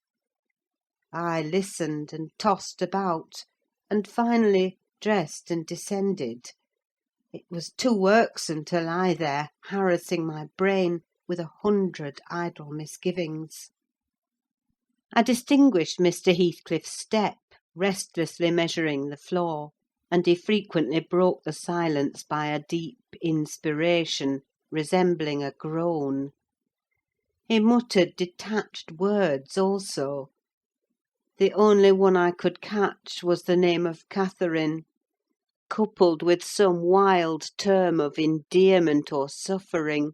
I listened and tossed about, and finally dressed and descended. It was too irksome to lie there, harassing my brain with 100 idle misgivings. I distinguished Mr. Heathcliff's step, restlessly measuring the floor, and he frequently broke the silence by a deep inspiration, resembling a groan. He muttered detached words also. The only one I could catch was the name of Catherine, coupled with some wild term of endearment or suffering,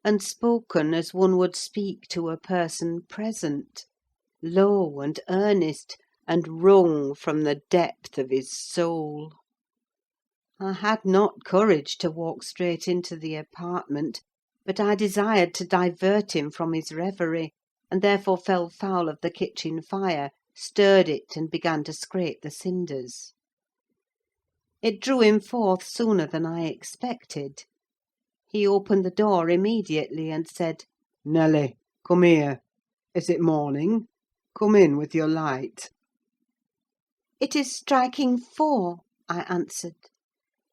and spoken as one would speak to a person present, low and earnest, and wrung from the depth of his soul. I had not courage to walk straight into the apartment, but I desired to divert him from his reverie, and therefore fell foul of the kitchen fire, stirred it, and began to scrape the cinders. It drew him forth sooner than I expected. He opened the door immediately, and said, Nelly, come here. Is it morning? Come in with your light. "It is striking 4," I answered.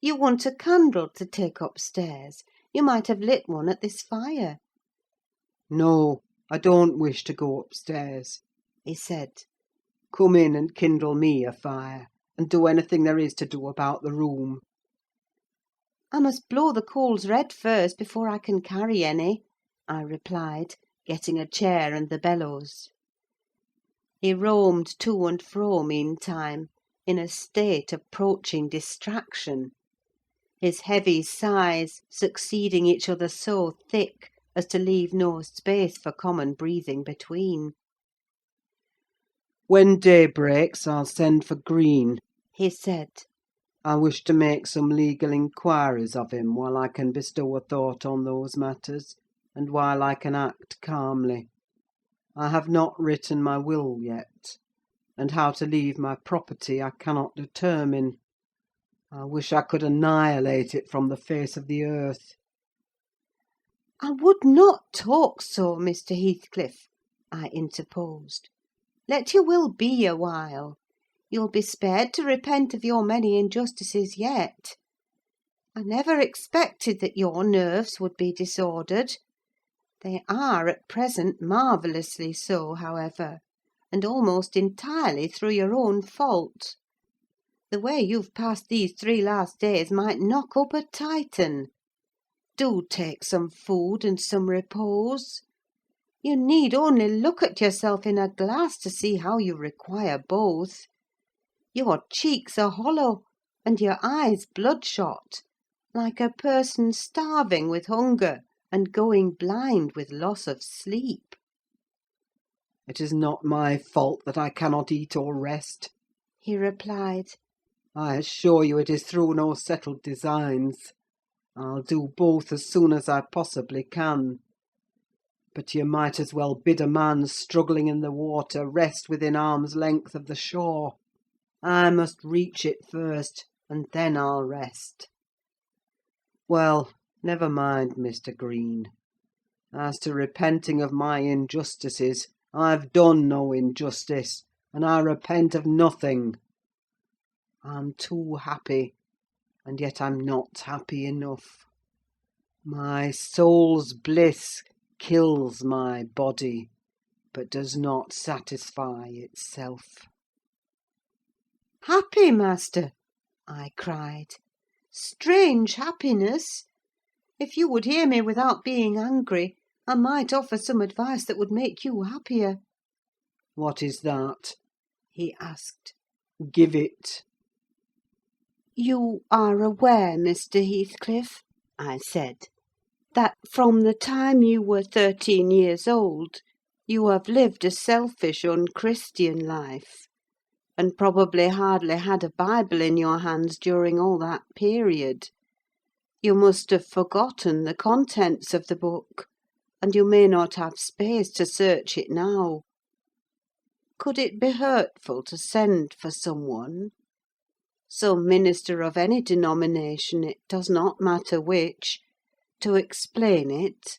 "You want a candle to take upstairs. You might have lit one at this fire." No, I don't wish to go upstairs, he said. Come in and kindle me a fire, and do anything there is to do about the room. "I must blow the coals red first, before I can carry any," I replied, getting a chair and the bellows. He roamed to and fro meantime, in a state approaching distraction, his heavy sighs succeeding each other so thick as to leave no space for common breathing between. When day breaks, I'll send for Green, he said. I wish to make some legal inquiries of him while I can bestow a thought on those matters, and while I can act calmly. I have not written my will yet, and how to leave my property I cannot determine. I wish I could annihilate it from the face of the earth. "I would not talk so, Mr. Heathcliff," I interposed. "Let your will be a while. You'll be spared to repent of your many injustices yet. I never expected that your nerves would be disordered. They are, at present, marvellously so, however, and almost entirely through your own fault. The way you've passed these 3 last days might knock up a Titan. do take some food and some repose. You need only look at yourself in a glass to see how you require both. Your cheeks are hollow, and your eyes bloodshot, like a person starving with hunger and going blind with loss of sleep. It is not my fault that I cannot eat or rest, He replied. I assure you it is through no settled designs. I'll do both as soon as I possibly can. But you might as well bid a man struggling in the water rest within arm's length of the shore. I must reach it first, and then I'll rest. Well, never mind, Mr. Green. As to repenting of my injustices, I've done no injustice, and I repent of nothing. I'm too happy, and yet I'm not happy enough. My soul's bliss kills my body, but does not satisfy itself. Happy, master! I cried. Strange happiness! If you would hear me without being angry, I might offer some advice that would make you happier. What is that? He asked. Give it. You are aware, Mr. Heathcliff, I said, that from the time you were 13 years old, you have lived a selfish, unchristian life, and probably hardly had a Bible in your hands during all that period. You must have forgotten the contents of the book, and you may not have space to search it now. Could it be hurtful to send for someone? Some minister of any denomination, it does not matter which, to explain it,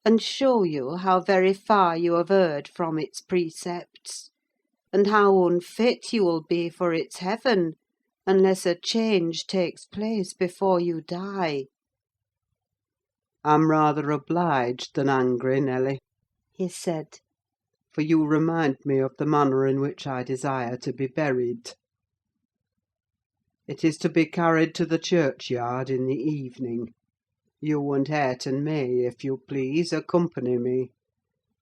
and show you how very far you have erred from its precepts, and how unfit you will be for its heaven, unless a change takes place before you die. I'm rather obliged than angry, Nelly, He said, for you remind me of the manner in which I desire to be buried. It is to be carried to the churchyard in the evening. You and Hareton may, if you please, accompany me,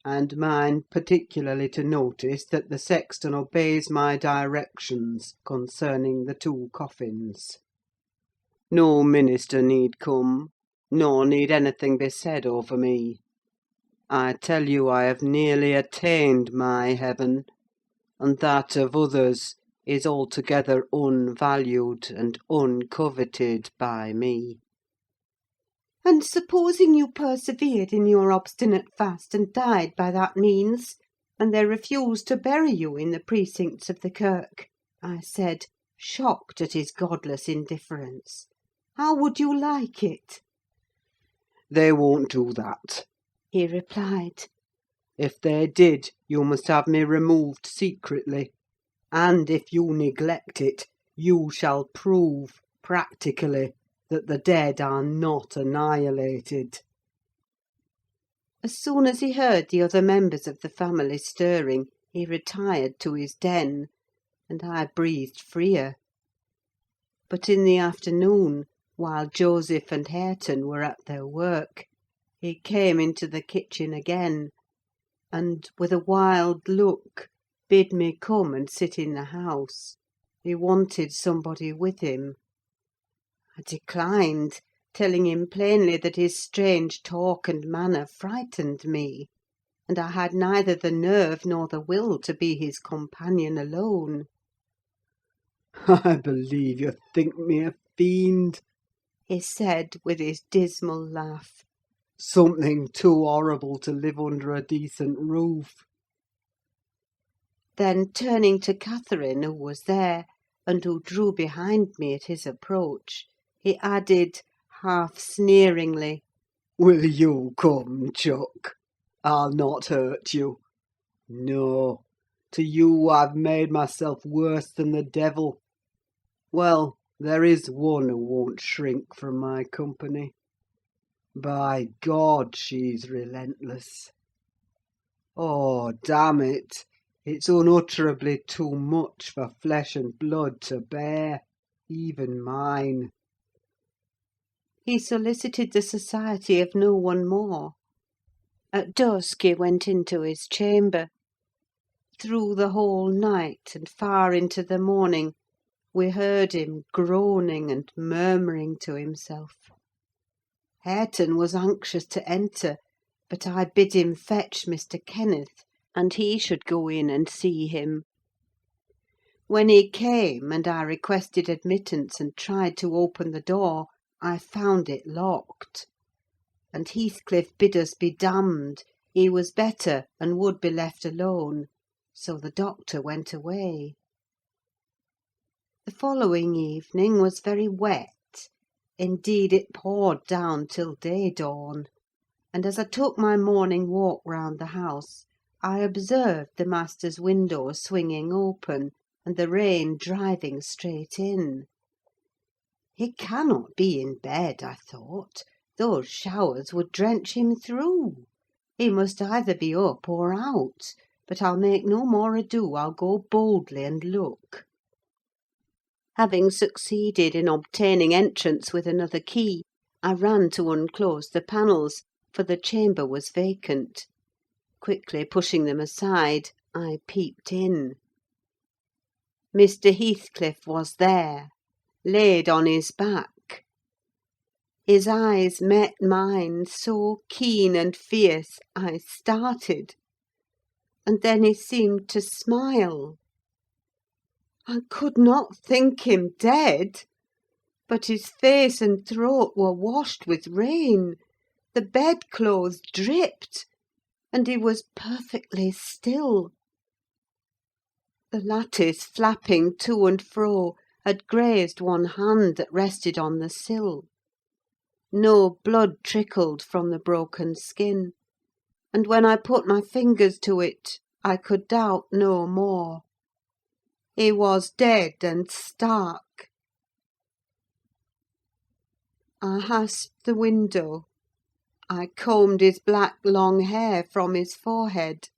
and mind particularly to notice that the sexton obeys my directions concerning the 2 coffins. No minister need come, nor need anything be said over me. I tell you I have nearly attained my heaven, and that of others is altogether unvalued and uncoveted by me. And supposing you persevered in your obstinate fast and died by that means, and they refused to bury you in the precincts of the kirk, I said, shocked at his godless indifference, how would you like it? They won't do that, He replied. If they did, you must have me removed secretly, and if you neglect it, you shall prove, practically, that the dead are not annihilated. As soon as he heard the other members of the family stirring, he retired to his den, and I breathed freer. But in the afternoon, while Joseph and Hareton were at their work, he came into the kitchen again, and, with a wild look, bid me come and sit in the house. He wanted somebody with him. I declined, telling him plainly that his strange talk and manner frightened me, and I had neither the nerve nor the will to be his companion alone. I believe you think me a fiend, He said, with his dismal laugh. something too horrible to live under a decent roof. Then, turning to Catherine, who was there, and who drew behind me at his approach, he added, half sneeringly, Will you come, Chuck? I'll not hurt you. No, to you I've made myself worse than the devil. Well, there is one who won't shrink from my company. By God, she's relentless. Oh, damn it! It's unutterably too much for flesh and blood to bear, even mine. he solicited the society of no one more. At dusk he went into his chamber. Through the whole night, and far into the morning, we heard him groaning and murmuring to himself. Hareton was anxious to enter, but I bid him fetch Mr. Kenneth, and he should go in and see him. When he came, and I requested admittance and tried to open the door, I found it locked. And Heathcliff bid us be damned: he was better, and would be left alone. So the doctor went away. The following evening was very wet. Indeed, it poured down till day dawn; and as I took my morning walk round the house, I observed the master's window swinging open, and the rain driving straight in. He cannot be in bed, I thought; those showers would drench him through. He must either be up or out; but I'll make no more ado, I'll go boldly and look. Having succeeded in obtaining entrance with another key, I ran to unclose the panels, for the chamber was vacant. Quickly pushing them aside, I peeped in. Mr. Heathcliff was there, laid on his back. His eyes met mine so keen and fierce, I started, and then he seemed to smile. I could not think him dead, but his face and throat were washed with rain, the bedclothes dripped, and he was perfectly still. The lattice, flapping to and fro, had grazed one hand that rested on the sill. No blood trickled from the broken skin, and when I put my fingers to it, I could doubt no more. He was dead and stark. I hasped the window. I combed his black long hair from his forehead.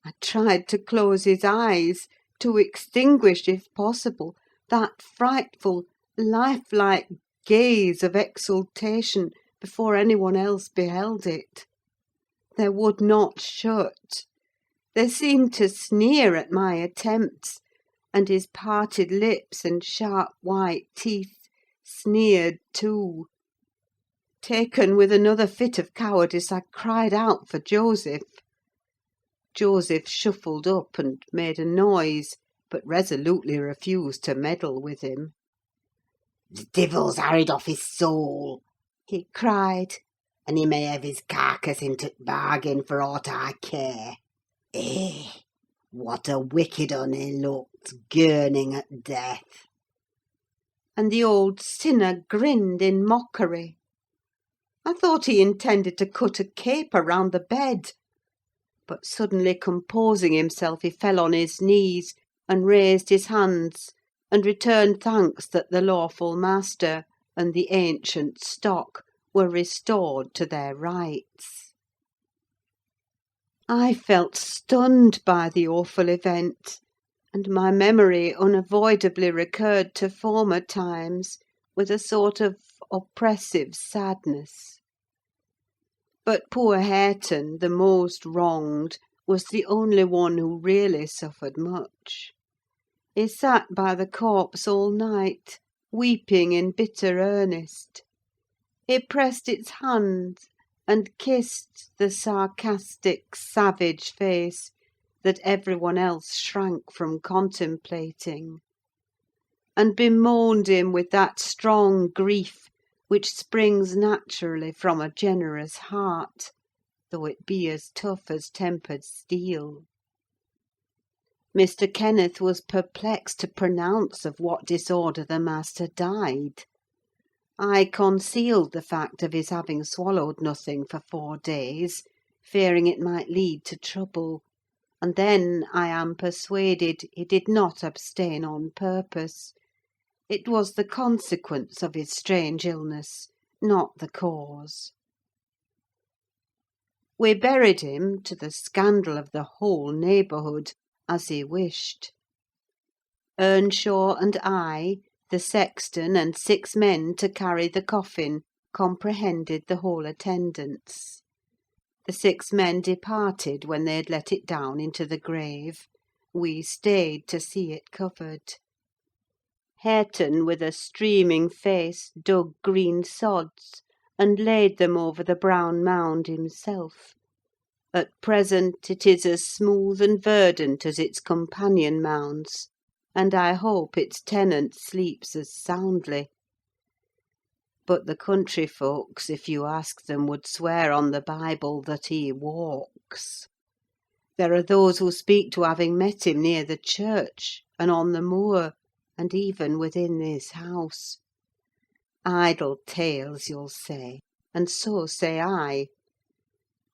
I tried to close his eyes, to extinguish, if possible, that frightful, lifelike gaze of exultation before anyone else beheld it. They would not shut. They seemed to sneer at my attempts, and his parted lips and sharp white teeth sneered too. Taken with another fit of cowardice, I cried out for Joseph. Joseph shuffled up and made a noise, but resolutely refused to meddle with him. "The divil's harried off his soul," he cried, "and he may have his carcass into t' bargain for aught I care. Eh! What a wicked un he looked, gurning at death!" And the old sinner grinned in mockery. I thought he intended to cut a caper round the bed; but suddenly composing himself, he fell on his knees, and raised his hands, and returned thanks that the lawful master and the ancient stock were restored to their rights. I felt stunned by the awful event, and my memory unavoidably recurred to former times with a sort of oppressive sadness. But poor Hareton, the most wronged, was the only one who really suffered much. He sat by the corpse all night, weeping in bitter earnest. He pressed its hand, and kissed the sarcastic, savage face that everyone else shrank from contemplating, and bemoaned him with that strong grief which springs naturally from a generous heart, though it be as tough as tempered steel. Mr. Kenneth was perplexed to pronounce of what disorder the master died. I concealed the fact of his having swallowed nothing for 4 days, fearing it might lead to trouble; and then, I am persuaded, he did not abstain on purpose. It was the consequence of his strange illness, not the cause. We buried him, to the scandal of the whole neighbourhood, as he wished. Earnshaw and I, the sexton, and 6 men to carry the coffin, comprehended the whole attendance. The 6 men departed when they had let it down into the grave. We stayed to see it covered. Hareton, with a streaming face, dug green sods, and laid them over the brown mound himself. At present it is as smooth and verdant as its companion mounds, and I hope its tenant sleeps as soundly. But the country folks, if you ask them, would swear on the Bible that he walks. There are those who speak to having met him near the church, and on the moor, and even within this house. Idle tales, you'll say, and so say I.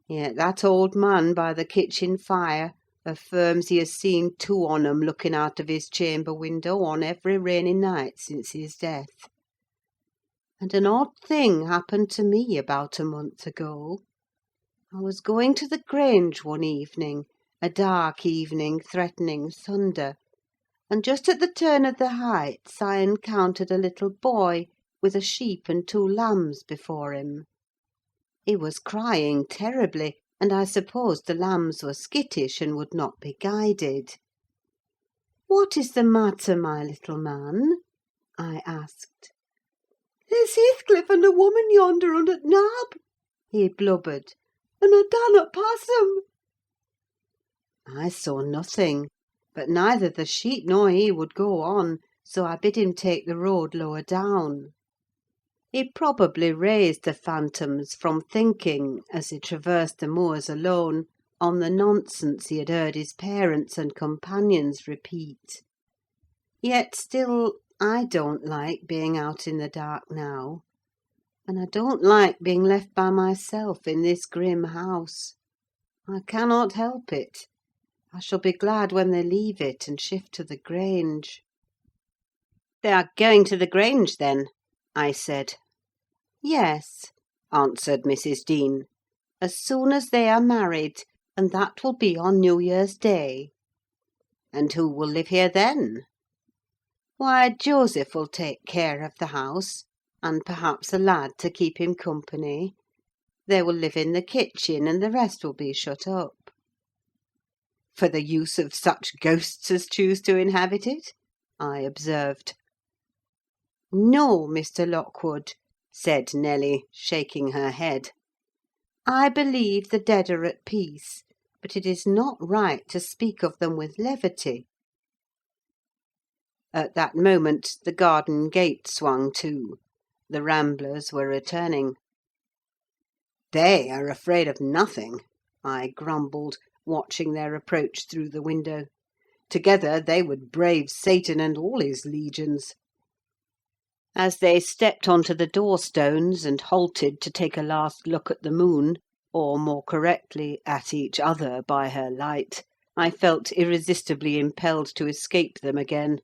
Yet that old man by the kitchen fire affirms he has seen 2 on 'em looking out of his chamber window on every rainy night since his death. And an odd thing happened to me about a month ago. I was going to the Grange one evening, a dark evening threatening thunder, and just at the turn of the Heights I encountered a little boy with a sheep and 2 lambs before him. He was crying terribly, and I supposed the lambs were skittish and would not be guided. "What is the matter, my little man?" I asked. "There's Heathcliff and a woman yonder under t' knob," he blubbered. "and I darnot pass 'em." I saw nothing, but neither the sheep nor he would go on, so I bid him take the road lower down. He probably raised the phantoms from thinking, as he traversed the moors alone, on the nonsense he had heard his parents and companions repeat. Yet still, I don't like being out in the dark now, and I don't like being left by myself in this grim house. I cannot help it. I shall be glad when they leave it and shift to the Grange. "They are going to the Grange, then?" I said. "Yes," answered Mrs. Dean, "as soon as they are married, and that will be on New Year's Day." "And who will live here then?" "Why, Joseph will take care of the house, and perhaps a lad to keep him company. They will live in the kitchen, and the rest will be shut up." "For the use of such ghosts as choose to inhabit it?" I observed. "No, Mr. Lockwood," said Nelly, shaking her head. "I believe the dead are at peace, but it is not right to speak of them with levity." At that moment the garden gate swung to. The ramblers were returning. "They are afraid of nothing," I grumbled, watching their approach through the window. "Together they would brave Satan and all his legions." As they stepped onto the door-stones and halted to take a last look at the moon, or more correctly, at each other by her light, I felt irresistibly impelled to escape them again,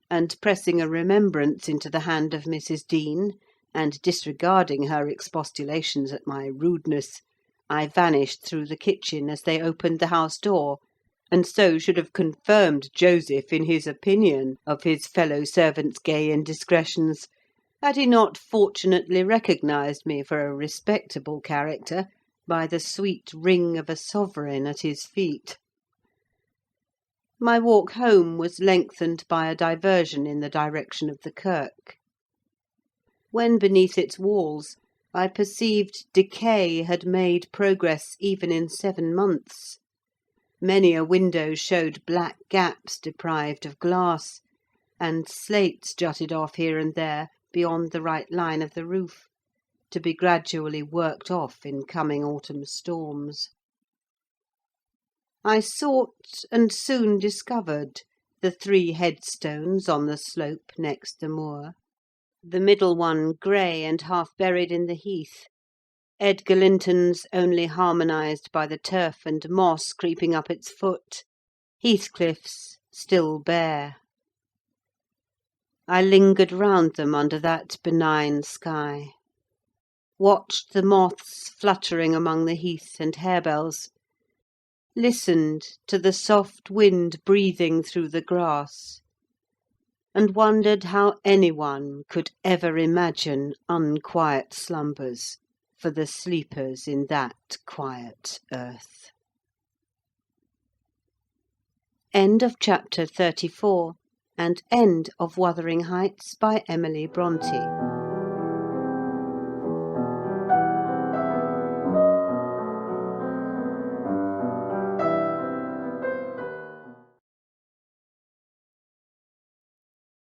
and pressing a remembrance into the hand of Mrs. Dean, and disregarding her expostulations at my rudeness, I vanished through the kitchen as they opened the house door, and so should have confirmed Joseph in his opinion of his fellow-servant's gay indiscretions, had he not fortunately recognised me for a respectable character by the sweet ring of a sovereign at his feet. My walk home was lengthened by a diversion in the direction of the kirk. When beneath its walls, I perceived decay had made progress even in 7 months. Many a window showed black gaps deprived of glass, and slates jutted off here and there beyond the right line of the roof, to be gradually worked off in coming autumn storms. I sought, and soon discovered, the 3 headstones on the slope next the moor, the middle one grey and half buried in the heath, Edgar Linton's only harmonised by the turf and moss creeping up its foot, Heathcliff's still bare. I lingered round them under that benign sky, watched the moths fluttering among the heath and harebells, listened to the soft wind breathing through the grass, and wondered how anyone could ever imagine unquiet slumbers for the sleepers in that quiet earth. End of chapter 34, and end of Wuthering Heights by Emily Brontë.